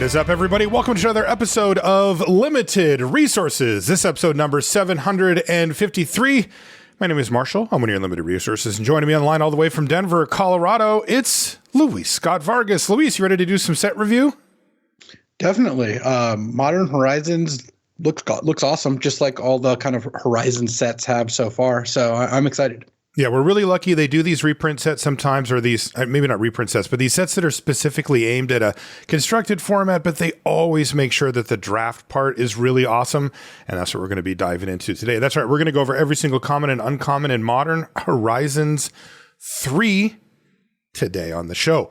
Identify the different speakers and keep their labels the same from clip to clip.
Speaker 1: What is up, everybody? Welcome to another episode of Limited Resources. This episode number 753. My name is Marshall. I'm one of your Limited Resources, and joining me on the line all the way from Denver, Colorado, it's Luis Scott-Vargas. Luis, you ready to do some set review?
Speaker 2: Definitely. Modern Horizons looks awesome, just like all the kind of Horizon sets have so far. So I'm excited.
Speaker 1: Yeah, we're really lucky. They do these reprint sets sometimes, or these, maybe not reprint sets, but these sets that are specifically aimed at a constructed format, but they always make sure that the draft part is really awesome. And that's what we're going to be diving into today. That's right. We're going to go over every single common and uncommon in Modern Horizons 3 today on the show.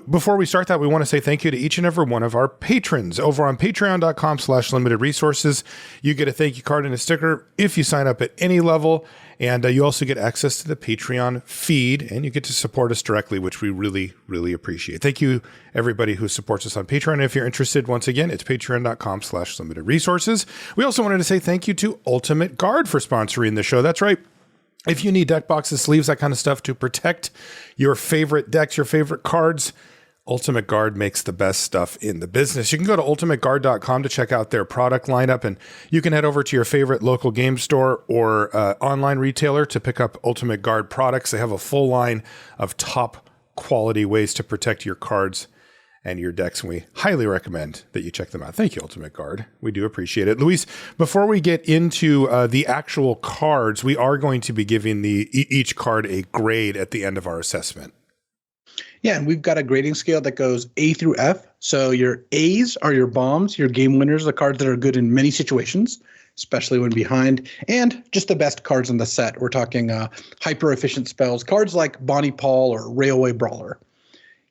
Speaker 1: Before we start that, we want to say thank you to each and every one of our patrons over on patreon.com/limited resources. You get a thank you card and a sticker if you sign up at any level. And you also get access to the Patreon feed, and you get to support us directly, which we really, really appreciate. Thank you, everybody who supports us on Patreon. If you're interested, once again, it's patreon.com/limited resources. We also wanted to say thank you to Ultimate Guard for sponsoring the show. That's right. If you need deck boxes, sleeves, that kind of stuff to protect your favorite decks, your favorite cards, Ultimate Guard makes the best stuff in the business. You can go to ultimateguard.com to check out their product lineup, and you can head over to your favorite local game store or online retailer to pick up Ultimate Guard products. They have a full line of top quality ways to protect your cards and your decks, and we highly recommend that you check them out. Thank you, Ultimate Guard. We do appreciate it. Luis, before we get into the actual cards, we are going to be giving each card a grade at the end of our assessment.
Speaker 2: Yeah, and we've got a grading scale that goes A through F. So your A's are your bombs, your game winners, the cards that are good in many situations, especially when behind, and just the best cards in the set. We're talking hyper-efficient spells, cards like Bonnie Paul or Railway Brawler.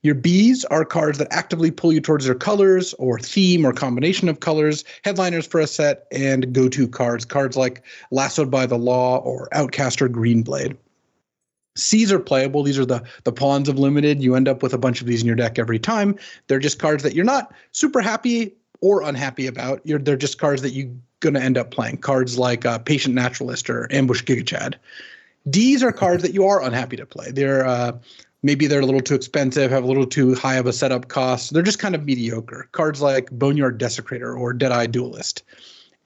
Speaker 2: Your B's are cards that actively pull you towards their colors or theme or combination of colors, headliners for a set, and go-to cards, cards like Lassoed by the Law or Outcast or Greenblade. C's are playable. These are the pawns of Limited. You end up with a bunch of these in your deck every time. They're just cards that you're not super happy or unhappy about. They're just cards that you're going to end up playing. Cards like Patient Naturalist or Ambush Gigachad. D's are cards that you are unhappy to play. Maybe they're a little too expensive, have a little too high of a setup cost. They're just kind of mediocre. Cards like Boneyard Desecrator or Deadeye Duelist.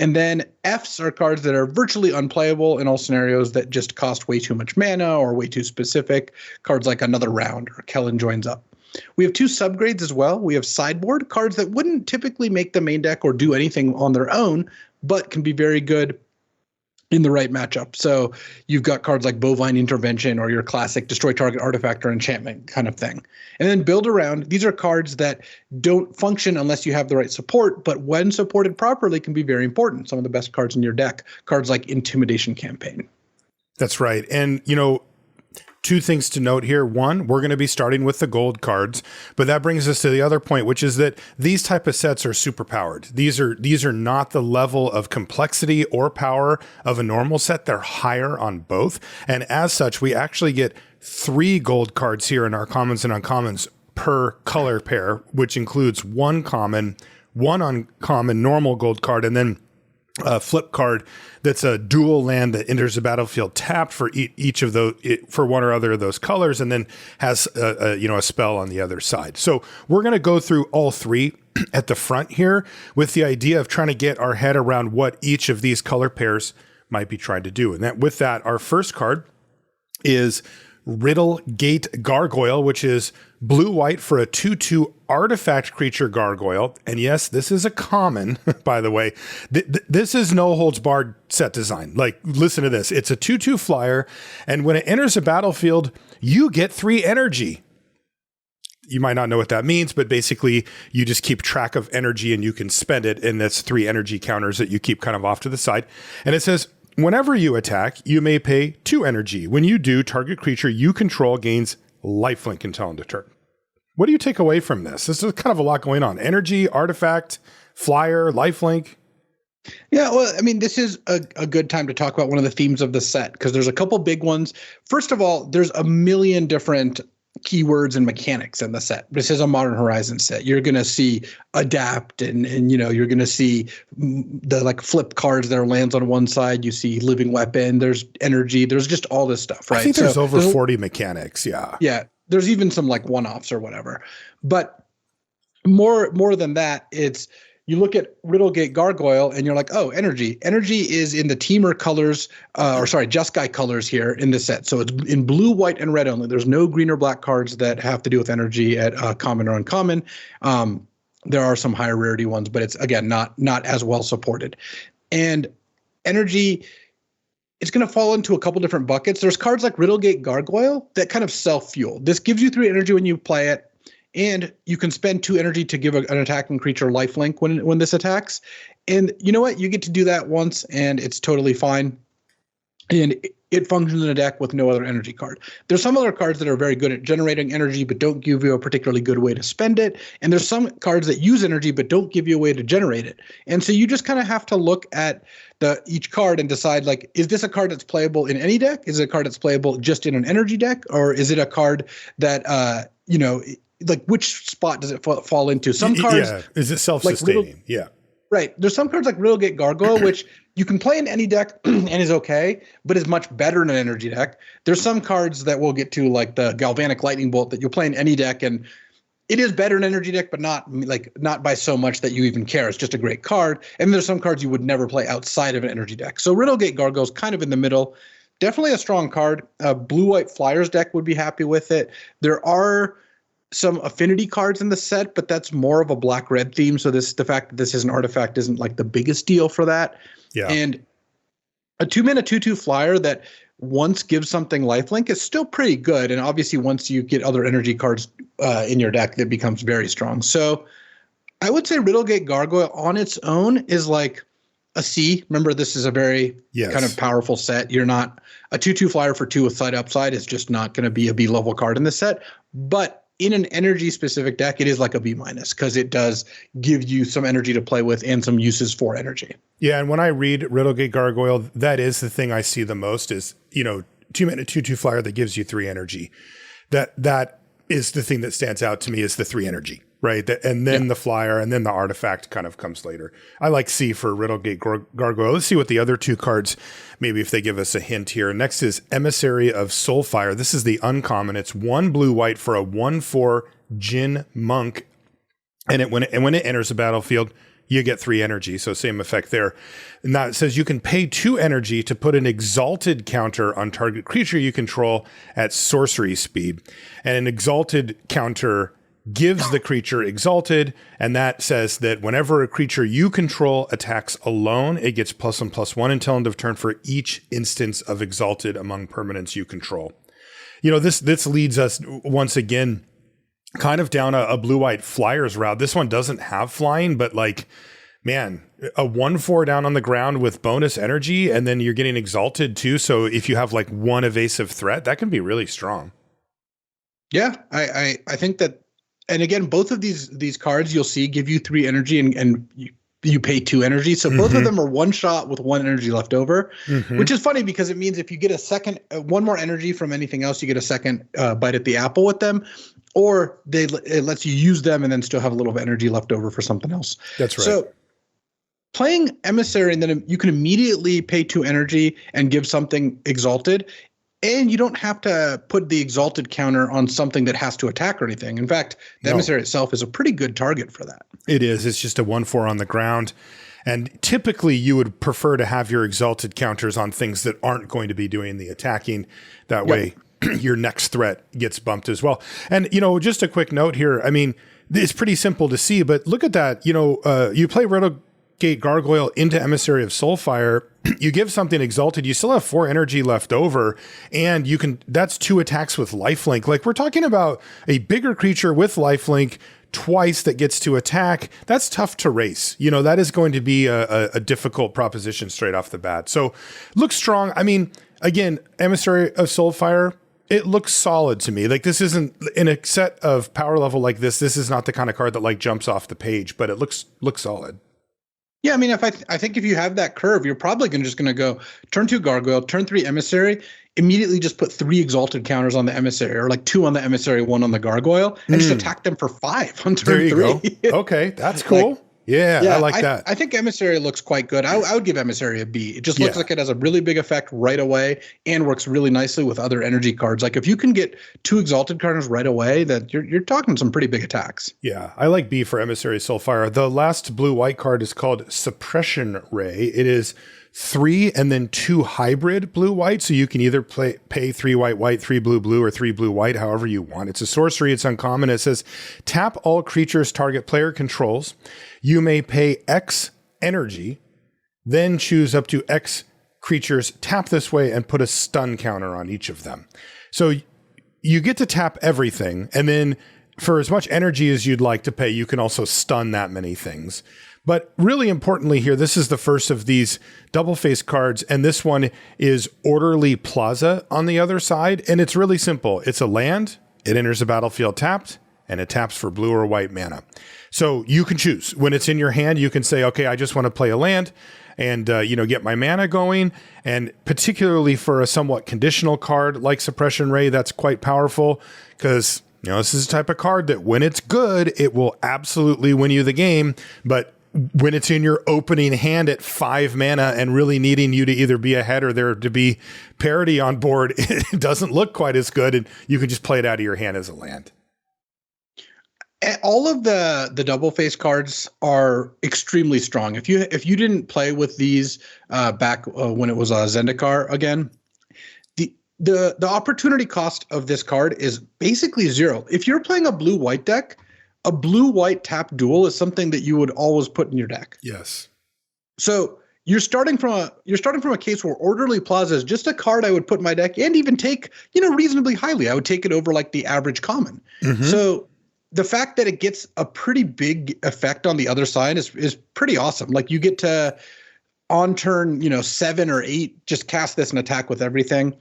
Speaker 2: And then F's are cards that are virtually unplayable in all scenarios that just cost way too much mana or way too specific. Cards like Another Round or Kellen Joins Up. We have two subgrades as well. We have Sideboard, cards that wouldn't typically make the main deck or do anything on their own, but can be very good in the right matchup. So you've got cards like Bovine Intervention or your classic Destroy Target Artifact or Enchantment kind of thing. And then Build Around, these are cards that don't function unless you have the right support, but when supported properly can be very important. Some of the best cards in your deck, cards like Intimidation Campaign.
Speaker 1: That's right. And, two things to note here. One, we're going to be starting with the gold cards, but that brings us to the other point, which is that these type of sets are super powered. These are not the level of complexity or power of a normal set. They're higher on both. And as such, we actually get 3 gold cards here in our commons and uncommons per color pair, which includes 1 common, 1 uncommon normal gold card, and then a flip card that's a dual land that enters the battlefield tapped for each of those, for one or other of those colors, and then has a spell on the other side. So we're going to go through all 3 at the front here with the idea of trying to get our head around what each of these color pairs might be trying to do. And with that, our first card is Riddle Gate Gargoyle, which is blue-white for a 2/2 artifact creature gargoyle. And yes, this is a common, by the way. This is no holds barred set design. Like, listen to this. It's a 2/2 flyer, and when it enters a battlefield, you get 3 energy. You might not know what that means, but basically you just keep track of energy and you can spend it, and that's 3 energy counters that you keep kind of off to the side. And it says, whenever you attack, you may pay 2 energy. When you do, target creature you control gains lifelink until end of turn. What do you take away from this? This is kind of a lot going on. Energy, artifact, flyer, lifelink.
Speaker 2: Yeah, well, I mean, this is a good time to talk about one of the themes of the set, because there's a couple big ones. First of all, there's a million different keywords and mechanics in the set. This is a Modern Horizon set. You're going to see adapt and you're going to see the like flip cards that are lands on one side. You see living weapon. There's energy. There's just all this stuff, right?
Speaker 1: I think there's over 40 mechanics. Yeah.
Speaker 2: Yeah. There's even some like one-offs or whatever. But more than that, it's you look at Riddlegate Gargoyle and you're like, oh, energy. Energy is in the teamer colors, Jeskai colors here in this set. So it's in blue, white, and red only. There's no green or black cards that have to do with energy at common or uncommon. There are some higher rarity ones, but it's, again, not as well supported. And energy, it's going to fall into a couple different buckets. There's cards like Riddlegate Gargoyle that kind of self-fuel. This gives you 3 energy when you play it. And you can spend 2 energy to give an attacking creature lifelink when this attacks. And you know what? You get to do that once, and it's totally fine. And it functions in a deck with no other energy card. There's some other cards that are very good at generating energy, but don't give you a particularly good way to spend it. And there's some cards that use energy, but don't give you a way to generate it. And so you just kind of have to look at each card and decide, like, is this a card that's playable in any deck? Is it a card that's playable just in an energy deck? Or is it a card that, like, which spot does it fall into? Some cards,
Speaker 1: is it self-sustaining?
Speaker 2: Right. There's some cards like Riddlegate Gargoyle, which you can play in any deck and is okay, but is much better in an energy deck. There's some cards that we'll get to, like the Galvanic Lightning Bolt, that you'll play in any deck, and it is better in an energy deck, but not by so much that you even care. It's just a great card. And there's some cards you would never play outside of an energy deck. So Riddlegate Gargoyle is kind of in the middle. Definitely a strong card. Blue-White Flyers deck would be happy with it. There are some affinity cards in the set, but that's more of a black-red theme. So the fact that this is an artifact isn't like the biggest deal for that. Yeah. And a 2-mana 2/2 flyer that once gives something lifelink is still pretty good. And obviously once you get other energy cards in your deck, that becomes very strong. So I would say Riddlegate Gargoyle on its own is like a C. Remember, this is a very kind of powerful set. You're not a 2/2 flyer for 2 with side upside is just not going to be a B level card in this set. But in an energy specific deck, it is like a B- because it does give you some energy to play with and some uses for energy.
Speaker 1: Yeah. And when I read Riddlegate Gargoyle, that is the thing I see the most is, 2-mana 2/2 flyer that gives you 3 energy. That is the thing that stands out to me is the 3 energy, right? And then the flyer and then the artifact kind of comes later. I like C for Riddlegate Gargoyle. Let's see what the other 2 cards, maybe if they give us a hint here. Next is Emissary of Soulfire. This is the uncommon. It's 1 blue-white for a 1/4 Djinn Monk. And when it enters the battlefield, you get 3 energy. So same effect there. Now it says you can pay 2 energy to put an exalted counter on target creature you control at sorcery speed. And an exalted counter gives the creature exalted, and that says that whenever a creature you control attacks alone, it gets +1/+1 until end of turn for each instance of exalted among permanents you control. This leads us once again kind of down a blue-white flyers route. This one doesn't have flying, but like, man, a 1/4 down on the ground with bonus energy, and then you're getting exalted too. So if you have like 1 evasive threat, that can be really strong.
Speaker 2: Yeah, I think that. And again, both of these cards you'll see give you 3 energy and you pay 2 energy. So both of them are 1 shot with 1 energy left over, which is funny because it means if you get a second, 1 more energy from anything else, you get a second bite at the apple with them, or it lets you use them and then still have a little energy left over for something else.
Speaker 1: That's right.
Speaker 2: So playing Emissary, and then you can immediately pay 2 energy and give something exalted. And you don't have to put the exalted counter on something that has to attack or anything. In fact, the Emissary itself is a pretty good target for that.
Speaker 1: It is. It's just a 1/4 on the ground. And typically you would prefer to have your exalted counters on things that aren't going to be doing the attacking. That way your next threat gets bumped as well. And, just a quick note here. I mean, it's pretty simple to see, but look at that. You play Riddlegate Gargoyle into Emissary of Soulfire. You give something exalted, you still have 4 energy left over, and that's 2 attacks with lifelink. Like, we're talking about a bigger creature with lifelink twice that gets to attack. That's tough to race. That is going to be a difficult proposition straight off the bat. So looks strong. I mean, again, Emissary of Soulfire, it looks solid to me. Like, this isn't in a set of power level like this. This is not the kind of card that like jumps off the page, but it looks solid.
Speaker 2: Yeah, I mean, I think if you have that curve, you're probably just going to go turn 2 Gargoyle, turn 3 Emissary, immediately just put 3 exalted counters on the Emissary, or like 2 on the Emissary, 1 on the Gargoyle, and just attack them for 5 on turn 3.
Speaker 1: There you go. Okay, that's cool. Yeah, I like that.
Speaker 2: I think Emissary looks quite good. I would give Emissary a B. It just looks like it has a really big effect right away and works really nicely with other energy cards. Like if you can get 2 Exalted cards right away, that you're talking some pretty big attacks.
Speaker 1: Yeah, I like B for Emissary Soulfire. The last blue-white card is called Suppression Ray. It is 3 and then 2 hybrid blue-white, so you can either pay 3 white, 3 blue, or 3 blue-white, however you want. It's a sorcery. It's uncommon. It says, tap all creatures target player controls. You may pay X energy, then choose up to X creatures, tap this way, and put a stun counter on each of them. So you get to tap everything, and then for as much energy as you'd like to pay, you can also stun that many things. But really importantly here, this is the first of these double face cards, and this one is Orderly Plaza on the other side, and it's really simple. It's a land, it enters the battlefield tapped, and it taps for blue or white mana. So you can choose. When it's in your hand, you can say, okay, I just want to play a land and get my mana going. And particularly for a somewhat conditional card like Suppression Ray, that's quite powerful because this is a type of card that when it's good, it will absolutely win you the game. But when it's in your opening hand at 5 mana and really needing you to either be ahead or there to be parity on board, it doesn't look quite as good, and you can just play it out of your hand as a land.
Speaker 2: All of the double face cards are extremely strong. If you didn't play with these back when it was Zendikar again, the opportunity cost of this card is basically 0. If you're playing a blue-white deck, a blue-white tap duel is something that you would always put in your deck.
Speaker 1: Yes.
Speaker 2: So you're starting from a case where Orderly Plaza is just a card I would put in my deck and even take reasonably highly. I would take it over like the average common. Mm-hmm. So the fact that it gets a pretty big effect on the other side is pretty awesome. Like you get to on turn, 7 or 8, just cast this and attack with everything.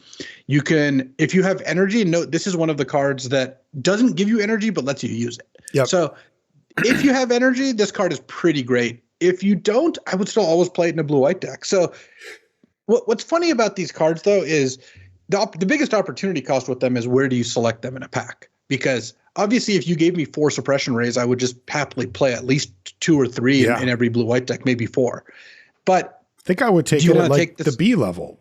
Speaker 2: You can, if you have energy, note this is one of the cards that doesn't give you energy but lets you use it. Yep. So if you have energy, this card is pretty great. If you don't, I would still always play it in a blue-white deck. So what's funny about these cards though is the biggest opportunity cost with them is where do you select them in a pack? Because obviously, if you gave me 4 Suppression Rays, I would just happily play at least 2 or 3 in every blue-white deck, maybe 4. But
Speaker 1: I think I would take it at like the B level.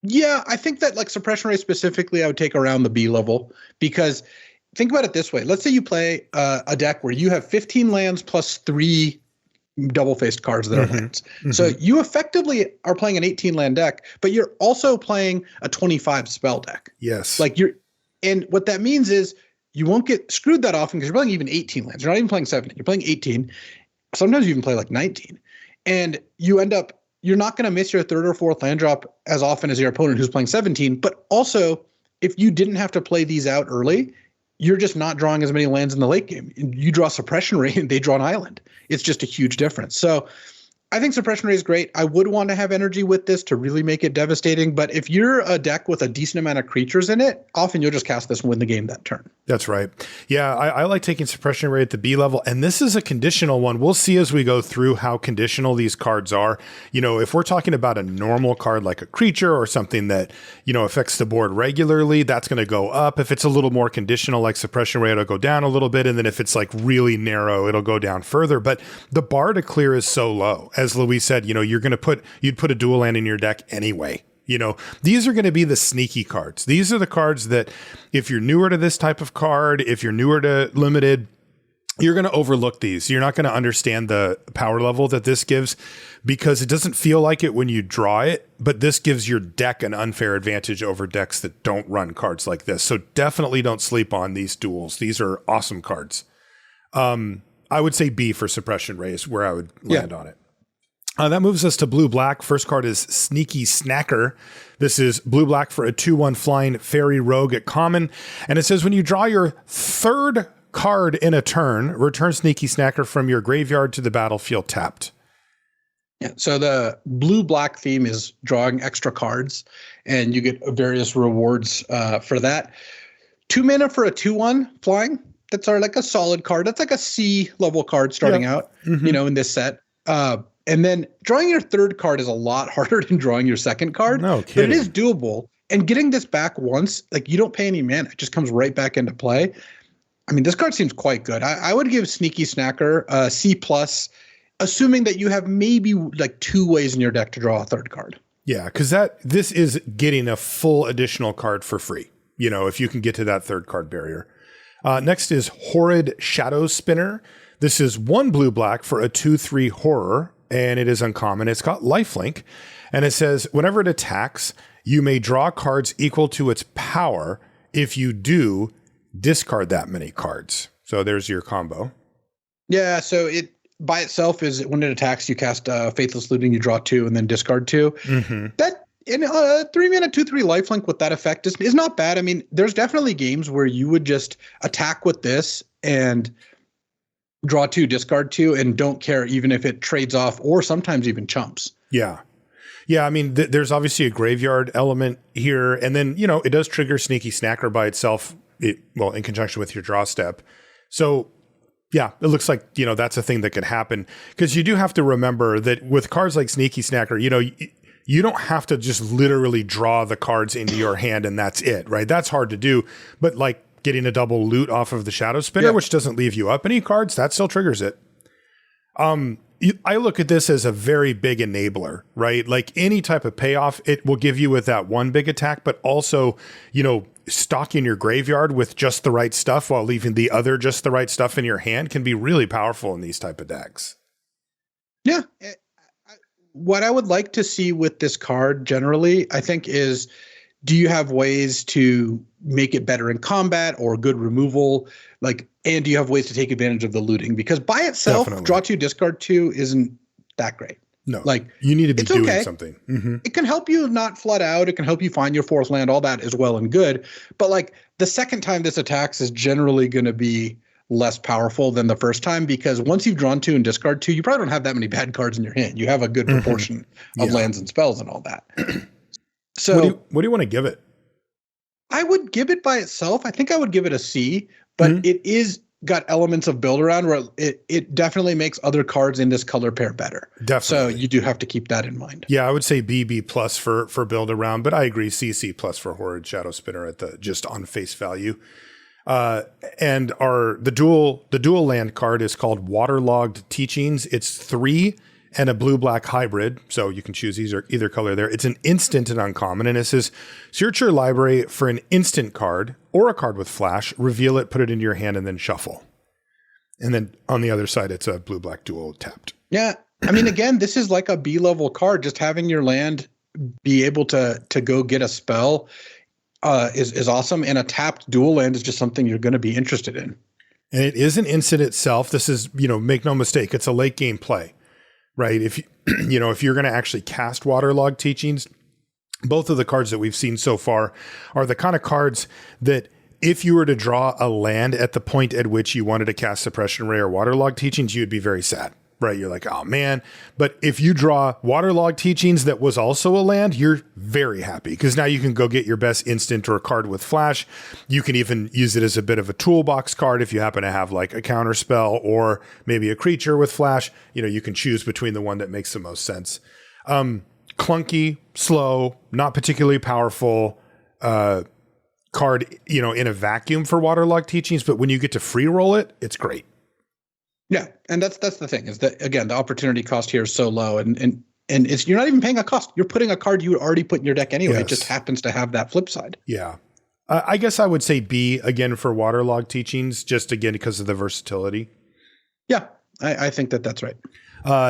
Speaker 2: Yeah, I think that like Suppression Ray specifically, I would take around the B level because think about it this way. Let's say you play a deck where you have 15 lands plus 3 double-faced cards that are lands. Mm-hmm. So you effectively are playing an 18-land deck, but you're also playing a 25 spell deck.
Speaker 1: Yes.
Speaker 2: And what that means is you won't get screwed that often because you're playing even 18 lands. You're not even playing 17. You're playing 18. Sometimes you even play like 19. And you're not going to miss your 3rd or 4th land drop as often as your opponent who's playing 17. But also, if you didn't have to play these out early, you're just not drawing as many lands in the late game. You draw Suppression Ray and they draw an island. It's just a huge difference. So I think Suppression Ray is great. I would want to have energy with this to really make it devastating. But if you're a deck with a decent amount of creatures in it, often you'll just cast this and win the game that turn.
Speaker 1: That's right. Yeah, I like taking Suppression Ray at the B level. And this is a conditional one. We'll see as we go through how conditional these cards are. If we're talking about a normal card like a creature or something that, affects the board regularly, that's going to go up. If it's a little more conditional like Suppression Ray, it'll go down a little bit. And then if it's like really narrow, it'll go down further. But the bar to clear is so low. As Louise said, you'd put a dual land in your deck anyway. These are going to be the sneaky cards. These are the cards that if you're newer to this type of card, if you're newer to limited, you're going to overlook these. You're not going to understand the power level that this gives because it doesn't feel like it when you draw it, but this gives your deck an unfair advantage over decks that don't run cards like this. So definitely don't sleep on these duels. These are awesome cards. I would say B for Suppression Ray is where I would land on it. That moves us to blue-black. First card is Sneaky Snacker. This is blue-black for a 2/1 flying fairy rogue at common. And it says when you draw your 3rd card in a turn, return Sneaky Snacker from your graveyard to the battlefield tapped.
Speaker 2: Yeah, so the blue-black theme is drawing extra cards, and you get various rewards for that. 2 mana for a 2/1 flying. That's like a solid card. That's like a C level card starting out, in this set. And then drawing your 3rd card is a lot harder than drawing your 2nd card.
Speaker 1: No kidding.
Speaker 2: But it is doable. And getting this back once, like you don't pay any mana. It just comes right back into play. I mean, this card seems quite good. I would give Sneaky Snacker a C plus, assuming that you have maybe like 2 ways in your deck to draw a third card.
Speaker 1: Yeah, because this is getting a full additional card for free, if you can get to that third card barrier. Next is Horrid Shadow Spinner. This is 1 blue-black for a 2/3 horror, and it is uncommon. It's got lifelink, and it says, whenever it attacks, you may draw cards equal to its power. If you do, discard that many cards. So there's your combo.
Speaker 2: Yeah, so it by itself is when it attacks, you cast Faithless Looting, you draw 2, and then discard 2.
Speaker 1: Mm-hmm.
Speaker 2: That in 3-mana 2/3 lifelink with that effect is not bad. I mean, there's definitely games where you would just attack with this and draw 2, discard 2, and don't care even if it trades off or sometimes even chumps.
Speaker 1: Yeah. Yeah, I mean, there's obviously a graveyard element here, and then, it does trigger Sneaky Snacker by itself, in conjunction with your draw step. So, yeah, it looks like, that's a thing that could happen, because you do have to remember that with cards like Sneaky Snacker, you don't have to just literally draw the cards into your hand and that's it, right? That's hard to do, but like getting a double loot off of the Shadow Spinner, which doesn't leave you up any cards, that still triggers it. I look at this as a very big enabler, right? Like any type of payoff, it will give you with that one big attack, but also, stocking your graveyard with just the right stuff while leaving the other just the right stuff in your hand can be really powerful in these type of decks.
Speaker 2: Yeah. What I would like to see with this card generally, I think, is do you have ways to make it better in combat or good removal? And do you have ways to take advantage of the looting? Because by itself, draw 2, discard 2 isn't that great.
Speaker 1: No, you need to be doing something. Mm-hmm.
Speaker 2: It can help you not flood out. It can help you find your 4th land. All that is well and good. But the second time this attacks is generally going to be less powerful than the first time, because once you've drawn 2 and discard 2, you probably don't have that many bad cards in your hand. You have a good proportion of lands and spells and all that. So
Speaker 1: what do you want to give it?
Speaker 2: I would give it by itself. I think I would give it a C, but it is got elements of build around where it definitely makes other cards in this color pair better.
Speaker 1: Definitely.
Speaker 2: So you do have to keep that in mind.
Speaker 1: Yeah, I would say B plus for build around, but I agree C plus for Horrid Shadow Spinner just on face value. And the dual land card is called Waterlogged Teachings. It's 3 and a blue-black hybrid, so you can choose either color there. It's an instant and uncommon, and it says, search your library for an instant card or a card with flash, reveal it, put it into your hand, and then shuffle. And then on the other side, it's a blue-black dual tapped.
Speaker 2: Yeah, I mean, again, this is like a B-level card. Just having your land be able to go get a spell is awesome, and a tapped dual land is just something you're going to be interested in.
Speaker 1: And it is an instant itself. This is, make no mistake, it's a late game play. Right. If if you're going to actually cast Waterlogged Teachings, both of the cards that we've seen so far are the kind of cards that if you were to draw a land at the point at which you wanted to cast Suppression Ray or Waterlogged Teachings, you'd be very sad. Right. You're like, oh, man. But if you draw Waterlogged Teachings that was also a land, you're very happy because now you can go get your best instant or a card with flash. You can even use it as a bit of a toolbox card if you happen to have like a counter spell or maybe a creature with flash. You can choose between the one that makes the most sense. Clunky, slow, not particularly powerful card, in a vacuum for Waterlogged Teachings. But when you get to free roll it, it's great.
Speaker 2: Yeah, and that's the thing is that, again, the opportunity cost here is so low, and it's you're not even paying a cost. You're putting a card you would already put in your deck anyway. Yes. It just happens to have that flip side.
Speaker 1: Yeah. I guess I would say B again for Waterlogged Teachings, just again because of the versatility.
Speaker 2: Yeah, I think that's right.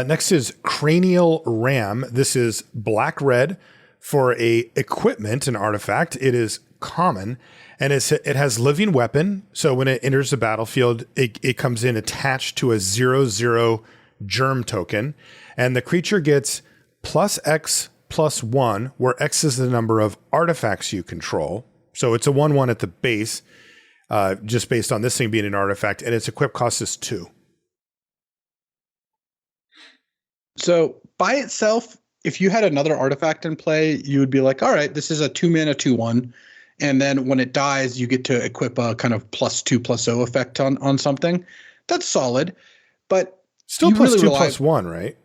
Speaker 1: Next is Cranial Ram. This is black-red for a equipment, an artifact. It is common. And it has Living Weapon. So when it enters the battlefield, it comes in attached to a 0/0 germ token. And the creature gets +X+1, where X is the number of artifacts you control. So it's a 1/1 at the base, just based on this thing being an artifact. And its equip cost is 2.
Speaker 2: So by itself, if you had another artifact in play, you would be like, all right, this is a 2-mana 2/1. And then when it dies, you get to equip a kind of +2/+0 effect on something. That's solid, but
Speaker 1: still +2/+1, right?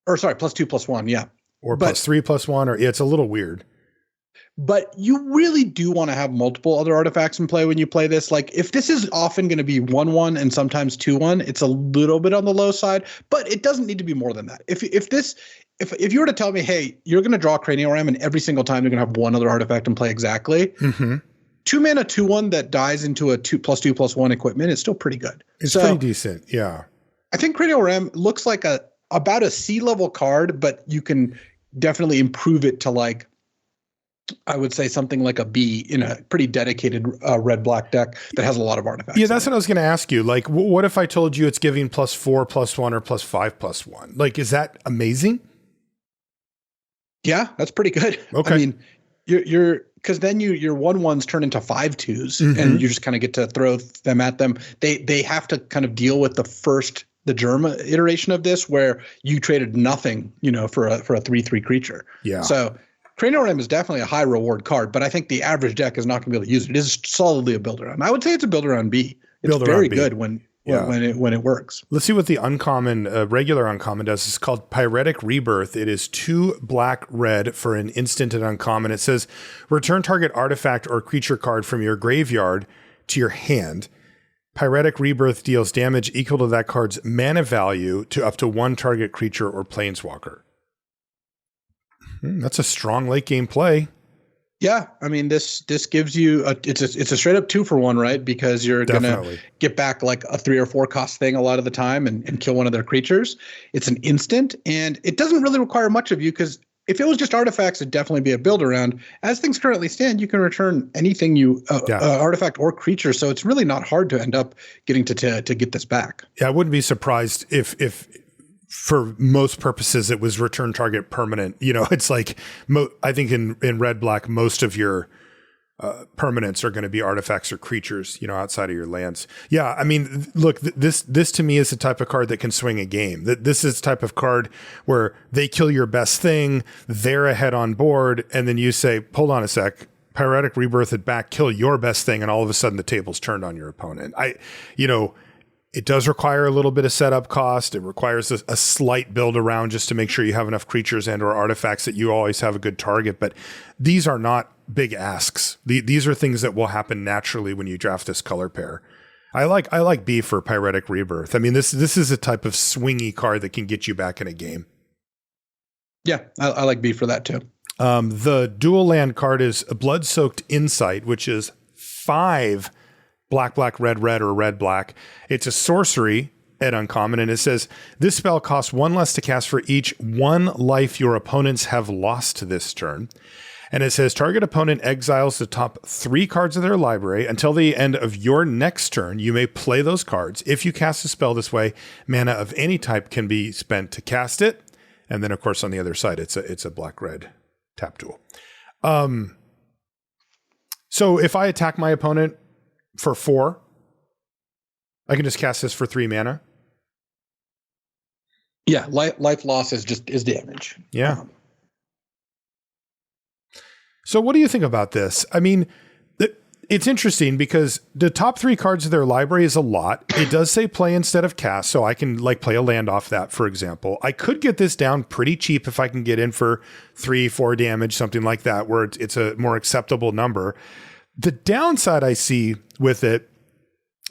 Speaker 2: Or sorry, +2/+1, yeah.
Speaker 1: Or +3/+1, or it's a little weird.
Speaker 2: But you really do want to have multiple other artifacts in play when you play this. Like if this is often going to be 1/1 and sometimes 2/1, it's a little bit on the low side, but it doesn't need to be more than that. If you were to tell me, hey, you're going to draw Cranial Ram and every single time you're going to have one other artifact in play exactly, 2-mana 2/1 that dies into a 2+2/+1 equipment is still pretty good.
Speaker 1: It's pretty decent. Yeah.
Speaker 2: I think Cranial Ram looks like about a C level card, but you can definitely improve it to like, I would say something like a B in a pretty dedicated red-black deck that has a lot of artifacts.
Speaker 1: Yeah, that's what I was going to ask you. Like, what if I told you it's giving +4/+1 or +5/+1? Like, is that amazing?
Speaker 2: Yeah, that's pretty good.
Speaker 1: Okay.
Speaker 2: I mean, you're because then your 1/1s turn into 5/2s, and you just kind of get to throw them at them. They have to kind of deal with the germ iteration of this where you traded nothing, for a 3/3 creature.
Speaker 1: Yeah.
Speaker 2: So Cranial Ram is definitely a high reward card, but I think the average deck is not going to be able to use it. It is solidly a builder on. I would say it's a builder on B. It's very good when it works.
Speaker 1: Let's see what the uncommon, regular uncommon does. It's called Pyretic Rebirth. It is 2 black-red for an instant and uncommon. It says, return target artifact or creature card from your graveyard to your hand. Pyretic Rebirth deals damage equal to that card's mana value to up to 1 target creature or planeswalker. That's a strong late game play.
Speaker 2: Yeah, I mean this gives you it's a straight up 2-for-1, right? Because you're gonna get back like a 3 or 4 cost thing a lot of the time and kill one of their creatures. It's an instant, and it doesn't really require much of you because if it was just artifacts, it'd definitely be a build around. As things currently stand, you can return anything artifact or creature, so it's really not hard to end up getting to get this back.
Speaker 1: Yeah, I wouldn't be surprised if for most purposes, it was return target permanent. It's like, I think in red black, most of your permanents are going to be artifacts or creatures, outside of your lands. Yeah. I mean, look, this to me is the type of card that can swing a game. This is the type of card where they kill your best thing. They're ahead on board. And then you say, hold on a sec, Pyretic Rebirth it back, kill your best thing. And all of a sudden the table's turned on your opponent. It does require a little bit of setup cost. It requires a slight build around just to make sure you have enough creatures and or artifacts that you always have a good target. But these are not big asks. These are things that will happen naturally when you draft this color pair. I like B for Pyretic Rebirth. I mean, this is a type of swingy card that can get you back in a game.
Speaker 2: Yeah, I like B for that too.
Speaker 1: The dual land card is a Blood-Soaked Insight, which is 5 black, red, or red, black. It's a sorcery at uncommon, and it says, this spell costs 1 less to cast for each 1 life your opponents have lost this turn. And it says, target opponent exiles the top 3 cards of their library. Until the end of your next turn, you may play those cards. If you cast a spell this way, mana of any type can be spent to cast it. And then, of course, on the other side, it's a black-red tap tool. So if I attack my opponent for 4, I can just cast this for 3 mana.
Speaker 2: Yeah, life loss is damage.
Speaker 1: Yeah. So what do you think about this? I mean, it's interesting because the top 3 cards of their library is a lot. It does say play instead of cast, so I can play a land off that, for example. I could get this down pretty cheap if I can get in for 3-4 damage, something like that, where it's a more acceptable number. The downside I see with it,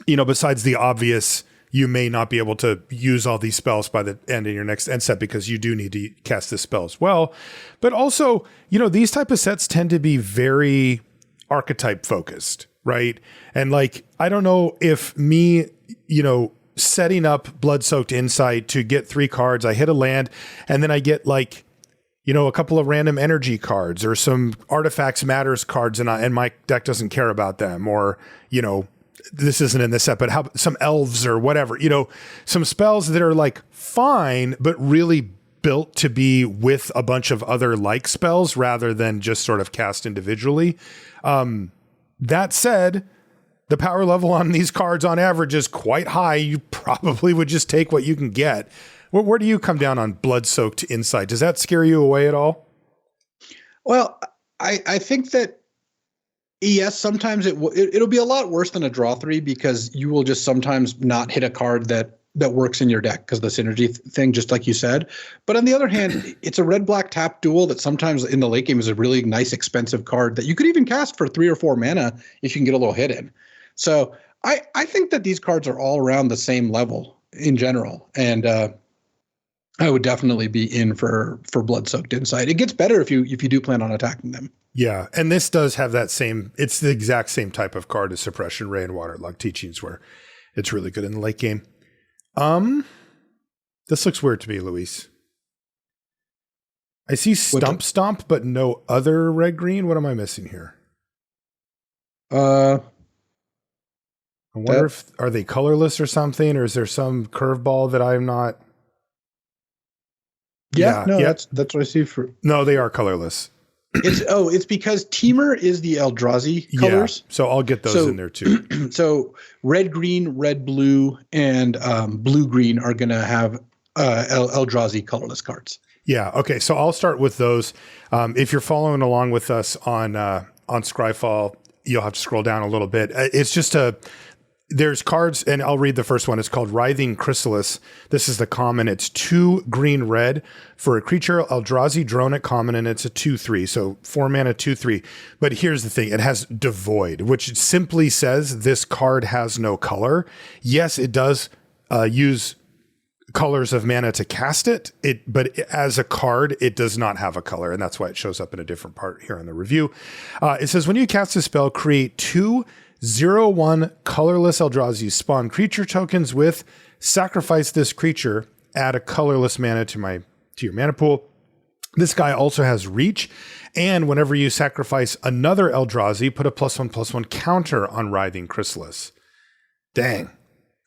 Speaker 1: besides the obvious, you may not be able to use all these spells by the end of your next end set because you do need to cast this spell as well. But also, these type of sets tend to be very archetype focused, right? And I don't know if me, setting up Blood-Soaked Insight to get 3 cards, I hit a land, and then I get a couple of random energy cards or some artifacts matters cards, and my deck doesn't care about them, or this isn't in this set, but some elves or whatever, some spells that are fine, but really built to be with a bunch of other spells rather than just sort of cast individually. That said, the power level on these cards on average is quite high. You probably would just take what you can get. Where do you come down on Blood-Soaked Insight? Does that scare you away at all?
Speaker 2: Well, I think that yes, sometimes it'll be a lot worse than a draw 3 because you will just sometimes not hit a card that that works in your deck because the synergy thing, just like you said. But on the other hand, it's a red-black tap duel that sometimes in the late game is a really nice, expensive card that you could even cast for 3 or 4 mana if you can get a little hit in. So I think that these cards are all around the same level in general, and I would definitely be in for Blood-Soaked Insight. It gets better if you do plan on attacking them.
Speaker 1: Yeah, and this does have that same, it's the exact same type of card as Suppression Ray and Waterlogged Teachings, where it's really good in the late game. This looks weird to me, Luis. I see Stomp, but no other red-green. What am I missing here? I wonder if, are they colorless or something, or is there some curveball that I'm not?
Speaker 2: That's what I see for.
Speaker 1: No, they are colorless.
Speaker 2: It's because Teamer is the Eldrazi colors.
Speaker 1: Yeah, so I'll get those in there too.
Speaker 2: So red, green, red, blue, and blue, green are going to have Eldrazi colorless cards.
Speaker 1: Yeah. Okay. So I'll start with those. If you're following along with us on Scryfall, you'll have to scroll down a little bit. It's just there's cards, and I'll read the first one. It's called Writhing Chrysalis. This is the common. It's 2 green red for a creature, Eldrazi drone at common, and it's a 2/3. So 4 mana, 2/3. But here's the thing. It has Devoid, which simply says this card has no color. Yes, it does use colors of mana to cast it. But as a card, it does not have a color, and that's why it shows up in a different part here in the review. It says, when you cast a spell, create 2 0/1 colorless Eldrazi spawn creature tokens with sacrifice this creature, add a colorless mana to your mana pool. This guy also has reach, and whenever you sacrifice another Eldrazi, put a +1/+1 counter on Writhing Chrysalis. Dang,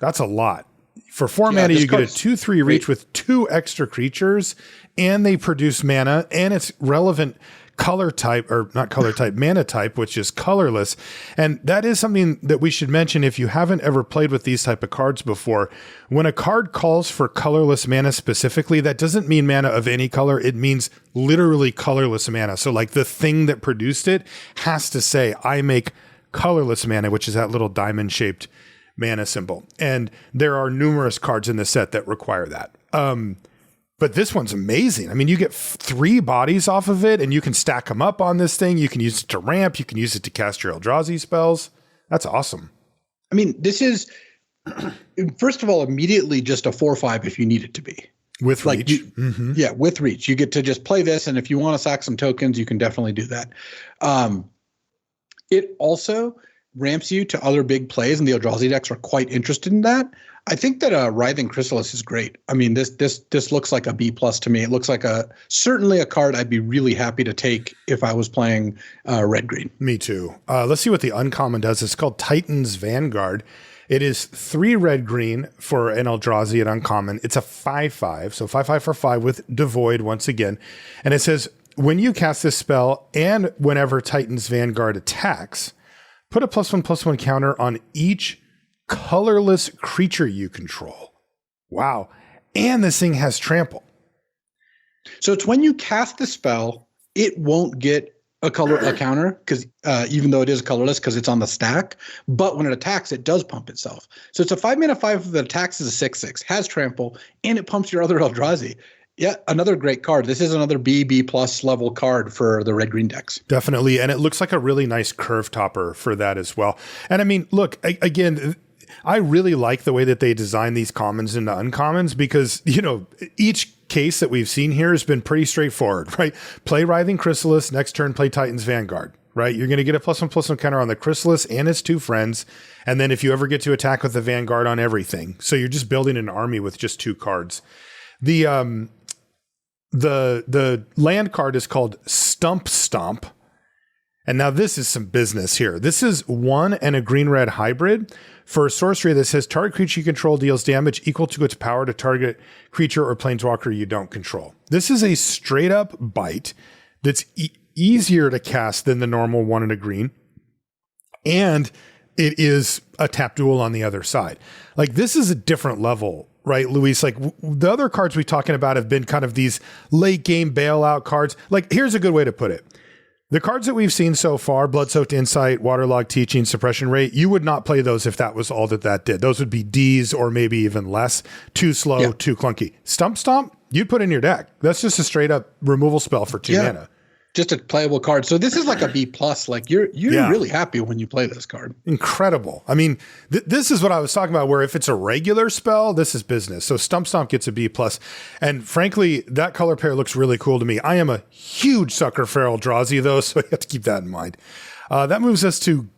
Speaker 1: that's a lot. For 4 mana, you get a 2/3 reach with 2 extra creatures, and they produce mana, and it's relevant color type, or not color type, mana type, which is colorless. And that is something that we should mention if you haven't ever played with these type of cards before. When a card calls for colorless mana specifically, that doesn't mean mana of any color. It means literally colorless mana. So like the thing that produced it has to say, I make colorless mana, which is that little diamond shaped mana symbol. And there are numerous cards in the set that require that. But this one's amazing. I mean, you get 3 bodies off of it, and you can stack them up on this thing. You can use it to ramp. You can use it to cast your Eldrazi spells. That's awesome.
Speaker 2: I mean, this is, first of all, immediately just a 4/5 if you need it to be.
Speaker 1: With reach.
Speaker 2: Yeah, with reach. You get to just play this, and if you want to sack some tokens, you can definitely do that. It also ramps you to other big plays, and the Eldrazi decks are quite interested in that. I think that Writhing Chrysalis is great. I mean, this looks like a B+ to me. It looks like certainly a card I'd be really happy to take if I was playing red-green.
Speaker 1: Me too. Let's see what the uncommon does. It's called Titan's Vanguard. It is 3 red-green for an Eldrazi at uncommon. It's a 5/5, so 5/5 for 5 with Devoid once again. And it says, when you cast this spell and whenever Titan's Vanguard attacks, put a +1/+1 counter on each colorless creature you control. Wow. And this thing has trample.
Speaker 2: So it's when you cast the spell, it won't get a counter, because even though it is colorless because it's on the stack, but when it attacks, it does pump itself. So it's a 5 mana 5 that attacks as a 6/6, has trample, and it pumps your other Eldrazi. Yeah, another great card. This is another B+ level card for the red-green decks.
Speaker 1: Definitely. And it looks like a really nice curve topper for that as well. And I mean, look, again, I really like the way that they design these commons into uncommons, because, you know, each case that we've seen here has been pretty straightforward, right? Play Writhing Chrysalis, next turn play Titan's Vanguard, right? You're going to get a +1/+1 counter on the Chrysalis and its 2 friends. And then if you ever get to attack with the Vanguard on everything. So you're just building an army with just 2 cards. The land card is called Stomp. And now this is some business here. This is 1 and a green-red hybrid for a sorcery that says target creature you control deals damage equal to its power to target creature or planeswalker you don't control. This is a straight-up bite that's easier to cast than the normal 1 and a green. And it is a tap duel on the other side. Like, this is a different level, right, Luis? Like, the other cards we're talking about have been kind of these late game bailout cards. Like, here's a good way to put it. The cards that we've seen so far, Blood-Soaked Insight, Waterlogged Teaching, Suppression Rate, you would not play those if that was all that did. Those would be Ds or maybe even less. Too slow, too clunky. Stump Stomp, you'd put in your deck. That's just a straight up removal spell for 2 mana.
Speaker 2: Just a playable card. So this is like a B+. Like you're really happy when you play this card.
Speaker 1: Incredible. I mean, this is what I was talking about, where if it's a regular spell, this is business. So Stump Stomp gets a B+. And frankly, that color pair looks really cool to me. I am a huge sucker for Feral Drazi, though, so you have to keep that in mind. That moves us to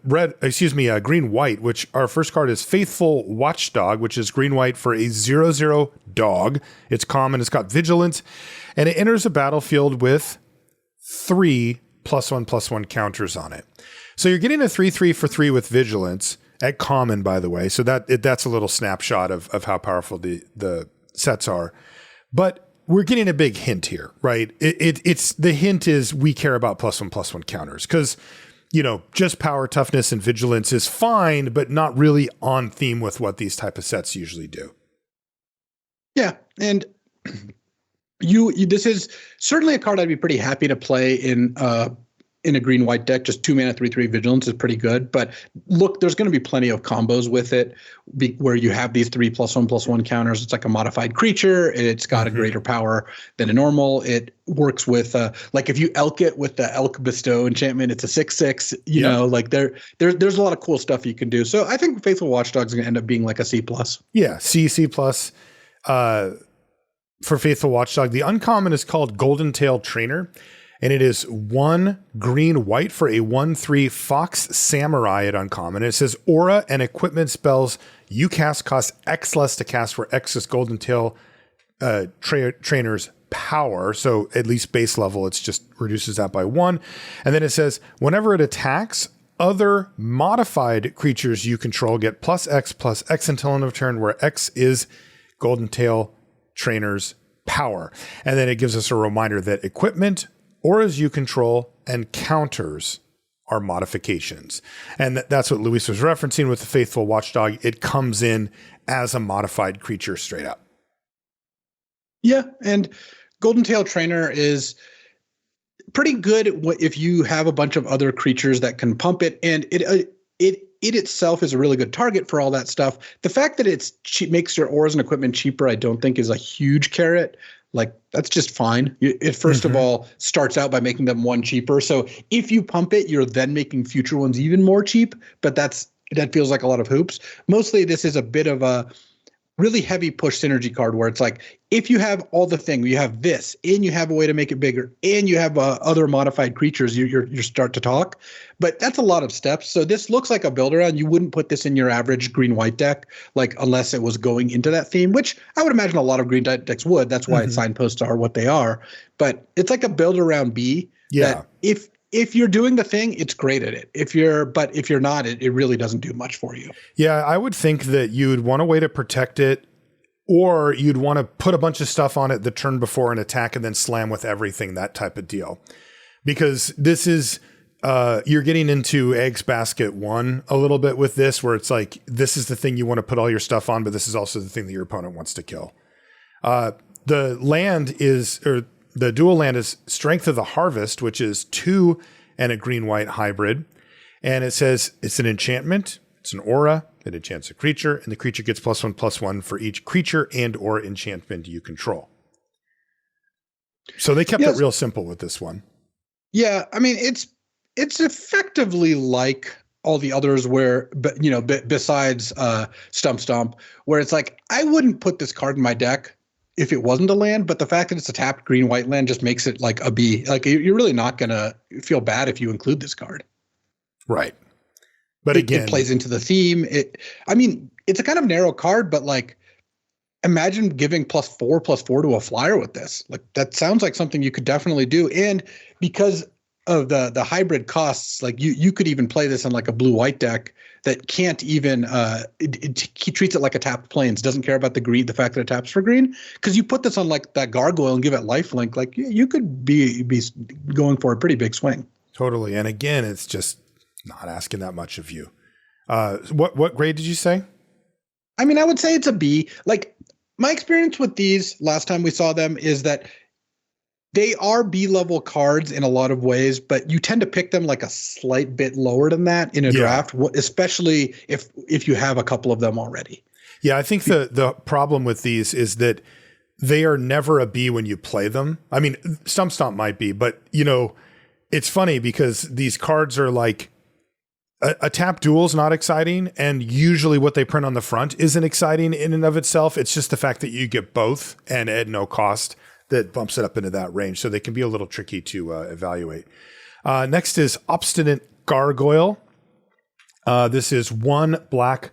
Speaker 1: green-white, which our first card is Faithful Watchdog, which is green-white for a 0/0 dog. It's common. It's got Vigilance. And it enters a battlefield with 3 +1/+1 counters on it. So you're getting a 3/3 for 3 with Vigilance at common, by the way. So that's a little snapshot of how powerful the sets are. But we're getting a big hint here, right? It's the hint is we care about +1/+1 counters because, just power, toughness, and vigilance is fine, but not really on theme with what these type of sets usually do.
Speaker 2: Yeah, and this is certainly a card I'd be pretty happy to play in a green-white deck. Just 2 mana, 3/3 vigilance is pretty good. But look, there's going to be plenty of combos with it where you have these 3 +1/+1 counters. It's like a modified creature. It's got a greater power than a normal. It works with like if you elk it with the Elk Bestow enchantment, it's a 6/6. You know, like there's a lot of cool stuff you can do. So I think Faithful Watchdog is going to end up being like a C+.
Speaker 1: Yeah, C+. For Faithful Watchdog, the uncommon is called Golden Tail Trainer, and it is 1 green-white for a 1/3 Fox Samurai at uncommon. It says aura and equipment spells you cast cost X less to cast, where X is Golden Tail Trainer's power. So at least base level, it's just reduces that by 1. And then it says whenever it attacks, other modified creatures you control get +X until end of turn, where X is Golden Tail Trainer's power. And then it gives us a reminder that equipment, auras you control, and counters are modifications. And that's what Luis was referencing with the Faithful Watchdog. It comes in as a modified creature straight up.
Speaker 2: Yeah, and Golden Tail Trainer is pretty good if you have a bunch of other creatures that can pump it, and it itself is a really good target for all that stuff. The fact that it's makes your auras and equipment cheaper, I don't think is a huge carrot. Like, that's just fine. It first of all starts out by making them 1 cheaper. So if you pump it, you're then making future ones even more cheap. But that feels like a lot of hoops. Mostly this is a bit of a really heavy push synergy card where it's like, if you have all the thing, you have this, and you have a way to make it bigger, and you have other modified creatures, you start to talk. But that's a lot of steps. So this looks like a build around. You wouldn't put this in your average green-white deck, like unless it was going into that theme, which I would imagine a lot of green decks would. That's why signposts are what they are. But it's like a build around B.
Speaker 1: Yeah.
Speaker 2: That if you're doing the thing, it's great at it. If you're not, it really doesn't do much for you.
Speaker 1: Yeah, I would think that you'd want a way to protect it, or you'd want to put a bunch of stuff on it the turn before an attack and then slam with everything, that type of deal. Because this is, you're getting into Eggs Basket 1 a little bit with this, where it's like, this is the thing you want to put all your stuff on, but this is also the thing that your opponent wants to kill. The land is, or the dual land is Strength of the Harvest, which is 2 and a green-white hybrid. And it says it's an enchantment. It's an aura. It enchants a creature, and the creature gets +1/+1 for each creature and or enchantment you control. So they kept it real simple with this one.
Speaker 2: Yeah, I mean, it's effectively like all the others where, besides Stump Stomp, where it's like, I wouldn't put this card in my deck if it wasn't a land, but the fact that it's a tapped green-white land just makes it like a B. Like, you're really not going to feel bad if you include this card.
Speaker 1: Right. But again,
Speaker 2: it plays into the theme. It's a kind of narrow card, but like, imagine giving +4/+4 to a flyer with this. Like, that sounds like something you could definitely do. And because of the hybrid costs, like you could even play this in like a blue-white deck that can't even it treats it like a tapped plains, doesn't care about the fact that it taps for green. Because you put this on like that gargoyle and give it lifelink, like you could be going for a pretty big swing.
Speaker 1: Totally. And again, it's just not asking that much of you. What grade did you say?
Speaker 2: I mean, I would say it's a B. Like, my experience with these last time we saw them is that They are B-level cards in a lot of ways, but you tend to pick them like a slight bit lower than that in a draft, especially if you have a couple of them already.
Speaker 1: Yeah, I think the problem with these is that they are never a B when you play them. I mean, Stump Stomp might be, but it's funny because these cards are like a tap duel is not exciting, and usually what they print on the front isn't exciting in and of itself. It's just the fact that you get both and at no cost that bumps it up into that range. So they can be a little tricky to evaluate. Next is Obstinate Gargoyle. This is one black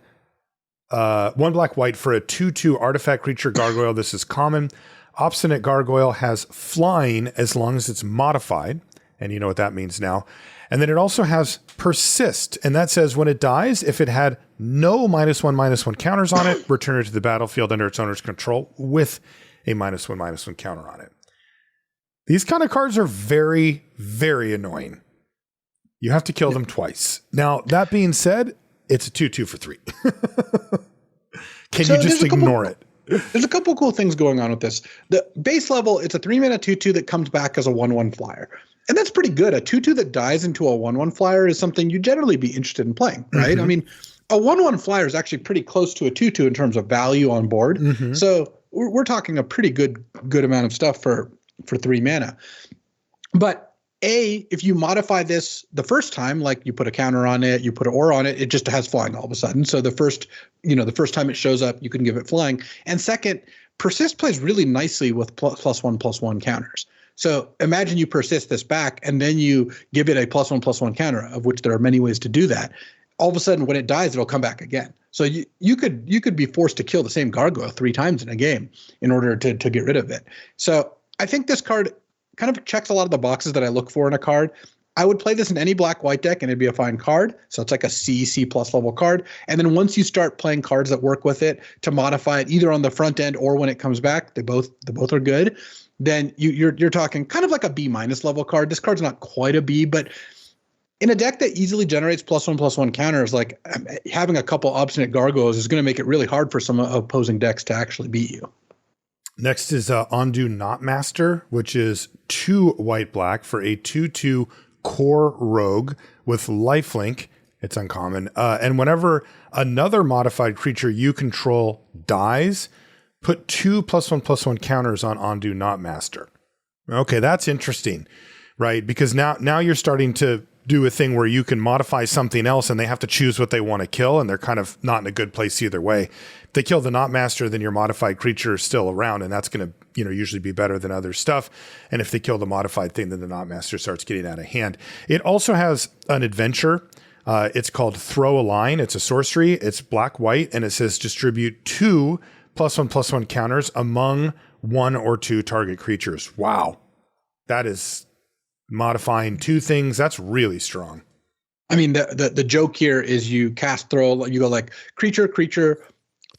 Speaker 1: white for a 2/2 artifact creature gargoyle. This is common. Obstinate Gargoyle has flying as long as it's modified. And you know what that means now. And then it also has persist. And that says when it dies, if it had no -1/-1 counters on it, return it to the battlefield under its owner's control with a -1/-1 counter on it. These kind of cards are very, very annoying. You have to kill them twice. Now, that being said, it's a 2/2 for 3. Can you just ignore it?
Speaker 2: There's a couple cool things going on with this. The base level, it's a 3-mana 2/2 that comes back as a 1/1 flyer. And that's pretty good. A 2/2 that dies into a 1/1 flyer is something you'd generally be interested in playing, right? Mm-hmm. I mean, a 1/1 flyer is actually pretty close to a 2/2 in terms of value on board. Mm-hmm. So we're talking a pretty good amount of stuff for 3 mana. But if you modify this the first time, like you put a counter on it, you put an aura on it, it just has flying all of a sudden. So the first time it shows up, you can give it flying. And second, persist plays really nicely with +1/+1 counters. So imagine you persist this back and then you give it a +1/+1 counter, of which there are many ways to do that. All of a sudden, when it dies, it'll come back again. So you could be forced to kill the same gargoyle 3 times in a game in order to get rid of it. So I think this card kind of checks a lot of the boxes that I look for in a card. I would play this in any black-white deck and it'd be a fine card. So it's like a C+ level card. And then once you start playing cards that work with it to modify it either on the front end or when it comes back, they both are good. Then you're talking kind of like a B- level card. This card's not quite a B, but in a deck that easily generates +1/+1 counters, like having a couple Obstinate Gargoyles is going to make it really hard for some opposing decks to actually beat you.
Speaker 1: Next is Undo Not Master, which is 2 white-black for a 2/2 core rogue with lifelink. It's uncommon. And whenever another modified creature you control dies, put 2 +1/+1 counters on Undo Not Master. Okay, that's interesting, right? Because now you're starting to do a thing where you can modify something else and they have to choose what they want to kill, and they're kind of not in a good place either way. If they kill the Not Master, then your modified creature is still around, and that's going to usually be better than other stuff. And if they kill the modified thing, then the Not Master starts getting out of hand. It also has an adventure. It's called Throw a Line. It's a sorcery. It's black-white, and it says distribute 2 +1/+1 counters among 1 or 2 target creatures. Wow. That is modifying 2 things. That's really strong.
Speaker 2: I mean, the joke here is you cast throw, you go like creature,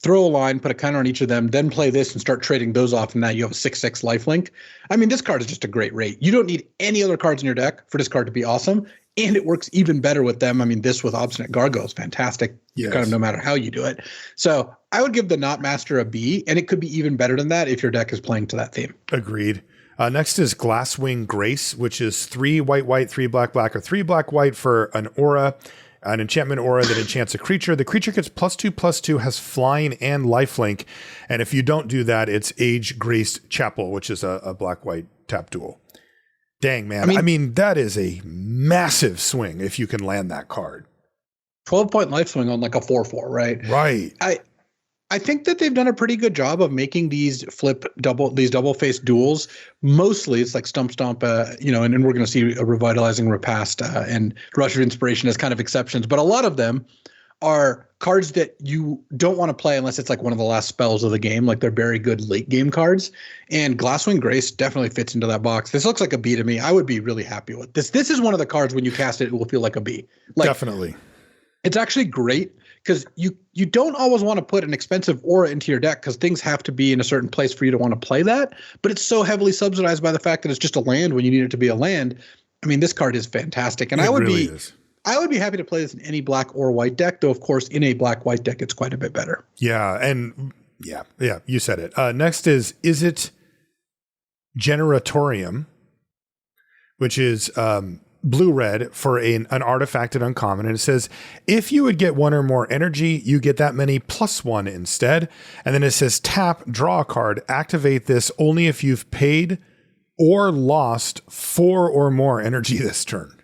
Speaker 2: throw a line, put a counter on each of them, then play this and start trading those off, and now you have a 6/6 lifelink. I mean, this card is just a great rate. You don't need any other cards in your deck for this card to be awesome, and it works even better with them. I mean, this with Obstinate Gargoyle is fantastic, yes. Kind of no matter how you do it. So I would give the Not Master a B, and it could be even better than that if your deck is playing to that theme.
Speaker 1: Agreed. Next is Glasswing Grace, which is 3 white-white, 3 black-black, or 3 black-white for an aura, an enchantment aura that enchants a creature. The creature gets +2/+2, has flying and lifelink. And if you don't do that, it's Age Graced Chapel, which is a black-white tap duel. Dang, man. I mean, that is a massive swing if you can land that card.
Speaker 2: 12-point life swing on like a 4/4, right?
Speaker 1: Right.
Speaker 2: I think that they've done a pretty good job of making these double-faced duels. Mostly it's like Stump Stomp, and we're going to see a Revitalizing Repast and Rush of Inspiration as kind of exceptions. But a lot of them are cards that you don't want to play unless it's like one of the last spells of the game. Like they're very good late game cards. And Glasswing Grace definitely fits into that box. This looks like a B to me. I would be really happy with this. This is one of the cards when you cast it, it will feel like a B.
Speaker 1: Definitely.
Speaker 2: It's actually great because you don't always want to put an expensive aura into your deck because things have to be in a certain place for you to want to play that. But it's so heavily subsidized by the fact that it's just a land when you need it to be a land. I mean, this card is fantastic. And I would be happy to play this in any black or white deck, though, of course, in a black-white deck, it's quite a bit better.
Speaker 1: Yeah, and yeah, you said it. Next is it Generatorium, which is blue red for an artifact at uncommon. And it says, if you would get one or more energy, you get that many +1 instead. And then it says, tap, draw a card, activate this only if you've paid or lost 4 or more energy this turn.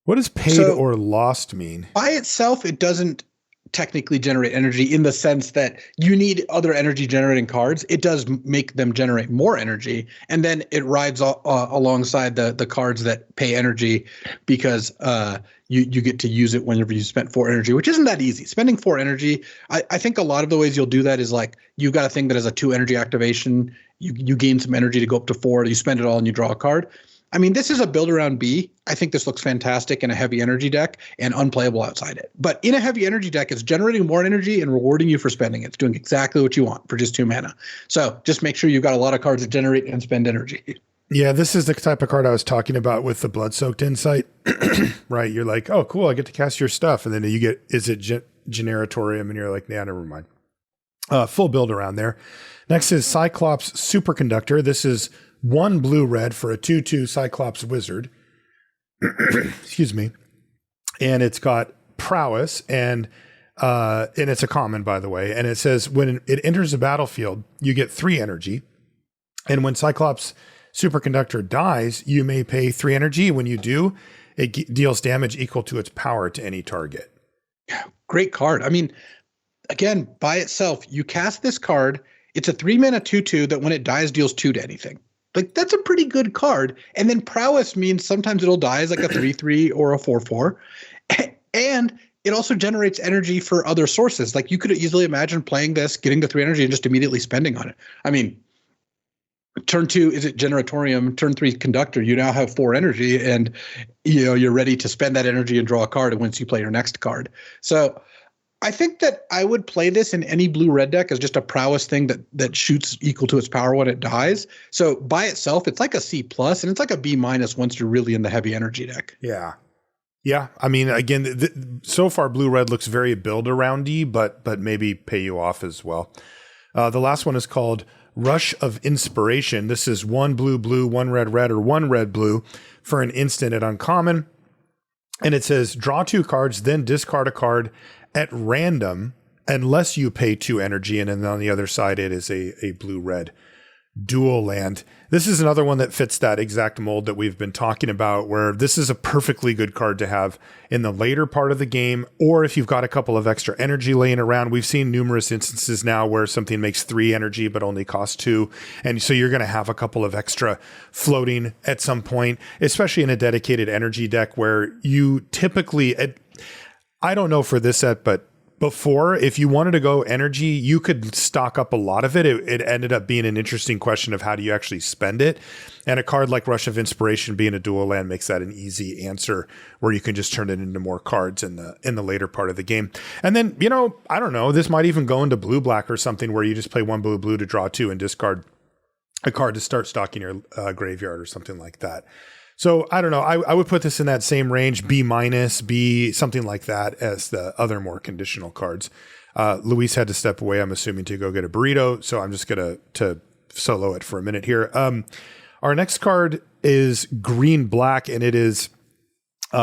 Speaker 1: What does paid or lost mean?
Speaker 2: By itself, it doesn't technically generate energy in the sense that you need other energy generating cards. It does make them generate more energy, and then it rides alongside the cards that pay energy because you get to use it whenever you spent 4 energy, which isn't that easy. Spending 4 energy, I think a lot of the ways you'll do that is like you've got a thing that has a 2 energy activation. You gain some energy to go up to 4. You spend it all and you draw a card. I mean, this is a build around B. I think this looks fantastic in a heavy energy deck and unplayable outside it. But in a heavy energy deck, it's generating more energy and rewarding you for spending it. It's doing exactly what you want for just 2 mana. So just make sure you've got a lot of cards that generate and spend energy.
Speaker 1: Yeah, this is the type of card I was talking about with the Blood-Soaked Insight, right? You're like, oh, cool, I get to cast your stuff. And then you get, is it Generatorium? And you're like, nah, never mind. Full build around there. Next is Cyclops Superconductor. This is 1 blue-red for a 2/2 Cyclops Wizard. Excuse me. And it's got prowess, and it's a common, by the way. And it says when it enters the battlefield, you get 3 energy. And when Cyclops Superconductor dies, you may pay 3 energy. When you do, it deals damage equal to its power to any target.
Speaker 2: Great card. I mean, again, by itself, you cast this card. It's a 3-mana 2/2 that when it dies deals 2 to anything. Like, that's a pretty good card. And then prowess means sometimes it'll die as like a 3/3 or a 4/4. And it also generates energy for other sources. Like, you could easily imagine playing this, getting the 3 energy, and just immediately spending on it. I mean, turn 2, is it Generatorium? Turn 3, Conductor. You now have 4 energy, and you're ready to spend that energy and draw a card once you play your next card. So I think that I would play this in any blue-red deck as just a prowess thing that shoots equal to its power when it dies. So by itself, it's like a C+, and it's like a B- once you're really in the heavy energy deck.
Speaker 1: Yeah. Yeah. I mean, again, so far blue-red looks very build-around-y, but maybe pay you off as well. The last one is called Rush of Inspiration. This is 1 blue-blue, 1 red-red, or 1 red-blue for an instant at uncommon. And it says, draw 2 cards, then discard a card at random, unless you pay 2 energy, and then on the other side, it is a blue-red dual land. This is another one that fits that exact mold that we've been talking about, where this is a perfectly good card to have in the later part of the game, or if you've got a couple of extra energy laying around. We've seen numerous instances now where something makes 3 energy, but only costs 2. And so you're going to have a couple of extra floating at some point, especially in a dedicated energy deck where you typically, I don't know for this set, but before, if you wanted to go energy, you could stock up a lot of it. It ended up being an interesting question of how do you actually spend it. And a card like Rush of Inspiration being a dual land makes that an easy answer where you can just turn it into more cards in the later part of the game. And then, I don't know, this might even go into blue-black or something where you just play 1 blue-blue to draw 2 and discard a card to start stocking your graveyard or something like that. So I don't know. I would put this in that same range, B-, B, something like that, as the other more conditional cards. Luis had to step away, I'm assuming, to go get a burrito. So I'm just going to solo it for a minute here. Our next card is green-black, and it is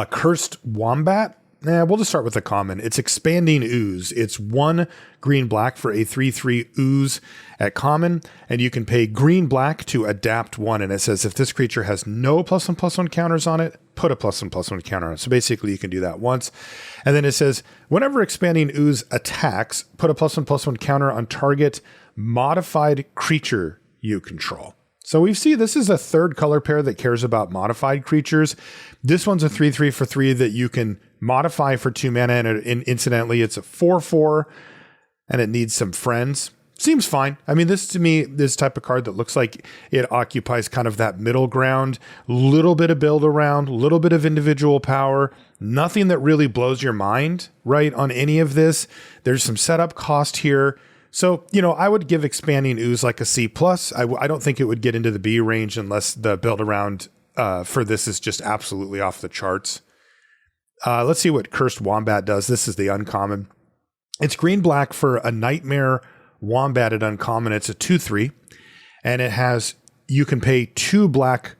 Speaker 1: Cursed Wombat. We'll just start with the common. It's Expanding Ooze. It's 1 green-black for a 3/3 ooze at common, and you can pay green-black to adapt 1. And it says if this creature has no +1/+1 counters on it, put a +1/+1 counter on it. So basically, you can do that once. And then it says whenever Expanding Ooze attacks, put a +1/+1 counter on target modified creature you control. So we see this is a third color pair that cares about modified creatures. This one's a 3/3 for 3 that you can modify for 2 mana, and incidentally, it's a 4/4, and it needs some friends. Seems fine. I mean, this to me, this type of card that looks like it occupies kind of that middle ground, little bit of build around, little bit of individual power, nothing that really blows your mind, right, on any of this. There's some setup cost here. So, I would give Expanding Ooze like a C+. I don't think it would get into the B range unless the build around for this is just absolutely off the charts. Let's see what Cursed Wombat does. This is the uncommon. It's green-black for a Nightmare Wombat at uncommon. It's a 2/3. and it has, you can pay 2 black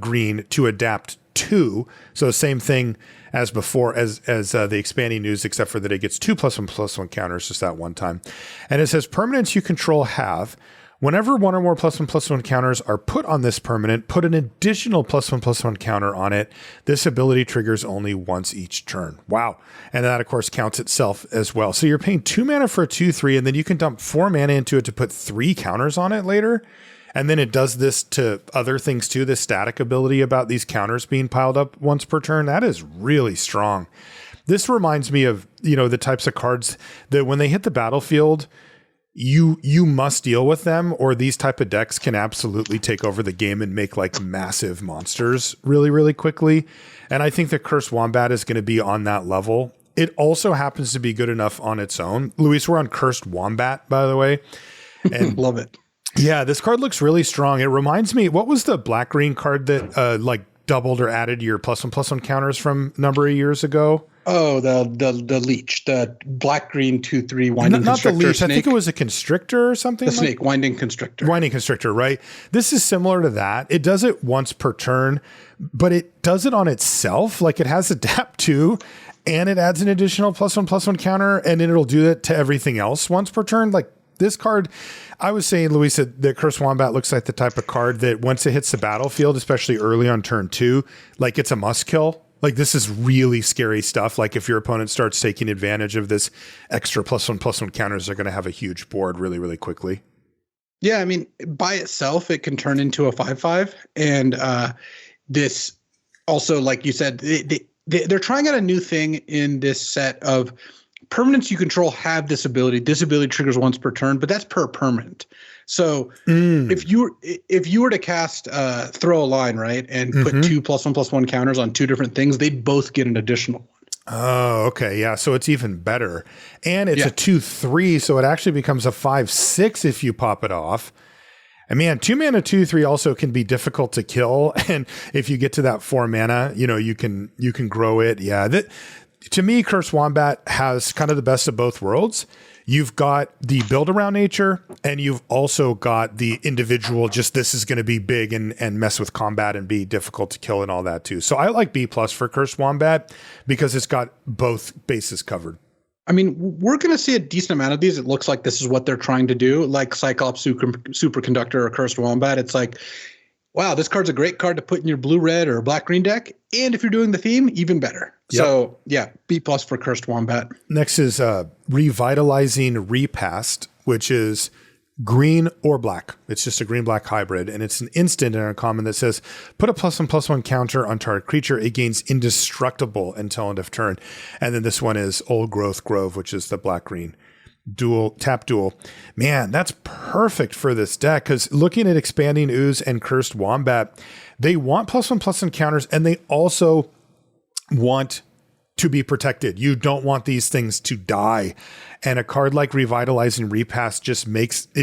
Speaker 1: green to adapt 2. So same thing as before, as the expanding news, except for that it gets 2 +1/+1 counters just that one time. And it says permanents you control have, whenever 1 or more +1/+1 counters are put on this permanent, put an additional +1/+1 counter on it. This ability triggers only once each turn. Wow. And that, of course, counts itself as well. So you're paying 2 mana for a 2/3, and then you can dump 4 mana into it to put 3 counters on it later. And then it does this to other things too, this static ability about these counters being piled up once per turn. That is really strong. This reminds me of, the types of cards that when they hit the battlefield, you must deal with them, or these type of decks can absolutely take over the game and make like massive monsters really, really quickly. And I think that Cursed Wombat is going to be on that level. It also happens to be good enough on its own. Luis, we're on Cursed Wombat, by the way. And
Speaker 2: love it.
Speaker 1: Yeah, this card looks really strong. It reminds me, what was the black-green card that like doubled or added to your +1/+1 counters from a number of years ago?
Speaker 2: Oh, the leech, the black-green 2/3 winding constrictor.
Speaker 1: Not the leech.
Speaker 2: Snake.
Speaker 1: I think it was a constrictor or something.
Speaker 2: The snake, winding constrictor.
Speaker 1: Winding constrictor, right? This is similar to that. It does it once per turn, but it does it on itself. Like it has adapt 2, and it adds an additional +1/+1 counter, and then it'll do it to everything else once per turn. Like this card, I was saying, Luis, that Cursed Wombat looks like the type of card that once it hits the battlefield, especially early on turn 2, like it's a must kill. Like this is really scary stuff. Like if your opponent starts taking advantage of this extra +1/+1 counters, they're going to have a huge board really, really quickly.
Speaker 2: Yeah, I mean, by itself, it can turn into a 5/5. And this also, like you said, they're trying out a new thing in this set of permanents you control have this ability. This ability triggers once per turn, but that's per permanent. So if you were to cast Throw a Line, right, and put 2 +1/+1 counters on 2 different things, they'd both get an additional one.
Speaker 1: Oh, okay. Yeah. So it's even better. And it's a 2/3, so it actually becomes a 5/6 if you pop it off. And man, 2 mana 2/3 also can be difficult to kill. And if you get to that 4 mana, you can grow it. Yeah. To me, Cursed Wombat has kind of the best of both worlds. You've got the build around nature, and you've also got the individual, just this is going to be big and mess with combat and be difficult to kill and all that too. So I like B+ for Cursed Wombat because it's got both bases covered.
Speaker 2: I mean, we're going to see a decent amount of these. It looks like this is what they're trying to do, like Cyclops Superconductor or Cursed Wombat. It's like, wow, this card's a great card to put in your blue-red or black-green deck. And if you're doing the theme, even better. Yep. So, yeah, B+ for Cursed Wombat.
Speaker 1: Next is Revitalizing Repast, which is green or black. It's just a green-black hybrid, and it's an instant and uncommon that says, put a +1/+1 counter on target creature. It gains indestructible until end of turn. And then this one is Old Growth Grove, which is the black-green tap dual. Man, that's perfect for this deck because looking at Expanding Ooze and Cursed Wombat, they want +1/+1 counters, and they also want to be protected. You don't want these things to die. And a card like Revitalizing Repast just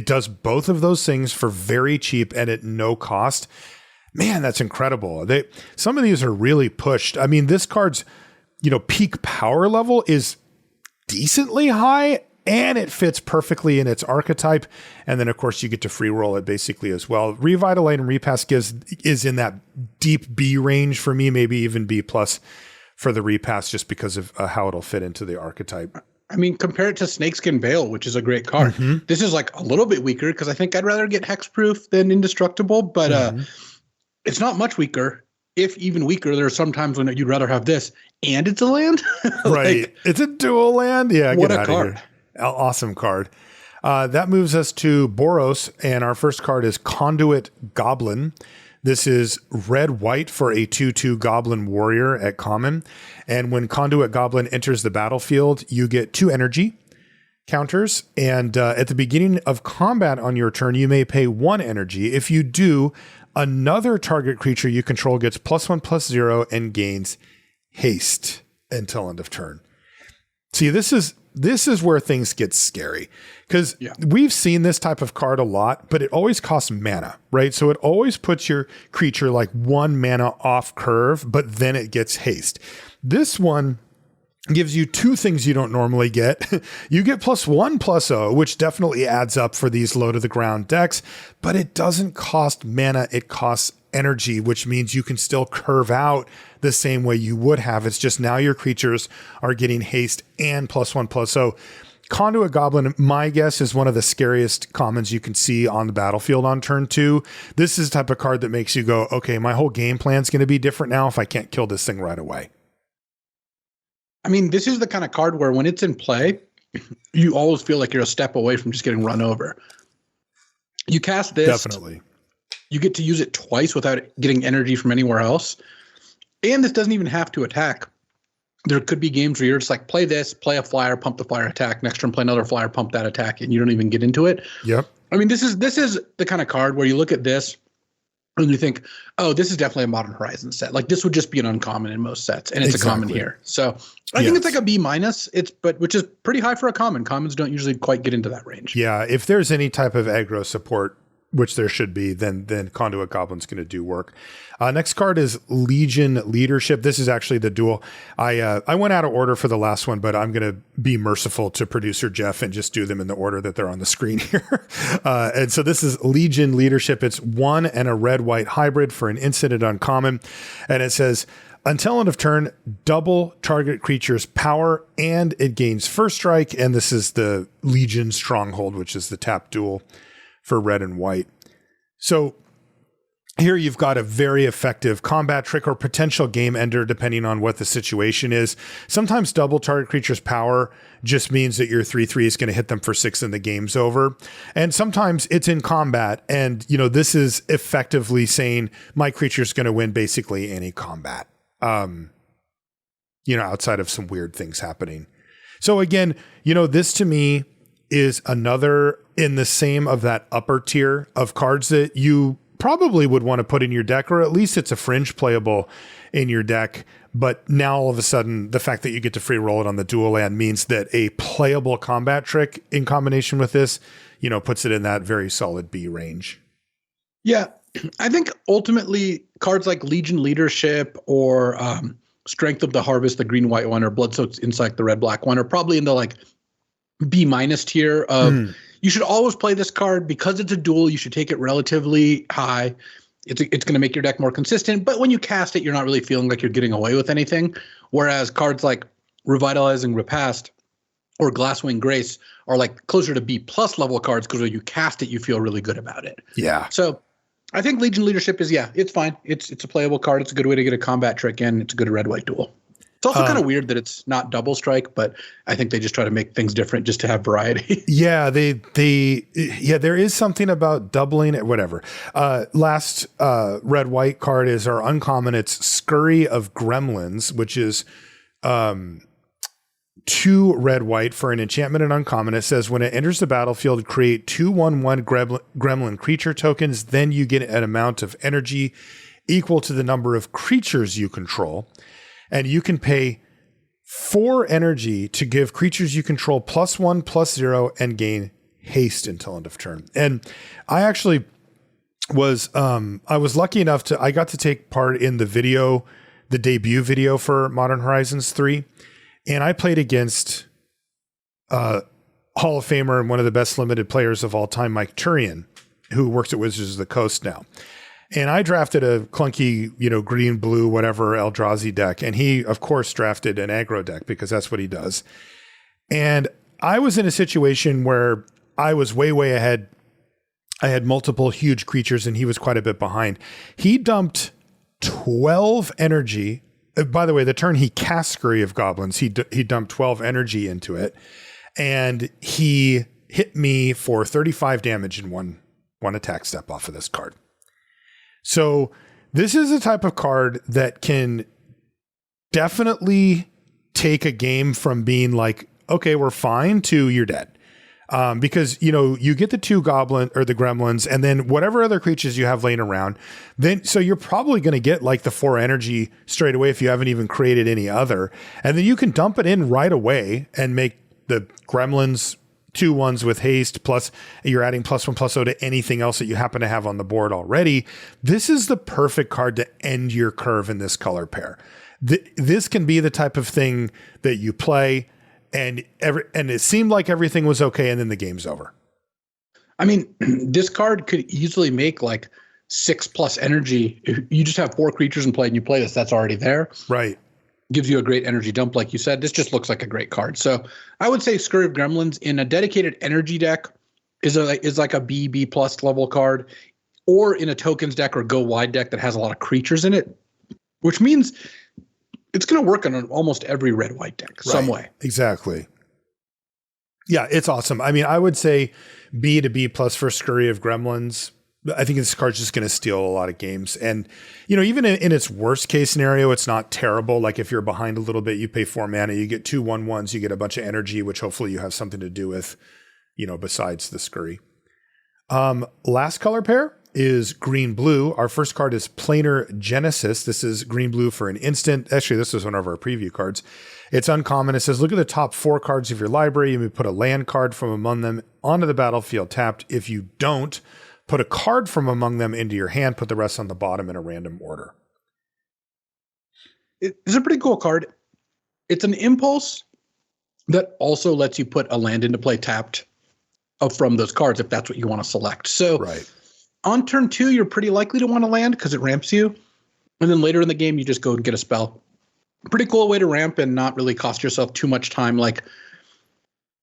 Speaker 1: does both of those things for very cheap and at no cost. Man, that's incredible. Some of these are really pushed. I mean, this card's, peak power level is decently high, and it fits perfectly in its archetype. And then, of course, you get to free roll it basically as well. Revitalize and Repast is in that deep B range for me, maybe even B+ for the Repast, just because of how it'll fit into the archetype.
Speaker 2: I mean, compare it to Snakeskin Veil, which is a great card. This is like a little bit weaker because I think I'd rather get Hexproof than Indestructible, but it's not much weaker. If even weaker, there are some times when you'd rather have this, and it's a land.
Speaker 1: Right. It's a dual land. Yeah.
Speaker 2: What a card.
Speaker 1: Here. Awesome card. That moves us to Boros, and our first card is Conduit Goblin. This is red-white for a 2/2 Goblin Warrior at common. And when Conduit Goblin enters the battlefield, you get 2 energy counters. And at the beginning of combat on your turn, you may pay 1 energy. If you do, another target creature you control gets +1/+0 and gains haste until end of turn. See, this is where things get scary because we've seen this type of card a lot, but it always costs mana, right? So it always puts your creature like 1 mana off curve, but then it gets haste. This one gives you two things you don't normally get. You get +1/+0, which definitely adds up for these low to the ground decks, but it doesn't cost mana. It costs energy, which means you can still curve out the same way you would have. It's just now your creatures are getting haste and +1/+0. Conduit Goblin, my guess, is one of the scariest commons you can see on the battlefield on turn 2. This is the type of card that makes you go, okay, my whole game plan's going to be different now if I can't kill this thing right away.
Speaker 2: I mean, this is the kind of card where when it's in play, you always feel like you're a step away from just getting run over. You cast this.
Speaker 1: Definitely.
Speaker 2: You get to use it twice without getting energy from anywhere else. And this doesn't even have to attack. There could be games where you're just like, play this, play a flyer, pump the flyer attack. Next turn, play another flyer, pump that attack, and you don't even get into it.
Speaker 1: Yep.
Speaker 2: I mean, this is the kind of card where you look at this and you think, oh, this is definitely a Modern Horizon set. Like this would just be an uncommon in most sets, and it's a common here. So I think it's like a B-. Which is pretty high for a common. Commons don't usually quite get into that range.
Speaker 1: Yeah, if there's any type of aggro support, which there should be, then Conduit Goblin's going to do work. Next card is Legion Leadership. This is actually the duel. I went out of order for the last one, but I'm going to be merciful to producer Jeff and just do them in the order that they're on the screen here. And so this is Legion Leadership. It's 1 and a red-white hybrid for an instant uncommon. And it says, until end of turn, double target creature's power, and it gains first strike. And this is the Legion Stronghold, which is the tap duel for red and white. So here you've got a very effective combat trick or potential game ender, depending on what the situation is. Sometimes double target creature's power just means that your 3/3 is going to hit them for 6 and the game's over. And sometimes it's in combat. And, this is effectively saying my creature's going to win basically any combat, outside of some weird things happening. So again, this to me is another in the same of that upper tier of cards that you probably would want to put in your deck, or at least it's a fringe playable in your deck. But now all of a sudden, the fact that you get to free roll it on the dual land means that a playable combat trick in combination with this, puts it in that very solid B range. Yeah.
Speaker 2: I think ultimately cards like Legion Leadership or Strength of the Harvest, the green-white one, or Blood-Soaked Insight, the red-black one, are probably in the B- tier of you should always play this card because it's a duel. You should take it relatively high. It's going to make your deck more consistent. But when you cast it, you're not really feeling like you're getting away with anything. Whereas cards like Revitalizing Repast or Glasswing Grace are closer to B+ level cards because when you cast it, you feel really good about it.
Speaker 1: Yeah.
Speaker 2: So I think Legion Leadership is, it's fine. It's a playable card. It's a good way to get a combat trick in. It's a good red-white duel. It's also kind of weird that it's not double strike, but I think they just try to make things different just to have variety.
Speaker 1: Yeah, there is something about doubling it, whatever. Last red-white card is our uncommon. It's Scurry of Gremlins, which is 2 red-white for an enchantment and uncommon. It says when it enters the battlefield, create 2/1/1 gremlin creature tokens. Then you get an amount of energy equal to the number of creatures you control. And you can pay 4 energy to give creatures you control +1/+0 and gain haste until end of turn. And I actually was lucky enough I got to take part in the debut video for Modern Horizons 3. And I played against Hall of Famer and one of the best limited players of all time, Mike Turian, who works at Wizards of the Coast now. And I drafted a clunky, green, blue, whatever Eldrazi deck. And he, of course, drafted an aggro deck because that's what he does. And I was in a situation where I was way, way ahead. I had multiple huge creatures and he was quite a bit behind. He dumped 12 energy. By the way, the turn he cast Scurry of Goblins, he dumped 12 energy into it. And he hit me for 35 damage in one attack step off of this card. So this is a type of card that can definitely take a game from being okay, we're fine, to you're dead. Because, you get the 2 goblin or the gremlins and then whatever other creatures you have laying around, so you're probably going to get the 4 energy straight away if you haven't even created any other. And then you can dump it in right away and make the gremlins 2/1s with haste, plus you're adding +1/+0 to anything else that you happen to have on the board already. This is the perfect card to end your curve in this color pair. This can be the type of thing that you play and it seemed like everything was okay, and then the game's over.
Speaker 2: I mean, this card could easily make like 6+ energy. If you just have 4 creatures in play and you play this, that's already there.
Speaker 1: Right.
Speaker 2: Gives you a great energy dump, like you said. This just looks like a great card. So I would say Scurry of Gremlins in a dedicated energy deck is like a B plus level card, or in a tokens deck or go wide deck that has a lot of creatures in it, which means it's going to work on almost every red-white deck some way.
Speaker 1: Exactly. Yeah, it's awesome. I mean, I would say B to B plus for Scurry of Gremlins. I think this card's just going to steal a lot of games. And, even in its worst case scenario, it's not terrible. Like if you're behind a little bit, you pay 4 mana, you get 2 1/1s, you get a bunch of energy, which hopefully you have something to do with, besides the Scurry. Last color pair is green-blue. Our first card is Planar Genesis. This is green-blue for an instant. Actually, this is one of our preview cards. It's uncommon. It says, look at the top 4 cards of your library. You may put a land card from among them onto the battlefield tapped. If you don't, put a card from among them into your hand. Put the rest on the bottom in a random order.
Speaker 2: It's a pretty cool card. It's an impulse that also lets you put a land into play tapped from those cards if that's what you want to select. So on turn 2, you're pretty likely to want to land because it ramps you. And then later in the game, you just go and get a spell. Pretty cool way to ramp and not really cost yourself too much time. Like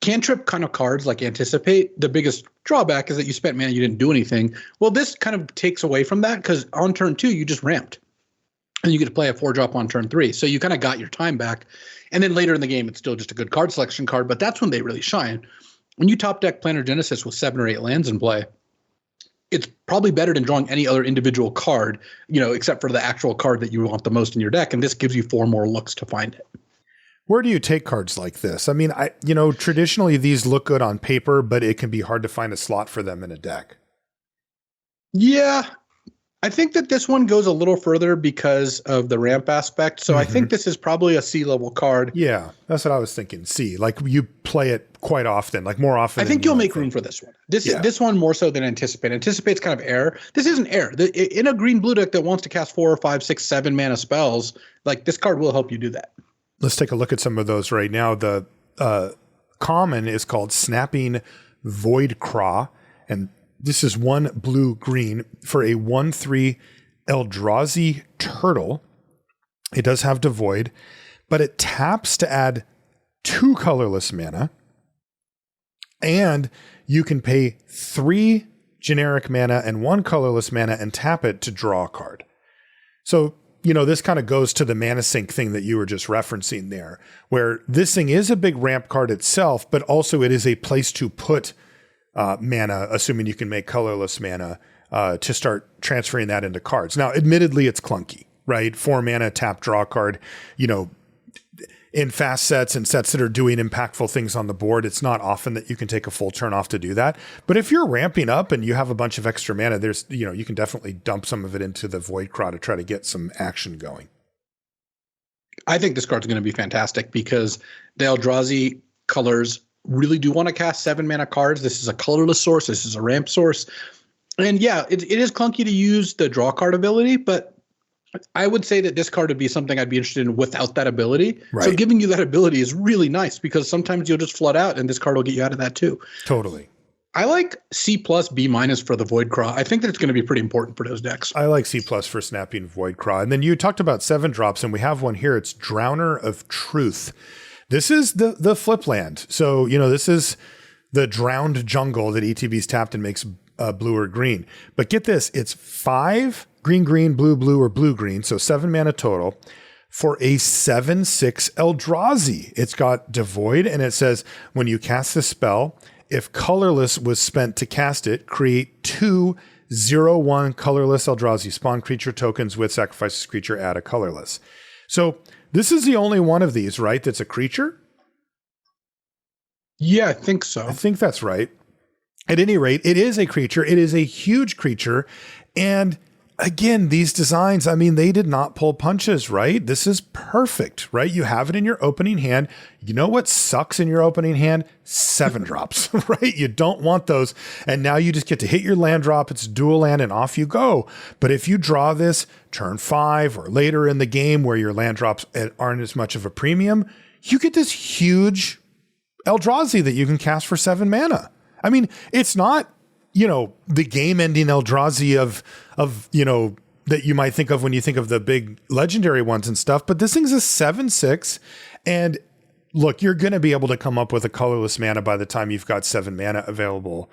Speaker 2: cantrip kind of cards like Anticipate, the biggest drawback is that you spent mana, you didn't do anything. Well, this kind of takes away from that because on turn 2, you just ramped. And you get to play a 4-drop on turn 3. So you kind of got your time back. And then later in the game, it's still just a good card selection card, but that's when they really shine. When you top deck Planar Genesis with 7 or 8 lands in play, it's probably better than drawing any other individual card, except for the actual card that you want the most in your deck. And this gives you 4 more looks to find it.
Speaker 1: Where do you take cards like this? I mean, traditionally these look good on paper, but it can be hard to find a slot for them in a deck.
Speaker 2: Yeah. I think that this one goes a little further because of the ramp aspect. So I think this is probably a C-level card.
Speaker 1: Yeah, that's what I was thinking. C, like you play it quite often, like more often.
Speaker 2: I think you'll make room for this one. This one more so than Anticipate. Anticipate's kind of air. This isn't air. In a green-blue deck that wants to cast 4 or 5, 6, 7 mana spells, like this card will help you do that.
Speaker 1: Let's take a look at some of those right now. The common is called Snapping Voidcraw, and this is 1 blue-green for a 1/3 Eldrazi turtle. It does have Devoid, but it taps to add 2 colorless mana, and you can pay 3 generic mana and 1 colorless mana and tap it to draw a card. So, this kind of goes to the mana sink thing that you were just referencing there, where this thing is a big ramp card itself, but also it is a place to put mana, assuming you can make colorless mana, to start transferring that into cards. Now, admittedly, it's clunky, right? 4 mana, tap, draw card, in fast sets and sets that are doing impactful things on the board, it's not often that you can take a full turn off to do that. But if you're ramping up and you have a bunch of extra mana, there's, you can definitely dump some of it into the Voidcraw to try to get some action going.
Speaker 2: I think this card's going to be fantastic because the Eldrazi colors really do want to cast 7 mana cards. This is a colorless source. This is a ramp source. And yeah, it is clunky to use the draw card ability, but I would say that this card would be something I'd be interested in without that ability. Right. So giving you that ability is really nice because sometimes you'll just flood out and this card will get you out of that too.
Speaker 1: Totally.
Speaker 2: I like C+, B- for the Voidcraw. I think that it's going to be pretty important for those decks.
Speaker 1: I like C+ for Snapping Voidcraw. And then you talked about 7 drops, and we have one here. It's Drowner of Truth. This is the flip land. So, this is the drowned jungle that ETB's tapped and makes blue or green. But get this, it's 5 green, blue, or blue-green, so 7 mana total, for a 7/6 Eldrazi. It's got Devoid, and it says, when you cast the spell, if colorless was spent to cast it, create 2 0/1 colorless Eldrazi spawn creature tokens with sacrifice this creature, add a colorless. So this is the only one of these, right, that's a creature?
Speaker 2: Yeah, I think so.
Speaker 1: I think that's right. At any rate, it is a creature. It is a huge creature, and again, these designs, I mean, they did not pull punches, right? This is perfect, right? You have it in your opening hand. You know what sucks in your opening hand? 7 drops, right? You don't want those. And now you just get to hit your land drop. It's dual land and off you go. But if you draw this turn 5 or later in the game where your land drops aren't as much of a premium, you get this huge Eldrazi that you can cast for 7 mana. I mean, it's not, the game-ending Eldrazi of that you might think of when you think of the big legendary ones and stuff, but this thing's a 7/6, and look, you're going to be able to come up with a colorless mana by the time you've got 7 mana available.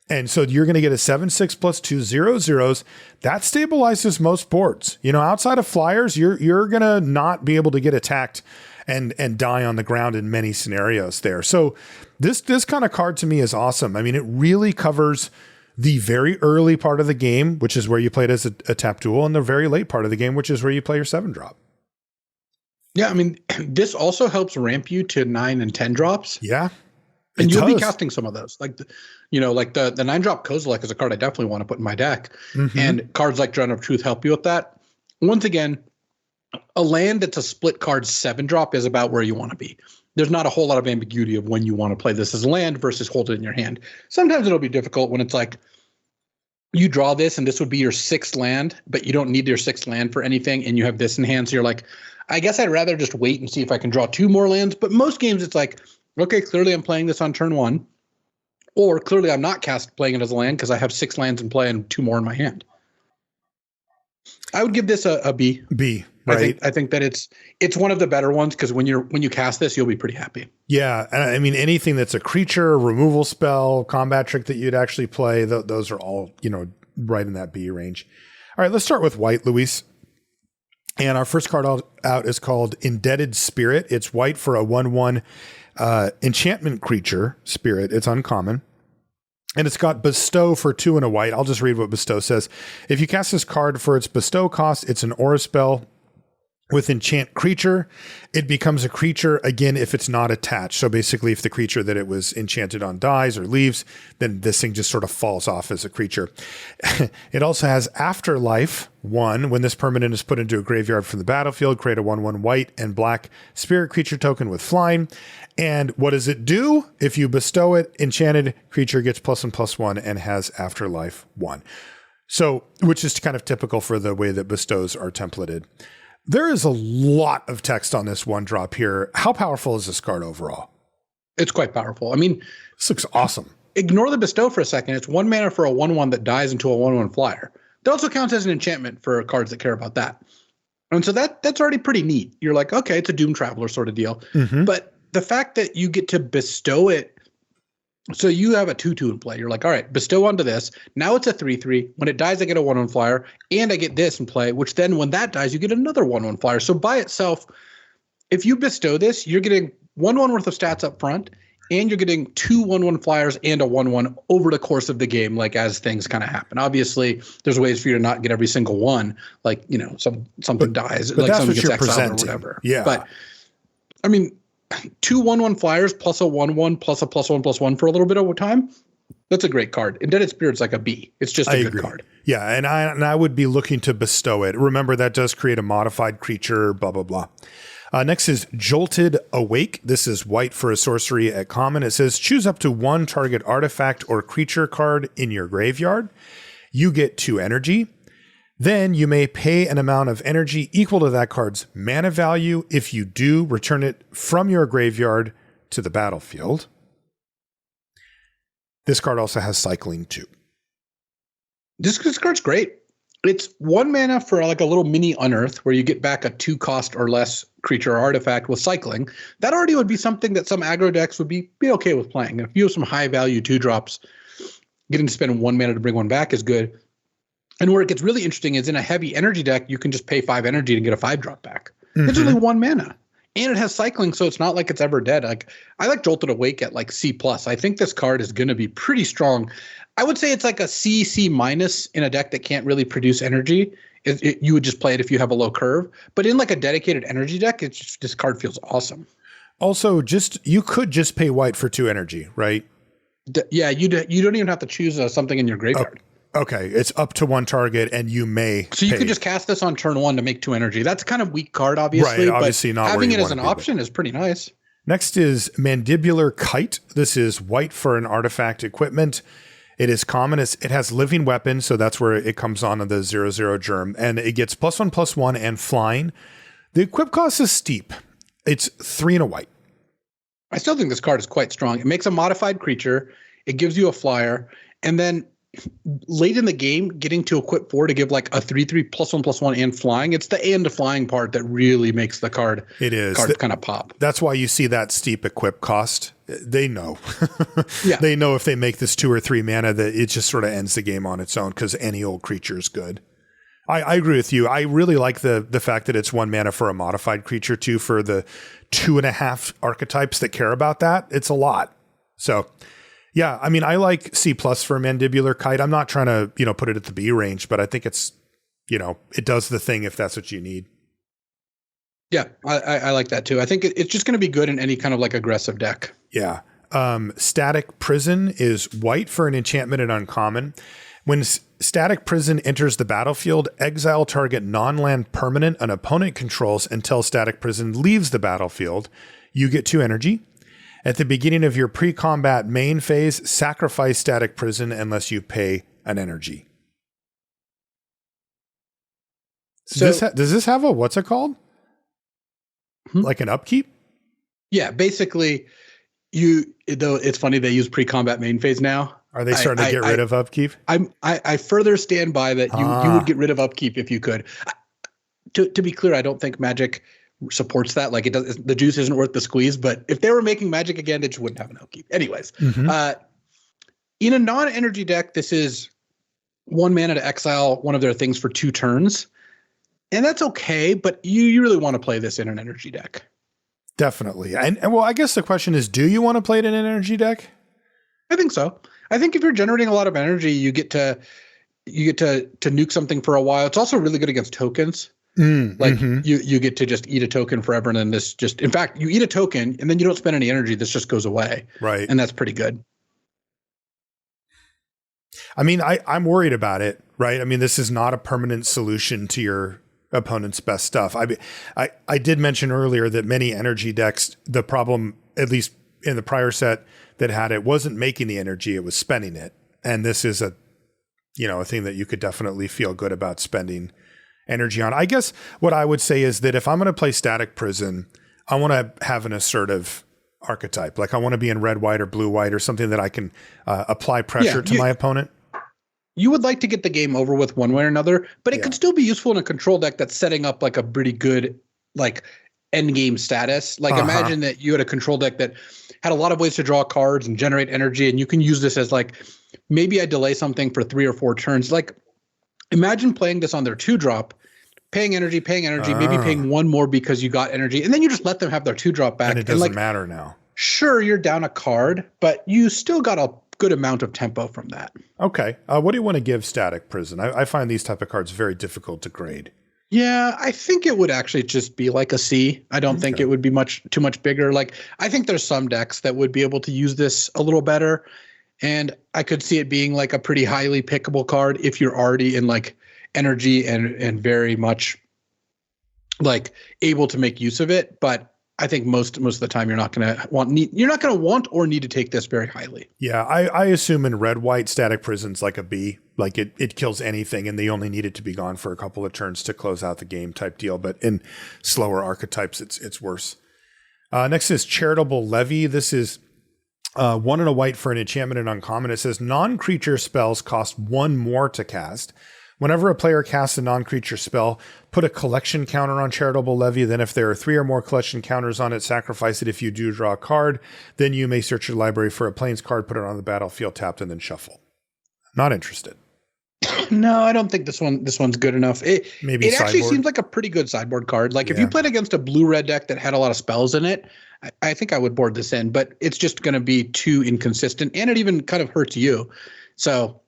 Speaker 1: And so you're going to get a 7/6 plus 2 0/0s. That stabilizes most boards. Outside of flyers, you're going to not be able to get attacked and die on the ground in many scenarios there. So this kind of card to me is awesome. I mean, it really covers the very early part of the game, which is where you play it as a tap duel, and the very late part of the game, which is where you play your 7 drop.
Speaker 2: Yeah, I mean, this also helps ramp you to 9 and 10 drops.
Speaker 1: Yeah.
Speaker 2: And you'll be casting some of those. Like the 9 drop Kozilek is a card I definitely want to put in my deck. Mm-hmm. And cards like Drone of Truth help you with that. Once again, a land that's a split card 7 drop is about where you want to be. There's not a whole lot of ambiguity of when you want to play this as a land versus hold it in your hand. Sometimes it'll be difficult when it's like you draw this and this would be your 6th land, but you don't need your 6th land for anything, and you have this in hand. So you're like, I guess I'd rather just wait and see if I can draw 2 more lands. But most games it's like, okay, clearly I'm playing this on turn 1, or clearly I'm not playing it as a land because I have 6 lands in play and 2 more in my hand. I would give this a B.
Speaker 1: B. Right.
Speaker 2: I think that it's one of the better ones because when you cast this, you'll be pretty happy.
Speaker 1: Yeah, and I mean anything that's a creature, removal spell, combat trick that you'd actually play, those are all right in that B range. All right, let's start with white, Luis. And our first card out is called Indebted Spirit. It's white for a 1/1 enchantment creature spirit. It's uncommon. And it's got Bestow for 2 and a white. I'll just read what Bestow says. If you cast this card for its Bestow cost, it's an aura spell with enchant creature. It becomes a creature again if it's not attached. So basically, if the creature that it was enchanted on dies or leaves, then this thing just sort of falls off as a creature. It also has Afterlife 1. When this permanent is put into a graveyard from the battlefield, create a 1/1 white and black spirit creature token with flying. And what does it do? If you bestow it, enchanted creature gets +1/+1 and has Afterlife 1. So, which is kind of typical for the way that bestows are templated. There is a lot of text on this 1 drop here. How powerful is this card overall?
Speaker 2: It's quite powerful. I mean,
Speaker 1: this looks awesome.
Speaker 2: Ignore the Bestow for a second. It's 1 mana for a 1/1 that dies into a 1/1 flyer. That also counts as an enchantment for cards that care about that. And so that's already pretty neat. You're like, okay, it's a Doom Traveler sort of deal. Mm-hmm. But the fact that you get to bestow it, so you have a 2/2 in play. You're like, all right, bestow onto this. Now it's a 3/3. When it dies, I get a 1/1 flyer, and I get this in play, which then when that dies, you get another 1/1 flyer. So by itself, if you bestow this, you're getting 1/1 worth of stats up front, and you're getting 2 1/1 flyers and a 1/1 over the course of the game, like as things kind of happen. Obviously, there's ways for you to not get every single one, like, something dies,
Speaker 1: but
Speaker 2: like
Speaker 1: something
Speaker 2: gets
Speaker 1: you're
Speaker 2: exiled
Speaker 1: presenting.
Speaker 2: or whatever.
Speaker 1: Yeah.
Speaker 2: But I mean, 2 1/1 flyers plus a 1/1 plus a +1/+1 for a little bit of time. That's a great card. Indebted Spirit's like a B. It's just a good card.
Speaker 1: Yeah, and I would be looking to bestow it. Remember, that does create a modified creature, blah, blah, blah. Next is Jolted Awake. This is white for a sorcery at common. It says choose up to 1 target artifact or creature card in your graveyard. You get 2 energy. Then you may pay an amount of energy equal to that card's mana value. If you do, return it from your graveyard to the battlefield. This card also has cycling too.
Speaker 2: This card's great. It's 1 mana for like a little mini unearth where you get back a 2 cost or less creature or artifact with cycling. That already would be something that some aggro decks would be okay with playing. If you have some high value 2 drops, getting to spend 1 mana to bring 1 back is good. And where it gets really interesting is in a heavy energy deck, you can just pay 5 energy and get a 5 drop back. Mm-hmm. It's only 1 mana. And it has cycling, so it's not like it's ever dead. Like I like Jolted Awake at like C+. I think this card is going to be pretty strong. I would say it's like a C, C- in a deck that can't really produce energy. You would just play it if you have a low curve. But in like a dedicated energy deck, this card feels awesome.
Speaker 1: Also, you could just pay white for 2 energy, right?
Speaker 2: Yeah, you don't even have to choose something in your graveyard.
Speaker 1: Okay, it's up to one target, and you may.
Speaker 2: So you
Speaker 1: pay.
Speaker 2: could just cast this on turn 1 to make 2 energy. That's kind of weak card, obviously.
Speaker 1: Right, obviously
Speaker 2: but
Speaker 1: not where
Speaker 2: having
Speaker 1: you
Speaker 2: it as
Speaker 1: wanna
Speaker 2: an
Speaker 1: be, but-
Speaker 2: option is pretty nice.
Speaker 1: Next is Mandibular Kite. This is white for an artifact equipment. It is common. It has living weapon, so that's where it comes on the 0/0 germ, and it gets +1/+1 and flying. The equip cost is steep. It's 3 and a white.
Speaker 2: I still think this card is quite strong. It makes a modified creature. It gives you a flyer. And then late in the game, getting to equip 4 to give like a 3/3 +1/+1 and flying. It's the and flying part that really makes the card.
Speaker 1: It is
Speaker 2: kind of pop.
Speaker 1: That's why you see that steep equip cost. They know.
Speaker 2: Yeah.
Speaker 1: They know if they make this 2 or 3 mana that it just sort of ends the game on its own because any old creature is good. I agree with you. I really like the fact that it's 1 mana for a modified creature too. For the 2.5 archetypes that care about that, it's a lot. So yeah, I mean, I like C+ for Mandibular Kite. I'm not trying to, put it at the B range, but I think it's, it does the thing if that's what you need.
Speaker 2: Yeah, I like that too. I think it's just going to be good in any kind of like aggressive deck.
Speaker 1: Yeah. Static Prison is white for an enchantment and uncommon. When Static Prison enters the battlefield, exile target non-land permanent an opponent controls until Static Prison leaves the battlefield. You get 2 energy. At the beginning of your pre-combat main phase, sacrifice Static Prison unless you pay an energy. So does this have a, what's it called? Like an upkeep?
Speaker 2: Yeah, basically, though it's funny they use pre-combat main phase now.
Speaker 1: Are they starting to get rid of upkeep?
Speaker 2: I further stand by that you would get rid of upkeep if you could. To be clear, I don't think Magic supports that. Like, it does, the juice isn't worth the squeeze. But if they were making Magic again, it just wouldn't have an upkeep. Anyways, in a non-energy deck, this is 1 mana to exile one of their things for 2 turns, and that's okay. But you really want to play this in an energy deck. Definitely.
Speaker 1: And well, I guess the question is, do you want to play it in an energy deck?
Speaker 2: I think so. I think if you're generating a lot of energy, you get to nuke something for a while. It's also really good against tokens. You get to just eat a token forever, and then this just, in fact, you eat a token and then you don't spend any energy. This just goes away.
Speaker 1: Right.
Speaker 2: And that's pretty good.
Speaker 1: I mean, I'm worried about it, right? I mean, this is not a permanent solution to your opponent's best stuff. I did mention earlier that many energy decks, the problem, at least in the prior set that had it, wasn't making the energy, it was spending it. And this is a thing that you could definitely feel good about spending energy on. I guess what I would say is that if I'm going to play Static Prison, I want to have an assertive archetype. Like, I want to be in red, white, or blue, white, or something that I can apply pressure to my opponent.
Speaker 2: You would like to get the game over with one way or another, but it could still be useful in a control deck that's setting up like a pretty good like end game status. Like, imagine that you had a control deck that had a lot of ways to draw cards and generate energy, and you can use this as like, maybe I delay something for 3 or 4 turns. Like, imagine playing this on their 2-drop, paying energy, maybe paying 1 more because you got energy, and then you just let them have their 2-drop back.
Speaker 1: And it doesn't matter now.
Speaker 2: Sure, you're down a card, but you still got a good amount of tempo from that.
Speaker 1: Okay. What do you want to give Static Prison? I find these type of cards very difficult to grade.
Speaker 2: Yeah, I think it would actually just be like a C. I don't think it would be too much bigger. Like, I think there's some decks that would be able to use this a little better, and I could see it being like a pretty highly pickable card if you're already in like energy and very much like able to make use of it. But I think most of the time you're not going to want or need to take this very highly. Yeah,
Speaker 1: I assume in red white Static Prison's like a B. Like, it kills anything, and they only need it to be gone for a couple of turns to close out the game type deal. But in slower archetypes, it's worse. Next is Charitable Levy. This is 1 and a white for an enchantment and uncommon. It says non-creature spells cost 1 more to cast. Whenever a player casts a non-creature spell, put a collection counter on Charitable Levy. Then if there are 3 or more collection counters on it, sacrifice it. If you do draw a card, then you may search your library for a Plains card, put it on the battlefield, tapped, and then shuffle. Not interested.
Speaker 2: No, I don't think this one's good enough. It actually seems like a pretty good sideboard card. Like, if you played against a blue-red deck that had a lot of spells in it, I think I would board this in, but it's just going to be too inconsistent, and it even kind of hurts you. So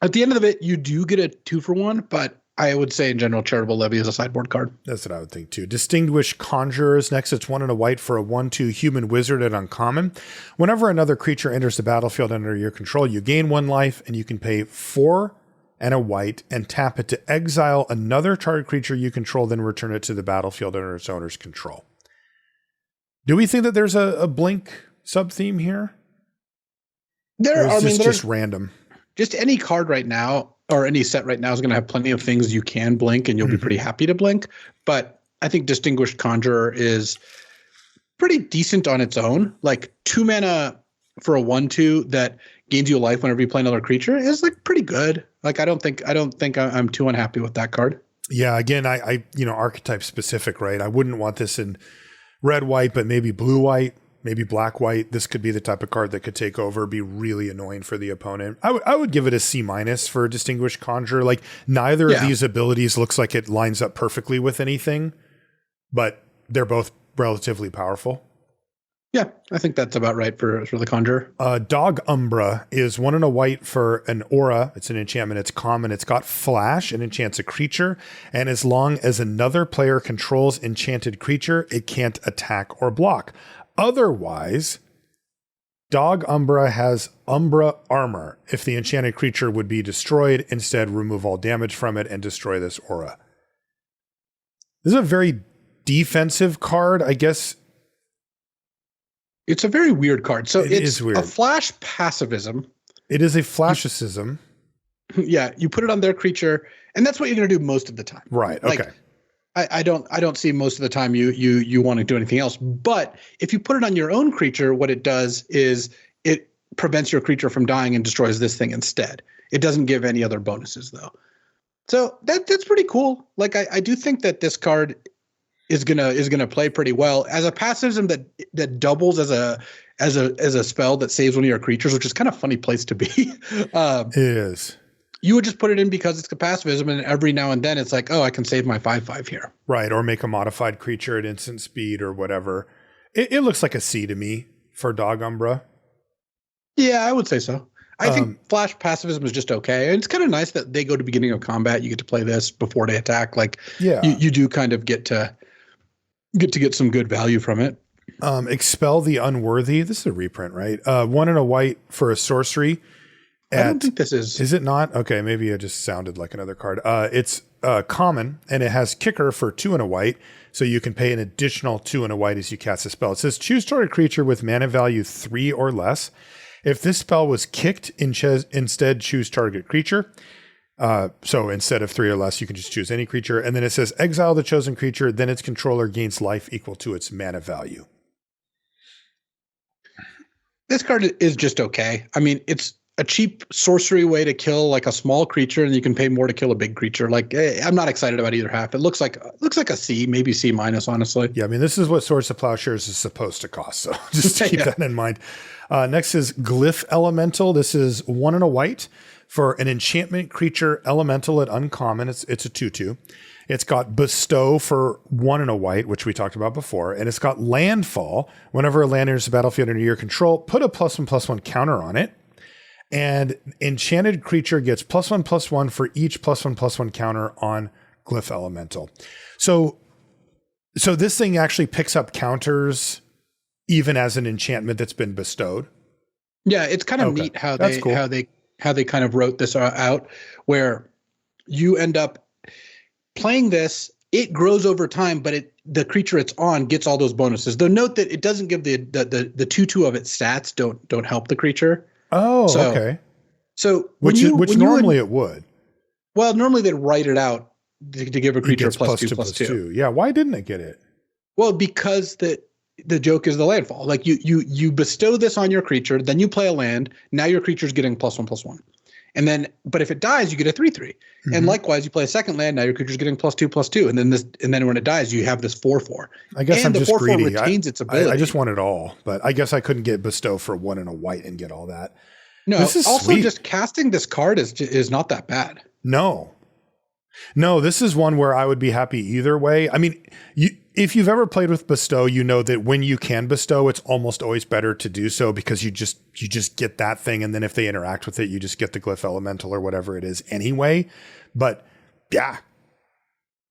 Speaker 2: at the end of it, you do get a 2-for-1, but I would say in general, Charitable Levy is a sideboard card.
Speaker 1: That's what I would think too. Distinguished Conjurers. Next, it's 1 and a white for a 1/2 human wizard at uncommon. Whenever another creature enters the battlefield under your control, you gain 1 life, and you can pay 4 and a white, and tap it to exile another target creature you control, then return it to the battlefield under its owner's control. Do we think that there's a blink sub-theme here? There's just random.
Speaker 2: Just any card right now, or any set right now, is going to have plenty of things you can blink, and you'll be pretty happy to blink. But I think Distinguished Conjurer is pretty decent on its own. Like 2 mana for a 1/2 that gains you a life whenever you play another creature is like pretty good. Like I don't think I'm too unhappy with that card.
Speaker 1: Yeah, again, I archetype specific, right? I wouldn't want this in red white, but maybe blue white, maybe black white. This could be the type of card that could take over, be really annoying for the opponent. I would give it a C- for Distinguished Conjurer. Like neither of these abilities looks like it lines up perfectly with anything, but they're both relatively powerful.
Speaker 2: Yeah, I think that's about right for the Conjurer.
Speaker 1: Dog Umbra is 1 and a white for an aura. It's an enchantment. It's common. It's got flash and enchants a creature. And as long as another player controls enchanted creature, it can't attack or block. Otherwise, Dog Umbra has Umbra Armor. If the enchanted creature would be destroyed, instead remove all damage from it and destroy this aura. This is a very defensive card, I guess.
Speaker 2: It's a very weird card. So it's
Speaker 1: weird.
Speaker 2: A flash passivism.
Speaker 1: It is a flashicism.
Speaker 2: Yeah, you put it on their creature, and that's what you're going to do most of the time.
Speaker 1: Right. Okay.
Speaker 2: Like, I don't see most of the time you want to do anything else. But if you put it on your own creature, what it does is it prevents your creature from dying and destroys this thing instead. It doesn't give any other bonuses though. So that's pretty cool. Like I do think that this card is gonna play pretty well as a passivism that doubles as a spell that saves one of your creatures, which is kind of a funny place to be.
Speaker 1: It is.
Speaker 2: You would just put it in because it's a passivism, and every now and then it's like, oh, I can save my 5/5 here.
Speaker 1: Right, or make a modified creature at instant speed or whatever. It looks like a C to me for Dog Umbra.
Speaker 2: Yeah, I would say so. I think flash passivism is just okay. And it's kind of nice that they go to beginning of combat. You get to play this before they attack. Like, you do kind of get to get some good value from it.
Speaker 1: Expel the Unworthy. This is a reprint, right? 1 and a white for a sorcery.
Speaker 2: I don't think this is.
Speaker 1: Is it not? Okay, maybe it just sounded like another card. It's common, and it has kicker for 2 and a white, so you can pay an additional 2 and a white as you cast a spell. It says choose target creature with mana value 3 or less. If this spell was kicked, instead choose target creature. So instead of 3 or less, you can just choose any creature. And then it says exile the chosen creature, then its controller gains life equal to its mana value.
Speaker 2: This card is just okay. I mean, it's a cheap sorcery way to kill like a small creature, and you can pay more to kill a big creature. Like, I'm not excited about either half. It looks like a C, maybe C-, honestly.
Speaker 1: Yeah, I mean, this is what Swords to Plowshares is supposed to cost, so just keep that in mind. Next is Glyph Elemental. This is 1 and a white for an enchantment creature elemental at uncommon. It's a 2/2. It's got Bestow for 1 and a white, which we talked about before, and it's got Landfall. Whenever a land enters the battlefield under your control, put a +1/+1 counter on it. And enchanted creature gets +1/+1 for each +1/+1 counter on Glyph Elemental. So this thing actually picks up counters even as an enchantment that's been bestowed.
Speaker 2: Yeah, it's kind of neat how they kind of wrote this out, where you end up playing this. It grows over time, but the creature it's on gets all those bonuses. Though note that it doesn't give the 2/2 of its stats don't help the creature.
Speaker 1: Oh, okay.
Speaker 2: So
Speaker 1: which normally it would.
Speaker 2: Well, normally they'd write it out to give a creature +2/+2.
Speaker 1: Yeah, why didn't it get it?
Speaker 2: Well, because the joke is the landfall. Like you bestow this on your creature, then you play a land. Now your creature's getting +1/+1, and then but if it dies, you get a 3/3. Mm-hmm. And likewise, you play a second land. Now your creature's getting +2/+2, and then when it dies, you have this 4/4.
Speaker 1: I guess
Speaker 2: and
Speaker 1: I'm just greedy.
Speaker 2: Retains its ability.
Speaker 1: I just want it all, but I guess I couldn't get bestow for 1 and a white and get all that.
Speaker 2: No, this is also sweet. Just casting this card is not that bad.
Speaker 1: No, this is one where I would be happy either way. I mean, if you've ever played with bestow, you know that when you can bestow, it's almost always better to do so because you just get that thing, and then if they interact with it, you just get the Glyph Elemental or whatever it is anyway. But yeah,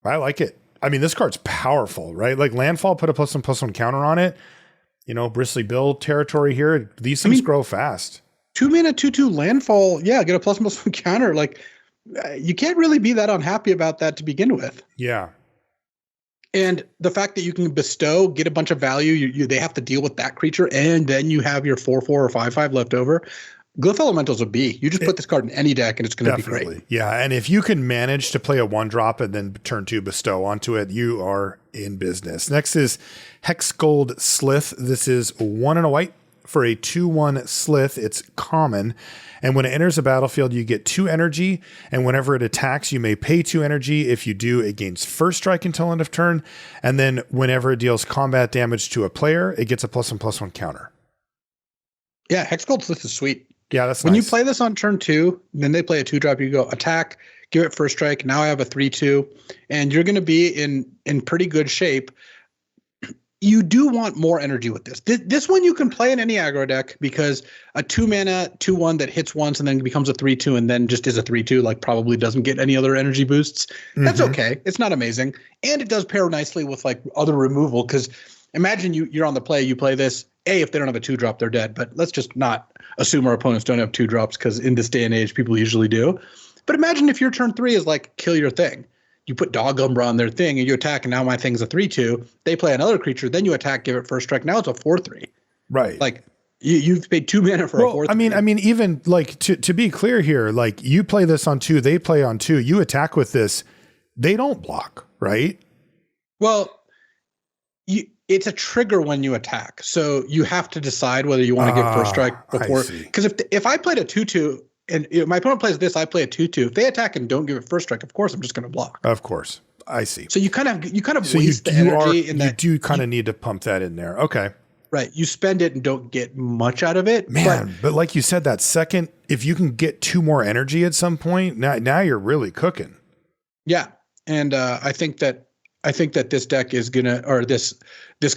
Speaker 1: I like it. I mean, this card's powerful, right? Like Landfall, put a +1/+1 counter on it. You know, Bristly Bill territory here. These things grow fast.
Speaker 2: 2 mana 2/2 Landfall. Yeah, get a +1/+1 counter. Like you can't really be that unhappy about that to begin with.
Speaker 1: Yeah.
Speaker 2: And the fact that you can bestow, get a bunch of value, they have to deal with that creature, and then you have your 4/4 or 5/5 left over. Glyph Elemental's a B. You just put this card in any deck, and it's going to be great.
Speaker 1: Yeah, and if you can manage to play a 1-drop and then turn 2 bestow onto it, you are in business. Next is Hexgold Slith. This is 1 and a white for a 2/1 Slith. It's common. And when it enters the battlefield, you get 2 energy. And whenever it attacks, you may pay 2 energy. If you do, it gains first strike until end of turn. And then whenever it deals combat damage to a player, it gets a +1/+1 counter.
Speaker 2: Yeah, Hexgold Slith is sweet.
Speaker 1: Yeah, that's
Speaker 2: when
Speaker 1: nice.
Speaker 2: you play this on turn 2, then they play a 2-drop, you go attack, give it first strike. Now I have a 3/2, and you're going to be in pretty good shape. You do want more energy with this. This one you can play in any aggro deck because a 2-mana 2/1 that hits once and then becomes a 3/2 and then just is a 3/2, like probably doesn't get any other energy boosts. That's okay. It's not amazing. And it does pair nicely with like other removal, because imagine you're on the play, you play this. If they don't have a 2-drop, they're dead. But let's just not assume our opponents don't have 2-drops, because in this day and age, people usually do. But imagine if your turn 3 is like kill your thing. You put Dog Umbra on their thing and you attack, and now my thing's a 3/2. They play another creature, then you attack, give it first strike. Now it's a 4/3.
Speaker 1: Right.
Speaker 2: Like you've paid 2 mana for a 4/3.
Speaker 1: I mean, even like to be clear here, like you play this on 2, they play on 2. You attack with this, they don't block, right?
Speaker 2: Well, it's a trigger when you attack, so you have to decide whether you want to give first strike before. Because if I played a 2/2 and my opponent plays this, I play a 2/2. If they attack and don't give it first strike, of course I'm just going to block.
Speaker 1: Of course, I see.
Speaker 2: So you kind of waste the energy.
Speaker 1: You do kind of need to pump that in there. Okay,
Speaker 2: right. You spend it and don't get much out of it.
Speaker 1: Man, but like you said, that second, if you can get 2 more energy at some point, now you're really cooking.
Speaker 2: Yeah, and I think that this deck is gonna, or this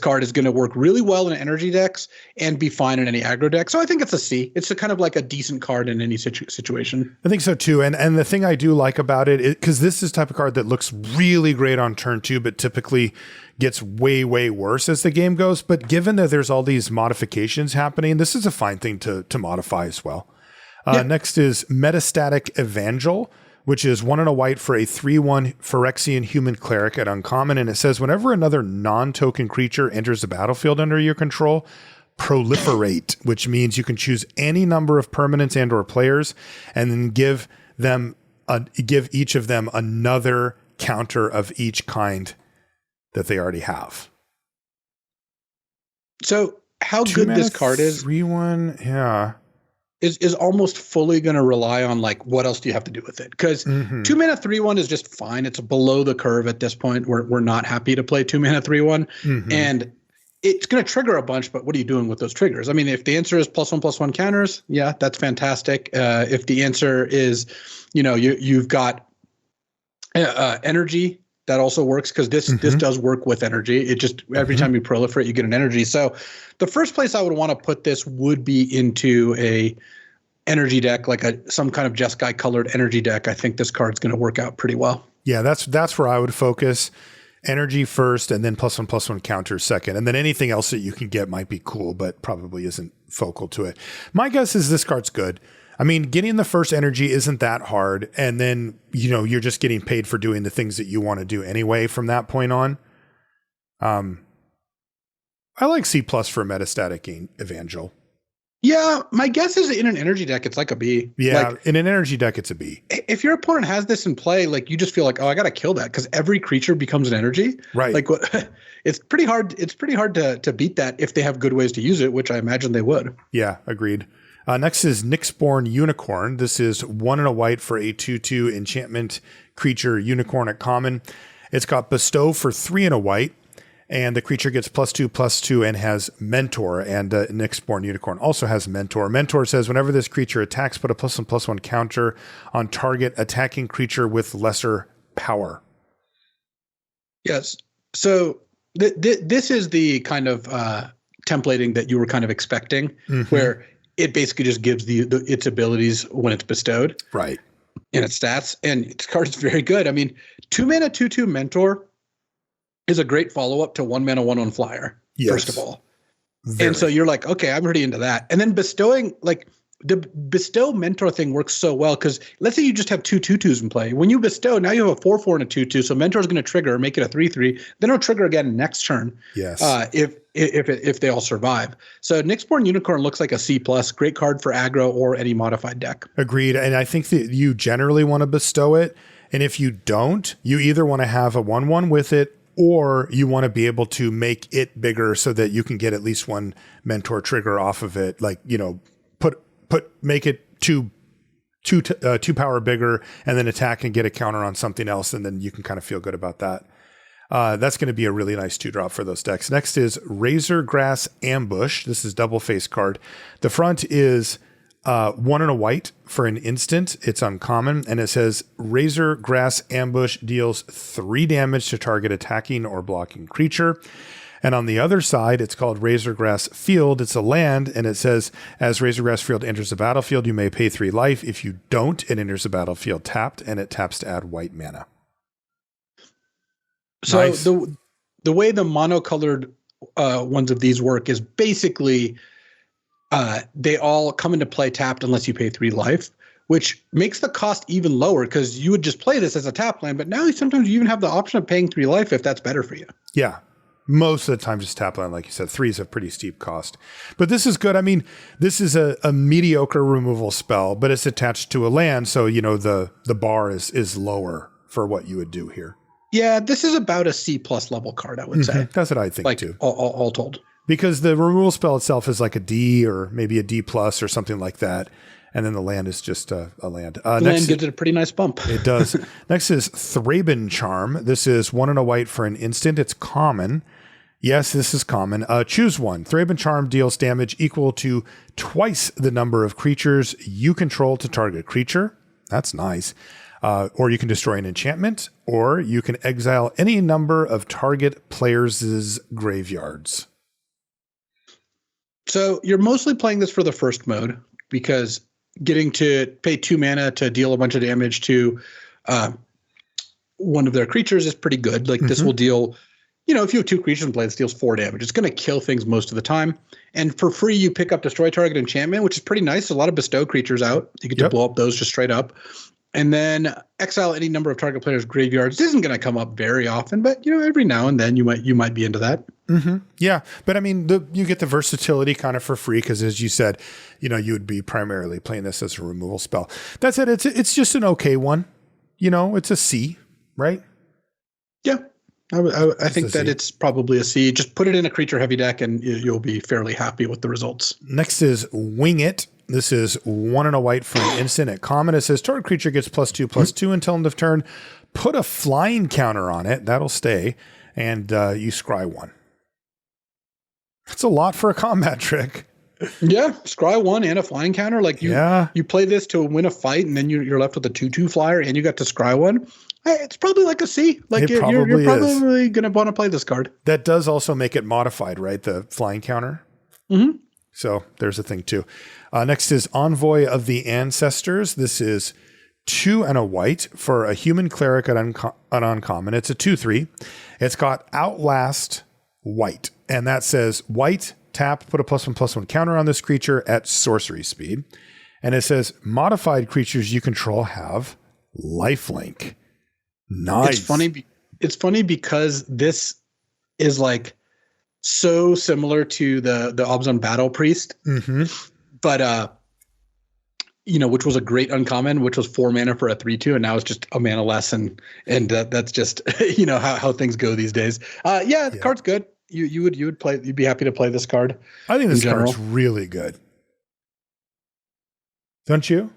Speaker 2: card is gonna work really well in energy decks and be fine in any aggro deck. So I think it's a C. It's a kind of like a decent card in any situation.
Speaker 1: I think so too. And the thing I do like about it, because this is the type of card that looks really great on turn 2, but typically gets way, way worse as the game goes. But given that there's all these modifications happening, this is a fine thing to modify as well. Next is Metastatic Evangel, which is 1 and a white for a 3/1 Phyrexian human cleric at uncommon. And it says, whenever another non-token creature enters the battlefield under your control, proliferate, which means you can choose any number of permanents and or players and then give each of them another counter of each kind that they already have.
Speaker 2: So how good this card is
Speaker 1: 3/1, yeah,
Speaker 2: is almost fully going to rely on like what else do you have to do with it, because 2 mana 3/1 is just fine. It's below the curve at this point. We're not happy to play 2 mana 3/1, and it's going to trigger a bunch. But what are you doing with those triggers? I mean, if the answer is +1/+1 counters, yeah, that's fantastic. If the answer is, you've got energy, that also works, because this does work with energy. It just every time you proliferate, you get an energy. So the first place I would want to put this would be into a energy deck, like some kind of Jeskai colored energy deck. I think this card's going to work out pretty well.
Speaker 1: Yeah, that's where I would focus. Energy first, and then +1/+1 counters second. And then anything else that you can get might be cool, but probably isn't focal to it. My guess is this card's good. I mean, getting the first energy isn't that hard. And then, you're just getting paid for doing the things that you want to do anyway from that point on. I like C+ for Metastatic Evangel.
Speaker 2: Yeah, my guess is in an energy deck, it's like a B.
Speaker 1: Yeah, in an energy deck, it's a B.
Speaker 2: If your opponent has this in play, like you just feel like, oh, I got to kill that, because every creature becomes an energy.
Speaker 1: Right.
Speaker 2: Like it's pretty hard. It's pretty hard to beat that if they have good ways to use it, which I imagine they would.
Speaker 1: Yeah, agreed. Next is Nyxborn Unicorn. This is 1 and a white for a 2/2 enchantment creature unicorn at common. It's got Bestow for 3 and a white, and the creature gets +2/+2 and has Mentor. And Nyxborn Unicorn also has Mentor. Mentor says, whenever this creature attacks, put a +1/+1 counter on target attacking creature with lesser power.
Speaker 2: Yes. So this is the kind of templating that you were kind of expecting, where it basically just gives its abilities when it's bestowed.
Speaker 1: Right.
Speaker 2: In its stats. And its card is very good. I mean, 2 mana 2/2 Mentor is a great follow-up to 1 mana 1/1 flyer, first of all. And so you're like, okay, I'm already into that. And then bestowing, like, the bestow mentor thing works so well because let's say you just have 2/2/2s in play. When you bestow, now you have a 4/4 and a 2/2. So mentor is going to trigger, make it a 3/3. Then it'll trigger again next turn.
Speaker 1: Yes.
Speaker 2: If they all survive. So Nyxborn Unicorn looks like a C+. Great card for aggro or any modified deck.
Speaker 1: Agreed. And I think that you generally want to bestow it. And if you don't, you either want to have a 1/1 with it, or you want to be able to make it bigger so that you can get at least one mentor trigger off of it. Like, make it two power bigger and then attack and get a counter on something else. And then you can kind of feel good about that. That's going to be a really nice 2-drop for those decks. Next is Razor Grass Ambush. This is double face card. The front is 1 and a white for an instant. It's uncommon. And it says Razor Grass Ambush deals 3 damage to target attacking or blocking creature. And on the other side, it's called Razor Grass Field. It's a land, and it says, as Razor Grass Field enters the battlefield, you may pay 3 life. If you don't, it enters the battlefield tapped, and it taps to add white mana.
Speaker 2: So
Speaker 1: nice.
Speaker 2: the way the monocolored ones of these work is basically they all come into play tapped unless you pay 3 life, which makes the cost even lower because you would just play this as a tap land, but now sometimes you even have the option of paying 3 life if that's better for you.
Speaker 1: Yeah. Most of the time, just tap land, like you said. 3 is a pretty steep cost. But this is good. I mean, this is a mediocre removal spell, but it's attached to a land, so, the bar is lower for what you would do here.
Speaker 2: Yeah, this is about a C+ level card, I would say.
Speaker 1: That's what I think, too.
Speaker 2: All told.
Speaker 1: Because the removal spell itself is like a D or maybe a D+ or something like that. And then the land is just a land.
Speaker 2: The land gives it a pretty nice bump.
Speaker 1: It does. Next is Thraben Charm. This is 1 and a white for an instant. It's common. Yes, this is common. Choose one. Thraben Charm deals damage equal to twice the number of creatures you control to target creature. That's nice. Or you can destroy an enchantment, or you can exile any number of target players' graveyards.
Speaker 2: So you're mostly playing this for the first mode because getting to pay 2 mana to deal a bunch of damage to one of their creatures is pretty good. Like this will deal, if you have 2 creatures in play, this deals 4 damage. It's going to kill things most of the time. And for free, you pick up Destroy Target Enchantment, which is pretty nice. There's a lot of bestow creatures out. You get to blow up those just straight up. And then exile any number of target players' graveyards. This isn't going to come up very often, but every now and then you might be into that.
Speaker 1: Yeah, but I mean, you get the versatility kind of for free because, as you said, you would be primarily playing this as a removal spell. That's it. It's just an okay one. It's a C, right?
Speaker 2: Yeah, I think that it's probably a C. Just put it in a creature-heavy deck, and you'll be fairly happy with the results.
Speaker 1: Next is Wing It. This is 1 and a white for an instant at common. It says target creature gets +2/+2 until end of turn. Put a flying counter on it. That'll stay. And you scry 1. That's a lot for a combat trick.
Speaker 2: Yeah, scry 1 and a flying counter. Like you play this to win a fight, and then you're left with a 2/2 flyer, and you got to scry 1. It's probably like a C. Like you're probably going to want to play this card.
Speaker 1: That does also make it modified, right? The flying counter. So there's a thing too. Next is Envoy of the Ancestors. This is 2 and a white for a human cleric at uncommon. It's a 2/3. It's got Outlast white. And that says white, tap, put a +1/+1 counter on this creature at sorcery speed. And it says modified creatures you control have lifelink. Nice.
Speaker 2: It's funny because this is like so similar to the Obzon Battle Priest. But which was a great uncommon, which was 4 mana for a 3/2, and now it's just a mana less, and that's just how things go these days. The card's good. You'd be happy to play this card.
Speaker 1: I think this card's really good. Don't you?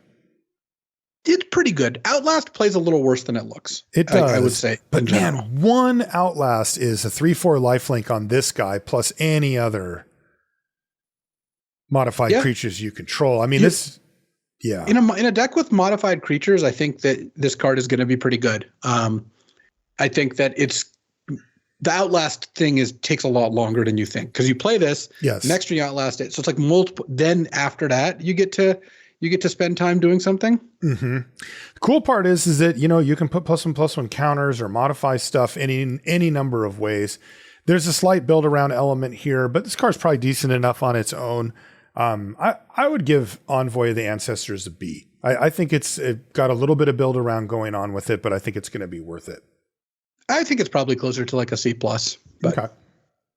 Speaker 2: It's pretty good. Outlast plays a little worse than it looks.
Speaker 1: It does,
Speaker 2: I would say.
Speaker 1: But man, 1 Outlast is a 3/4 lifelink on this guy plus any other modified creatures you control. I mean, in a deck with modified creatures, I think that this card is going to be pretty good.
Speaker 2: I think that the Outlast thing takes a lot longer than you think because you play this.
Speaker 1: Yes.
Speaker 2: Next turn you Outlast it, so it's like multiple. Then after that, you get to spend time doing something.
Speaker 1: The cool part is that you can put +1/+1 counters or modify stuff any number of ways. There's a slight build around element here, but this card's probably decent enough on its own. I would give Envoy of the Ancestors a B. I think it got a little bit of build around going on with it, but I think it's going to be worth it.
Speaker 2: I think it's probably closer to like a C+. But.
Speaker 1: Okay.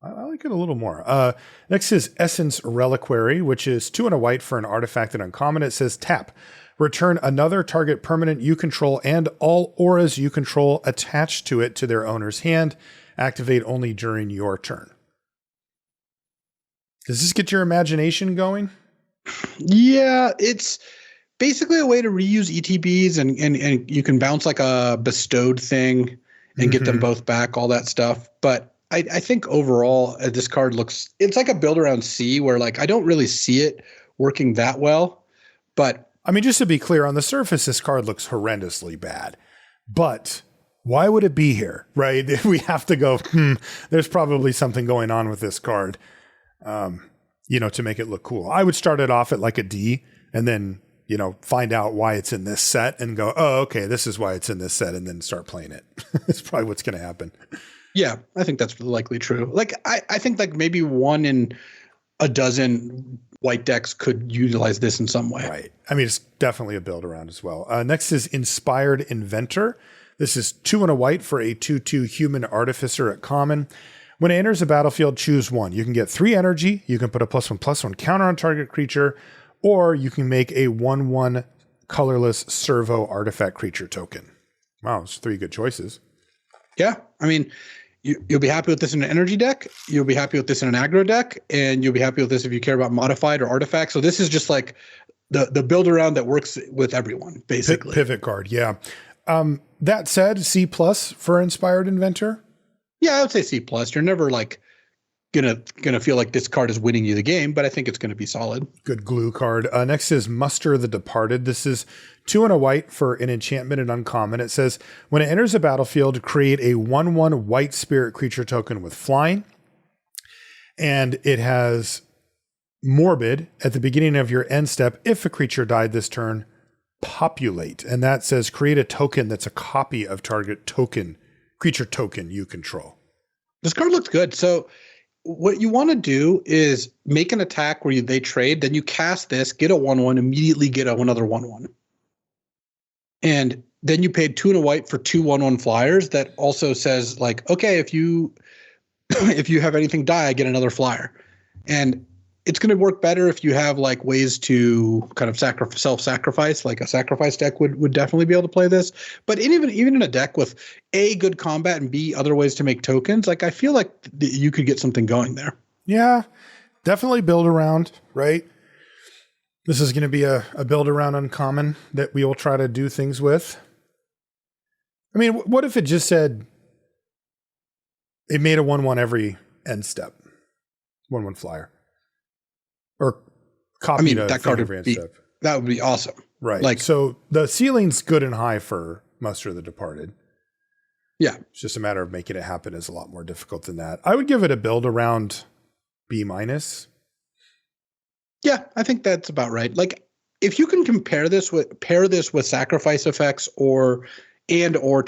Speaker 1: I like it a little more. Next is Essence Reliquary, which is 2 and a white for an artifact and uncommon. It says tap. Return another target permanent you control and all auras you control attached to it to their owner's hand. Activate only during your turn. Does this get your imagination going?
Speaker 2: Yeah, it's basically a way to reuse ETBs and you can bounce like a bestowed thing and get them both back, all that stuff. But I think overall this card it's like a build around C where like I don't really see it working that well. But
Speaker 1: I mean, just to be clear, on the surface, this card looks horrendously bad. But why would it be here, right? We have to go, there's probably something going on with this card, to make it look cool. I would start it off at like a D and then, find out why it's in this set and go, oh, okay, this is why it's in this set, and then start playing it. It's probably what's going to happen. Yeah,
Speaker 2: I think that's likely true. Like, I think like maybe 1 in a dozen white decks could utilize this in some way.
Speaker 1: Right. I mean, it's definitely a build around as well. Next is Inspired Inventor. This is 2 and a white for a 2/2 human artificer at common. When it enters the battlefield, choose 1. You can get 3 energy. You can put a +1/+1 counter on target creature, or you can make a 1/1 colorless servo artifact creature token. Wow, those are 3 good choices.
Speaker 2: Yeah. I mean, you'll be happy with this in an energy deck. You'll be happy with this in an aggro deck, and you'll be happy with this if you care about modified or artifacts. So this is just like the build around that works with everyone, basically.
Speaker 1: Pivot card, yeah. That said, C+ for Inspired Inventor.
Speaker 2: Yeah, I would say C+. You're never like gonna feel like this card is winning you the game, but I think it's gonna be solid.
Speaker 1: Good glue card. Next is Muster the Departed. This is 2 and a white for an enchantment and uncommon. It says when it enters the battlefield, create a 1/1 white spirit creature token with flying. And it has Morbid at the beginning of your end step. If a creature died this turn, populate. And that says create a token that's a copy of target creature token you control.
Speaker 2: This card looks good. So what you want to do is make an attack where they trade, then you cast this, get a 1/1, immediately get another 1/1. And then you paid 2 and a white for 2 1/1 flyers that also says like, okay, if you have anything die, I get another flyer. And it's going to work better if you have like ways to kind of self-sacrifice, like a sacrifice deck would definitely be able to play this. But even in a deck with A, good combat, and B, other ways to make tokens, like I feel like you could get something going there.
Speaker 1: Yeah, definitely build around, right? This is going to be a build around uncommon that we will try to do things with. I mean, what if it just said it made a 1/1 every end step? 1/1 flyer. Or copy
Speaker 2: that card that would be awesome.
Speaker 1: Right. Like, so the ceiling's good and high for Muster the Departed.
Speaker 2: Yeah.
Speaker 1: It's just a matter of making it happen is a lot more difficult than that. I would give it a build around B-.
Speaker 2: Yeah, I think that's about right. Like if you can pair this with sacrifice effects or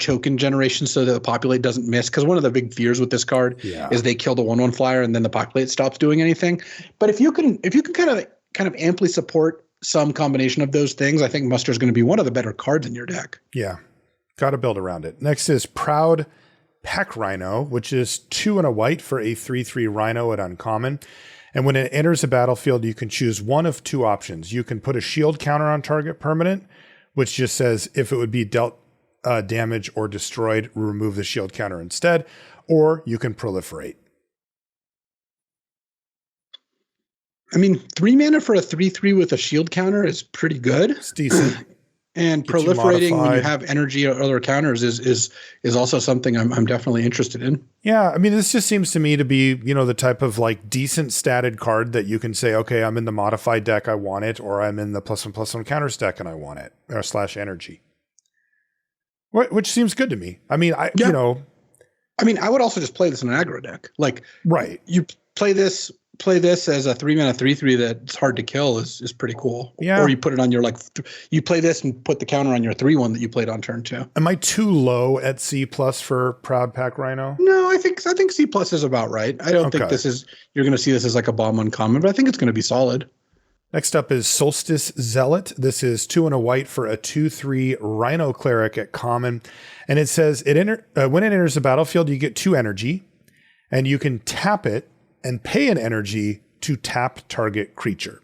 Speaker 2: token generation so that the populate doesn't miss, because one of the big fears with this card is they kill the 1/1 flyer and then the populate stops doing anything. But if you can kind of amply support some combination of those things, I think Muster is going to be one of the better cards in your deck.
Speaker 1: Yeah, got to build around it. Next is Proud Pack Rhino, which is 2 and a white for a 3/3 Rhino at uncommon. And when it enters the battlefield, you can choose one of 2 options. You can put a shield counter on target permanent, which just says if it would be dealt damage or destroyed, remove the shield counter instead, or you can proliferate.
Speaker 2: I mean, 3 mana for a 3/3 with a shield counter is pretty good.
Speaker 1: It's decent.
Speaker 2: And proliferating when you have energy or other counters is also something I'm definitely interested in.
Speaker 1: Yeah, I mean, this just seems to me to be, the type of like decent statted card that you can say, okay, I'm in the modified deck, I want it, or I'm in the +1/+1 counter stack and I want it, or /energy. Which seems good to me. I mean, I
Speaker 2: mean, I would also just play this in an aggro deck. Like,
Speaker 1: right.
Speaker 2: You play this as a 3 mana 3/3 that's hard to kill is pretty cool.
Speaker 1: Yeah.
Speaker 2: Or you put it on your you play this and put the counter on your 3/1 that you played on turn 2.
Speaker 1: Am I too low at C+ for Proud Pack Rhino?
Speaker 2: No, I think C+ is about right. I don't think you're going to see this as like a bomb uncommon, but I think it's going to be solid.
Speaker 1: Next up is Solstice Zealot. This is 2 and a white for a 2/3 Rhino Cleric at common. And it says when it enters the battlefield, you get 2 energy, and you can tap it and pay an energy to tap target creature.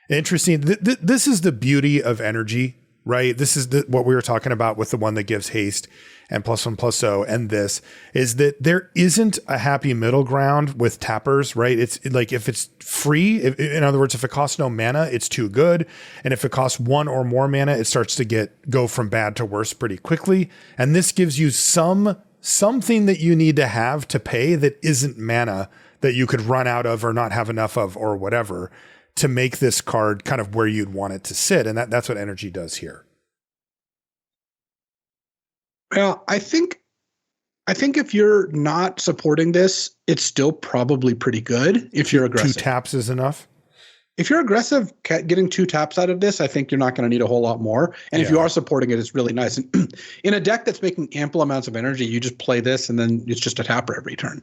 Speaker 1: Interesting. This is the beauty of energy, right? This is what we were talking about with the one that gives haste and +1/+0, and this is that there isn't a happy middle ground with tappers, right? It's like if it's free, in other words, if it costs no mana, it's too good. And if it costs 1 or more mana, it starts to go from bad to worse pretty quickly. And this gives you something that you need to have to pay that isn't mana that you could run out of or not have enough of or whatever to make this card kind of where you'd want it to sit. And that's what energy does here.
Speaker 2: Well, I think if you're not supporting this, it's still probably pretty good if you're aggressive.
Speaker 1: 2 taps is enough?
Speaker 2: If you're aggressive, getting 2 taps out of this, I think you're not going to need a whole lot more. And if you are supporting it, it's really nice. And in a deck that's making ample amounts of energy, you just play this and then it's just a tapper every turn.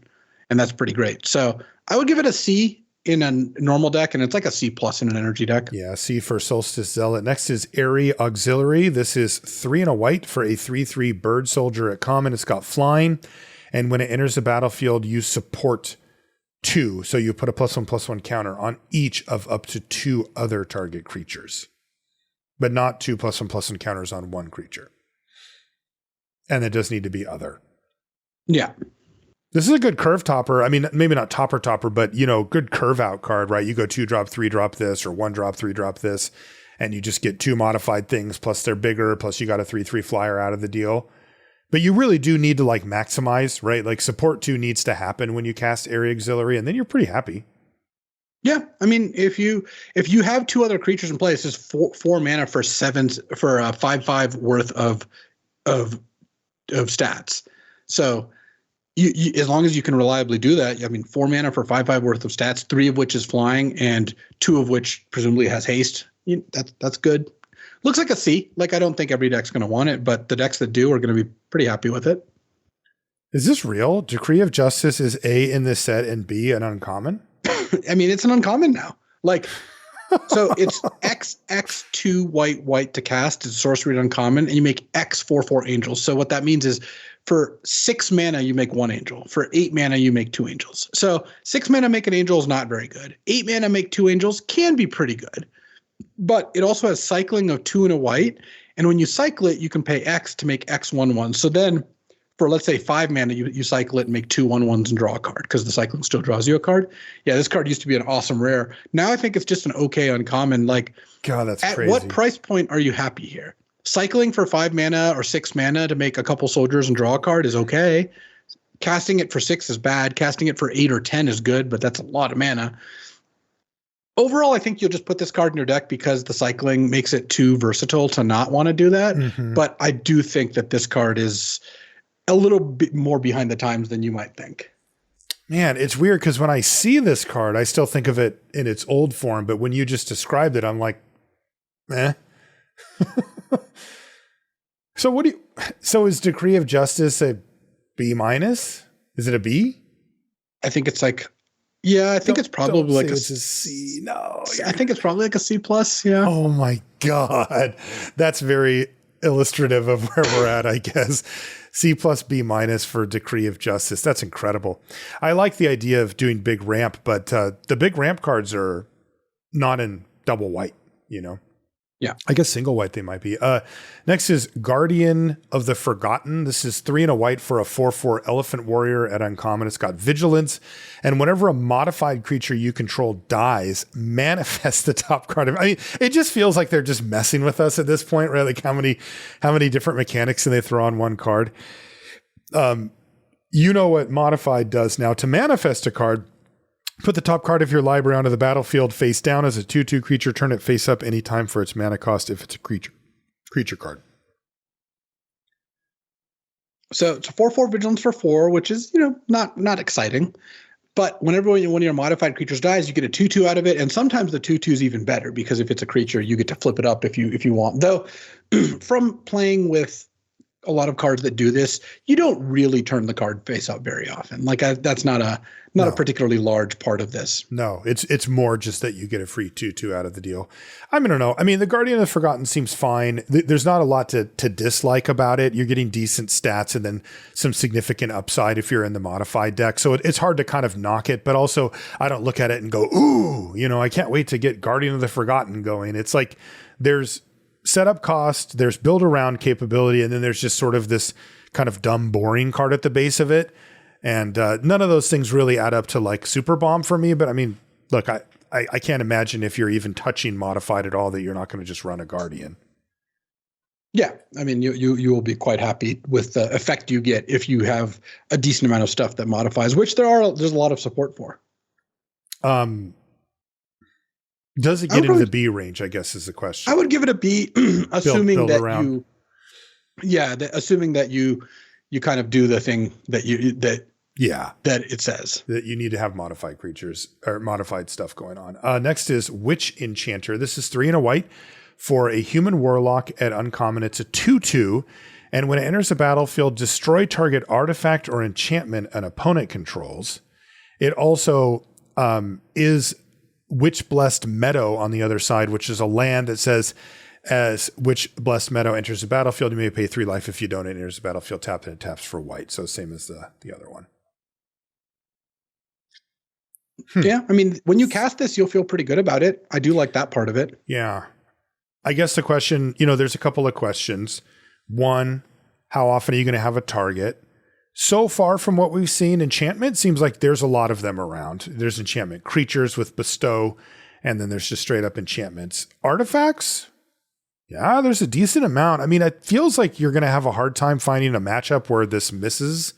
Speaker 2: And that's pretty great. So I would give it a C in a normal deck, and it's like a C+ in an energy deck.
Speaker 1: Yeah, C for Solstice Zealot. Next is Airy Auxiliary. This is 3 and a white for a 3/3 Bird Soldier at common. It's got flying, and when it enters the battlefield, you support 2. So you put a +1/+1 counter on each of up to 2 other target creatures, but not 2 +1/+1 counters on 1 creature. And it does need to be other.
Speaker 2: Yeah.
Speaker 1: This is a good curve topper. I mean, maybe not topper, but, good curve out card, right? You go 2 drop, 3 drop this, or 1 drop, 3 drop this, and you just get 2 modified things, plus they're bigger, plus you got a 3/3 flyer out of the deal. But you really do need to maximize, right? Like support 2 needs to happen when you cast Airy Auxiliary, and then you're pretty happy. Yeah.
Speaker 2: I mean, if you have 2 other creatures in play, this is 4 mana for 5/5 worth of stats. So you as long as you can reliably do that, I mean, 4 mana for 5/5 worth of stats, 3 of which is flying and 2 of which presumably has haste. That's good. Looks like a C. I don't think every deck's going to want it, but the decks that do are going to be pretty happy with it.
Speaker 1: Is this real? Decree of Justice is A in this set and B an uncommon?
Speaker 2: I mean, it's an uncommon now. So it's X2 white to cast. It's sorcery uncommon, and you make X 4/4 angels. So what that means is for 6 mana, you make 1 angel. For 8 mana, you make 2 angels. So 6 mana make an angel is not very good. 8 mana make 2 angels can be pretty good. But it also has cycling of 2 and a white. And when you cycle it, you can pay X to make X 1/1. So then for, let's say, 5 mana, you cycle it and make 2 1/1s and draw a card because the cycling still draws you a card. Yeah, this card used to be an awesome rare. Now I think it's just an okay uncommon.
Speaker 1: God, that's
Speaker 2: at
Speaker 1: crazy.
Speaker 2: What price point are you happy here? Cycling for 5 mana or 6 mana to make a couple soldiers and draw a card is okay. Casting it for 6 is bad. Casting it for 8 or 10 is good, but that's a lot of mana. Overall, I think you'll just put this card in your deck because the cycling makes it too versatile to not want to do that. Mm-hmm. But I do think that this card is a little bit more behind the times than you might think.
Speaker 1: Man, it's weird because when I see this card, I still think of it in its old form. But when you just described it, I'm like, eh. So is Decree of Justice a B-? Is it a B?
Speaker 2: I think it's I think it's probably like
Speaker 1: a C. No,
Speaker 2: I think it's probably like a C+. Yeah.
Speaker 1: Oh my God. That's very illustrative of where we're at, I guess. C+, B- for Decree of Justice. That's incredible. I like the idea of doing big ramp, but the big ramp cards are not in double white,
Speaker 2: Yeah.
Speaker 1: I guess single white they might be. Next is Guardian of the Forgotten. This is 3 and a white for a 4/4 Elephant Warrior at uncommon. It's got vigilance. And whenever a modified creature you control dies, manifest the top card. I mean, it just feels like they're just messing with us at this point, right? Like how many different mechanics can they throw on one card? You know what modified does now. To manifest a card, put the top card of your library onto the battlefield face down as a 2/2 creature. Turn it face up anytime for its mana cost if it's a creature card.
Speaker 2: So it's a 4/4 vigilance for 4, which is, not exciting. But whenever one of your modified creatures dies, you get a 2/2 out of it. And sometimes the 2/2 is even better because if it's a creature, you get to flip it up if you want. Though from playing with a lot of cards that do this, you don't really turn the card face up very often. Like that's not a particularly large part of this.
Speaker 1: No, it's more just that you get a free 2/2 out of the deal. I don't know. I mean, the Guardian of the Forgotten seems fine. There's not a lot to dislike about it. You're getting decent stats and then some significant upside if you're in the modified deck. So it's hard to kind of knock it, but also I don't look at it and go, ooh, I can't wait to get Guardian of the Forgotten going. It's like there's setup cost, there's build around capability, and then there's just sort of this kind of dumb, boring card at the base of it. And none of those things really add up to like Super Bomb for me. But I mean, look, I can't imagine if you're even touching modified at all that you're not going to just run a Guardian.
Speaker 2: Yeah, I mean, you will be quite happy with the effect you get if you have a decent amount of stuff that modifies, which there's a lot of support for.
Speaker 1: Does it get into the B range, I guess is the question.
Speaker 2: I would give it a B, assuming that assuming that you kind of do the thing that that it says.
Speaker 1: That you need to have modified creatures or modified stuff going on. Next is Witch Enchanter. This is 3 and a white for a human warlock at uncommon. It's a 2/2. And when it enters the battlefield, destroy target artifact or enchantment an opponent controls. It also is Witch Blessed Meadow on the other side, which is a land that says, as Witch Blessed Meadow enters the battlefield, you may pay 3 life. If you don't, it enters the battlefield, tap and it taps for white. So same as the other one.
Speaker 2: Yeah, I mean, when you cast this, you'll feel pretty good about it. I do like that part of it.
Speaker 1: Yeah. I guess the question, there's a couple of questions. One, how often are you going to have a target? So far from what we've seen, enchantment seems like there's a lot of them around. There's enchantment creatures with bestow, and then there's just straight up enchantments. Artifacts? Yeah, there's a decent amount. I mean, it feels like you're going to have a hard time finding a matchup where this misses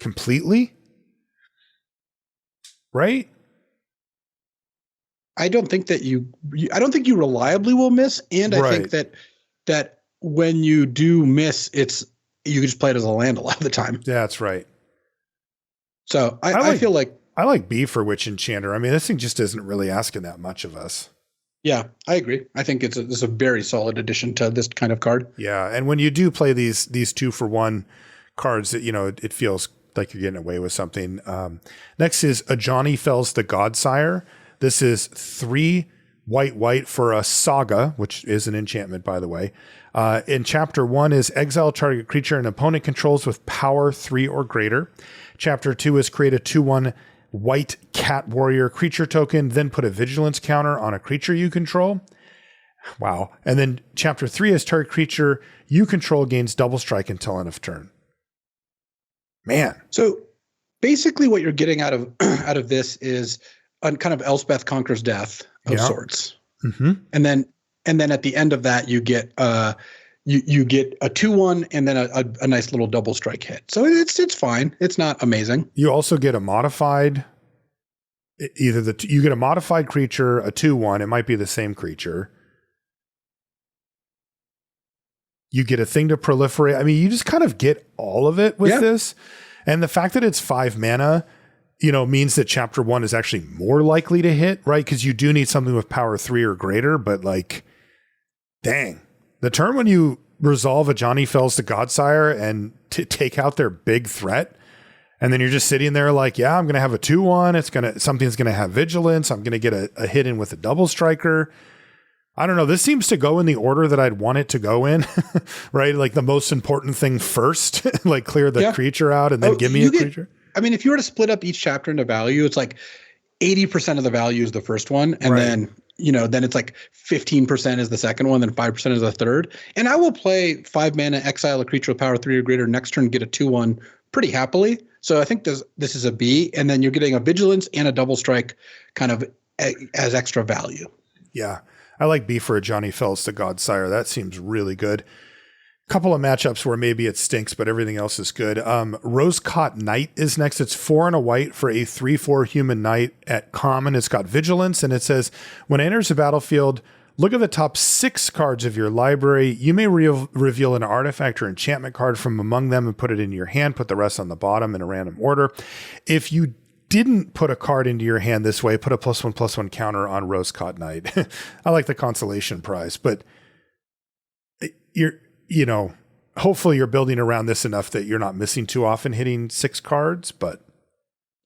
Speaker 1: completely. Right?
Speaker 2: I don't think that you reliably will miss. And I think that when you do miss, you can just play it as a land a lot of the time.
Speaker 1: Yeah, that's right.
Speaker 2: So I feel like
Speaker 1: I like B for Witch Enchanter. I mean, this thing just isn't really asking that much of us.
Speaker 2: Yeah, I agree. I think it's a very solid addition to this kind of card.
Speaker 1: Yeah, and when you do play these 2-for-1 cards, that it feels like you're getting away with something. Next is Ajani Fells the Godsire. This is 3 white for a saga, which is an enchantment, by the way. In chapter 1 is exile target creature and opponent controls with power 3 or greater. Chapter 2 is create a 2/1 white cat warrior creature token, then put a vigilance counter on a creature you control. Wow. And then chapter 3 is target creature you control gains double strike until end of turn. Man.
Speaker 2: So basically what you're getting out of this is a kind of Elspeth Conquers Death of sorts.
Speaker 1: Mm-hmm.
Speaker 2: And then at the end of that, you get you get a 2/1 and then a nice little double strike hit. So it's fine. It's not amazing.
Speaker 1: You also get a modified, you get a modified creature, a 2/1. It might be the same creature. You get a thing to proliferate. I mean, you just kind of get all of it with this. And the fact that it's 5 mana, means that chapter 1 is actually more likely to hit, right? Because you do need something with power 3 or greater, but dang. The turn when you resolve Ajani Fells the Godsire and take out their big threat, and then you're just sitting there I'm going to have a 2/1. Something's going to have vigilance. I'm going to get a hit in with a double striker. I don't know. This seems to go in the order that I'd want it to go in, right? Like the most important thing first, clear the creature out and then give me a creature.
Speaker 2: I mean, if you were to split up each chapter into value, it's like 80% of the value is the first one. And then, then it's like 15% is the second one, then 5% is the third. And I will play 5 mana, exile a creature with power 3 or greater, next turn get a 2/1 pretty happily. So I think this is a B. And then you're getting a vigilance and a double strike kind of as extra value.
Speaker 1: Yeah. I like B for Ajani Fells the Godsire. That seems really good. Couple of matchups where maybe it stinks, but everything else is good. Rose-Caught Knight is next. It's 4 and a white for a 3/4 human knight at common. It's got vigilance, and it says, when it enters the battlefield, look at the top 6 cards of your library. You may reveal an artifact or enchantment card from among them and put it in your hand. Put the rest on the bottom in a random order. If you didn't put a card into your hand this way, put a +1/+1 counter on Rose-Caught Knight. I like the consolation prize, but hopefully you're building around this enough that you're not missing too often hitting 6 cards, but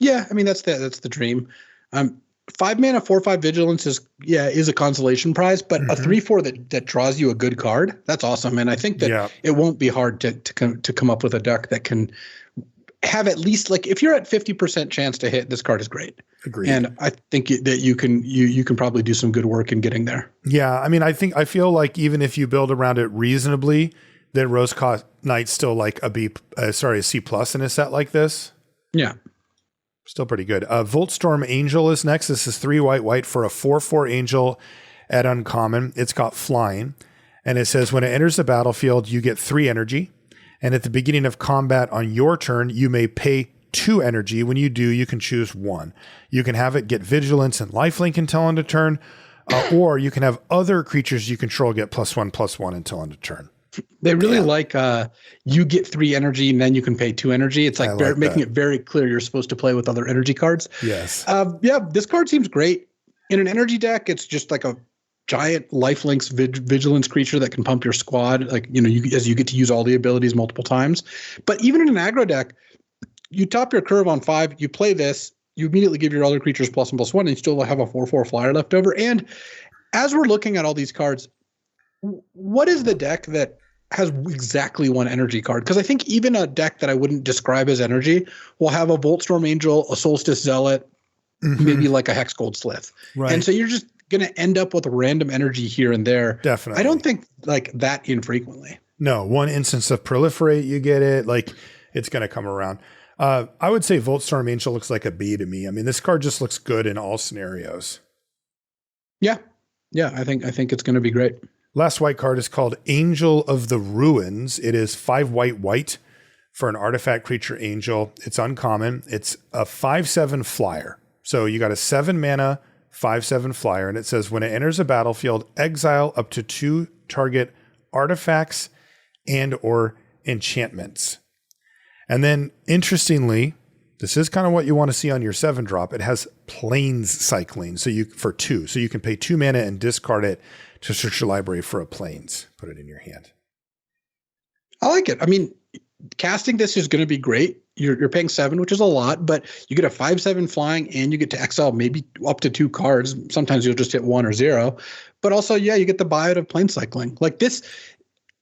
Speaker 2: yeah, I mean, that's the dream. 5 mana, 4/5 vigilance is a consolation prize, but a 3/4 that draws you a good card, that's awesome. And I think that it won't be hard to come up with a deck that can have at least, like, if you're at 50% chance to hit, this card is great.
Speaker 1: Agreed.
Speaker 2: And I think that you can probably do some good work in getting there.
Speaker 1: Yeah, I mean, I feel like even if you build around it reasonably, that Rose Knight's still like a C plus in a set like this.
Speaker 2: Yeah.
Speaker 1: Still pretty good. Voltstorm Angel is next. This is 3 white for a 4/4 angel at uncommon. It's got flying. And it says when it enters the battlefield, you get 3 energy. And at the beginning of combat on your turn, you may pay 2 energy. When you do, you can choose 1. You can have it get vigilance and lifelink until end of turn, or you can have other creatures you control get +1/+1 until end of turn.
Speaker 2: They really like you get 3 energy and then you can pay 2 energy. It's like making it very clear you're supposed to play with other energy cards.
Speaker 1: Yes.
Speaker 2: This card seems great. In an energy deck, it's just like a giant lifelinks vigilance creature that can pump your squad. Like, as you get to use all the abilities multiple times. But even in an aggro deck, you top your curve on 5, you play this, you immediately give your other creatures +1/+1, and you still have a 4/4 flyer left over. And as we're looking at all these cards, what is the deck that has exactly 1 energy card? Because I think even a deck that I wouldn't describe as energy will have a Voltstorm Angel, a Solstice Zealot, maybe like a Hex Gold Slith. Right. And so you're just going to end up with random energy here and there.
Speaker 1: Definitely.
Speaker 2: I don't think like that infrequently.
Speaker 1: No, 1 instance of Proliferate, you get it. Like, it's going to come around. I would say Voltstorm Angel looks like a B to me. I mean, this card just looks good in all scenarios.
Speaker 2: Yeah. Yeah, I think it's going to be great.
Speaker 1: Last white card is called Angel of the Ruins. It is 5 white for an artifact creature angel. It's uncommon. It's a 5/7 flyer. So you got a 7 mana 5/7 flyer, and it says when it enters a battlefield, exile up to 2 target artifacts and or enchantments. And then, interestingly, this is kind of what you want to see on your 7-drop. It has planes cycling, for 2. So you can pay 2 mana and discard it to search your library for a planes. Put it in your hand.
Speaker 2: I like it. I mean, casting this is going to be great. You're paying 7, which is a lot, but you get a 5/7 flying and you get to exile maybe up to 2 cards. Sometimes you'll just hit 1 or 0. But also, you get the buyout of plane cycling. Like this,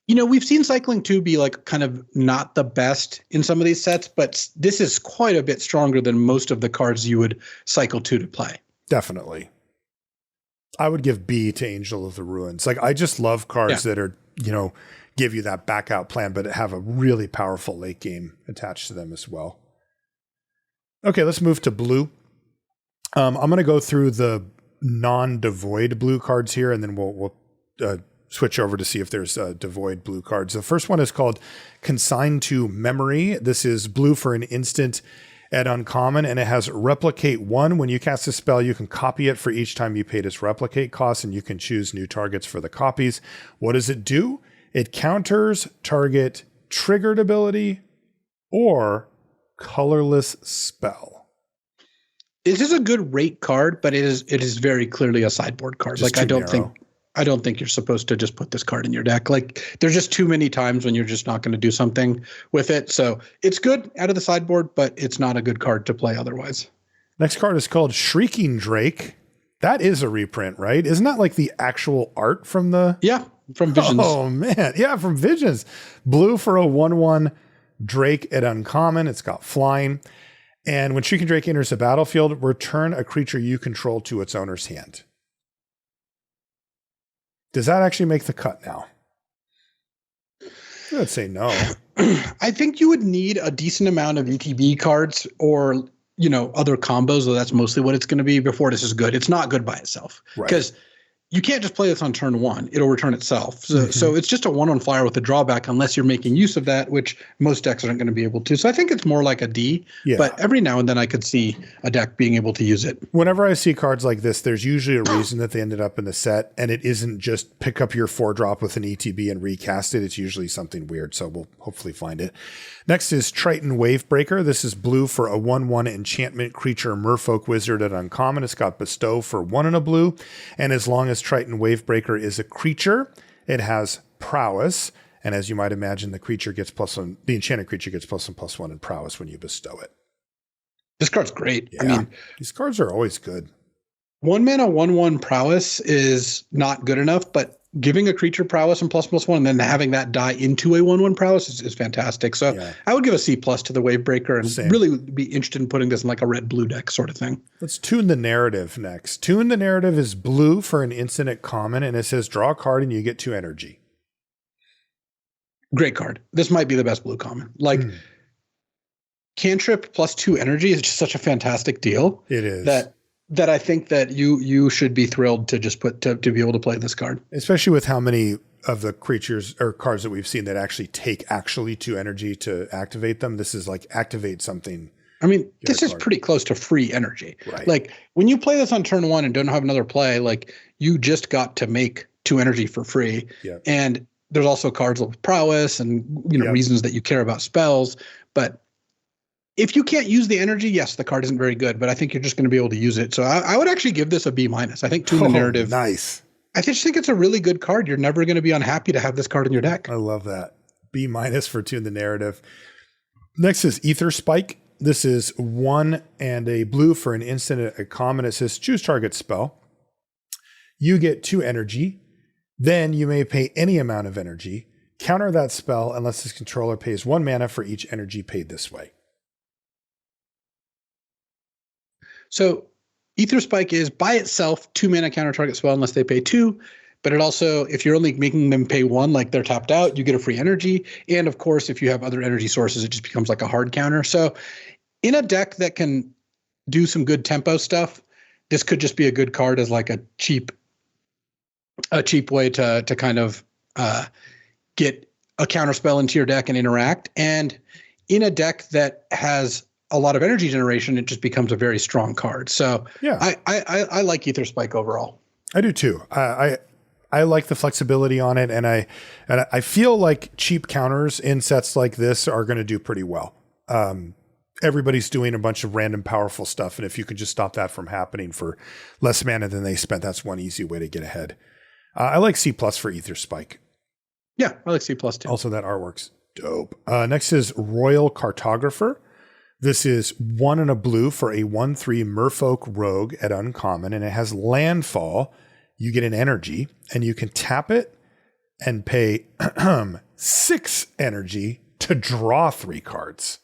Speaker 2: we've seen cycling 2 be like kind of not the best in some of these sets, but this is quite a bit stronger than most of the cards you would cycle 2 to play.
Speaker 1: Definitely. I would give B to Angel of the Ruins. Like, I just love cards that are, give you that back out plan, but have a really powerful late game attached to them as well. Okay, let's move to blue. I'm going to go through the non-devoid blue cards here, and then we'll switch over to see if there's devoid blue cards. The first one is called Consigned to Memory. This is blue for an instant at uncommon, and it has replicate 1. When you cast a spell, you can copy it for each time you paid its replicate cost, and you can choose new targets for the copies. What does it do? It counters target triggered ability or colorless spell.
Speaker 2: This is a good rate card, but it is very clearly a sideboard card. Just like I don't think you're supposed to just put this card in your deck. Like, there's just too many times when you're just not going to do something with it. So it's good out of the sideboard, but it's not a good card to play otherwise.
Speaker 1: Next card is called Shrieking Drake. That is a reprint, right? Isn't that like the actual art from the...
Speaker 2: Yeah, from Visions.
Speaker 1: Oh, man. Yeah, from Visions. Blue for a 1/1 Drake at uncommon. It's got flying. And when Shrieking Drake enters the battlefield, return a creature you control to its owner's hand. Does that actually make the cut now? I would say no.
Speaker 2: I think you would need a decent amount of ETB cards or, other combos, though that's mostly what it's going to be before this is good. It's not good by itself. Because you can't just play this on turn 1. It'll return itself. So it's just a 1/1 flyer with a drawback unless you're making use of that, which most decks aren't going to be able to. So I think it's more like a D. Yeah. But every now and then I could see a deck being able to use it.
Speaker 1: Whenever I see cards like this, there's usually a reason that they ended up in the set, and it isn't just pick up your 4-drop with an ETB and recast it. It's usually something weird, so we'll hopefully find it. Next is Triton Wavebreaker. This is blue for a 1/1 enchantment creature merfolk wizard at uncommon. It's got bestow for 1 and a blue. And as long as Triton Wavebreaker is a creature, it has prowess. And as you might imagine, the enchanted creature gets +1/+1 in prowess when you bestow it.
Speaker 2: This card's great.
Speaker 1: Yeah.
Speaker 2: I mean,
Speaker 1: these cards are always good.
Speaker 2: 1 mana, 1/1 prowess is not good enough, but giving a creature prowess and ++1 and then having that die into a 1/1 prowess is fantastic. So I would give a C+ to the Wavebreaker and really be interested in putting this in like a red-blue deck sort of thing.
Speaker 1: Let's Tune the Narrative next. Tune the Narrative is blue for an instant at common, and it says draw a card and you get 2 energy.
Speaker 2: Great card. This might be the best blue common. Like cantrip +2 energy is just such a fantastic deal.
Speaker 1: It is.
Speaker 2: That I think that you should be thrilled to just put to be able to play this card.
Speaker 1: Especially with how many of the creatures or cards that we've seen that actually take 2 energy to activate them. This is like activate something.
Speaker 2: I mean, this is pretty close to free energy.
Speaker 1: Right.
Speaker 2: Like when you play this on turn 1 and don't have another play, like you just got to make 2 energy for free.
Speaker 1: Yep.
Speaker 2: And there's also cards with prowess and reasons that you care about spells. But if you can't use the energy, yes, the card isn't very good, but I think you're just going to be able to use it. So I would actually give this a B-. I think Tune the Narrative.
Speaker 1: Nice.
Speaker 2: I just think it's a really good card. You're never going to be unhappy to have this card in your deck.
Speaker 1: I love that. B- for Tune the Narrative. Next is Ether Spike. This is 1 and a blue for an instant at common. It says choose target spell. You get 2 energy. Then you may pay any amount of energy. Counter that spell unless this controller pays 1 mana for each energy paid this way.
Speaker 2: So Ether Spike is by itself 2 mana counter target spell unless they pay 2. But it also, if you're only making them pay 1, like they're tapped out, you get a free energy. And of course, if you have other energy sources, it just becomes like a hard counter. So in a deck that can do some good tempo stuff, this could just be a good card as like a cheap way to kind of get a counter spell into your deck and interact. And in a deck that has a lot of energy generation, it just becomes a very strong card. So yeah, I like Ether Spike overall.
Speaker 1: I do too. I like the flexibility on it, and I feel like cheap counters in sets like this are going to do pretty well. Everybody's doing a bunch of random powerful stuff, and if you could just stop that from happening for less mana than they spent, that's one easy way to get ahead. I like C+ for Ether Spike.
Speaker 2: Yeah, I like C+ too.
Speaker 1: Also, that artwork's dope. Next is Royal Cartographer. This is 1 and a blue for a 1/3 Merfolk Rogue at uncommon, and it has landfall. You get an energy, and you can tap it and pay 6 energy to draw 3 cards.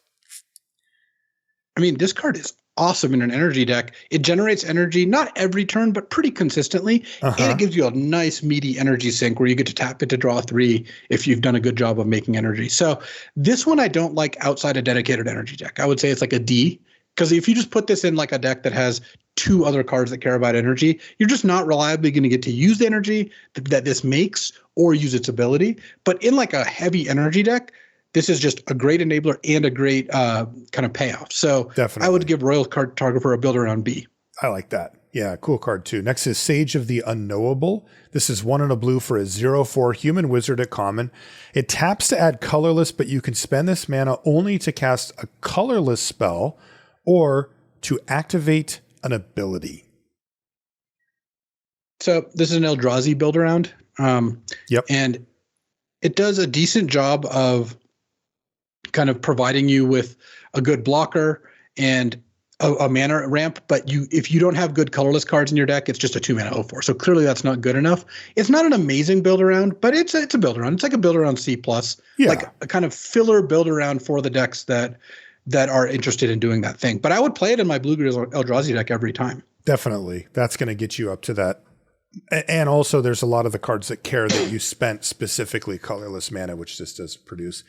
Speaker 2: I mean, this card is awesome in an energy deck. It generates energy, not every turn, but pretty consistently. And it gives you a nice meaty energy sink where you get to tap it to draw 3 if you've done a good job of making energy. So this one I don't like outside a dedicated energy deck. I would say it's like a D, because if you just put this in like a deck that has 2 other cards that care about energy, you're just not reliably going to get to use the energy that this makes or use its ability. But in like a heavy energy deck, this is just a great enabler and a great kind of payoff. So definitely, I would give Royal Cartographer a build around B.
Speaker 1: I like that. Yeah, cool card too. Next is Sage of the Unknowable. This is 1 and a blue for a 0/4 human wizard at common. It taps to add colorless, but you can spend this mana only to cast a colorless spell or to activate an ability.
Speaker 2: So this is an Eldrazi build around.
Speaker 1: Yep.
Speaker 2: And it does a decent job of kind of providing you with a good blocker and a mana ramp, but if you don't have good colorless cards in your deck, it's just a 2 mana 0/4. So clearly that's not good enough. It's not an amazing build around, but it's a build around. It's like a build around C+, like a kind of filler build around for the decks that are interested in doing that thing. But I would play it in my Bluegrass Eldrazi deck every time.
Speaker 1: Definitely. That's going to get you up to that. And also there's a lot of the cards that care that you spent specifically colorless mana, which this does produce.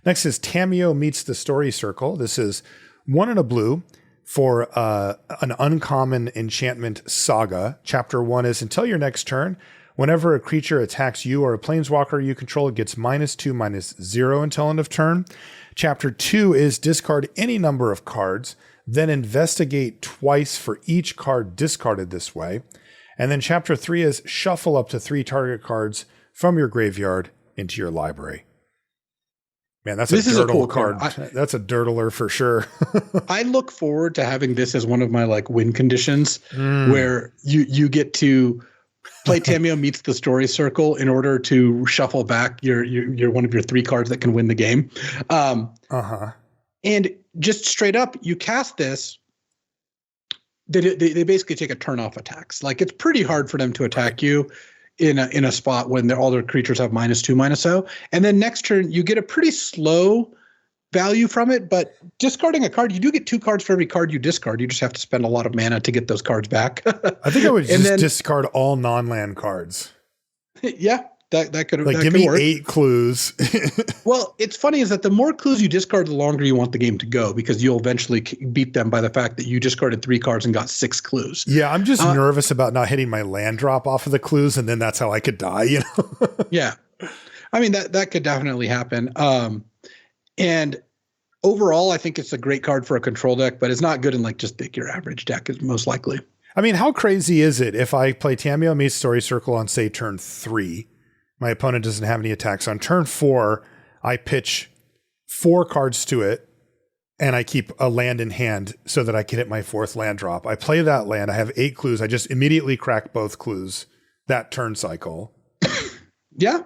Speaker 1: Next is Tameo Meets the Story Circle. This is 1 and a blue for an uncommon enchantment saga. Chapter 1 is until your next turn, whenever a creature attacks you or a planeswalker you control, it gets -2/-0 until end of turn. Chapter 2 is discard any number of cards, then investigate twice for each card discarded this way. And then chapter 3 is shuffle up to 3 target cards from your graveyard into your library. Man, this is a cool card. That's a dirtler for sure.
Speaker 2: I look forward to having this as one of my like win conditions where you get to play Tameo Meets the Story Circle in order to shuffle back your one of your 3 cards that can win the game. And just straight up, you cast this. They basically take a turn off attacks. Like, it's pretty hard for them to attack you in a spot when all their creatures have -2/-0. And then next turn you get a pretty slow value from it, but discarding a card, you do get 2 cards for every card you discard. You just have to spend a lot of mana to get those cards back.
Speaker 1: I think I would just discard all non-land cards.
Speaker 2: Yeah, that could
Speaker 1: like, give me 8 clues.
Speaker 2: Well, it's funny is that the more clues you discard, the longer you want the game to go, because you'll eventually beat them by the fact that you discarded 3 cards and got 6 clues.
Speaker 1: Yeah, I'm just nervous about not hitting my land drop off of the clues, and then that's how I could die, you know?
Speaker 2: Yeah. I mean, that could definitely happen. And overall, I think it's a great card for a control deck, but it's not good in like just your average deck, is most likely.
Speaker 1: I mean, how crazy is it if I play Tameo Meets Story Circle on, say, turn 3, my opponent doesn't have any attacks. On turn 4, I pitch 4 cards to it, and I keep a land in hand so that I can hit my 4th land drop. I play that land. I have 8 clues. I just immediately crack both clues that turn cycle.
Speaker 2: Yeah.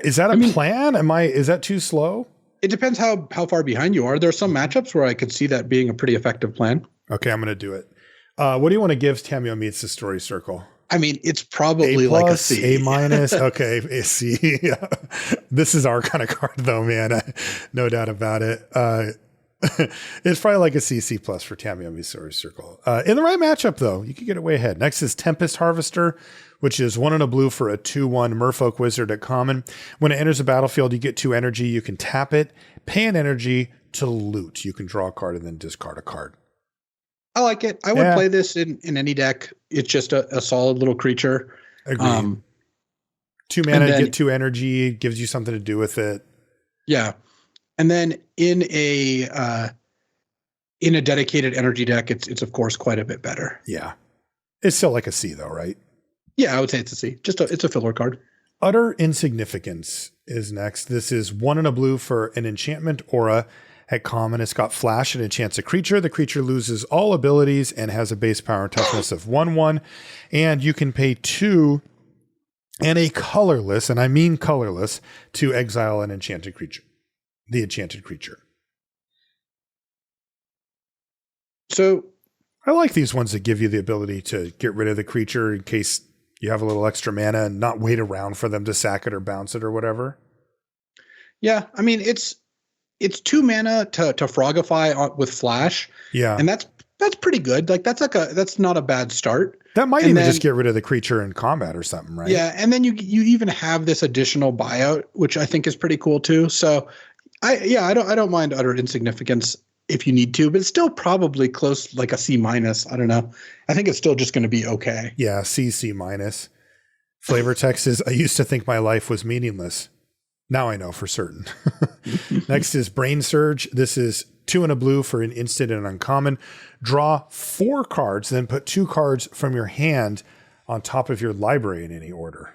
Speaker 1: Is that a plan? Is that too slow?
Speaker 2: It depends how far behind you are. There are some matchups where I could see that being a pretty effective plan.
Speaker 1: Okay, I'm going to do it. What do you want to give Tameo Meets the Story Circle?
Speaker 2: I mean, it's probably
Speaker 1: A+,
Speaker 2: like a C.
Speaker 1: A-. Okay, a C. Yeah. This is our kind of card, though, man. No doubt about it. It's probably like a C++ for Tameo Meets Story Circle. In the right matchup, though, you could get it way ahead. Next is Tempest Harvester, which is 1 and a blue for a 2/1 Merfolk Wizard at common. When it enters the battlefield, you get 2 energy. You can tap it, pay an energy to loot. You can draw a card and then discard a card.
Speaker 2: I like it. I would play this in any deck. It's just a solid little creature.
Speaker 1: Agreed. 2 mana, get 2 energy, gives you something to do with it.
Speaker 2: Yeah. And then in a dedicated energy deck, it's of course quite a bit better.
Speaker 1: Yeah. It's still like a C though, right?
Speaker 2: Yeah, I would say it's a C. It's a filler card.
Speaker 1: Utter Insignificance is next. This is 1 and a blue for an enchantment aura at common. It's got flash and enchants a creature. The creature loses all abilities and has a base power and toughness of 1/1. And you can pay 2 and a colorless, and I mean colorless, to exile an enchanted creature. The enchanted creature.
Speaker 2: So
Speaker 1: I like these ones that give you the ability to get rid of the creature in case you have a little extra mana and not wait around for them to sack it or bounce it or whatever.
Speaker 2: Yeah, I mean, it's 2 mana to Frogify with flash.
Speaker 1: Yeah.
Speaker 2: And that's pretty good. Like that's not a bad start.
Speaker 1: That might even just get rid of the creature in combat or something, right?
Speaker 2: Yeah, and then you even have this additional buyout, which I think is pretty cool too. So I don't mind Utter Insignificance if you need to, but it's still probably close, like a C-. I don't know. I think it's still just going to be okay.
Speaker 1: Yeah, C-. Flavor text is, I used to think my life was meaningless. Now I know for certain. Next is Brain Surge. This is 2 and a blue for an instant and uncommon. Draw 4 cards, then put 2 cards from your hand on top of your library in any order.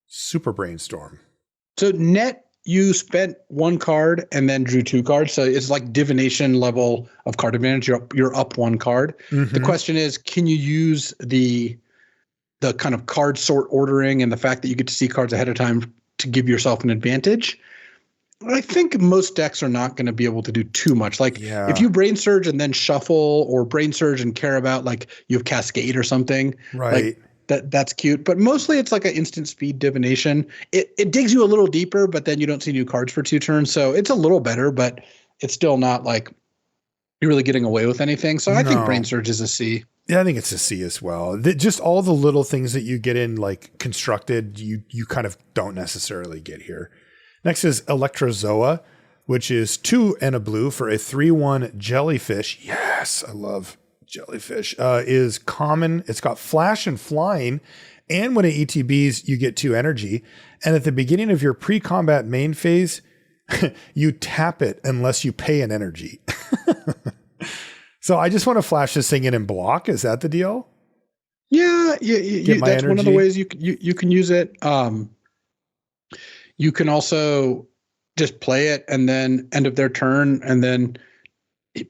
Speaker 1: Super Brainstorm.
Speaker 2: So net, you spent 1 card and then drew 2 cards. So it's like divination level of card advantage. You're up 1 card. Mm-hmm. The question is, can you use the kind of card sort ordering and the fact that you get to see cards ahead of time to give yourself an advantage? I think most decks are not going to be able to do too much. Like if you Brain Surge and then shuffle, or Brain Surge and care about like you have Cascade or something,
Speaker 1: right?
Speaker 2: Like that's cute. But mostly it's like an instant speed divination. It digs you a little deeper, but then you don't see new cards for 2 turns. So it's a little better, but it's still not like you're really getting away with anything. So I think Brain Surge is a C.
Speaker 1: Yeah, I think it's a C as well. Just all the little things that you get in like constructed, you kind of don't necessarily get here. Next is Electrozoa, which is 2 and a blue for a 3/1 jellyfish. Yes, I love jellyfish. Is common. It's got flash and flying. And when it ETBs, you get 2 energy. And at the beginning of your pre-combat main phase, you tap it unless you pay an energy. So I just want to flash this thing in and block. Is that the deal?
Speaker 2: Yeah, that's one of the ways you can use it. You can also just play it and then end of their turn and then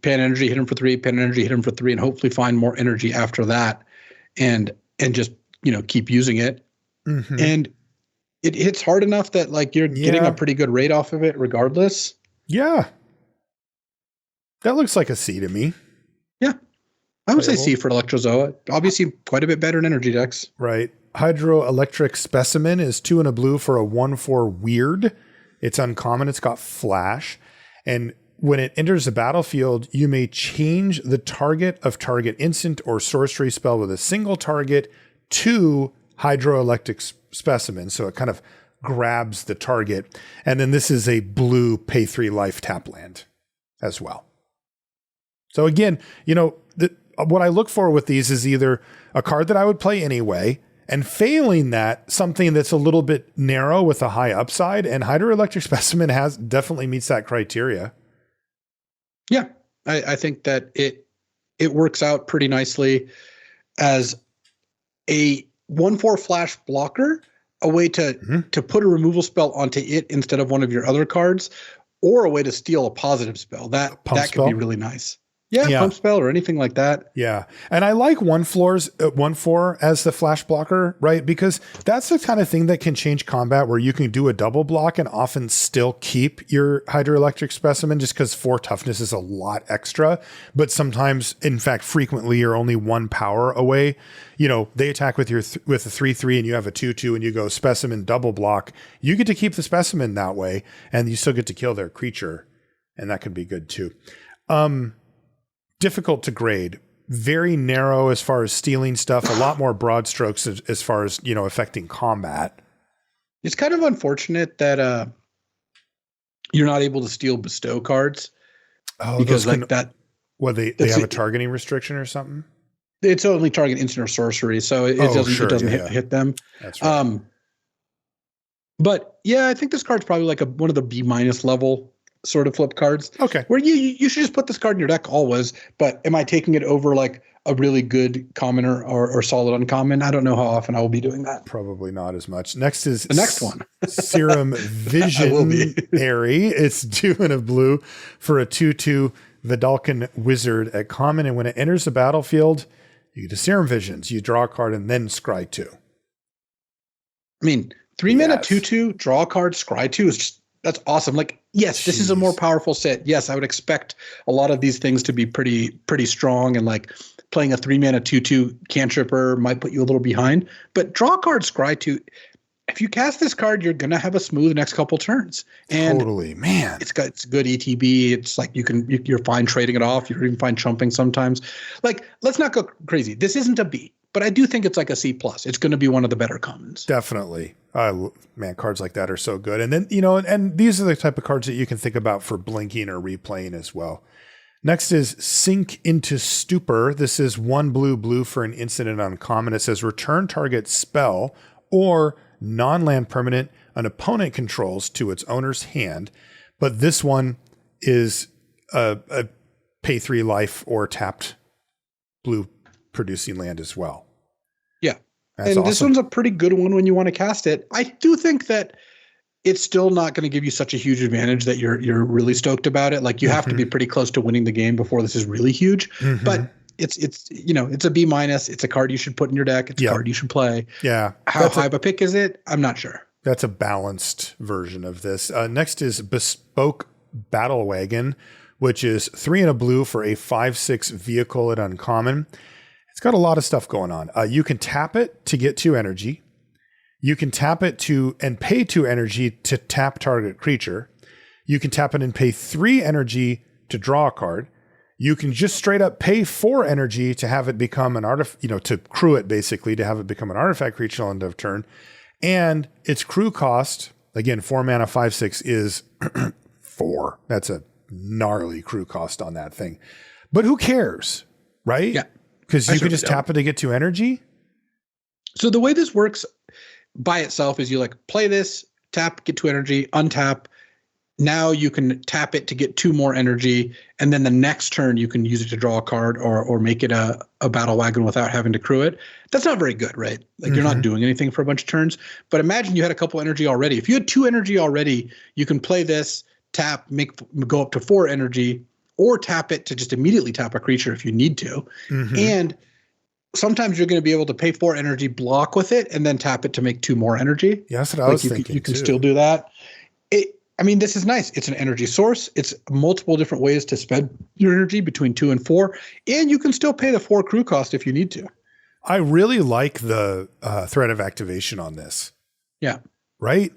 Speaker 2: pay an energy, hit them for 3, pay an energy, hit them for 3, and hopefully find more energy after that, and just keep using it.
Speaker 1: Mm-hmm.
Speaker 2: And it hits hard enough that like you're getting a pretty good rate off of it regardless.
Speaker 1: Yeah. That looks like a C to me.
Speaker 2: Yeah. I would say C for Electrozoa. Obviously quite a bit better in energy decks.
Speaker 1: Right. Hydroelectric Specimen is 2 and a blue for a 1/4 weird. It's uncommon. It's got flash. And when it enters the battlefield, you may change the target of target instant or sorcery spell with a single target to Hydroelectric Specimen. So it kind of grabs the target. And then this is a blue pay 3 life tap land as well. So again, what I look for with these is either a card that I would play anyway, and failing that, something that's a little bit narrow with a high upside, and Hydroelectric Specimen definitely meets that criteria.
Speaker 2: Yeah, I think that it works out pretty nicely as a 1/4 flash blocker, a way to put a removal spell onto it instead of one of your other cards, or a way to steal a positive spell. That could be really nice. Yeah, pump spell or anything like that.
Speaker 1: Yeah. And I like 1/4 as the flash blocker, right? Because that's the kind of thing that can change combat where you can do a double block and often still keep your Hydroelectric Specimen just because 4 toughness is a lot extra. But sometimes, in fact, frequently you're only 1 power away. They attack with with a 3/3 and you have a 2/2 and you go Specimen double block. You get to keep the Specimen that way and you still get to kill their creature. And that can be good too. Difficult to grade, very narrow as far as stealing stuff, a lot more broad strokes as far as, affecting combat.
Speaker 2: It's kind of unfortunate that you're not able to steal bestow cards.
Speaker 1: Oh,
Speaker 2: because that.
Speaker 1: Well, they have a targeting restriction or something?
Speaker 2: It's only target instant or sorcery, so it doesn't hit them.
Speaker 1: That's right.
Speaker 2: But yeah, I think this card's probably like one of the B- level sort of flip cards.
Speaker 1: Okay.
Speaker 2: Where you should just put this card in your deck always, but am I taking it over like a really good common or solid uncommon? I don't know how often I will be doing that.
Speaker 1: Probably not as much. Next is
Speaker 2: the next one.
Speaker 1: Serum Visionary. It's 2 and a blue for a 2/2 Vidalcan Wizard at common. And when it enters the battlefield, you get a Serum Visions. You draw a card and then scry 2.
Speaker 2: I mean, 3 mana 2/2, draw a card, scry 2 is just, that's awesome. Like, yes, this is a more powerful set. Yes, I would expect a lot of these things to be pretty strong, and like playing a 3 mana 2/2 cantripper might put you a little behind. But draw a card, scry 2. If you cast this card, you're gonna have a smooth next couple turns. And
Speaker 1: totally, man.
Speaker 2: It's good ETB. It's like you're fine trading it off. You're even fine chumping sometimes. Like, let's not go crazy. This isn't a B, but I do think it's like a C+. It's going to be one of the better commons.
Speaker 1: Definitely. Man, cards like that are so good. And then, and these are the type of cards that you can think about for blinking or replaying as well. Next is Sink into Stupor. This is 1 blue for an instant and uncommon. It says return target spell or non-land permanent an opponent controls to its owner's hand. But this one is a pay 3 life or tapped blue producing land as well.
Speaker 2: Yeah.
Speaker 1: That's
Speaker 2: and
Speaker 1: awesome.
Speaker 2: This one's a pretty good one when you want to cast it. I do think that it's still not going to give you such a huge advantage that you're really stoked about it. Like, you have to be pretty close to winning the game before this is really huge. But it's a B-. It's a card you should put in your deck. It's a card you should play.
Speaker 1: Yeah.
Speaker 2: How high of a pick is it? I'm not sure.
Speaker 1: That's a balanced version of this. Next is Bespoke Battle Wagon, which is 3 and a blue for a 5/6 vehicle at uncommon. It's got a lot of stuff going on. You can tap it to get 2 energy. You can tap it and pay 2 energy to tap target creature. You can tap it and pay 3 energy to draw a card. You can just straight up pay 4 energy to have it become an artifact, to crew it basically, to have it become an artifact creature on end of turn. And its crew cost, again, 4 mana 5/6 is 4. That's a gnarly crew cost on that thing. But who cares, right?
Speaker 2: Yeah.
Speaker 1: Because you can just tap it to get 2 energy.
Speaker 2: So the way this works by itself is you like play this, tap, get 2 energy, untap. Now you can tap it to get 2 more energy, and then the next turn you can use it to draw a card or make it a battle wagon without having to crew it. That's not very good, right? Like, you're not doing anything for a bunch of turns. But imagine you had a couple energy already. If you had 2 energy already, you can play this, tap, go up to 4 energy, or tap it to just immediately tap a creature if you need to. And sometimes you're going to be able to pay 4 energy, block with it, and then tap it to make 2 more energy.
Speaker 1: Yeah, that's what I was thinking.
Speaker 2: You can still do that. I mean, this is nice. It's an energy source. It's multiple different ways to spend your energy between 2 and 4, and you can still pay the 4 crew cost if you need to.
Speaker 1: I really like the threat of activation on this.
Speaker 2: Yeah.
Speaker 1: Right?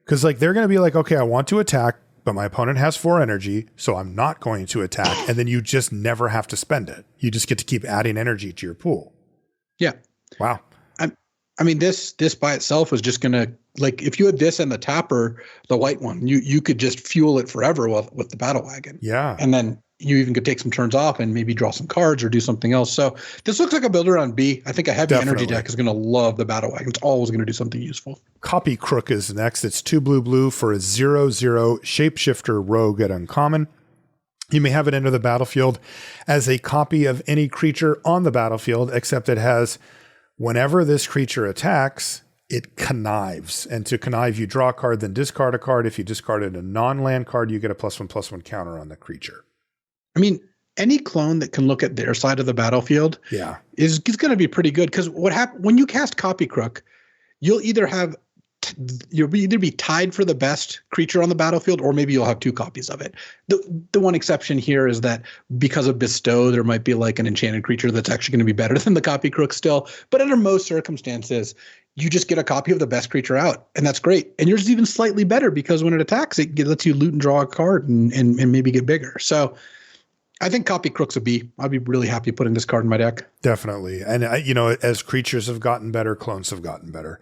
Speaker 1: Because like they're going to be like, okay, I want to attack, but my opponent has 4 energy, so I'm not going to attack. And then you just never have to spend it. You just get to keep adding energy to your pool.
Speaker 2: Yeah.
Speaker 1: Wow.
Speaker 2: I mean, this by itself was just going to, like, if you had this and the tapper, the white one, you could just fuel it forever with the battle wagon.
Speaker 1: Yeah.
Speaker 2: And then you even could take some turns off and maybe draw some cards or do something else. So this looks like a builder on B. I think a heavy energy deck is going to love the battle wagon. It's always going to do something useful.
Speaker 1: Copy Crook is next. It's 2 blue for a 0/0 shapeshifter rogue at uncommon. You may have it enter the battlefield as a copy of any creature on the battlefield, except it has, whenever this creature attacks, it connives. And to connive, you draw a card, then discard a card. If you discarded a non-land card, you get a +1/+1 counter on the creature.
Speaker 2: I mean, any clone that can look at their side of the battlefield is going to be pretty good. Because what happens when you cast Copy Crook, you'll either be tied for the best creature on the battlefield, or maybe you'll have 2 copies of it. The one exception here is that because of Bestow, there might be like an enchanted creature that's actually going to be better than the Copy Crook still. But under most circumstances, you just get a copy of the best creature out, and that's great. And yours is even slightly better because when it attacks, it lets you loot and draw a card and maybe get bigger. So I think Copy Crook's a B. I'd be really happy putting this card in my deck.
Speaker 1: Definitely. And, as creatures have gotten better, clones have gotten better.